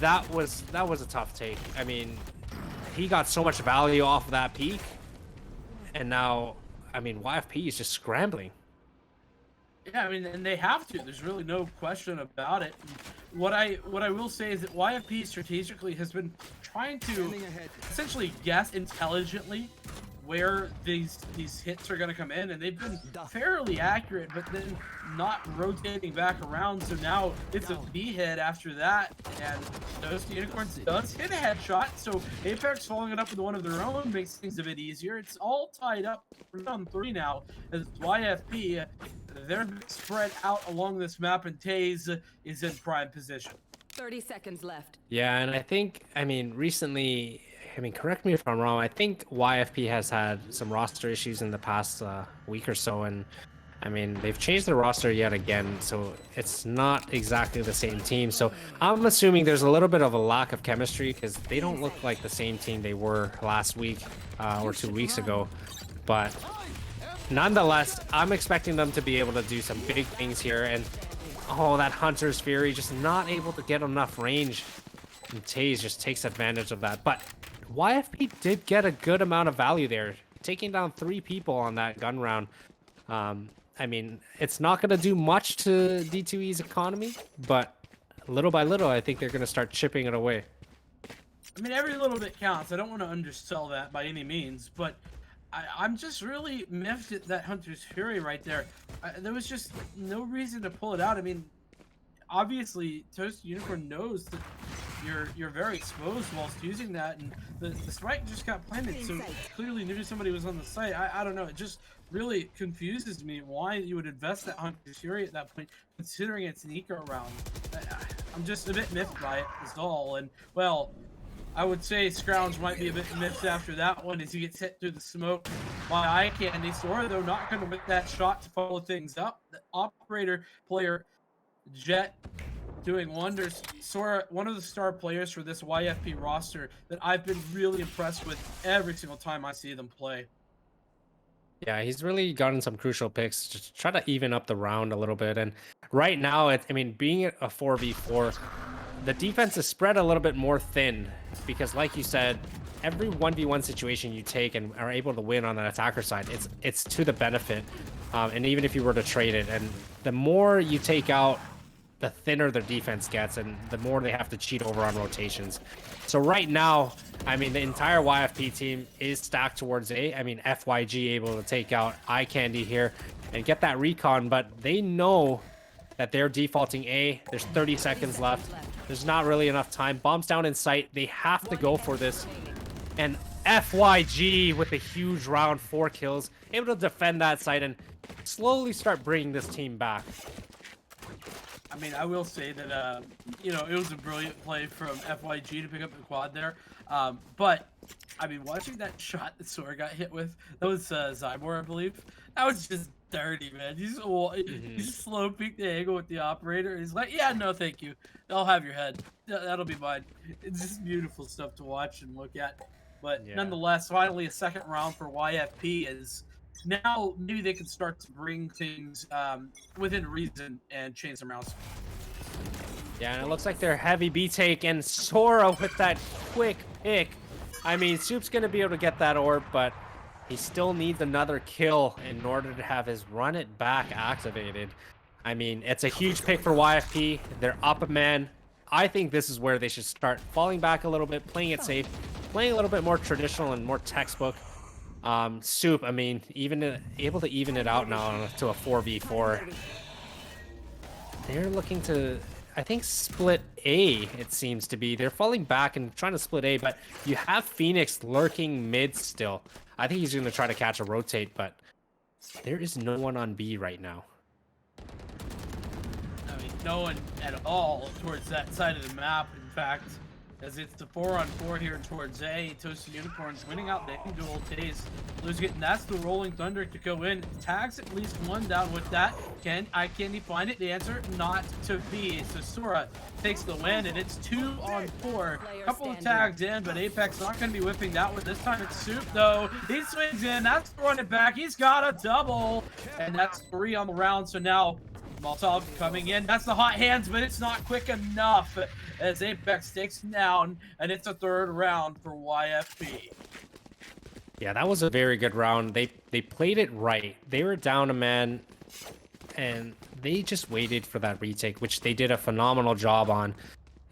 That was a tough take. I mean, he got so much value off of that peak, and now, I mean, YFP is just scrambling. Yeah, I mean, and they have to. There's really no question about it. What I will say is that YFP strategically has been trying to essentially guess intelligently where these hits are going to come in, and they've been fairly accurate, but then not rotating back around. So now it's a B hit after that, and those Unicorns does hit a headshot. So Apex following it up with 1 of their own makes things a bit easier. It's all tied up 3-on-3 now as YFP, they're spread out along this map, and Taze is in prime position. 30 seconds left. Yeah, and I think, I mean, recently, I mean, correct me if I'm wrong, I think YFP has had some roster issues in the past week or so, and I mean, they've changed their roster yet again, so it's not exactly the same team. So I'm assuming there's a little bit of a lack of chemistry, because they don't look like the same team they were last week or 2 weeks ago. But nonetheless, I'm expecting them to be able to do some big things here, and oh, that Hunter's Fury just not able to get enough range, and Taze just takes advantage of that. But YFP did get a good amount of value there, taking down 3 people on that gun round. I mean, it's not going to do much to D2E's economy, but little by little, I think they're going to start chipping it away. I mean, every little bit counts. I don't want to undersell that by any means, but I'm just really miffed at that Hunter's Fury right there. There was just no reason to pull it out. I mean, obviously, Toast Unicorn knows that you're very exposed whilst using that, and the strike just got planted, so clearly knew somebody was on the site. I don't know. It just really confuses me why you would invest that Hunter's Fury at that point, considering it's an eco round. I'm just a bit miffed by it, is all. And, well, I would say Scrounge might be a bit miffed after that one as he gets hit through the smoke by Eye Candy. Sora, though, not going to make that shot to follow things up. The operator player, Jet, doing wonders. Sora, one of the star players for this YFP roster that I've been really impressed with every single time I see them play. Yeah, he's really gotten some crucial picks to try to even up the round a little bit. And right now, I mean, being a 4v4, the defense is spread a little bit more thin because, like you said, every 1v1 situation you take and are able to win on the attacker side, it's to the benefit. And even if you were to trade it, and the more you take out, the thinner their defense gets, and the more they have to cheat over on rotations. So right now, I mean, the entire YFP team is stacked towards A. I mean, FYG able to take out Eye Candy here and get that recon, but they know that they're defaulting A. There's 30 seconds left. There's not really enough time. Bombs down in sight. They have to go for this. And FYG with a huge round, 4 kills, able to defend that site and slowly start bringing this team back. I mean, I will say that, you know, it was a brilliant play from FYG to pick up the quad there. But, I mean, watching that shot that Sora got hit with, that was Zybor, I believe. That was just dirty, man. You just slow peek the angle with the operator. And he's like, yeah, no, thank you. I'll have your head. That'll be mine. It's just beautiful stuff to watch and look at. But nonetheless, finally a second round for YFP is... Now, maybe they can start to bring things within reason and change some rounds. Yeah, and it looks like they're heavy B take, and Sora with that quick pick. I mean, Soup's going to be able to get that orb, but he still needs another kill in order to have his run it back activated. I mean, it's a huge pick for YFP. They're up a man. I think this is where they should start falling back a little bit, playing it safe, playing a little bit more traditional and more textbook. Soup, I mean, able to even it out now to a 4v4. They're looking to, I think, split A, it seems to be. They're falling back and trying to split A, but you have Phoenix lurking mid still. I think he's going to try to catch a rotate, but there is no one on B right now. I mean, no one at all towards that side of the map, in fact. As it's the 4-on-4 here towards A. Toasted Unicorns winning out the dual Taze. Blues getting that's the Rolling Thunder to go in. Tags at least one down with that. Can he find it? The answer, not to be. So Sora takes the win, and it's 2-on-4. Couple of tags in, but Apex not going to be whipping that one. This time it's Soup, though. He swings in. That's throwing it back. He's got a double, and that's 3 on the round. So now Molotov coming in. That's the hot hands, but it's not quick enough as Apex takes him down, and it's a 3rd round for YFP. Yeah, that was a very good round. They played it right. They were down a man, and they just waited for that retake, which they did a phenomenal job on.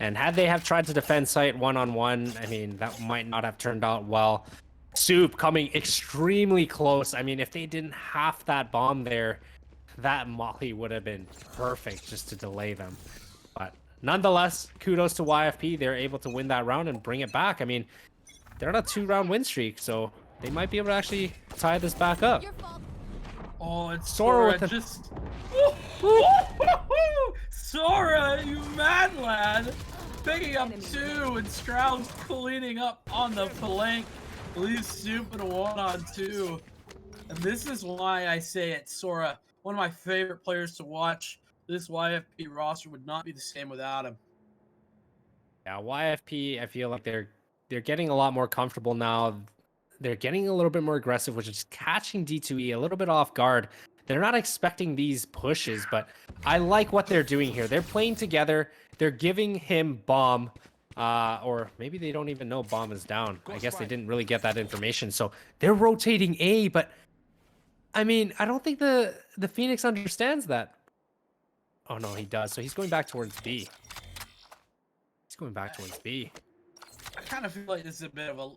And had they have tried to defend site one-on-one, I mean, that might not have turned out well. Soup coming extremely close. I mean, if they didn't have that bomb there, that molly would have been perfect just to delay them. But nonetheless, kudos to YFP. They're able to win that round and bring it back. I mean, they're on a 2-round win streak, so they might be able to actually tie this back up. Oh, it's Sora Sora with just... Sora, you mad lad! Picking up 2, and Stroud's cleaning up on the flank. Leaves Soup in a 1-on-2. And this is why I say it's Sora. One of my favorite players to watch. This YFP roster would not be the same without him. Yeah, YFP, I feel like they're getting a lot more comfortable now. They're getting a little bit more aggressive, which is catching D2E a little bit off guard. They're not expecting these pushes, but I like what they're doing here. They're playing together. They're giving him bomb, or maybe they don't even know bomb is down. I guess they didn't really get that information. So they're rotating A, but I mean, I don't think the Phoenix understands that. Oh no, he does. So he's going back towards B. He's going back towards B. I kind of feel like this is a bit of a,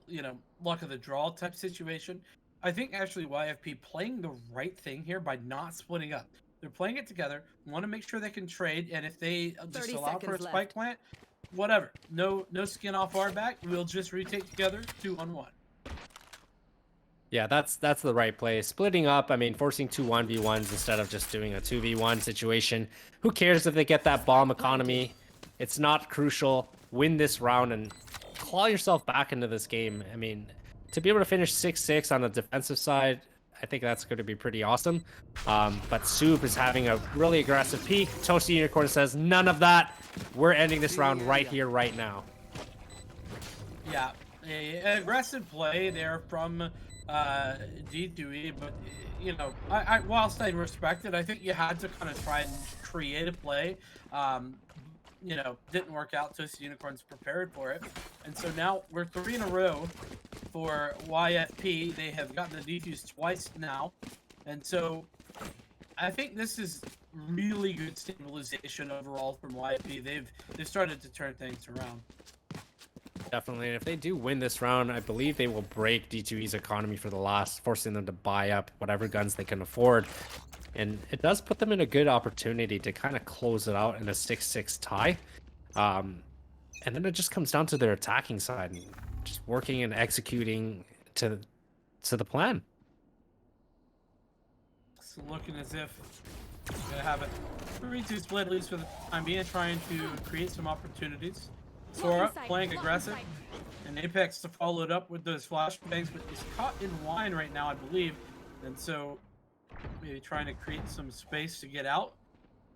luck of the draw type situation. I think actually YFP playing the right thing here by not splitting up. They're playing it together, want to make sure they can trade, and if they just 30 allow for a seconds spike left. plant, whatever. No skin off our back. We'll just retake together 2-on-1. Yeah, that's the right play. Splitting up, I mean, forcing 2 1v1s instead of just doing a 2v1 situation. Who cares if they get that bomb economy? It's not crucial. Win this round and claw yourself back into this game. I mean, to be able to finish 6-6 on the defensive side, I think that's going to be pretty awesome. But Soup is having a really aggressive peak. Toasty Unicorn says, none of that. We're ending this round right here, right now. Yeah, an aggressive play there from D2E, but I whilst I respect it, I think you had to kind of try and create a play. Didn't work out. Toasty Unicorn's prepared for it, and so now we're 3 in a row for YFP. They have gotten the defuse twice now, and so I think this is really good stabilization overall from YFP. They've started to turn things around. Definitely. And if they do win this round, I believe they will break D2E's economy for the last, forcing them to buy up whatever guns they can afford. And it does put them in a good opportunity to kind of close it out in a 6-6 tie. And then it just comes down to their attacking side and just working and executing to the plan. It's looking as if we're going to have a 3-2 split, at least for the time being, trying to create some opportunities. Sora playing aggressive, and Apex to follow it up with those flashbangs, but he's caught in line right now, I believe. And so maybe trying to create some space to get out.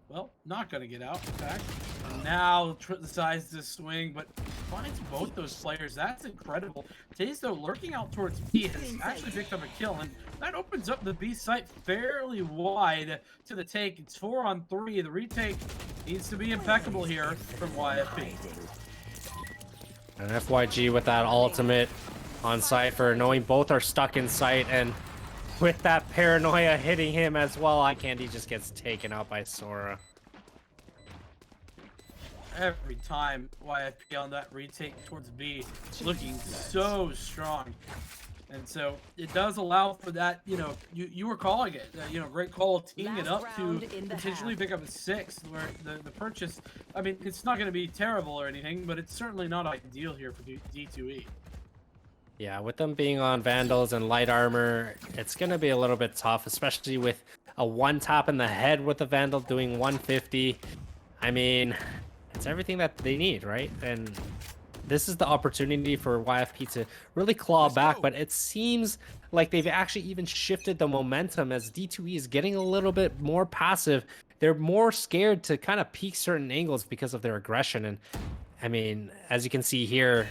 Well, not going to get out, in fact. And now decides to swing, but finds both those players. That's incredible. Taze, though, lurking out towards B, has actually picked up a kill, and that opens up the B site fairly wide to the take. It's 4-on-3. The retake needs to be impeccable here from YFP. And FYG with that ultimate on Cypher, knowing both are stuck in sight, and with that paranoia hitting him as well, Eye Candy just gets taken out by Sora. Every time YFP on that retake towards B, looking so strong. And so it does allow for that, you were calling it, great call, teeing it up to potentially pick up a 6, where the purchase, I mean, it's not going to be terrible or anything, but it's certainly not ideal here for D2E. Yeah, with them being on Vandals and light armor, it's going to be a little bit tough, especially with a 1 tap in the head with the Vandal doing 150. I mean, it's everything that they need, right? And this is the opportunity for YFP to really claw back, but it seems like they've actually even shifted the momentum as D2E is getting a little bit more passive. They're more scared to kind of peek certain angles because of their aggression. And I mean, as you can see here,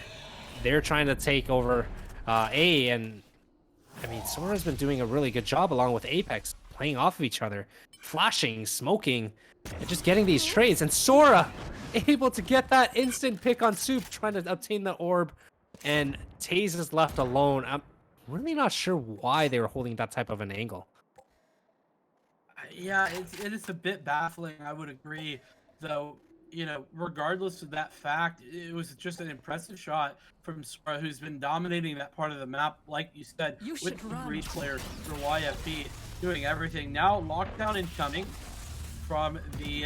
they're trying to take over A, and I mean, Sora's been doing a really good job along with Apex, playing off of each other, flashing, smoking, and just getting these trades. And Sora able to get that instant pick on Soup, trying to obtain the orb, and Taze is left alone. I'm really not sure why they were holding that type of an angle. Yeah, it is a bit baffling, I would agree, though. Regardless of that fact, it was just an impressive shot from Sora, who's been dominating that part of the map, like you said, with 3 players for YFP doing everything. Now lockdown incoming from the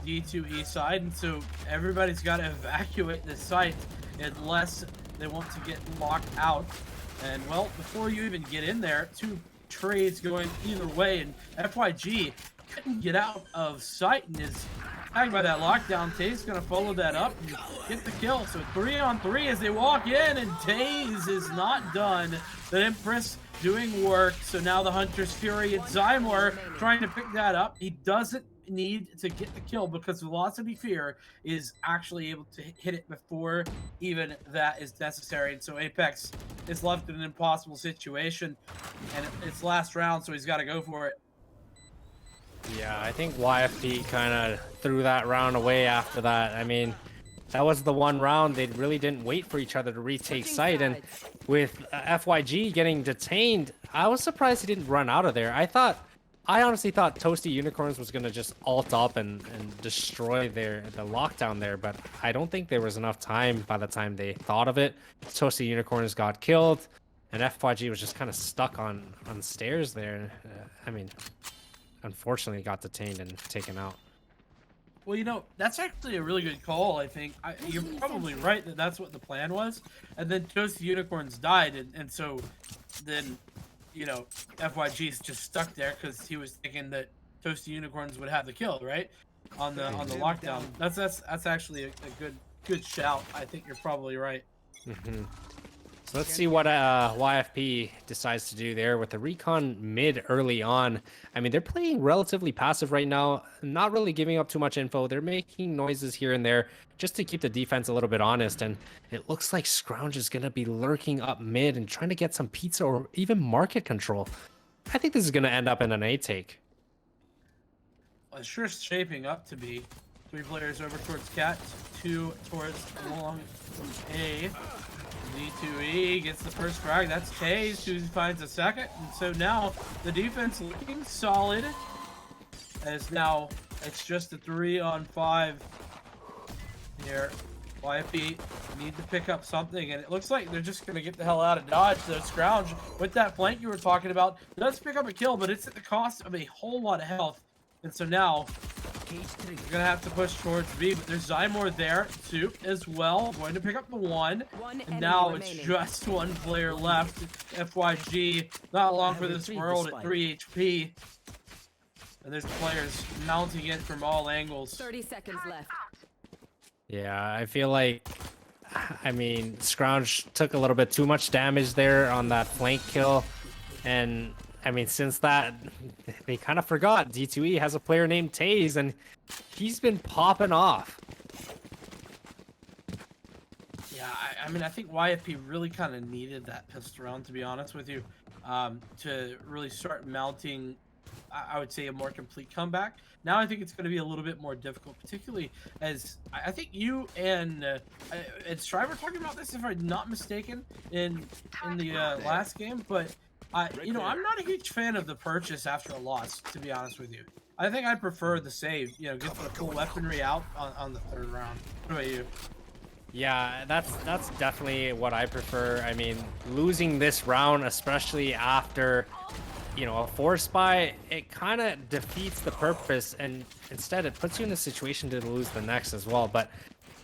D2E side, and so everybody's got to evacuate the site unless they want to get locked out. And well, before you even get in there, 2 trades going either way, and FYG couldn't get out of sight and is tagged by that lockdown. Taze gonna follow that up and get the kill. So 3-on-3 as they walk in, and Taze is not done. The Empress doing work. So now the Hunter's Fury and Zymor trying to pick that up. He doesn't need to get the kill because Velocity Fear is actually able to hit it before even that is necessary. And so Apex is left in an impossible situation, and it's last round, so he's got to go for it. Yeah, I think YFP kind of threw that round away after that. I mean, that was the one round they really didn't wait for each other to retake site. And with FYG getting detained, I was surprised he didn't run out of there. I honestly thought Toasty Unicorns was gonna just ult up and destroy the lockdown there, but I don't think there was enough time by the time they thought of it. Toasty Unicorns got killed, and FYG was just kind of stuck on stairs there. I mean, unfortunately, got detained and taken out. Well, you know, that's actually a really good call, I think. You're probably right that that's what the plan was. And then Toasty Unicorns died, and so then, you know, FYG's just stuck there because he was thinking that Toasty Unicorns would have the kill, right? On the lockdown. That's actually a good shout. I think you're probably right. Mm-hmm. So let's see what YFP decides to do there with the recon mid early on. I mean, they're playing relatively passive right now, not really giving up too much info. They're making noises here and there just to keep the defense a little bit honest. And it looks like Scrounge is going to be lurking up mid and trying to get some pizza or even market control. I think this is going to end up in an A take. Well, it's sure shaping up to be. 3 players over towards Cat, 2 towards long A. D2E gets the first frag. That's Taze who finds a second. And so now the defense looking solid. As now it's just a 3-on-5 here. YFP need to pick up something, and it looks like they're just going to get the hell out of Dodge. So Scrounge, with that flank you were talking about, does pick up a kill, but it's at the cost of a whole lot of health. And so now we're gonna have to push towards B, but there's Zymor there, Soup as well, going to pick up the one. And now it's just 1 player left. FYG, not long for this world at 3 HP. And there's players mounting it from all angles. 30 seconds left. Yeah, I feel like, I mean, Scrounge took a little bit too much damage there on that flank kill. And I mean, since that, they kind of forgot D2E has a player named Taze, and he's been popping off. Yeah, I mean, I think YFP really kind of needed that pistol round, to be honest with you, to really start mounting, I would say, a more complete comeback. Now I think it's going to be a little bit more difficult, particularly as I think you and Strive were talking about this, if I'm not mistaken, in the last game, but you know, I'm not a huge fan of the purchase after a loss, to be honest with you. I think I prefer the save, you know, get the full weaponry out on the 3rd round. What about you? Yeah, that's definitely what I prefer. I mean, losing this round, especially after, you know, a force buy, it kind of defeats the purpose, and instead it puts you in a situation to lose the next as well. But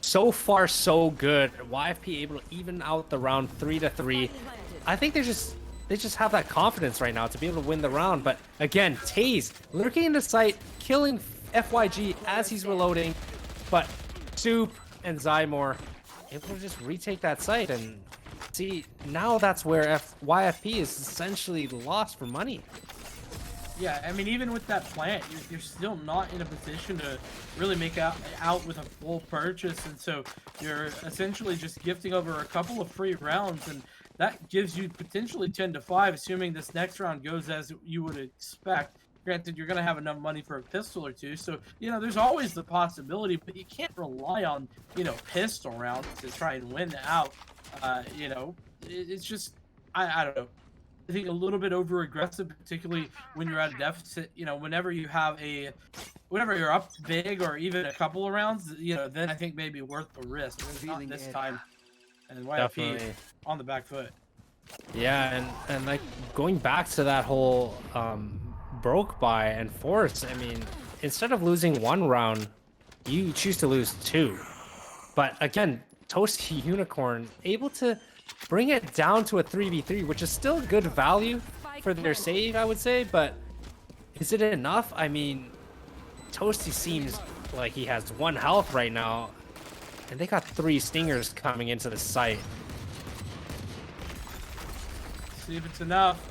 so far, so good. YFP able to even out the round 3-3. I think they just have that confidence right now to be able to win the round. But again, Taze lurking in the site, killing FYG as he's reloading. But Soup and Zymor able to just retake that site. And see, now that's where YFP is essentially lost for money. Yeah, I mean, even with that plant, you're still not in a position to really make out with a full purchase. And so you're essentially just gifting over a couple of free rounds, and that gives you potentially 10-5, assuming this next round goes as you would expect. Granted, you're going to have enough money for a pistol or two, so, you know, there's always the possibility, but you can't rely on, you know, pistol rounds to try and win out. You know, it's just, I don't know. I think a little bit over aggressive, particularly when you're at a deficit. You know, whenever you're up big or even a couple of rounds, you know, then I think maybe worth the risk. Not this time. And YFP Definitely on the back foot. Yeah, and like going back to that whole broke buy and force, I mean, instead of losing 1 round, you choose to lose 2. But again, Toasty Unicorn able to bring it down to a 3v3, which is still good value for their save, I would say, but is it enough? I mean, Toasty seems like he has 1 health right now, and they got 3 stingers coming into the site. See if it's enough.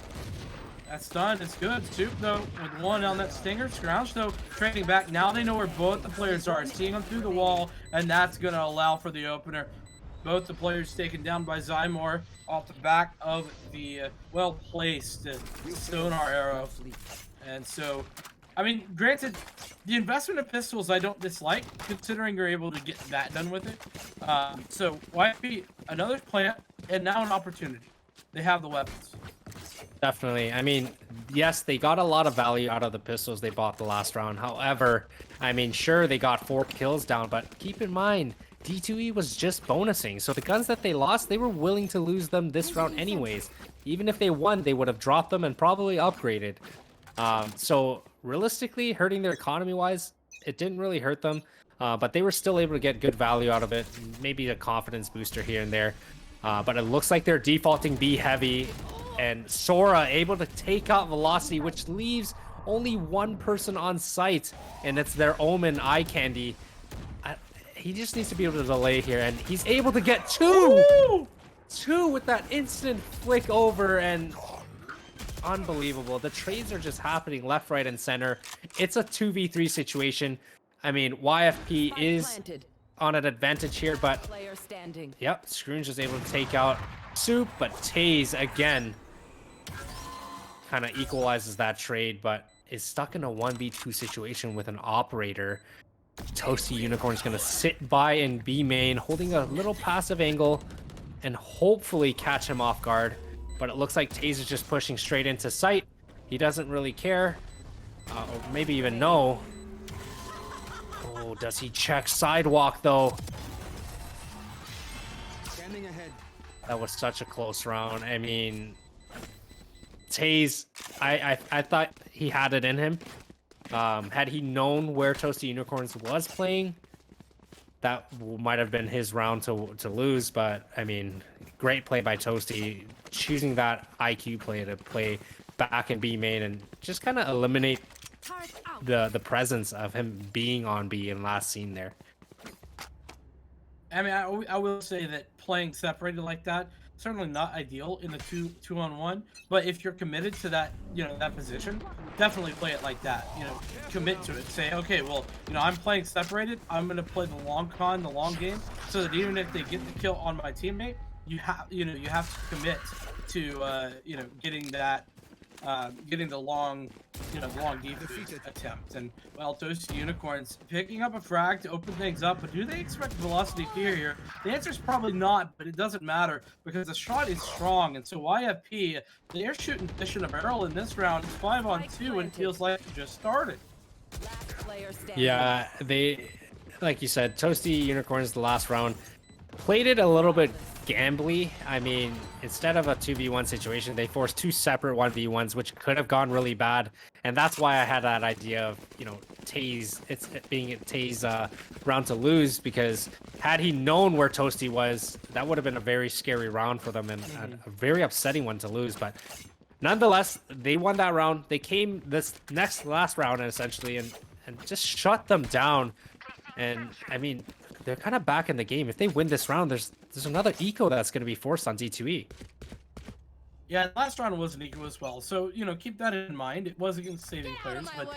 That's done. It's good. Soup, though, with 1 on that stinger. Scrounge, though, trading back. Now they know where both the players are. Seeing them through the wall, and that's going to allow for the opener. Both the players taken down by Zymor off the back of the well-placed sonar arrow. And so I mean, granted, the investment of pistols I don't dislike, considering you're able to get that done with it. So YFP, another plant, and now an opportunity. They have the weapons. Definitely. I mean, yes, they got a lot of value out of the pistols they bought the last round. However, I mean, sure, they got 4 kills down, but keep in mind, D2E was just bonusing. So the guns that they lost, they were willing to lose them this round anyways. Even if they won, they would have dropped them and probably upgraded. So realistically, hurting their economy-wise, it didn't really hurt them. But they were still able to get good value out of it. Maybe a confidence booster here and there. But it looks like they're defaulting B heavy. And Sora able to take out Velocity, which leaves only one person on site. And it's their Omen Eye Candy. He just needs to be able to delay here. And he's able to get 2! 2 with that instant flick over. And unbelievable. The trades are just happening left, right, and center. It's a 2v3 situation. I mean, YFP is on an advantage here, but yep, Scroonge is able to take out Soup, but Taze again kind of equalizes that trade, but is stuck in a 1v2 situation with an operator. Toasty Unicorn is going to sit by in B main, holding a little passive angle and hopefully catch him off guard. But it looks like Taze is just pushing straight into sight. He doesn't really care, or maybe even know. Oh, does he check sidewalk though? Standing ahead. That was such a close round. I mean, Taze, I thought he had it in him. Had he known where Toasty Unicorns was playing, that might have been his round to lose. But I mean, great play by Toasty, choosing that IQ play to play back in B main and just kind of eliminate the presence of him being on B in last scene there. I mean, I will say that playing separated like that, certainly not ideal in the 2-on-1, but if you're committed to that, that position, definitely play it like that. Commit to it. Say, okay, well, I'm playing separated. I'm going to play the long game, so that even if they get the kill on my teammate, you have to commit to, getting that, getting the long defense attempt. And well, Toasty Unicorns picking up a frag to open things up, but do they expect Velocity fear here? The answer is probably not, but it doesn't matter because the shot is strong. And so YFP, they're shooting fish in a barrel in this round. It's 5-on-2 and it feels like it just started. Yeah, they, like you said, Toasty Unicorns the last round played it a little bit gambly. I mean, instead of a 2v1 situation, they forced 2 separate 1v1s, which could have gone really bad. And that's why I had that idea of, Taze, it being a Taze round to lose, because had he known where Toasty was, that would have been a very scary round for them and a very upsetting one to lose. But nonetheless, they won that round. They came this last round essentially and just shut them down. And I mean, they're kind of back in the game. If they win this round, there's another eco that's going to be forced on D2E. Yeah, last round was an eco as well. So, keep that in mind. It was against saving players, but,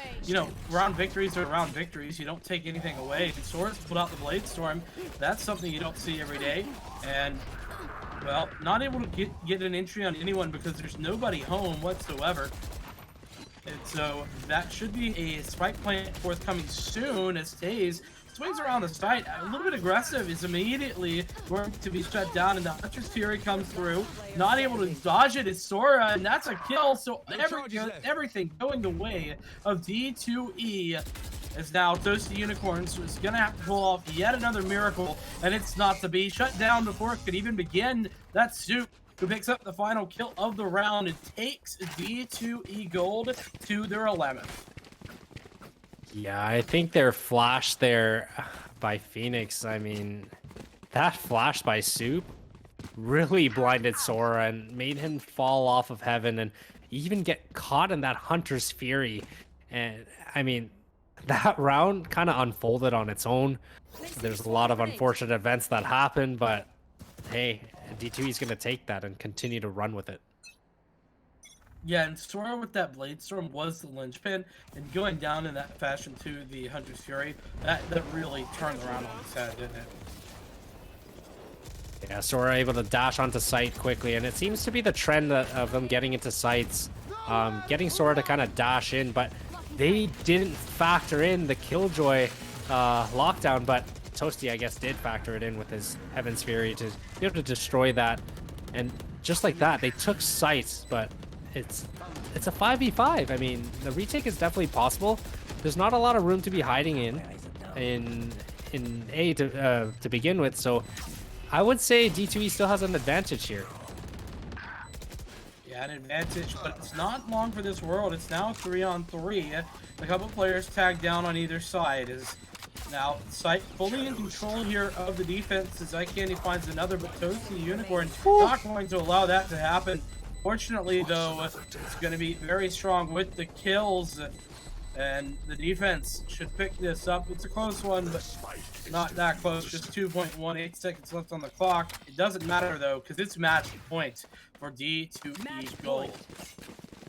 round victories are round victories. You don't take anything away. And Sora's put out the Blade Storm. That's something you don't see every day. And, well, not able to get an entry on anyone because there's nobody home whatsoever. And so that should be a spike plant forthcoming soon as Taze swings around the site. A little bit aggressive, is immediately going to be shut down, and the Hunter's Fury comes through. Not able to dodge it is Sora, and that's a kill. So everything going the way of D2E is now Toasty Unicorns is going to have to pull off yet another miracle, and it's not to be. Shut down before it could even begin. That's Soup, who picks up the final kill of the round and takes D2E gold to their 11th. Yeah, I think they're flashed there by Phoenix. I mean, that flash by Soup really blinded Sora and made him fall off of heaven and even get caught in that Hunter's Fury. And I mean, that round kind of unfolded on its own. There's a lot of unfortunate events that happened, but hey, D2E is going to take that and continue to run with it. Yeah, and Sora with that Blade Storm was the linchpin, and going down in that fashion to the Hunter's Fury, that really turned around on his head, didn't it? Yeah, Sora able to dash onto site quickly, and it seems to be the trend of them getting into sites, getting Sora to kind of dash in, but they didn't factor in the Killjoy lockdown, but Toasty, I guess, did factor it in with his Heaven's Fury to be able to destroy that. And just like that, they took sights, but it's a 5v5. I mean, the retake is definitely possible. There's not a lot of room to be hiding in A to begin with, so I would say D2E still has an advantage here. Yeah, an advantage, but it's not long for this world. It's now 3-on-3. A couple players tagged down on either side. Is now Sight fully in control here of the defense as iCandy finds another, but Toasty Unicorn not going to allow that to happen. Fortunately, though, it's going to be very strong with the kills, and the defense should pick this up. It's a close one, but not that close. Just 2.18 seconds left on the clock. It doesn't matter, though, because it's match point for D2E Gold.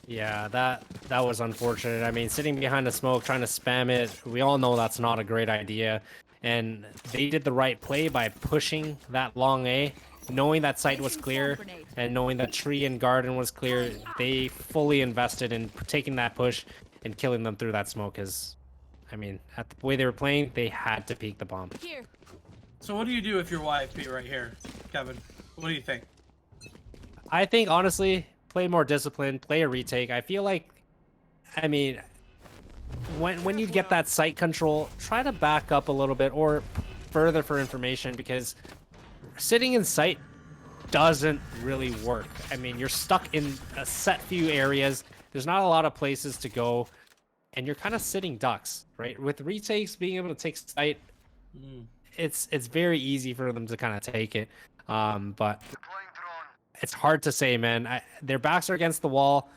Yeah, that was unfortunate. I mean, sitting behind the smoke, trying to spam it, we all know that's not a great idea. And they did the right play by pushing that long A, knowing that site was clear and knowing that tree and garden was clear. They fully invested in taking that push and killing them through that smoke. Because, I mean, at the way they were playing, they had to peek the bomb. So what do you do if you're YFP right here, Kevin? What do you think? I think, honestly, play more disciplined, play a retake. I feel like, I mean, when you get that site control, try to back up a little bit or further for information, because sitting in sight doesn't really work. I mean, you're stuck in a set few areas. There's not a lot of places to go, and you're kind of sitting ducks, right? With retakes, being able to take sight, it's very easy for them to kind of take it. But it's hard to say, man. Their backs are against the wall.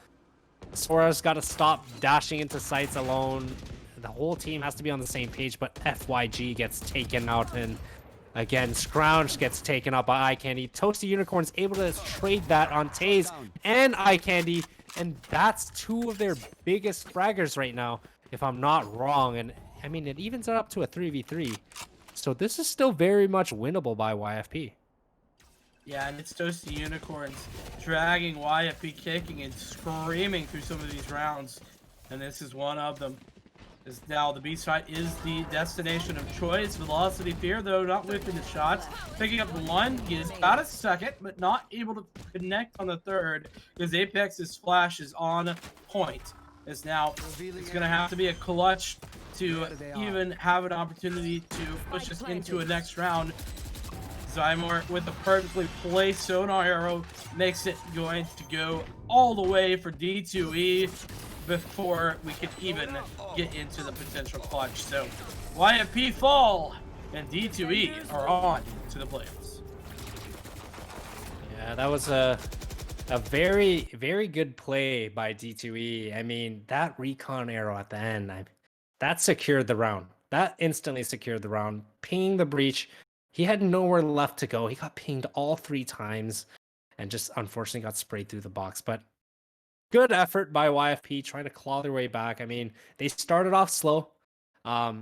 Sora's got to stop dashing into sites alone. The whole team has to be on the same page, but FYG gets taken out, and again, Scrounge gets taken out by iCandy. Toasty Unicorn's able to trade that on Taze and iCandy, and that's two of their biggest fraggers right now, if I'm not wrong. And I mean, it evens it up to a 3v3. So this is still very much winnable by YFP. Yeah, and it's Toasty Unicorns dragging YFP, kicking and screaming through some of these rounds. And this is one of them. As now the B site is the destination of choice. Velocity Fear, though, not whipping the shots. Picking up the one, he is about a second, but not able to connect on the third because Apex's flash is on point. As now it's going to have to be a clutch to even have an opportunity to push us into a next round. Zymor with a perfectly placed sonar arrow makes it going to go all the way for D2E before we can even get into the potential clutch. So YFP fall and D2E are on to the playoffs. Yeah, that was a very, very good play by D2E. I mean, that recon arrow at the end, that secured the round. That instantly secured the round. Pinging the breach. He had nowhere left to go. He got pinged all 3 times and just unfortunately got sprayed through the box. But good effort by YFP trying to claw their way back. I mean, they started off slow. I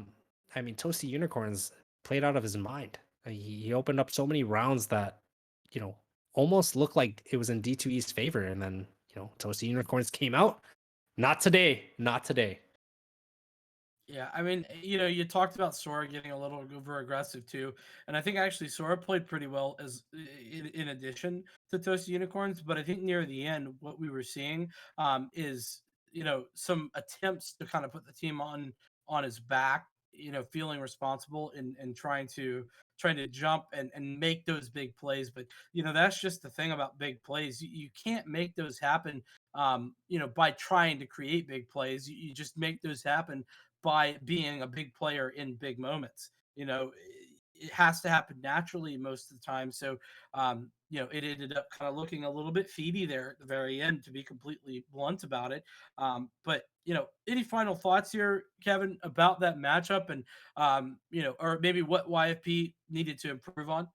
mean, Toasty Unicorns played out of his mind. He opened up so many rounds that, you know, almost looked like it was in D2E's favor. And then, you know, Toasty Unicorns came out. Not today. Not today. Yeah, I mean, you know, you talked about Sora getting a little over aggressive too, and I think actually Sora played pretty well as in addition to Toasty Unicorns. But I think near the end, what we were seeing is, you know, some attempts to kind of put the team on his back, you know, feeling responsible and trying to jump and make those big plays. But you know, that's just the thing about big plays. You can't make those happen, you know, by trying to create big plays. You just make those happen by being a big player in big moments. You know, it has to happen naturally most of the time. So, you know, it ended up kind of looking a little bit feedy there at the very end, to be completely blunt about it. But, you know, any final thoughts here, Kevin, about that matchup and, you know, or maybe what YFP needed to improve on?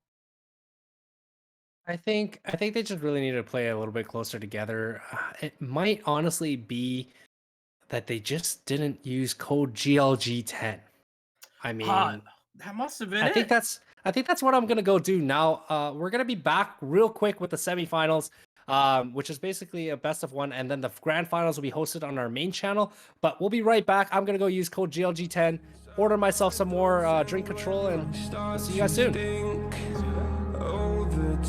I think they just really need to play a little bit closer together. It might honestly be that they just didn't use code GLG10. I mean, That must have been I it. think that's what I'm gonna go do now. We're gonna be back real quick with the semifinals. which is basically a best of one. And then the grand finals will be hosted on our main channel. But we'll be right back. I'm gonna go use code GLG10, order myself some more drink control, and we'll see you guys soon.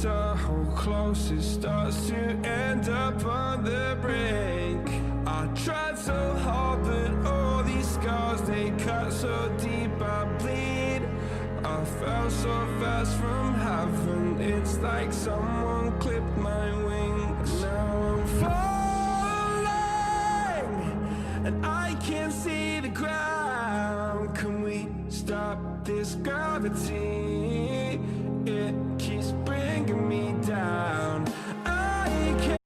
How close it starts to end up on the brink. I tried so hard, but all these scars, they cut so deep, I bleed. I fell so fast from heaven, it's like someone clipped my wings. Now I'm falling, and I can't see the ground. Can we stop this gravity? It keeps bringing me down. I can't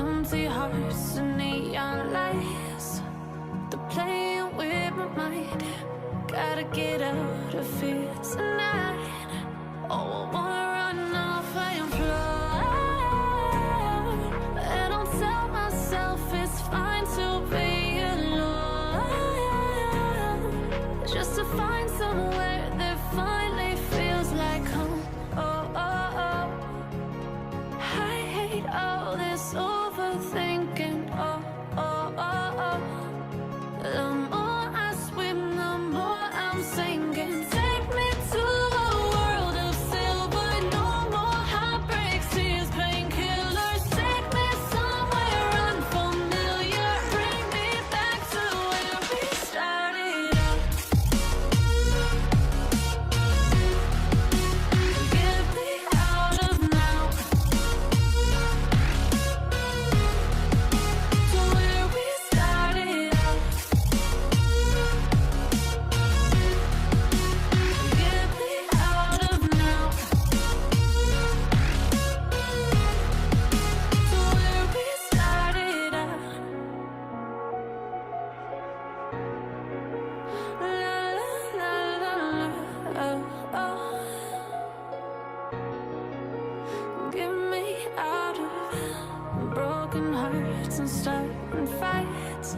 empty hearts and neon lights. They're playing with my mind. Gotta get out of here tonight. Oh, I wanna run off and fly. And I'll tell myself it's fine to be alone, just to find somewhere that finally feels like home. Oh, oh, oh. I hate all this overthinking. Oh, oh, oh, oh. The more I swim, the more I'm sinking. Take me to a world of silver. No more heartbreaks, tears, painkillers. Take me somewhere unfamiliar. Bring me back to where we started out. Get me out of now. To where we started out. Get me out of now. To where we started out. La la la la, oh, oh. Get me out of broken hearts and starting fights,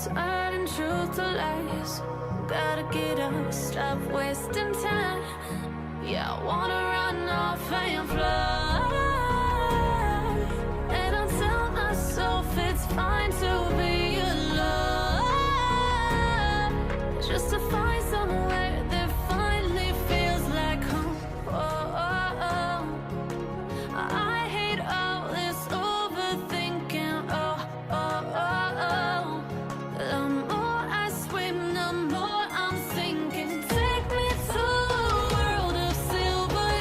turning truth to lies. Gotta get up, stop wasting time. Yeah, I wanna run off and fly. And I'll tell myself it's fine to be alone, just to find somewhere that finally feels like home. Oh, oh, oh. I hate all this overthinking. Oh, oh, oh, oh. The more I swim, the more I'm sinking. Take me to a world of silver.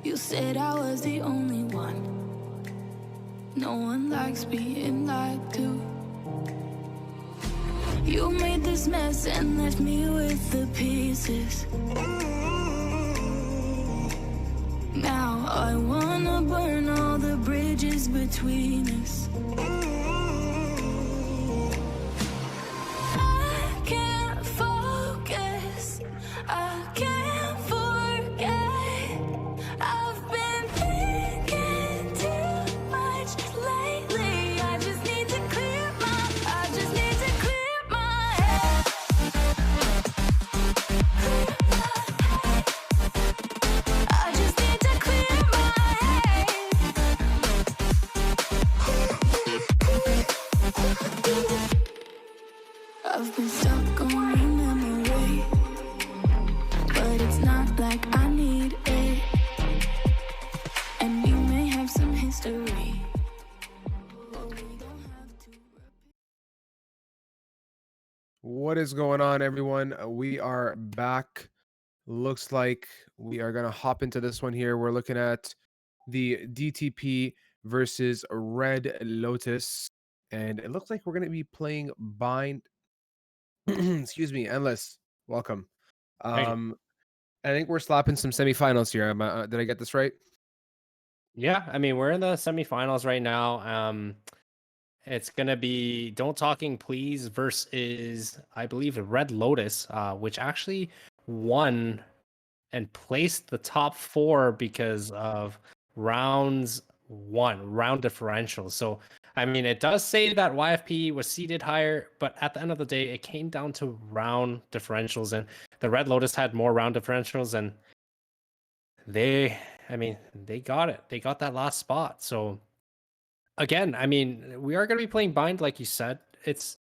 You said I was the only one. No one likes being lied to. You made this mess and left me with the pieces. Now I wanna burn all the bridges between us. I can't focus, I can't forget. I've been thinking too much lately. I just need to clear my head. I just need to clear my head. I've been stuck on a memory, but it's not like I need it. And we may have some history, but we don't have to. What is going on, everyone? We are back. Looks like we are going to hop into this one here. We're looking at the DTP versus Red Lotus. And it looks like we're going to be playing Bind. Excuse me, Endless. Welcome. Thank you. I think we're slapping some semifinals here. Did I get this right? Yeah, I mean, we're in the semifinals right now. It's gonna be Don't Talking Please versus, I believe, Red Lotus, which actually won and placed the top 4 because of round differential. So, I mean, it does say that YFP was seeded higher, but at the end of the day, it came down to round differentials, and the Red Lotus had more round differentials, and they got it. They got that last spot. So again, I mean, we are going to be playing Bind, like you said. It's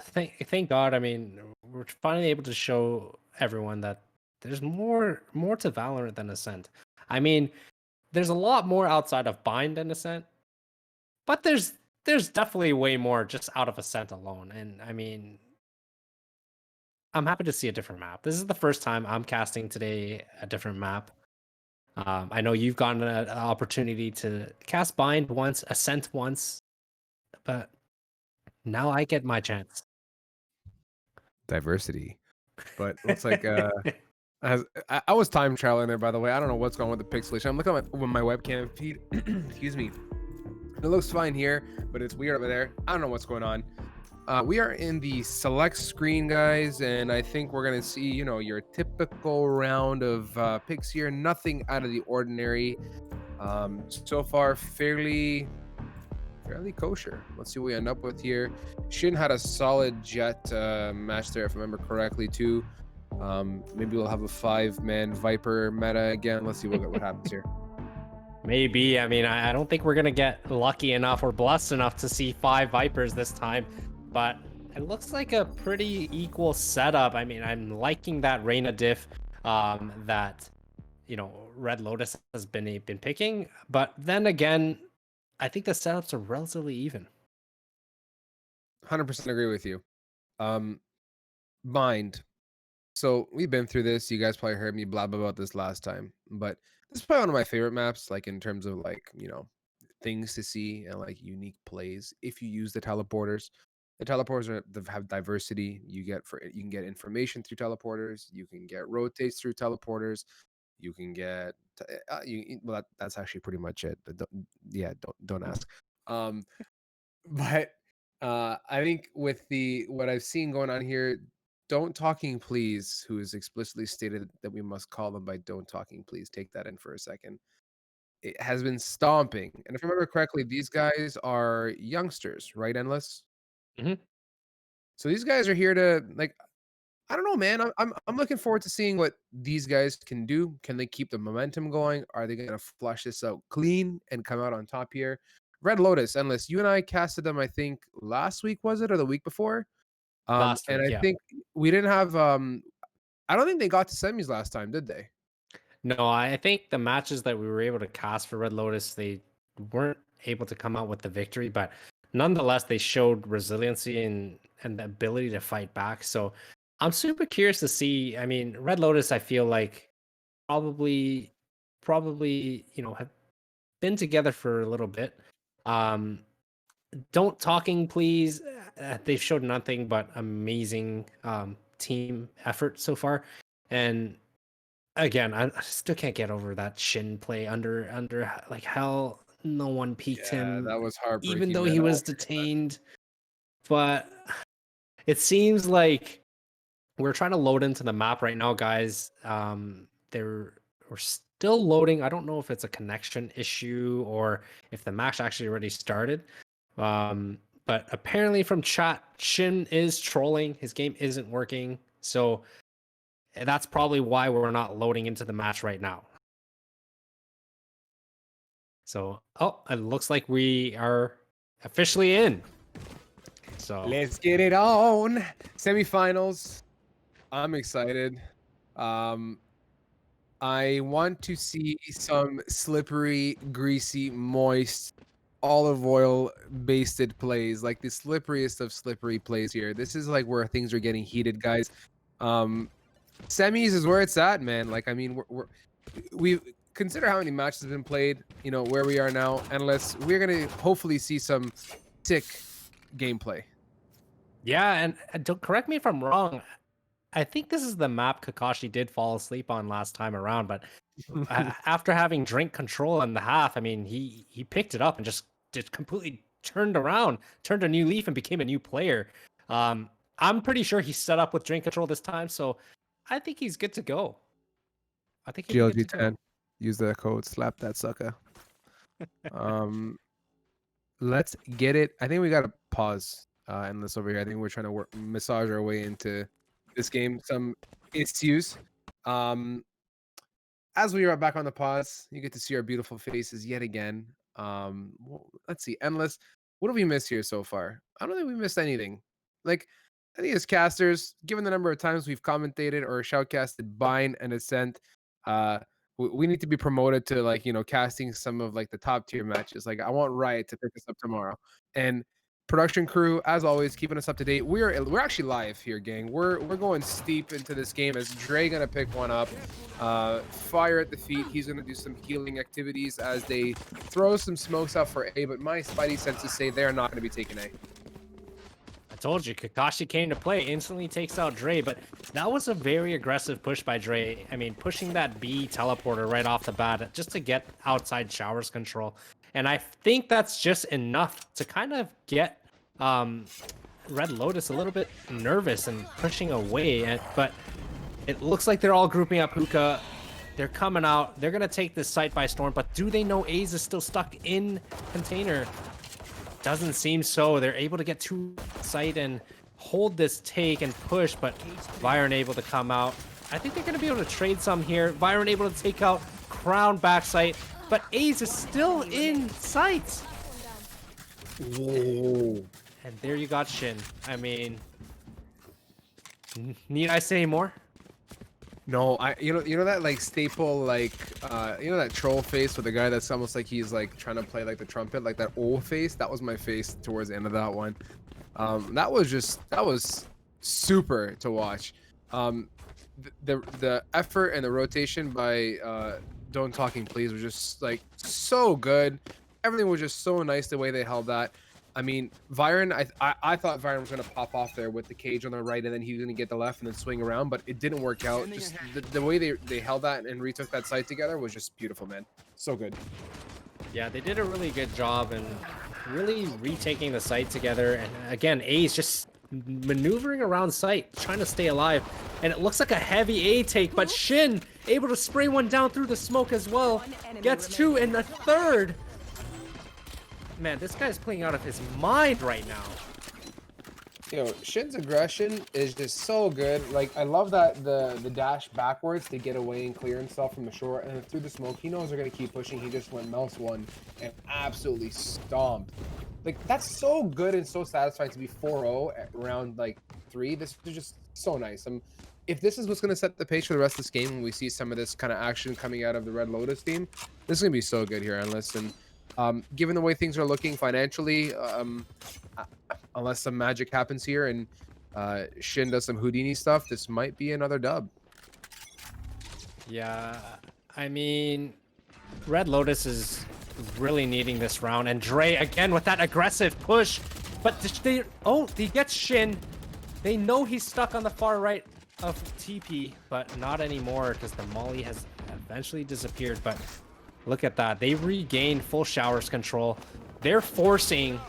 thank God. I mean, we're finally able to show everyone that there's more to Valorant than Ascent. I mean, there's a lot more outside of Bind and Ascent, but there's definitely way more just out of Ascent alone. And I mean, I'm happy to see a different map. This is the first time I'm casting today a different map. I know you've gotten an opportunity to cast Bind once, Ascent once, but now I get my chance. Diversity. But looks like I was time traveling there, by the way. I don't know what's going on with the pixelation. I'm looking at my webcam feed. Excuse me. It looks fine here, but it's weird over there. I don't know what's going on. We are in the select screen, guys, and I think we're gonna see, your typical round of picks here. Nothing out of the ordinary. So far, fairly kosher. Let's see what we end up with here. Shin had a solid Jet match there, if I remember correctly, too. Maybe we'll have a 5-man Viper meta again. Let's see what happens here. Maybe. I mean, I don't think we're going to get lucky enough or blessed enough to see 5 Vipers this time, but it looks like a pretty equal setup. I mean, I'm liking that Reyna diff that, Red Lotus has been picking, but then again, I think the setups are relatively even. 100% agree with you. Bind. So we've been through this. You guys probably heard me blab about this last time, but this is probably one of my favorite maps, like in terms of things to see and like unique plays. If you use the teleporters have diversity. You can get information through teleporters. You can get rotates through teleporters. You can get that's actually pretty much it. But don't ask. But I think with what I've seen going on here, Don't Talking Please, who has explicitly stated that we must call them by Don't Talking Please. Take that in for a second. It has been stomping, and if I remember correctly, these guys are youngsters, right? Endless. Mhm. So these guys are here to I don't know, man. I'm looking forward to seeing what these guys can do. Can they keep the momentum going? Are they going to flush this out clean and come out on top here? Red Lotus, Endless. You and I casted them, I think, last week, was it, or the week before? Last And week, I yeah. think we didn't have. I don't think they got to semis last time, did they? No, I think the matches that we were able to cast for Red Lotus, they weren't able to come out with the victory, but nonetheless, they showed resiliency and the ability to fight back. So I'm super curious to see. I mean, Red Lotus, I feel like probably probably, you know, have been together for a little bit. Don't talking please. They've showed nothing but amazing team effort so far, and again, I still can't get over that Shin play under like hell. No one peeked Yeah, him, that was even heartbreaking, though man. he Oh was detained. But it seems like we're trying to load into the map right now, guys. We're still loading. I don't know if it's a connection issue or if the match actually already started. But apparently from chat, Shin is trolling. His game isn't working. So that's probably why we're not loading into the match right now. So, oh, it looks like we are officially in. So let's get it on. Semifinals. I'm excited. I want to see some slippery, greasy, moist, olive oil basted plays, like the slipperiest of slippery plays here. This is like where things are getting heated, guys. Semis is where it's at, man. Like, I mean, we consider how many matches have been played, you know, where we are now, unless we're gonna hopefully see some sick gameplay. yeah, and don't correct me if I'm wrong. I think this is the map Kakashi did fall asleep on last time around, but after having drink control in the half, I mean, he picked it up and just completely turned around, turned a new leaf, and became a new player. I'm pretty sure he's set up with drink control this time, so I think he's good to go. I think he'll be good to go. GLG10, use the code, slap that sucker. Let's get it. I think we gotta pause endless over here. I think we're trying to massage our way into this game. Some issues. As we are back on the pause, you get to see our beautiful faces yet again. Let's see, endless. What have we missed here so far? I don't think we missed anything. Like, I think as casters, given the number of times we've commentated or shoutcasted Bind and Ascent, uh, we need to be promoted to, like, you know, casting some of like the top tier matches. Like, I want Riot to pick us up tomorrow. And production crew, as always, keeping us up to date. We're actually live here, gang. We're going steep into this game as Dre gonna pick one up. Fire at the feet. He's gonna do some healing activities as they throw some smokes out for A, but my spidey senses say they're not gonna be taking A. I told you, Kakashi came to play, instantly takes out Dre, but that was a very aggressive push by Dre. I mean, pushing that B teleporter right off the bat just to get outside showers control. And I think that's just enough to kind of get Red Lotus a little bit nervous and pushing away. But it looks like they're all grouping up Hookah. They're coming out. They're going to take this site by storm. But do they know A's is still stuck in container? Doesn't seem so. They're able to get to site and hold this take and push, but Byron able to come out. I think they're going to be able to trade some here. Byron able to take out Crown backside, but A's is still in sight. Whoa. And there you got Shin. I mean, need I say more? No, you know that like staple, like you know that troll face with the guy that's almost like he's like trying to play like the trumpet, like that old face. That was my face towards the end of that one. That was super to watch. The effort and the rotation by Don't Talking Please was just like so good. Everything was just so nice the way they held that. I mean, Byron, I thought Byron was going to pop off there with the cage on the right, and then he was going to get the left and then swing around, but it didn't work out. Just the way they held that and retook that site together was just beautiful, man. So good. Yeah, they did a really good job and really retaking the site together. And again, A's just maneuvering around site, trying to stay alive. And it looks like a heavy A take, but Shin able to spray one down through the smoke as well. Gets two and a third. Man, this guy's playing out of his mind right now. Yo, Shin's aggression is just so good. Like, I love that the dash backwards to get away and clear himself from the shore, and then through the smoke, he knows they're gonna keep pushing. He just went mouse one and absolutely stomped. Like, that's so good and so satisfying to be 4-0 at round like 3. This is just so nice. If this is what's gonna set the pace for the rest of this game, when we see some of this kind of action coming out of the Red Lotus team, this is gonna be so good here. Endless. And given the way things are looking financially, unless some magic happens here and Shin does some Houdini stuff, this might be another dub. Yeah, I mean, Red Lotus is really needing this round, and Dre again with that aggressive push, but he gets Shin. They know he's stuck on the far right of TP, but not anymore because the Molly has eventually disappeared. But look at that, they regained full showers control. They're forcing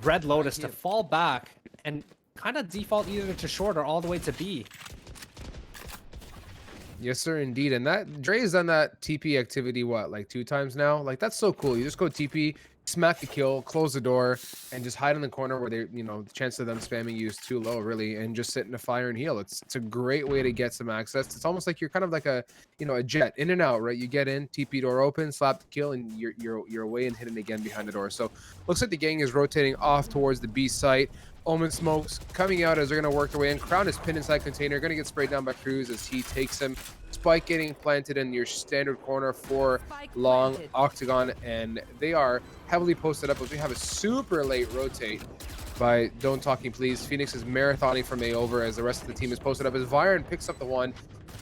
Red Lotus to fall back and kind of default either to short or all the way to B. Yes, sir, indeed. And that Dre has done that TP activity, what, like 2 times now? Like, that's so cool. You just go TP, smack the kill, close the door, and just hide in the corner where they, you know, the chance of them spamming you is too low, really, and just sit in the fire and heal. It's a great way to get some access. It's almost like you're kind of like a, you know, a jet in and out, right? You get in, TP door open, slap the kill, and you're away and hitting again behind the door. So looks like the gang is rotating off towards the B site. Omen smokes coming out as they're going to work their way in. Crown is pinned inside container. Going to get sprayed down by Cruz as he takes him. Spike getting planted in your standard corner for long octagon. And they are heavily posted up as we have a super late rotate by Don't Talking Please. Phoenix is marathoning from A over as the rest of the team is posted up as Viren picks up the one.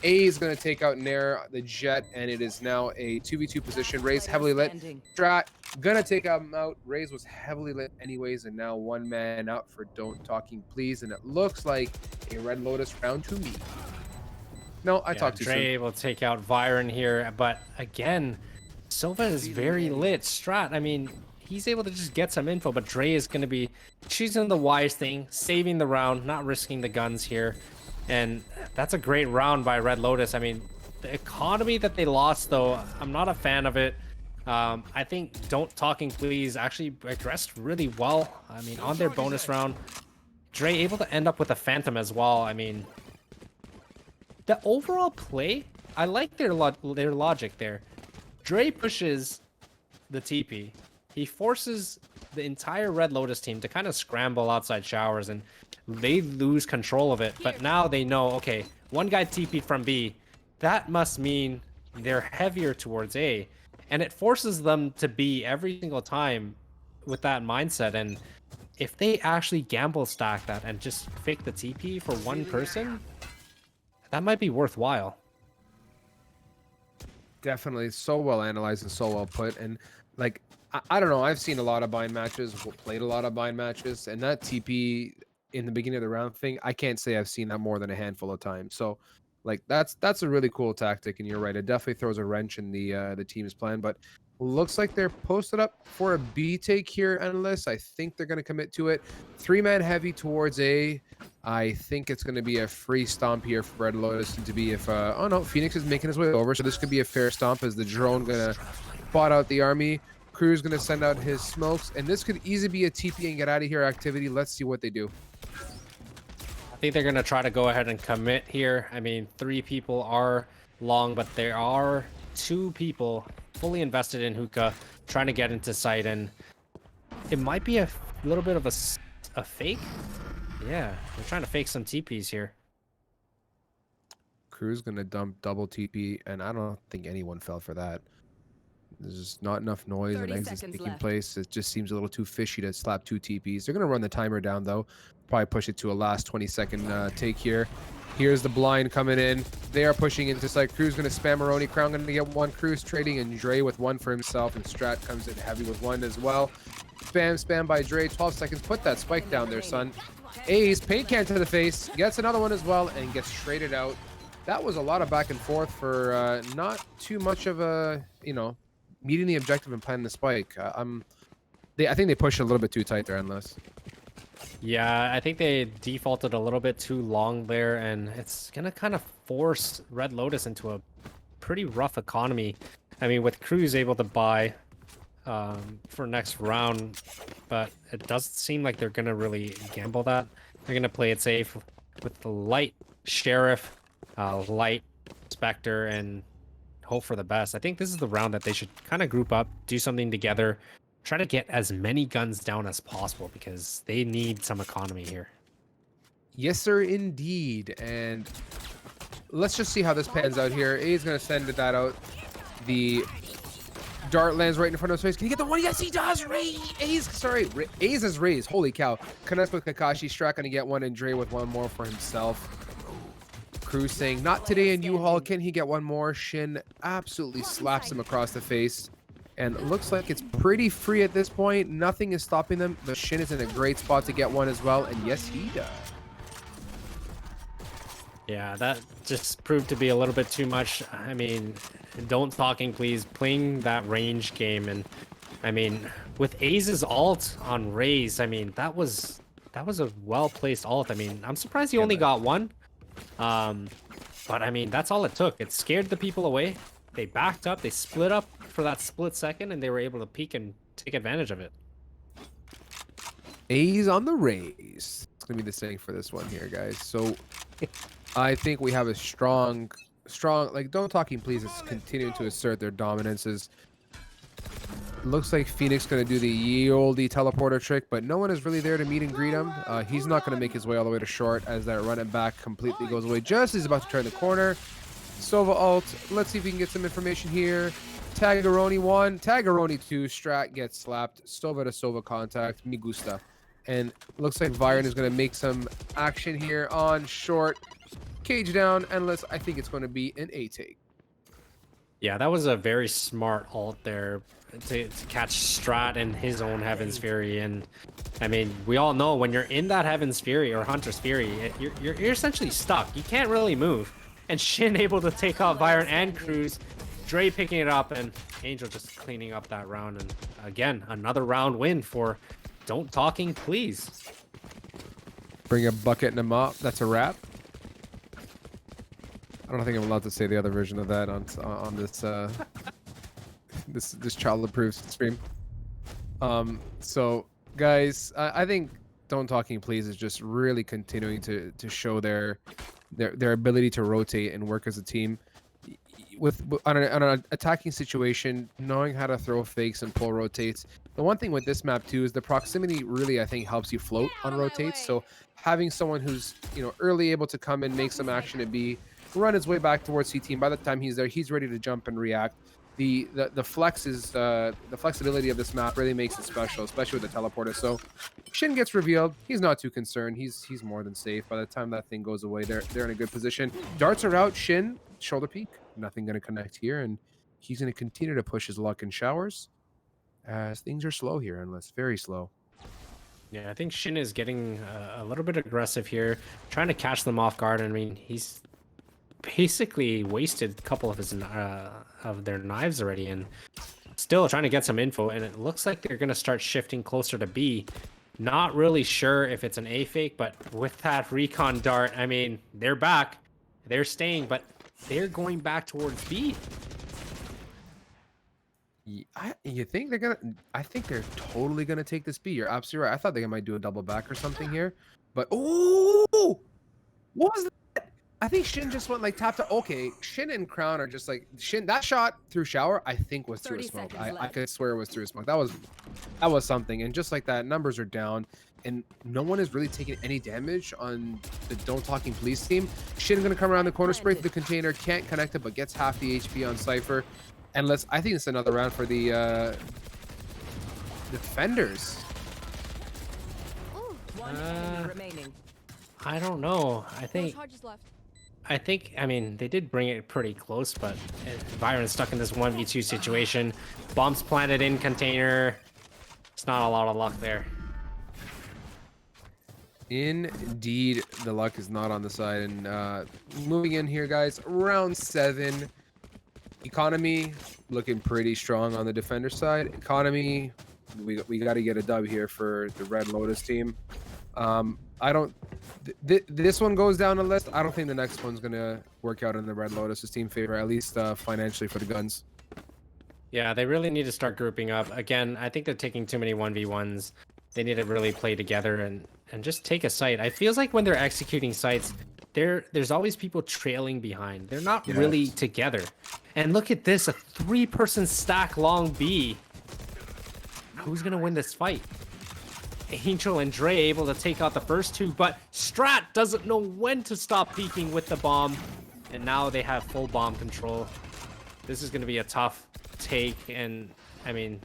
A is going to take out Nair, the Jet, and it is now a 2v2 position. Ray's heavily lit. Strat gonna take him out. Raze was heavily lit anyways, and now 1 man out for Don't Talking Please, and it looks like a Red Lotus round to me. No, I talked too soon. Dre will take out Viren here, but again, Silva is very lit. Strat, I mean, he's able to just get some info, but Dre is going to be choosing the wise thing, saving the round, not risking the guns here. And that's a great round by Red Lotus. I mean, the economy that they lost, though, I'm not a fan of it. I think Don't Talking Please actually aggressed really well. I mean, on their bonus round, Dre able to end up with a Phantom as well. I mean, the overall play, I like their logic there. Dre pushes the TP. He forces the entire Red Lotus team to kind of scramble outside showers, and they lose control of it. But now they know, okay, one guy TP'd from B. That must mean they're heavier towards A. And it forces them to be every single time with that mindset. And if they actually gamble stack that and just fake the TP for one person, that might be worthwhile. Definitely so well analyzed and so well put. And like, I don't know, I've seen a lot of bind matches, played a lot of bind matches, and that TP in the beginning of the round thing, I can't say I've seen that more than a handful of times. So like that's a really cool tactic, and you're right, it definitely throws a wrench in the team's plan. But looks like they're posted up for a B take here, Endless. I think they're going to commit to it. 3-man heavy towards A. I think it's going to be a free stomp here for Red Lotus to be if oh no, Phoenix is making his way over, so this could be a fair stomp as the drone going to bot out the army. Crew's going to send out his smokes, and this could easily be a TP and get out of here activity. Let's see what they do. I think they're going to try to go ahead and commit here. I mean, 3 people are long, but there are 2 people fully invested in hookah trying to get into sight, and it might be a little bit of a fake. Yeah, they're trying to fake some TPs here. Crew's going to dump double TP, and I don't think anyone fell for that. There's just not enough noise and exits taking place. It just seems a little too fishy to slap 2 TPs. They're going to run the timer down, though. Probably push it to a last 20-second take here. Here's the blind coming in. They are pushing into sight. Crew's going to spam Maroni. Crown going to get 1. Crew's trading, and Dre with 1 for himself. And Strat comes in heavy with 1 as well. Spam by Dre. 12 seconds. Put that spike down there, son. Ace, paint can to the face. Gets another one as well and gets traded out. That was a lot of back and forth for not too much of a, you know, meeting the objective and planting the spike. I think they pushed a little bit too tight there, Endless. Yeah, I think they defaulted a little bit too long there, and it's going to kind of force Red Lotus into a pretty rough economy. I mean, with Cruz able to buy for next round, but it doesn't seem like they're going to really gamble that. They're going to play it safe with the light Sheriff, light Spectre, and hope for the best. I think this is the round that they should kind of group up, do something together, try to get as many guns down as possible because they need some economy here. Yes, sir, indeed. And let's just see how this pans out here. A is going to send that out. The dart lands right in front of his face. Can he get the one? Yes, he does. A's is raised. Holy cow. Connects with Kakashi. Strat going to get 1, and Dre with 1 more for himself. Cruz saying, "Not today in U-Haul. Can he get one more?" Shin absolutely slaps him across the face. And it looks like it's pretty free at this point. Nothing is stopping them. But Shin is in a great spot to get one as well. And yes, he does. Yeah, that just proved to be a little bit too much. I mean, don't talking, please. Playing that range game, and I mean, with Aze's ult on Raze, I mean, that was a well-placed ult. I mean, I'm surprised he only got one. But I mean, that's all it took. It scared the people away. They backed up, they split up for that split second, and they were able to peek and take advantage of it. A's on the Rays. It's gonna be the same for this one here, guys. So I think we have a strong, like, don't talking please is continuing to assert their dominances. Looks like Phoenix gonna do the ye olde teleporter trick, but no one is really there to meet and greet him. He's not gonna make his way all the way to short as that run it back completely goes away just as he's about to turn the corner. Sova ult. Let's see if we can get some information here. Tagaroni 1, Tagaroni 2, Strat gets slapped. Sova to Sova contact. Me gusta. And looks like Viren is going to make some action here on short. Cage down, endless. I think it's going to be an A take. Yeah, that was a very smart ult there to catch Strat and his own Heaven's Fury. And I mean, we all know when you're in that Heaven's Fury or Hunter's Fury, you're essentially stuck. You can't really move. And Shin able to take out Viren and Cruz. Dre picking it up, and Angel just cleaning up that round. And again, another round win for Don't Talking Please. Bring a bucket and a mop. That's a wrap. I don't think I'm allowed to say the other version of that on this this child-approved stream. So guys, I think Don't Talking Please is just really continuing to show their ability to rotate and work as a team. On an attacking situation, knowing how to throw fakes and pull rotates. The one thing with this map too is the proximity really, I think, helps you float on rotates. So having someone who's, you know, early able to come in, make some action and B, run his way back towards CT, and by the time he's there, he's ready to jump and react. The flex is the flexibility of this map really makes it special, especially with the teleporter. So Shin gets revealed. He's not too concerned. He's more than safe. By the time that thing goes away, they're in a good position. Darts are out. Shin shoulder peek. Nothing going to connect here, and he's going to continue to push his luck in showers as things are slow here, unless very slow. Yeah, I think Shin is getting a little bit aggressive here, trying to catch them off guard. I mean, he's basically wasted a couple of his of their knives already, and still trying to get some info. And it looks like they're going to start shifting closer to B. Not really sure if it's an A fake, but with that recon dart, I mean, they're back, they're staying, but they're going back towards B. You think they're gonna? I think they're totally gonna take this B. You're absolutely right. I thought they might do a double back or something here, but oh, what was that? I think Shin just went like tap to. Okay, Shin and Crown are just like Shin. That shot through shower, I think, was through a smoke. I could swear it was through a smoke. That was something. And just like that, numbers are down, and no one is really taking any damage on the Don't Talking Please team. Shin gonna come around the corner, spray through the container, can't connect it, but gets half the HP on Cypher. And I think it's another round for the defenders. I don't know. I mean, they did bring it pretty close, but Byron's stuck in this 1v2 situation. Bombs planted in container. It's not a lot of luck there. Indeed, the luck is not on the side. And moving in here, guys, round 7. Economy looking pretty strong on the defender side. Economy, we got to get a dub here for the Red Lotus team. I don't. This one goes down the list. I don't think the next one's gonna work out in the Red Lotus' team favor, at least financially for the guns. Yeah, they really need to start grouping up. Again, I think they're taking too many 1v1s. They need to really play together and just take a site. It feels like when they're executing sites, there's always people trailing behind. They're not really together. And look at this, a 3-person stack long B. Who's gonna win this fight? Angel and Dre able to take out the first two, but Strat doesn't know when to stop peeking with the bomb. And now they have full bomb control. This is gonna be a tough take, and I mean,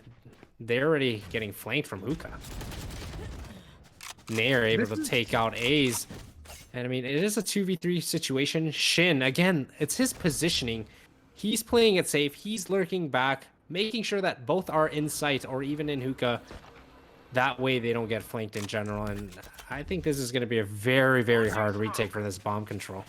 they're already getting flanked from Hookah. They are able to take out A's. And I mean, it is a 2v3 situation. Shin, again, it's his positioning. He's playing it safe. He's lurking back, making sure that both are in sight or even in hookah. That way they don't get flanked in general. And I think this is going to be a very, very hard retake for this bomb control.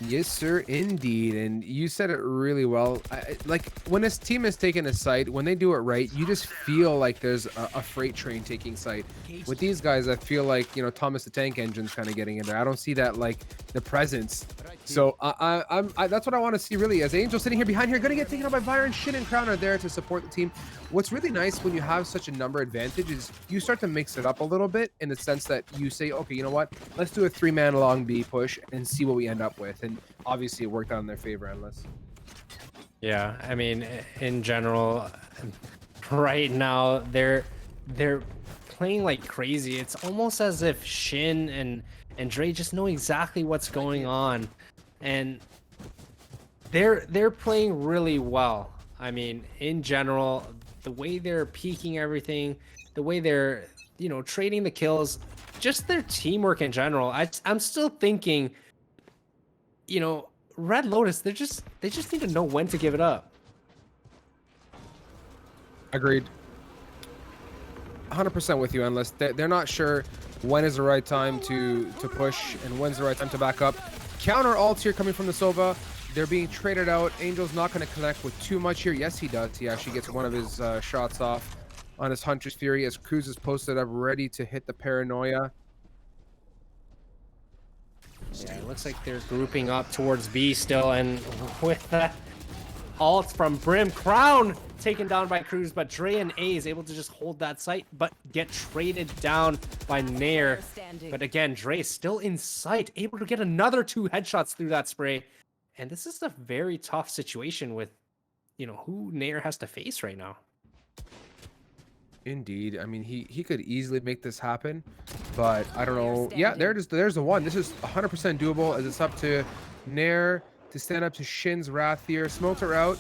Yes, sir, indeed. And you said it really well. Like, when this team is taking a site, when they do it right, you just feel like there's a freight train taking site. With these guys, I feel like, you know, Thomas the Tank Engine's kind of getting in there. I don't see that, like, the presence. So that's what I want to see, really. As Angel sitting here behind here, going to get taken out by Byron. Shin and Crown are there to support the team. What's really nice when you have such a number advantage is you start to mix it up a little bit, in the sense that you say, okay, you know what? Let's do a 3-man long B push and see what we end up with. And obviously it worked out in their favor, Endless. Yeah, I mean, in general, right now they're playing like crazy. It's almost as if Shin and Dre just know exactly what's going on, and they're playing really well. I mean, in general, the way they're peeking everything, the way they're, you know, trading the kills, just their teamwork in general. I'm still thinking, you know, Red Lotus, they just need to know when to give it up. Agreed. 100% with you, Endless. They're not sure when is the right time to push and when's the right time to back up. Counter ults here coming from the Sova. They're being traded out. Angel's not going to connect with too much here. Yes, he does. He actually gets one of his shots off on his Hunter's Fury as Cruz is posted up ready to hit the Paranoia. Yeah, it looks like they're grouping up towards B still, and with that ult from Brim, Crown taken down by Cruz, but Dre and A is able to just hold that site, but get traded down by Nair. But again, Dre still in sight, able to get another 2 headshots through that spray. And this is a very tough situation with, you know, who Nair has to face right now. Indeed. I mean, he could easily make this happen, but I don't know. Yeah, there's the one. This is 100% doable, as it's up to Nair to stand up to Shin's Wrath here. Smoked her out.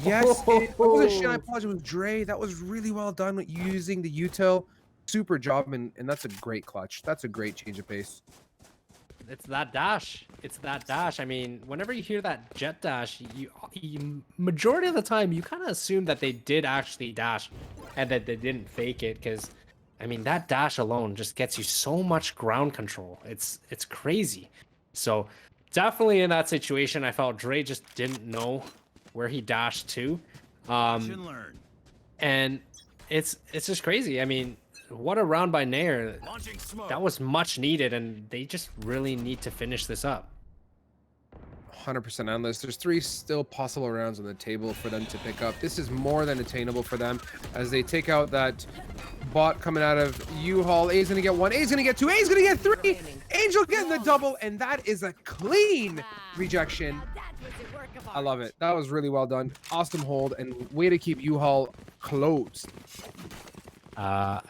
Yes, it wasn't Shin. I apologize. It was Dre. That was really well done with using the util. Super job, and that's a great clutch. That's a great change of pace. It's that dash. It's that dash. I mean, whenever you hear that jet dash, you majority of the time you kind of assume that they did actually dash and that they didn't fake it, because I mean, that dash alone just gets you so much ground control. It's crazy. So definitely in that situation, I felt Dre just didn't know where he dashed to. And it's just crazy. I mean, what a round by Nair. That was much needed, and they just really need to finish this up. 100% Endless. There's 3 still possible rounds on the table for them to pick up. This is more than attainable for them as they take out that bot coming out of U-Haul. A's gonna get 1, A's gonna get 2, A's gonna get 3. Angel getting the double, and that is a clean rejection. I love it. That was really well done. Awesome hold, and way to keep U-Haul closed.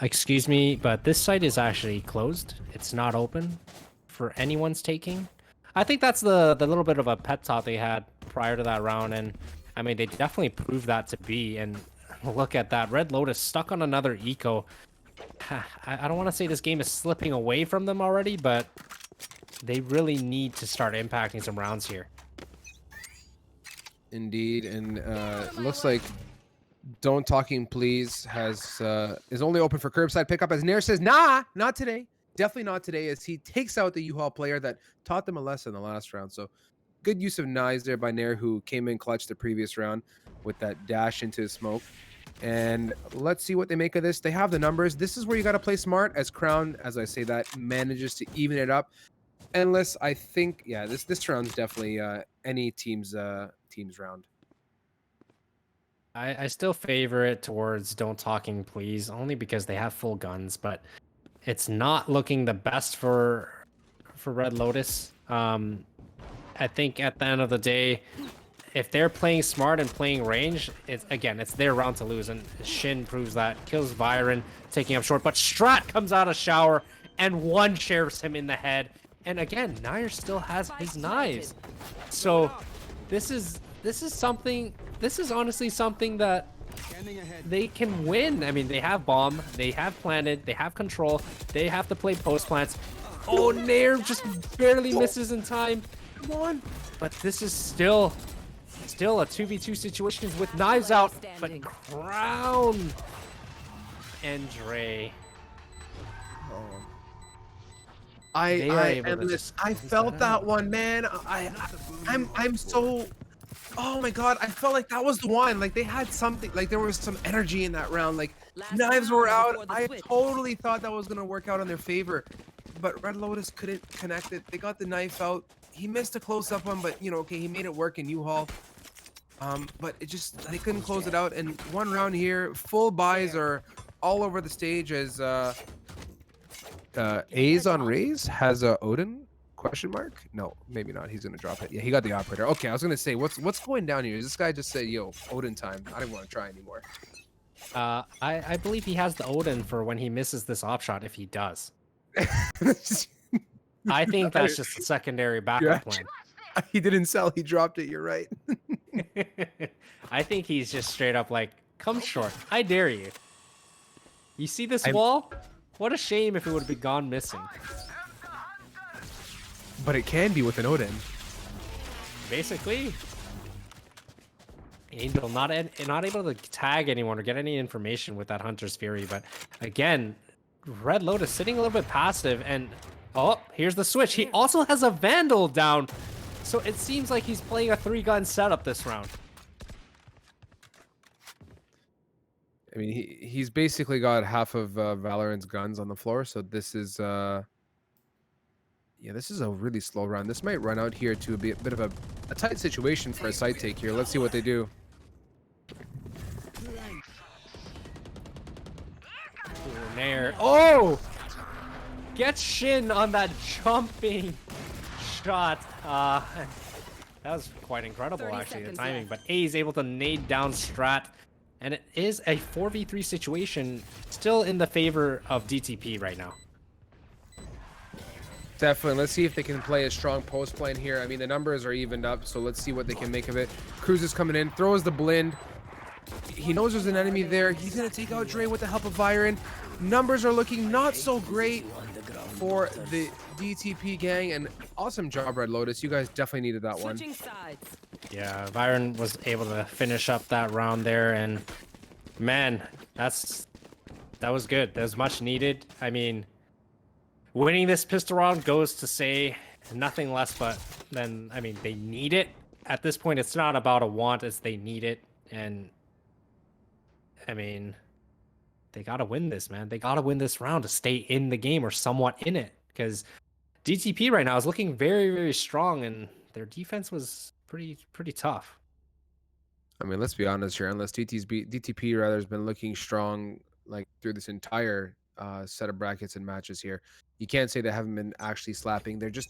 Excuse me, but this site is actually closed. It's not open for anyone's taking. I think that's the little bit of a pet talk they had prior to that round, and I mean, they definitely proved that to be. And look at that, Red Lotus stuck on another eco. I don't want to say this game is slipping away from them already, but they really need to start impacting some rounds here. Indeed, and it looks like Don't Talking Please is only open for curbside pickup, as Nair says, nah, not today. Definitely not today, as he takes out the U-Haul player that taught them a lesson the last round. So good use of knives there by Nair, who came in clutch the previous round with that dash into the smoke. And let's see what they make of this. They have the numbers. This is where you got to play smart, as Crown, as I say that, manages to even it up. Endless, I think, yeah, this round's definitely any team's round. I still favor it towards Don't Talking Please, only because they have full guns, but it's not looking the best for Red Lotus. I think at the end of the day, if they're playing smart and playing range, it's their round to lose, and Shin proves that. Kills Byron, taking up short, but Strat comes out of shower and one shares him in the head. And again, Nair still has his knives. So this is honestly something that they can win. I mean, they have bomb, they have planted, they have control, they have to play post plants. Oh, Nair just barely misses in time. Come on. But this is still a 2v2 situation with knives out. But Crown and Dre. I felt that one, man. I'm so. Oh my god, I felt like that was the one. Like they had something. Like there was some energy in that round. Like knives were out. I totally thought that was gonna work out in their favor, but Red Lotus couldn't connect it. They got the knife out. He missed a close-up one, but you know, okay, he made it work in U-Haul. But it just they couldn't close it out. And one round here, full buys are all over the stage as A's on Rays has a Odin question mark? No, maybe not. He's gonna drop it. Yeah, he got the operator. Okay, I was gonna say what's going down here? Is this guy just say, yo, Odin time? I don't want to try anymore. I believe he has the Odin for when he misses this op shot if he does. I think that's just a secondary backup plan. He didn't sell, he dropped it, you're right. I think he's just straight up like, come short. I dare you. You see this wall? What a shame if it would have been gone missing. But it can be with an Odin. Basically. Angel not able to tag anyone or get any information with that Hunter's Fury. But again, Red Lotus sitting a little bit passive. And oh, here's the switch. He also has a Vandal down. So it seems like he's playing a 3-gun setup this round. I mean, he's basically got half of Valorant's guns on the floor, so this is yeah, this is a really slow round. This might run out here to a bit of a tight situation for a side take here. Let's see what they do. Nair. Oh! Gets Shin on that jumping shot. That was quite incredible, actually, the timing. But A is able to nade down Strat. And it is a 4v3 situation still in the favor of DTP right now. Definitely. Let's see if they can play a strong post plan here. I mean, the numbers are evened up, so let's see what they can make of it. Cruz is coming in, throws the blind. He knows there's an enemy there. He's going to take out Dre with the help of Byron. Numbers are looking not so great for the DTP gang, and awesome job, Red Lotus. You guys definitely needed that one. Yeah, Byron was able to finish up that round there, and man, that was good. That was much needed. I mean, winning this pistol round goes to say nothing less but then, I mean, they need it. At this point, it's not about a want, it's they need it. And I mean, they got to win this, man. They got to win this round to stay in the game or somewhat in it, because DTP right now is looking very, very strong, and their defense was pretty tough. I mean, let's be honest here. Unless DTP rather has been looking strong like through this entire set of brackets and matches here, you can't say they haven't been actually slapping. They're just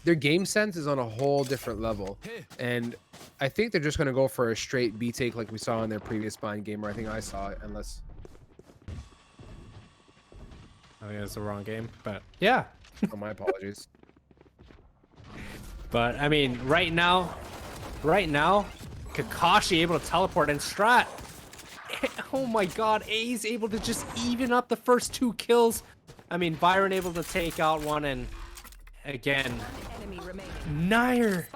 their game sense is on a whole different level, and I think they're just going to go for a straight B take like we saw in their previous blind game, or I think I saw it, unless I think it's the wrong game, but yeah. Oh, my apologies. But I mean, right now, Kakashi able to teleport, and Strat. Oh my God, A's able to just even up the first 2 kills. I mean, Byron able to take out one, and again, Nair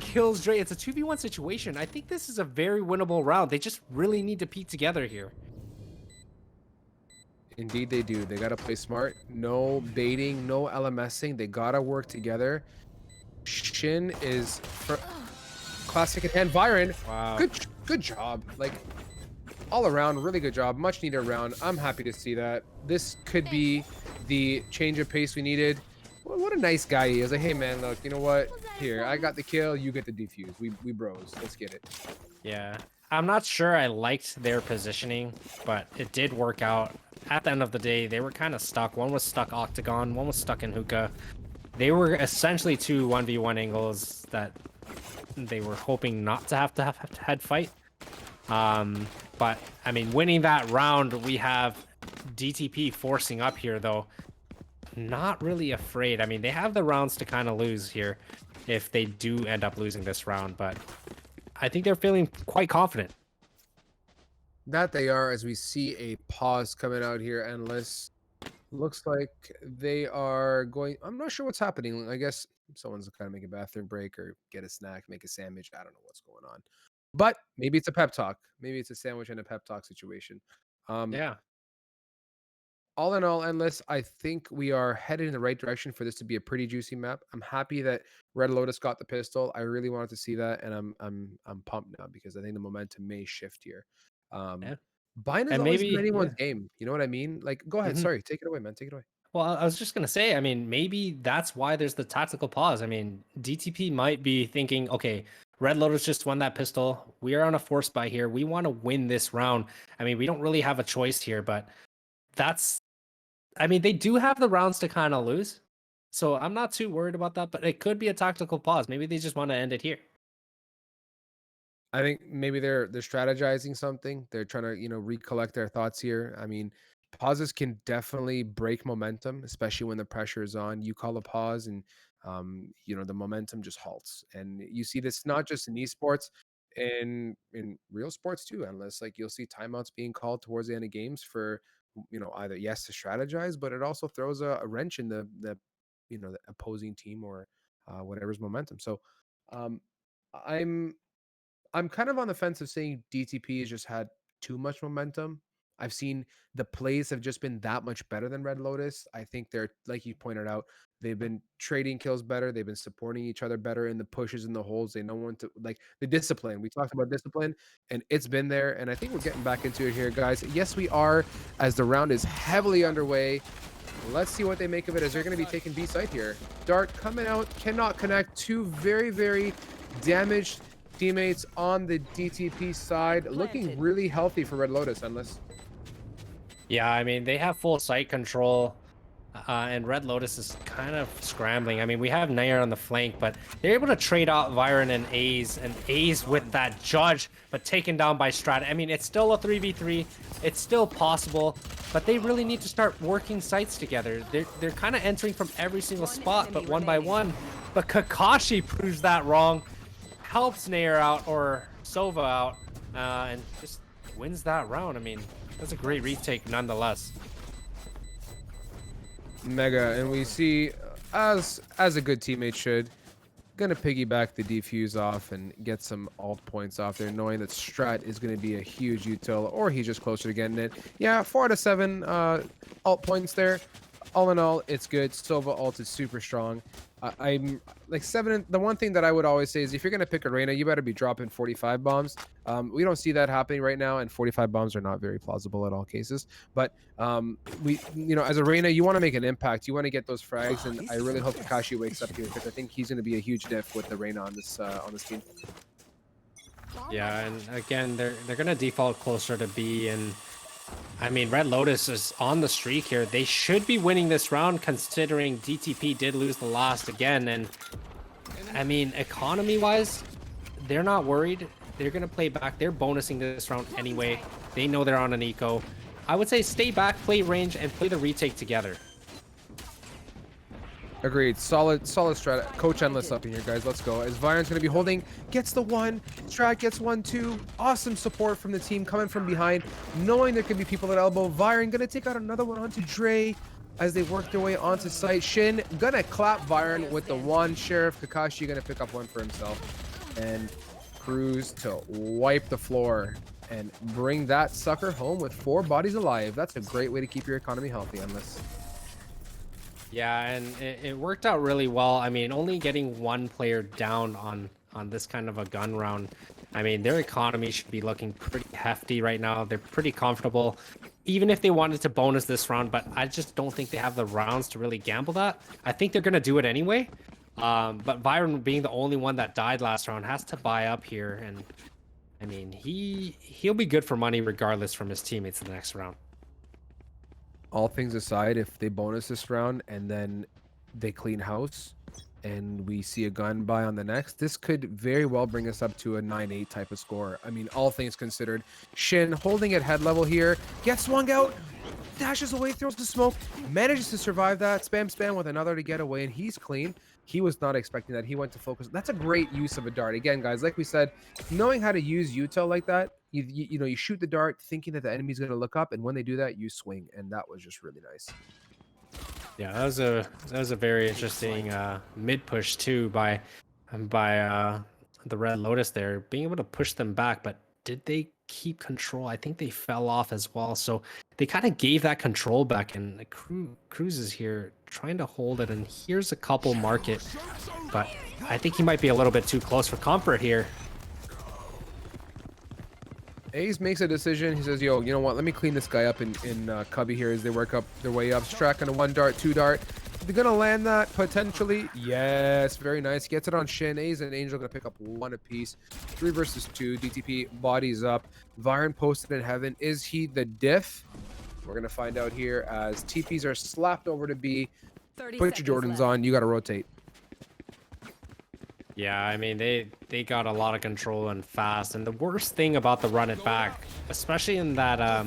kills Dre. It's a 2v1 situation. I think this is a very winnable round. They just really need to peek together here. Indeed they do. They got to play smart. No baiting, no LMSing. They got to work together. Shin is classic in hand. Byron, wow. Good job. Like, all around, really good job. Much needed round. I'm happy to see that. This could be the change of pace we needed. What a nice guy he is. Like, hey man, look, you know what? Here, I got the kill. You get the defuse. We bros. Let's get it. Yeah. I'm not sure I liked their positioning, but it did work out. At the end of the day, they were kind of stuck. One was stuck Octagon, one was stuck in Hookah. They were essentially 2 1v1 angles that they were hoping not to have head fight. But, I mean, winning that round, we have DTP forcing up here, though. Not really afraid. I mean, they have the rounds to kind of lose here if they do end up losing this round, but I think they're feeling quite confident. That they are, as we see a pause coming out here, Endless. Looks like they are going. I'm not sure what's happening. I guess someone's kind of make a bathroom break or get a snack, make a sandwich. I don't know what's going on. But maybe it's a pep talk. Maybe it's a sandwich and a pep talk situation. Um, Yeah. all in all, Endless, I think we are headed in the right direction for this to be a pretty juicy map. I'm happy that Red Lotus got the pistol. I really wanted to see that, and I'm pumped now because I think the momentum may shift here. Um, Yeah. Bind has And always been maybe, yeah. anyone's game. You know what I mean? Like, go ahead. hmm Sorry, take it away, man. Take it away. Well, I was just gonna say, I mean, maybe that's why there's the tactical pause. I mean, DTP might be thinking, okay, Red Lotus just won that pistol. We are on a force buy here. We want to win this round. I mean, we don't really have a choice here, but that's, I mean, they do have the rounds to kind of lose. So I'm not too worried about that, but it could be a tactical pause. Maybe they just want to end it here. I think maybe they're strategizing something. They're trying to, recollect their thoughts here. I mean, pauses can definitely break momentum, especially when the pressure is on. You call a pause and the momentum just halts. And you see this not just in esports, in real sports too, unless like you'll see timeouts being called towards the end of games for either yes to strategize, but it also throws a wrench in the opposing team or whatever's momentum. So um I'm I'm kind of on the fence of saying DTP has just had too much momentum. I've seen the plays have just been that much better than Red Lotus. I think they're, like you pointed out, they've been trading kills better. They've been supporting each other better in the pushes and the holes. They know when to, like, the discipline. We talked about discipline, and it's been there. And I think we're getting back into it here, guys. Yes, we are, as the round is heavily underway. Let's see what they make of it as they're going to be taking B side here. Dart coming out, cannot connect. Two very, very damaged teammates on the DTP side, looking really healthy for Red Lotus, Endless. Yeah, I mean, they have full site control, and Red Lotus is kind of scrambling. I mean, we have Nair on the flank, but they're able to trade out Viren and A's with that Judge, but taken down by Strat. I mean, it's still a 3v3. It's still possible, but they really need to start working sites together. They're kind of entering from every single spot, but one by one. But Kakashi proves that wrong, helps Nair out, or Sova out, and just wins that round. I mean, that's a great retake nonetheless. Mega, and we see, as a good teammate should, gonna piggyback the defuse off and get some alt points off there, knowing that Strat is gonna be a huge util, or he's just closer to getting it. Yeah, 4 out of 7 alt points there. All in all, it's good. Sova ult is super strong. I'm like 7. The one thing that I would always say is if you're going to pick Arena, you better be dropping 45 bombs. We don't see that happening right now, and 45 bombs are not very plausible at all cases. But as Arena, you want to make an impact. You want to get those frags, and I really hope Kakashi wakes up here because I think he's going to be a huge diff with the Arena on this team. Yeah, and again, they're gonna default closer to B, and I mean, Red Lotus is on the streak here. They should be winning this round considering DTP did lose the last again. And I mean, economy-wise, they're not worried. They're going to play back. They're bonusing this round anyway. They know they're on an eco. I would say stay back, play range, and play the retake together. Agreed. Solid strat. Coach Endless up in here, guys. Let's go. As Viren's going to be holding, gets the 1. Strat gets 1, 2. Awesome support from the team coming from behind, knowing there could be people at elbow. Viren going to take out another one onto Dre as they work their way onto site. Shin going to clap Viren with the 1. Sheriff Kakashi going to pick up 1 for himself and cruise to wipe the floor and bring that sucker home with 4 bodies alive. That's a great way to keep your economy healthy, Endless. Yeah, and it worked out really well. I mean, only getting 1 player down on this kind of a gun round. I mean, their economy should be looking pretty hefty right now. They're pretty comfortable, even if they wanted to bonus this round, but I just don't think they have the rounds to really gamble that. I think they're going to do it anyway. But Viren being the only one that died last round has to buy up here. And I mean, he'll be good for money regardless from his teammates in the next round. All things aside, if they bonus this round and then they clean house and we see a gun buy on the next, this could very well bring us up to a 9-8 type of score. I mean, all things considered. Shin holding at head level here, gets swung out, dashes away, throws the smoke, manages to survive that, spam with another to get away, and he's clean. He was not expecting that. He went to focus. That's a great use of a dart. Again, guys, like we said, knowing how to use util like that you know, you shoot the dart thinking that the enemy's going to look up, and when they do that, you swing, and that was just really nice. Yeah, that was a very interesting mid push too by the Red Lotus there, being able to push them back. But did they keep control? I think they fell off as well. So they kind of gave that control back, and the Cruz is here trying to hold it. And here's a couple market, but I think he might be a little bit too close for comfort here. Ace makes a decision. He says, yo, you know what? Let me clean this guy up in Cubby here as they work up their way up. Strack on a 1 dart, 2 dart. They're going to land that potentially. Yes, very nice. Gets it on Shin. Ace and Angel going to pick up 1 apiece. 3 versus 2. DTP bodies up. Vyron posted in heaven. Is he the diff? We're going to find out here as TPs are slapped over to B. Put your Jordans on. You got to rotate. Yeah, I mean, they got a lot of control and fast. And the worst thing about the run it back, especially in that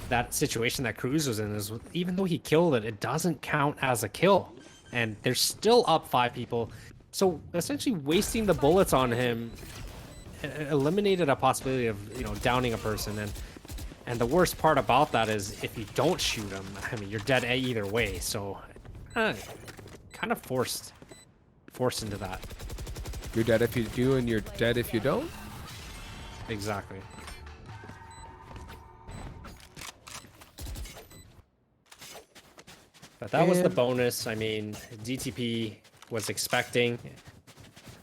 that situation that Cruz was in, is even though he killed it, it doesn't count as a kill. And they're still up 5 people. So essentially wasting the bullets on him eliminated a possibility of, you know, downing a person. And the worst part about that is if you don't shoot him, I mean, you're dead either way. So kind of forced into that. You're dead if you do, and you're dead if you don't? Exactly. But that was the bonus. I mean, DTP was expecting.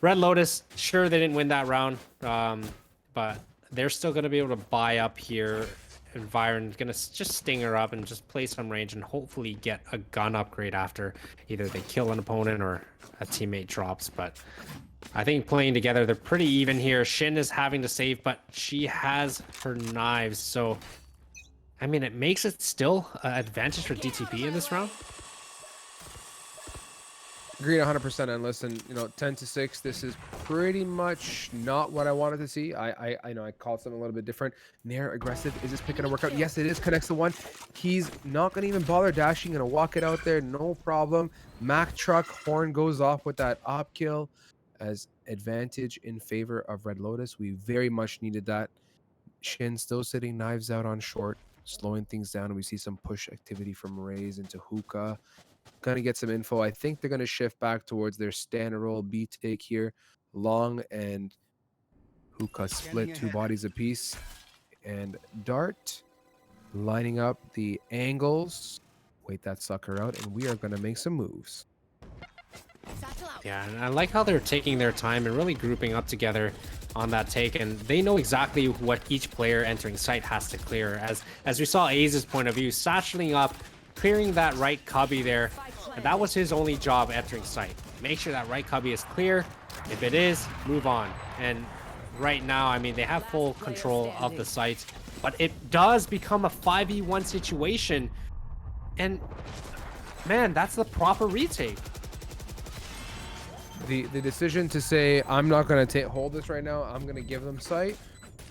Red Lotus, sure, they didn't win that round, but they're still going to be able to buy up here. And Vyron's going to just sting her up and just play some range and hopefully get a gun upgrade after either they kill an opponent or a teammate drops. But I think playing together, they're pretty even here. Shin is having to save, but she has her knives. So, I mean, it makes it still an advantage for DTP in this round. Agreed 100%. And listen, you know, 10-6, this is pretty much not what I wanted to see. I know I called something a little bit different. Nair aggressive. Is this pick going to work out? Yes, it is. Connects the 1. He's not going to even bother dashing. Going to walk it out there. No problem. Mac truck. Horn goes off with that op kill as advantage in favor of Red Lotus. We very much needed that. Shin still sitting knives out on short, slowing things down. And we see some push activity from Raze into Hookah. Gonna get some info. I think they're gonna shift back towards their standard roll B take here. Long and Hookah split 2 bodies apiece. And Dart lining up the angles. Wait that sucker out, and we are gonna make some moves. Yeah, and I like how they're taking their time and really grouping up together on that take, and they know exactly what each player entering site has to clear. As we saw Aze's point of view, satcheling up, clearing that right cubby there, and that was his only job entering site. Make sure that right cubby is clear. If it is, move on. And right now, I mean, they have full control of the site, but it does become a 5v1 situation, and man, that's the proper retake. The decision to say, I'm not going to hold this right now, I'm going to give them sight,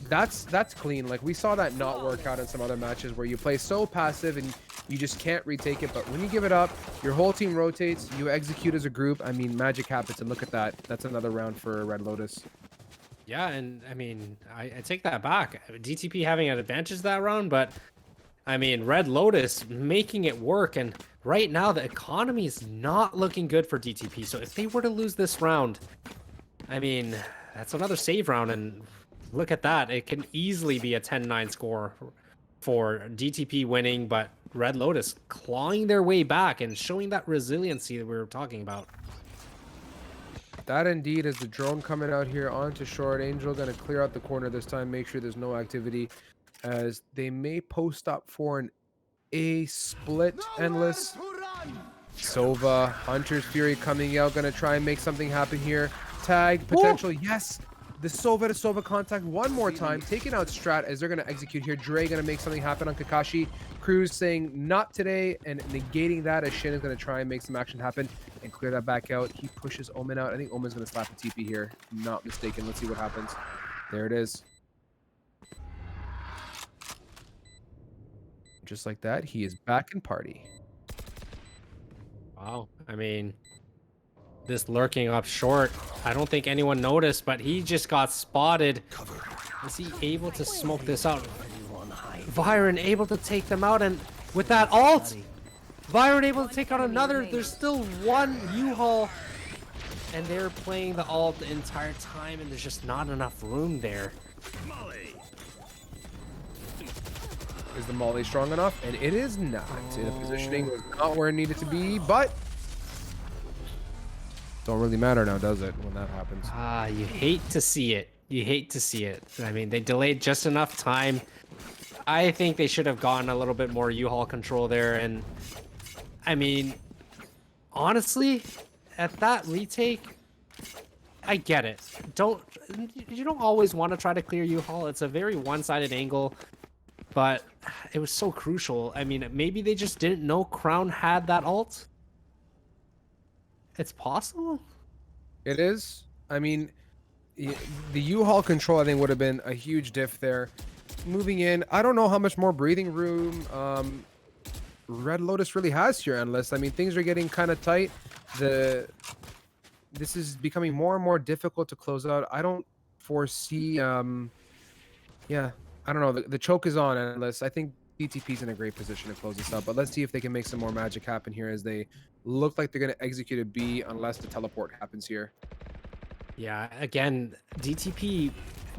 that's clean. Like, we saw that not work out in some other matches where you play so passive and you just can't retake it. But when you give it up, your whole team rotates, you execute as a group. I mean, magic happens, and look at that. That's another round for Red Lotus. Yeah, and I mean, I take that back. DTP having an advantage that round, but I mean, Red Lotus making it work, and right now the economy is not looking good for DTP. So if they were to lose this round, I mean, that's another save round, and look at that. It can easily be a 10-9 score for DTP winning, but Red Lotus clawing their way back and showing that resiliency that we were talking about. That indeed is the drone coming out here onto short. Angel going to clear out the corner this time, make sure there's no activity, as they may post up for an A split endless. Sova, Hunter's Fury coming out, going to try and make something happen here. Tag, potential, yes. The Sova to Sova contact one more time, taking out Strat as they're going to execute here. Dre going to make something happen on Kakashi. Cruz saying not today and negating that as Shin is going to try and make some action happen and clear that back out. He pushes Omen out. I think Omen's going to slap a TP here. Not mistaken. Let's see what happens. There it is. Just like that, he is back in party. Wow. I mean, this lurking up short, I don't think anyone noticed, but he just got spotted. Is he able to smoke this out? Byron able to take them out, and with that ult, Byron able to take out another. There's still one U-Haul, and they're playing the ult the entire time, and there's just not enough room there. Is the Molly strong enough? And it is not. The positioning was not where it needed to be, but don't really matter now, does it, when that happens? Ah, you hate to see it. You hate to see it. I mean, they delayed just enough time. I think they should have gotten a little bit more U-Haul control there, and I mean, honestly, at that retake, I get it. You don't always want to try to clear U-Haul. It's a very one-sided angle, but it was so crucial. I mean, maybe they just didn't know Crown had that ult. It's possible. It is. I mean, the U-Haul control, I think, would have been a huge diff there. Moving in, I don't know how much more breathing room Red Lotus really has here, Endless. I mean, things are getting kind of tight. This is becoming more and more difficult to close out. I don't foresee, yeah, I don't know. The choke is on, Endless. I think DTP's in a great position to close this up, but let's see if they can make some more magic happen here, as they look like they're going to execute a B unless the teleport happens here. Yeah, again, DTP,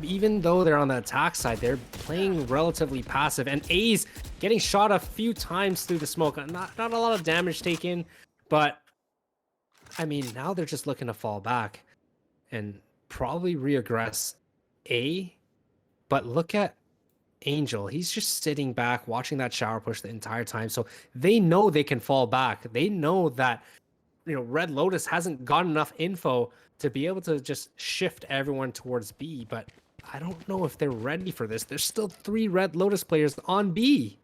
even though they're on the attack side, they're playing relatively passive, and A's getting shot a few times through the smoke. Not a lot of damage taken, but I mean, now they're just looking to fall back and probably reaggress A. But look at Angel. He's just sitting back, watching that shower push the entire time. So they know they can fall back. They know that, you know, Red Lotus hasn't got enough info to be able to just shift everyone towards B. But I don't know if they're ready for this. There's still 3 Red Lotus players on B.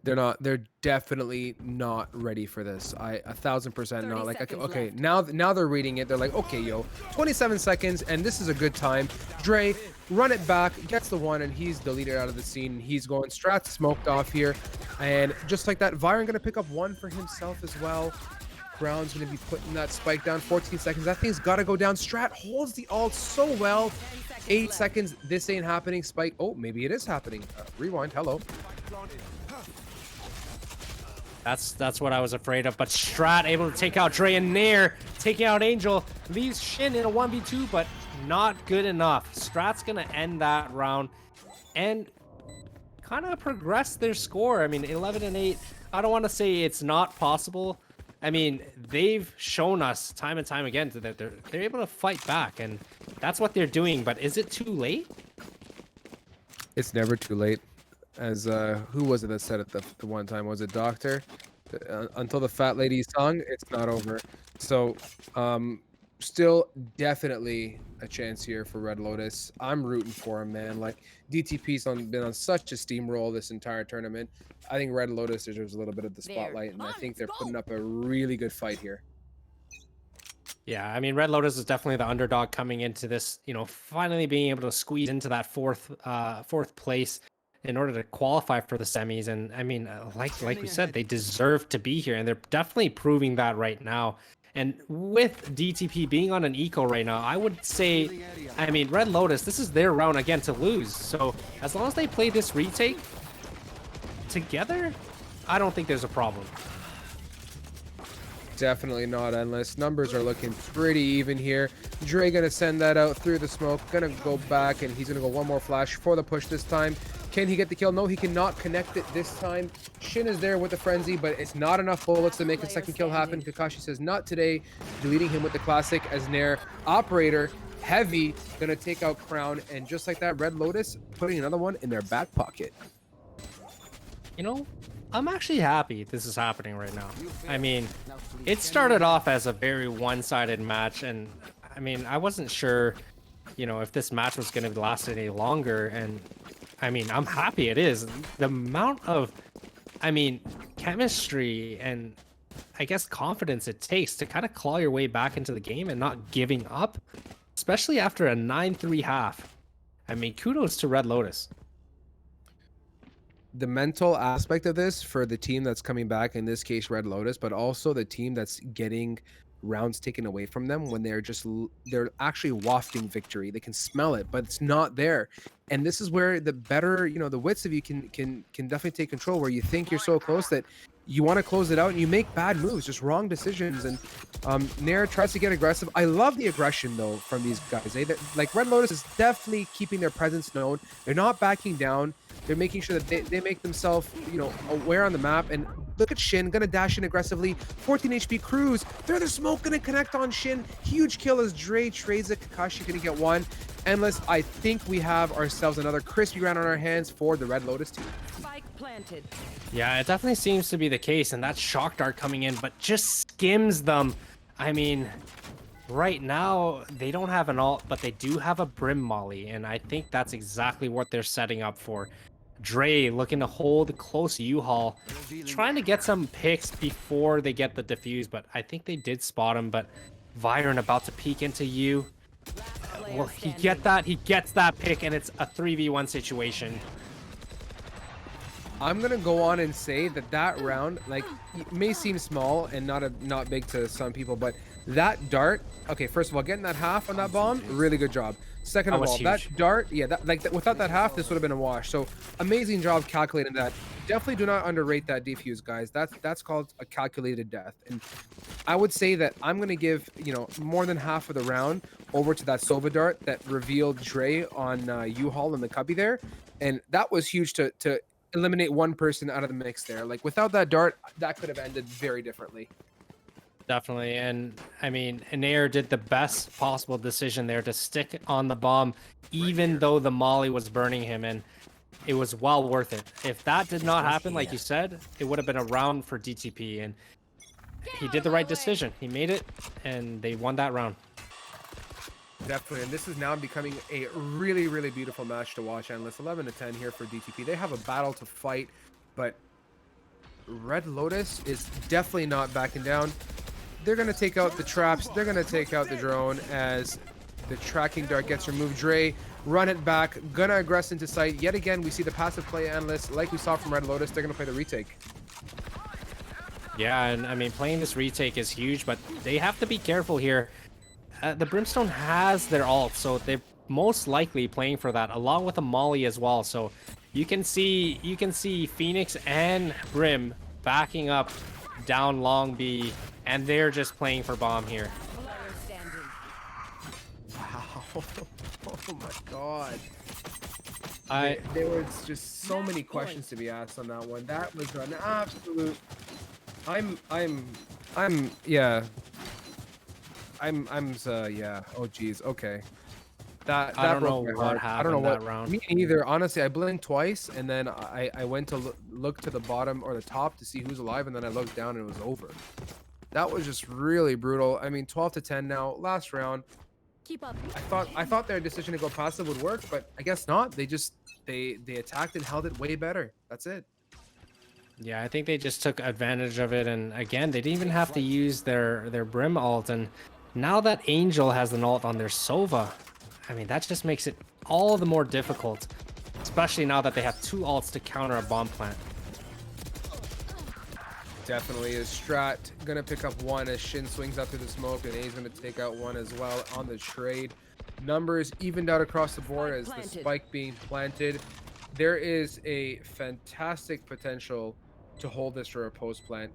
They're not. They're definitely not ready for this. 1000% not. Like, okay, now they're reading it. They're like, okay, yo, 27 seconds, and this is a good time. Dre, run it back, gets the one, and he's deleted out of the scene. He's going Strat smoked off here, and just like that, Byron gonna pick up one for himself as well. Brown's gonna be putting that spike down. 14 seconds. That thing's gotta go down. Strat holds the ult so well. 8 seconds. This ain't happening. Spike. Oh, maybe it is happening. Rewind. Hello. That's what I was afraid of. But Strat able to take out Dre, and Nair taking out Angel. Leaves Shin in a 1v2, but not good enough. Strat's gonna end that round and kind of progress their score. I mean, 11-8. I don't want to say it's not possible. I mean, they've shown us time and time again that they're able to fight back, and that's what they're doing. But is it too late? It's never too late. As who was it that said it the one time? Was it Doctor? Until the fat lady sung, it's not over. So, still definitely a chance here for Red Lotus. I'm rooting for him, man. Like, DTP's been on such a steamroll this entire tournament. I think Red Lotus deserves a little bit of the spotlight, and I think they're putting up a really good fight here. Yeah, I mean, Red Lotus is definitely the underdog coming into this. You know, finally being able to squeeze into that fourth place in order to qualify for the semis. And I mean, like we said, they deserve to be here, and they're definitely proving that right now. And with DTP being on an eco right now, I would say, I mean, Red Lotus, this is their round again to lose. So as long as they play this retake together, I don't think there's a problem. Definitely not, Endless. Numbers are looking pretty even here. Dre gonna send that out through the smoke, gonna go back, and he's gonna go one more flash for the push this time. Can he get the kill? No, he cannot connect it this time. Shin is there with the frenzy, but it's not enough bullets to make a second kill happen. Kakashi says not today, deleting him with the classic as Nair. Operator, heavy, gonna take out Crown, and just like that, Red Lotus putting another one in their back pocket. You know, I'm actually happy this is happening right now. I mean, it started off as a very one-sided match, and I mean, I wasn't sure, you know, if this match was going to last any longer, and I mean, I'm happy it is. The amount of, I mean, chemistry and I guess confidence it takes to kind of claw your way back into the game and not giving up, especially after a 9-3 half. I mean, kudos to Red Lotus. The mental aspect of this for the team that's coming back, in this case Red Lotus, but also the team that's getting rounds taken away from them when they're actually wafting victory. They can smell it, but it's not there. And this is where the better, the wits of you can definitely take control, where you think you're so close that you want to close it out and you make bad moves, just wrong decisions. And Nair tries to get aggressive. I love the aggression though from these guys. Like Red Lotus is definitely keeping their presence known. They're not backing down. They're making sure that they make themselves, aware on the map. And look at Shin, gonna dash in aggressively. 14 HP Cruz. They're the smoke, gonna connect on Shin. Huge kill as Dre trades it. Kakashi gonna get one. Endless, I think we have ourselves another crispy round on our hands for the Red Lotus team. Spike planted. Yeah, it definitely seems to be the case, and that shock dart coming in, but just skims them. I mean, right now, they don't have an ult, but they do have a Brim Molly, and I think that's exactly what they're setting up for. Dre looking to hold close U-Haul, trying to get some picks before they get the defuse, but I think they did spot him, but Vyron about to peek into you. Well, he gets that pick, and it's a 3v1 situation. I'm gonna go on and say that round, like, it may seem small and not big to some people, but that dart. Okay, first of all, getting that half on that bomb, really good job. Second of all, that dart, yeah, without that half, this would have been a wash. So amazing job calculating that. Definitely do not underrate that defuse, guys. That's called a calculated death. And I would say that I'm gonna give more than half of the round over to that Sova dart that revealed Dre on U-Haul in the cubby there, and that was huge to eliminate one person out of the mix there. Like without that dart, that could have ended very differently. Definitely, and I mean, Nair did the best possible decision there to stick on the bomb, even though the molly was burning him, and it was well worth it. If that did not happen, like you said, it would have been a round for DTP, and he did the right decision. He made it, and they won that round. Definitely, and this is now becoming a really, really beautiful match to watch. Endless 11-10 here for DTP. They have a battle to fight, but Red Lotus is definitely not backing down. They're going to take out the traps. They're going to take out the drone as the tracking dart gets removed. Dre, run it back. Gonna aggress into sight. Yet again, we see the passive play Endless. Like we saw from Red Lotus, they're going to play the retake. Yeah, and I mean, playing this retake is huge, but they have to be careful here. The Brimstone has their ult, so they're most likely playing for that, along with a Molly as well. So you can see Phoenix and Brim backing up down long B, and they're just playing for bomb here. Wow. Oh my god. There was just so many questions to be asked on that one. That was an absolute... yeah. Yeah. Oh geez. Okay. That I don't broke know my what heart. happened I don't know that what. round. Me neither. Honestly, I blinked twice, and then I went to look to the bottom or the top to see who's alive, and then I looked down and it was over. That was just really brutal. I mean, 12-10 now. Last round. Keep up. I thought their decision to go passive would work, but I guess not. They attacked and held it way better. That's it. Yeah, I think they just took advantage of it, and again, they didn't even have to use their Brim ult, and now that Angel has an ult on their Sova, I mean, that just makes it all the more difficult, especially now that they have two ults to counter a bomb plant. Definitely is Strat gonna pick up one as Shin swings out through the smoke, and A's gonna take out one as well on the trade. Numbers evened out across the board as the spike being planted. There is a fantastic potential to hold this for a post plant.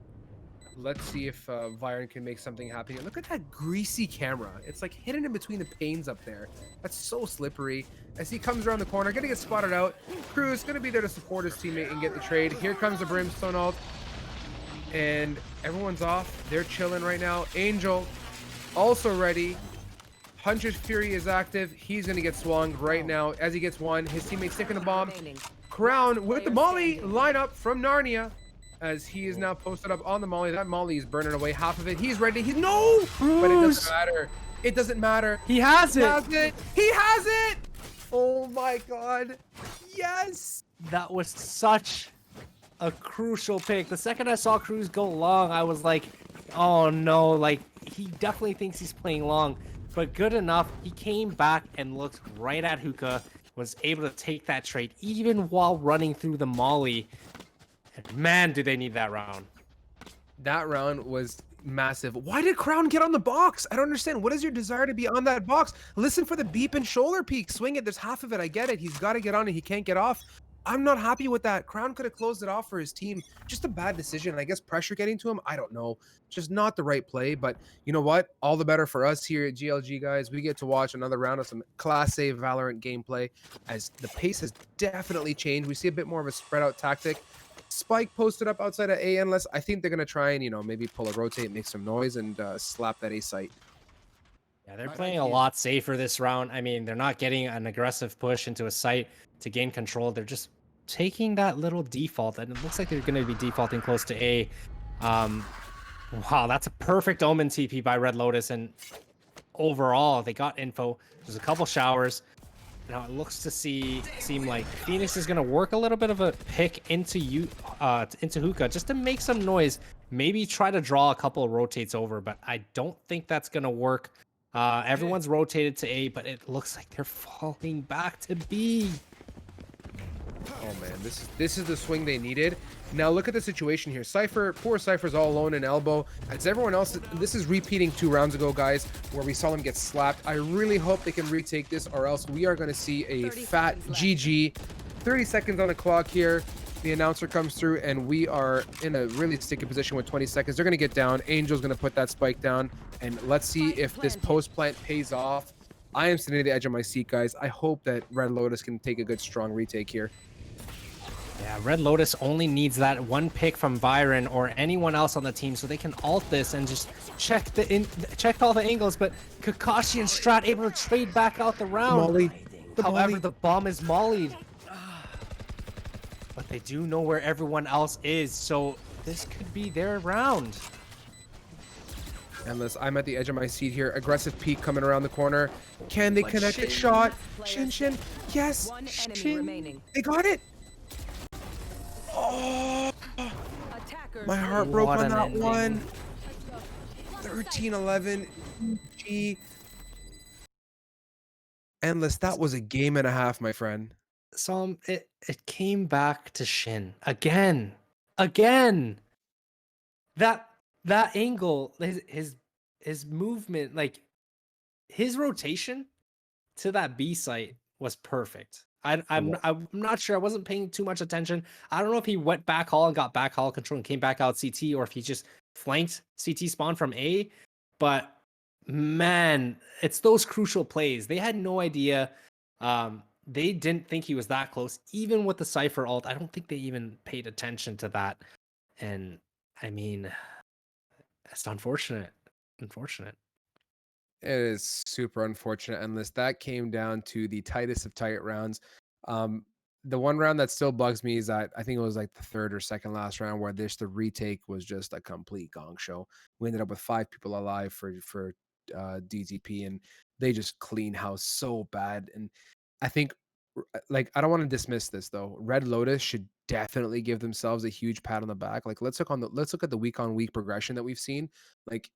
Let's see if Vyron can make something happen. Look at that greasy camera. It's like hidden in between the panes up there. That's so slippery. As he comes around the corner, gonna get spotted out. Cruz gonna be there to support his teammate and get the trade. Here comes the Brimstone ult. And everyone's off. They're chilling right now. Angel also ready. Hunter's Fury is active. He's gonna get swung right now. As he gets one, his teammate's taking the bomb. Crown with the Molly lineup from Narnia. As he is now posted up on the Molly. That Molly is burning away half of it. He's ready. He's no! But it doesn't matter. It doesn't matter. He has it! He has it! He has it! Oh my god. Yes! That was such a crucial pick. The second I saw Cruz go long, I was like, oh no, like, he definitely thinks he's playing long. But good enough, he came back and looked right at Hookah, was able to take that trade, even while running through the Molly. And man, do they need that round. That round was massive. Why did Crown get on the box? I don't understand. What is your desire to be on that box? Listen for the beep and shoulder peak. Swing it. There's half of it. I get it. He's got to get on it. He can't get off. I'm not happy with that. Crown could have closed it off for his team. Just a bad decision. I guess pressure getting to him. I don't know. Just not the right play. But you know what? All the better for us here at GLG, guys. We get to watch another round of some Class A Valorant gameplay as the pace has definitely changed. We see a bit more of a spread out tactic. Spike posted up outside of A endless. I think they're going to try and, maybe pull a rotate, make some noise, and slap that A site. Yeah, they're playing a lot safer this round. I mean, they're not getting an aggressive push into a site to gain control. They're just taking that little default, and it looks like they're going to be defaulting close to A. Wow, that's a perfect omen TP by Red Lotus, and overall, they got info. There's a couple showers. Now it looks to seem like Phoenix is going to work a little bit of a pick into Hookah just to make some noise. Maybe try to draw a couple of rotates over, but I don't think that's going to work. Everyone's rotated to A, but it looks like they're falling back to B. Oh man, this is the swing they needed. Now look at the situation here. Poor Cypher's all alone in elbow. As everyone else, this is repeating 2 rounds ago, guys, where we saw them get slapped. I really hope they can retake this, or else we are going to see a fat GG. 30 seconds on the clock here. The announcer comes through, and we are in a really sticky position with 20 seconds. They're going to get down. Angel's going to put that spike down, and let's see if this post-plant pays off. I am sitting at the edge of my seat, guys. I hope that Red Lotus can take a good, strong retake here. Yeah, Red Lotus only needs that one pick from Byron or anyone else on the team so they can ult this and just check all the angles. But Kakashi and Strat able to trade back out the round. However, the bomb is mollied. But they do know where everyone else is, so this could be their round. Endless, I'm at the edge of my seat here. Aggressive peek coming around the corner. Can they connect the shot? Shin. Yes. Shin. They got it. Oh, my heart broke on that one. 13-11. G. Endless, that was a game and a half, my friend. So it came back to Shin again. That angle, his movement, like his rotation to that B site was perfect. I'm not sure. I wasn't paying too much attention. I don't know if he went back hall and got back hall control and came back out CT, or if he just flanked CT spawn from A. But man, it's those crucial plays. They had no idea. They didn't think he was that close. Even with the Cypher ult, I don't think they even paid attention to that. And I mean, it's unfortunate. It is super unfortunate, Endless. That came down to the tightest of tight rounds. The one round that still bugs me is that I think it was like the third or second last round where the retake was just a complete gong show. We ended up with 5 people alive for DTP, and they just clean house so bad. And I think, like, I don't want to dismiss this though. Red Lotus should definitely give themselves a huge pat on the back. Like, let's look at the week on week progression that we've seen. Like,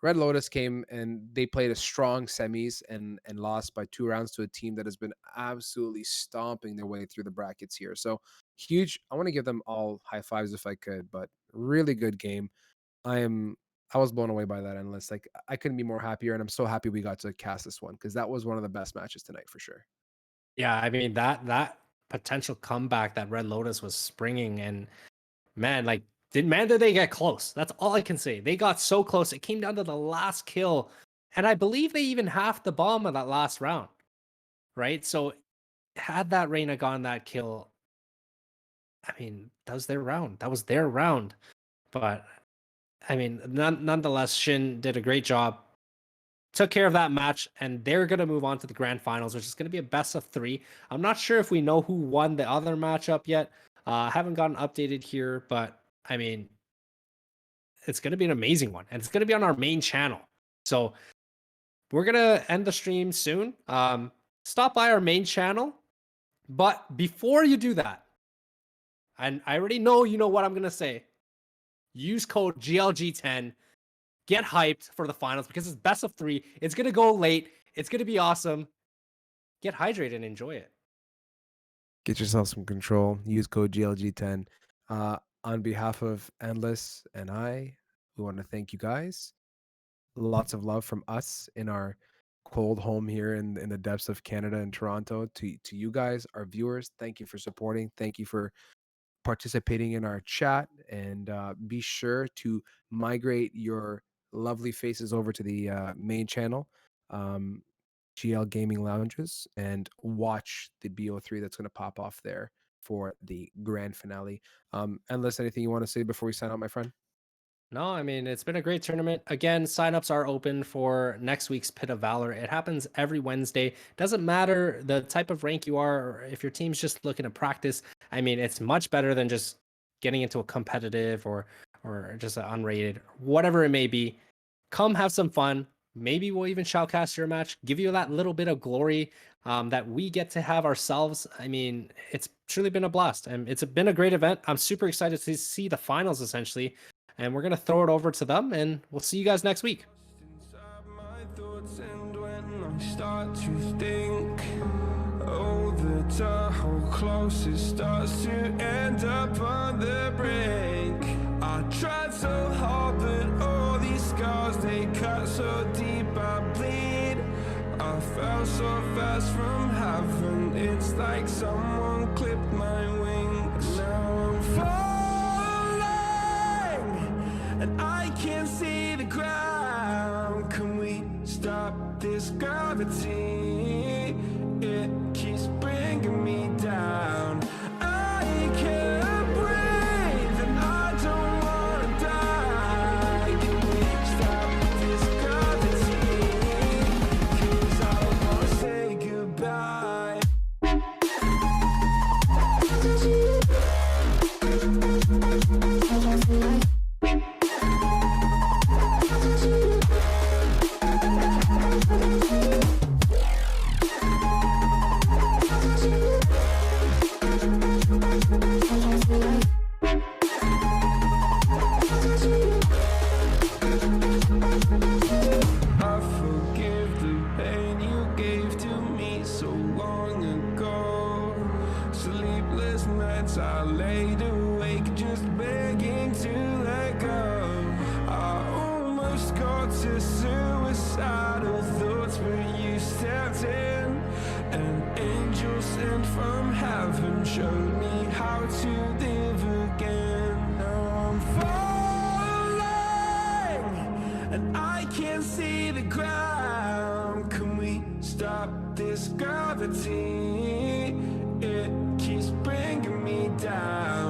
Red Lotus came and they played a strong semis and lost by 2 rounds to a team that has been absolutely stomping their way through the brackets here. So huge. I want to give them all high fives if I could, but really good game. I was blown away by that Endless. Like, I couldn't be more happier, and I'm so happy we got to cast this one because that was one of the best matches tonight for sure. Yeah, I mean that potential comeback that Red Lotus was springing, and man, like did they get close? That's all I can say. They got so close. It came down to the last kill, and I believe they even halved the bomb of that last round, right? So had that Reyna gotten that kill, I mean, that was their round. That was their round. But I mean, nonetheless, Shin did a great job. Took care of that match, and they're going to move on to the grand finals, which is going to be a best of 3. I'm not sure if we know who won the other matchup yet. Haven't gotten updated here, but I mean, it's going to be an amazing one, and it's going to be on our main channel. So we're going to end the stream soon. Stop by our main channel, but before you do that, and I already know you know what I'm going to say, use code GLG10. Get hyped for the finals because it's best of 3. It's going to go late. It's going to be awesome. Get hydrated and enjoy it. Get yourself some control. Use code GLG10. On behalf of Endless and I, We want to thank you guys. Lots of love from us in our cold home here in the depths of Canada and Toronto to you guys, our viewers. Thank you for supporting. Thank you for participating in our chat, and be sure to migrate your lovely faces over to the main channel, um, GL Gaming Lounges, and watch the BO3 that's going to pop off there for the grand finale. Endless, anything you want to say before we sign out, my friend? No, I mean, it's been a great tournament. Again, signups are open for next week's Pit of Valor. It happens every Wednesday. Doesn't matter the type of rank you are, or if your team's just looking to practice. I mean, it's much better than just getting into a competitive or just an unrated, whatever it may be. Come have some fun. Maybe we'll even shoutcast your match, give you that little bit of glory that we get to have ourselves. I mean, it's truly been a blast, and it's been a great event. I'm super excited to see the finals, essentially. And we're going to throw it over to them, and we'll see you guys next week. Start to think, oh, the Tahoe closest starts to end up on the brink. I tried so hard, but all these scars, they cut so deep, I bleed. I fell so fast from heaven, it's like someone clipped my wings. Now I'm falling, and I can't see the ground. Can we stop this gravity? It keeps bringing me down. I can't breathe and I don't wanna die. Can we stop this gravity? 'Cause I wanna say goodbye. I forgive the pain you gave to me so long ago. Sleepless nights I laid awake just begging to let go. I almost got to suicidal thoughts, but you stepped in. An angel sent from heaven showed me how to live again. Now I'm falling, and I can't see the ground. Can we stop this gravity? It keeps bringing me down.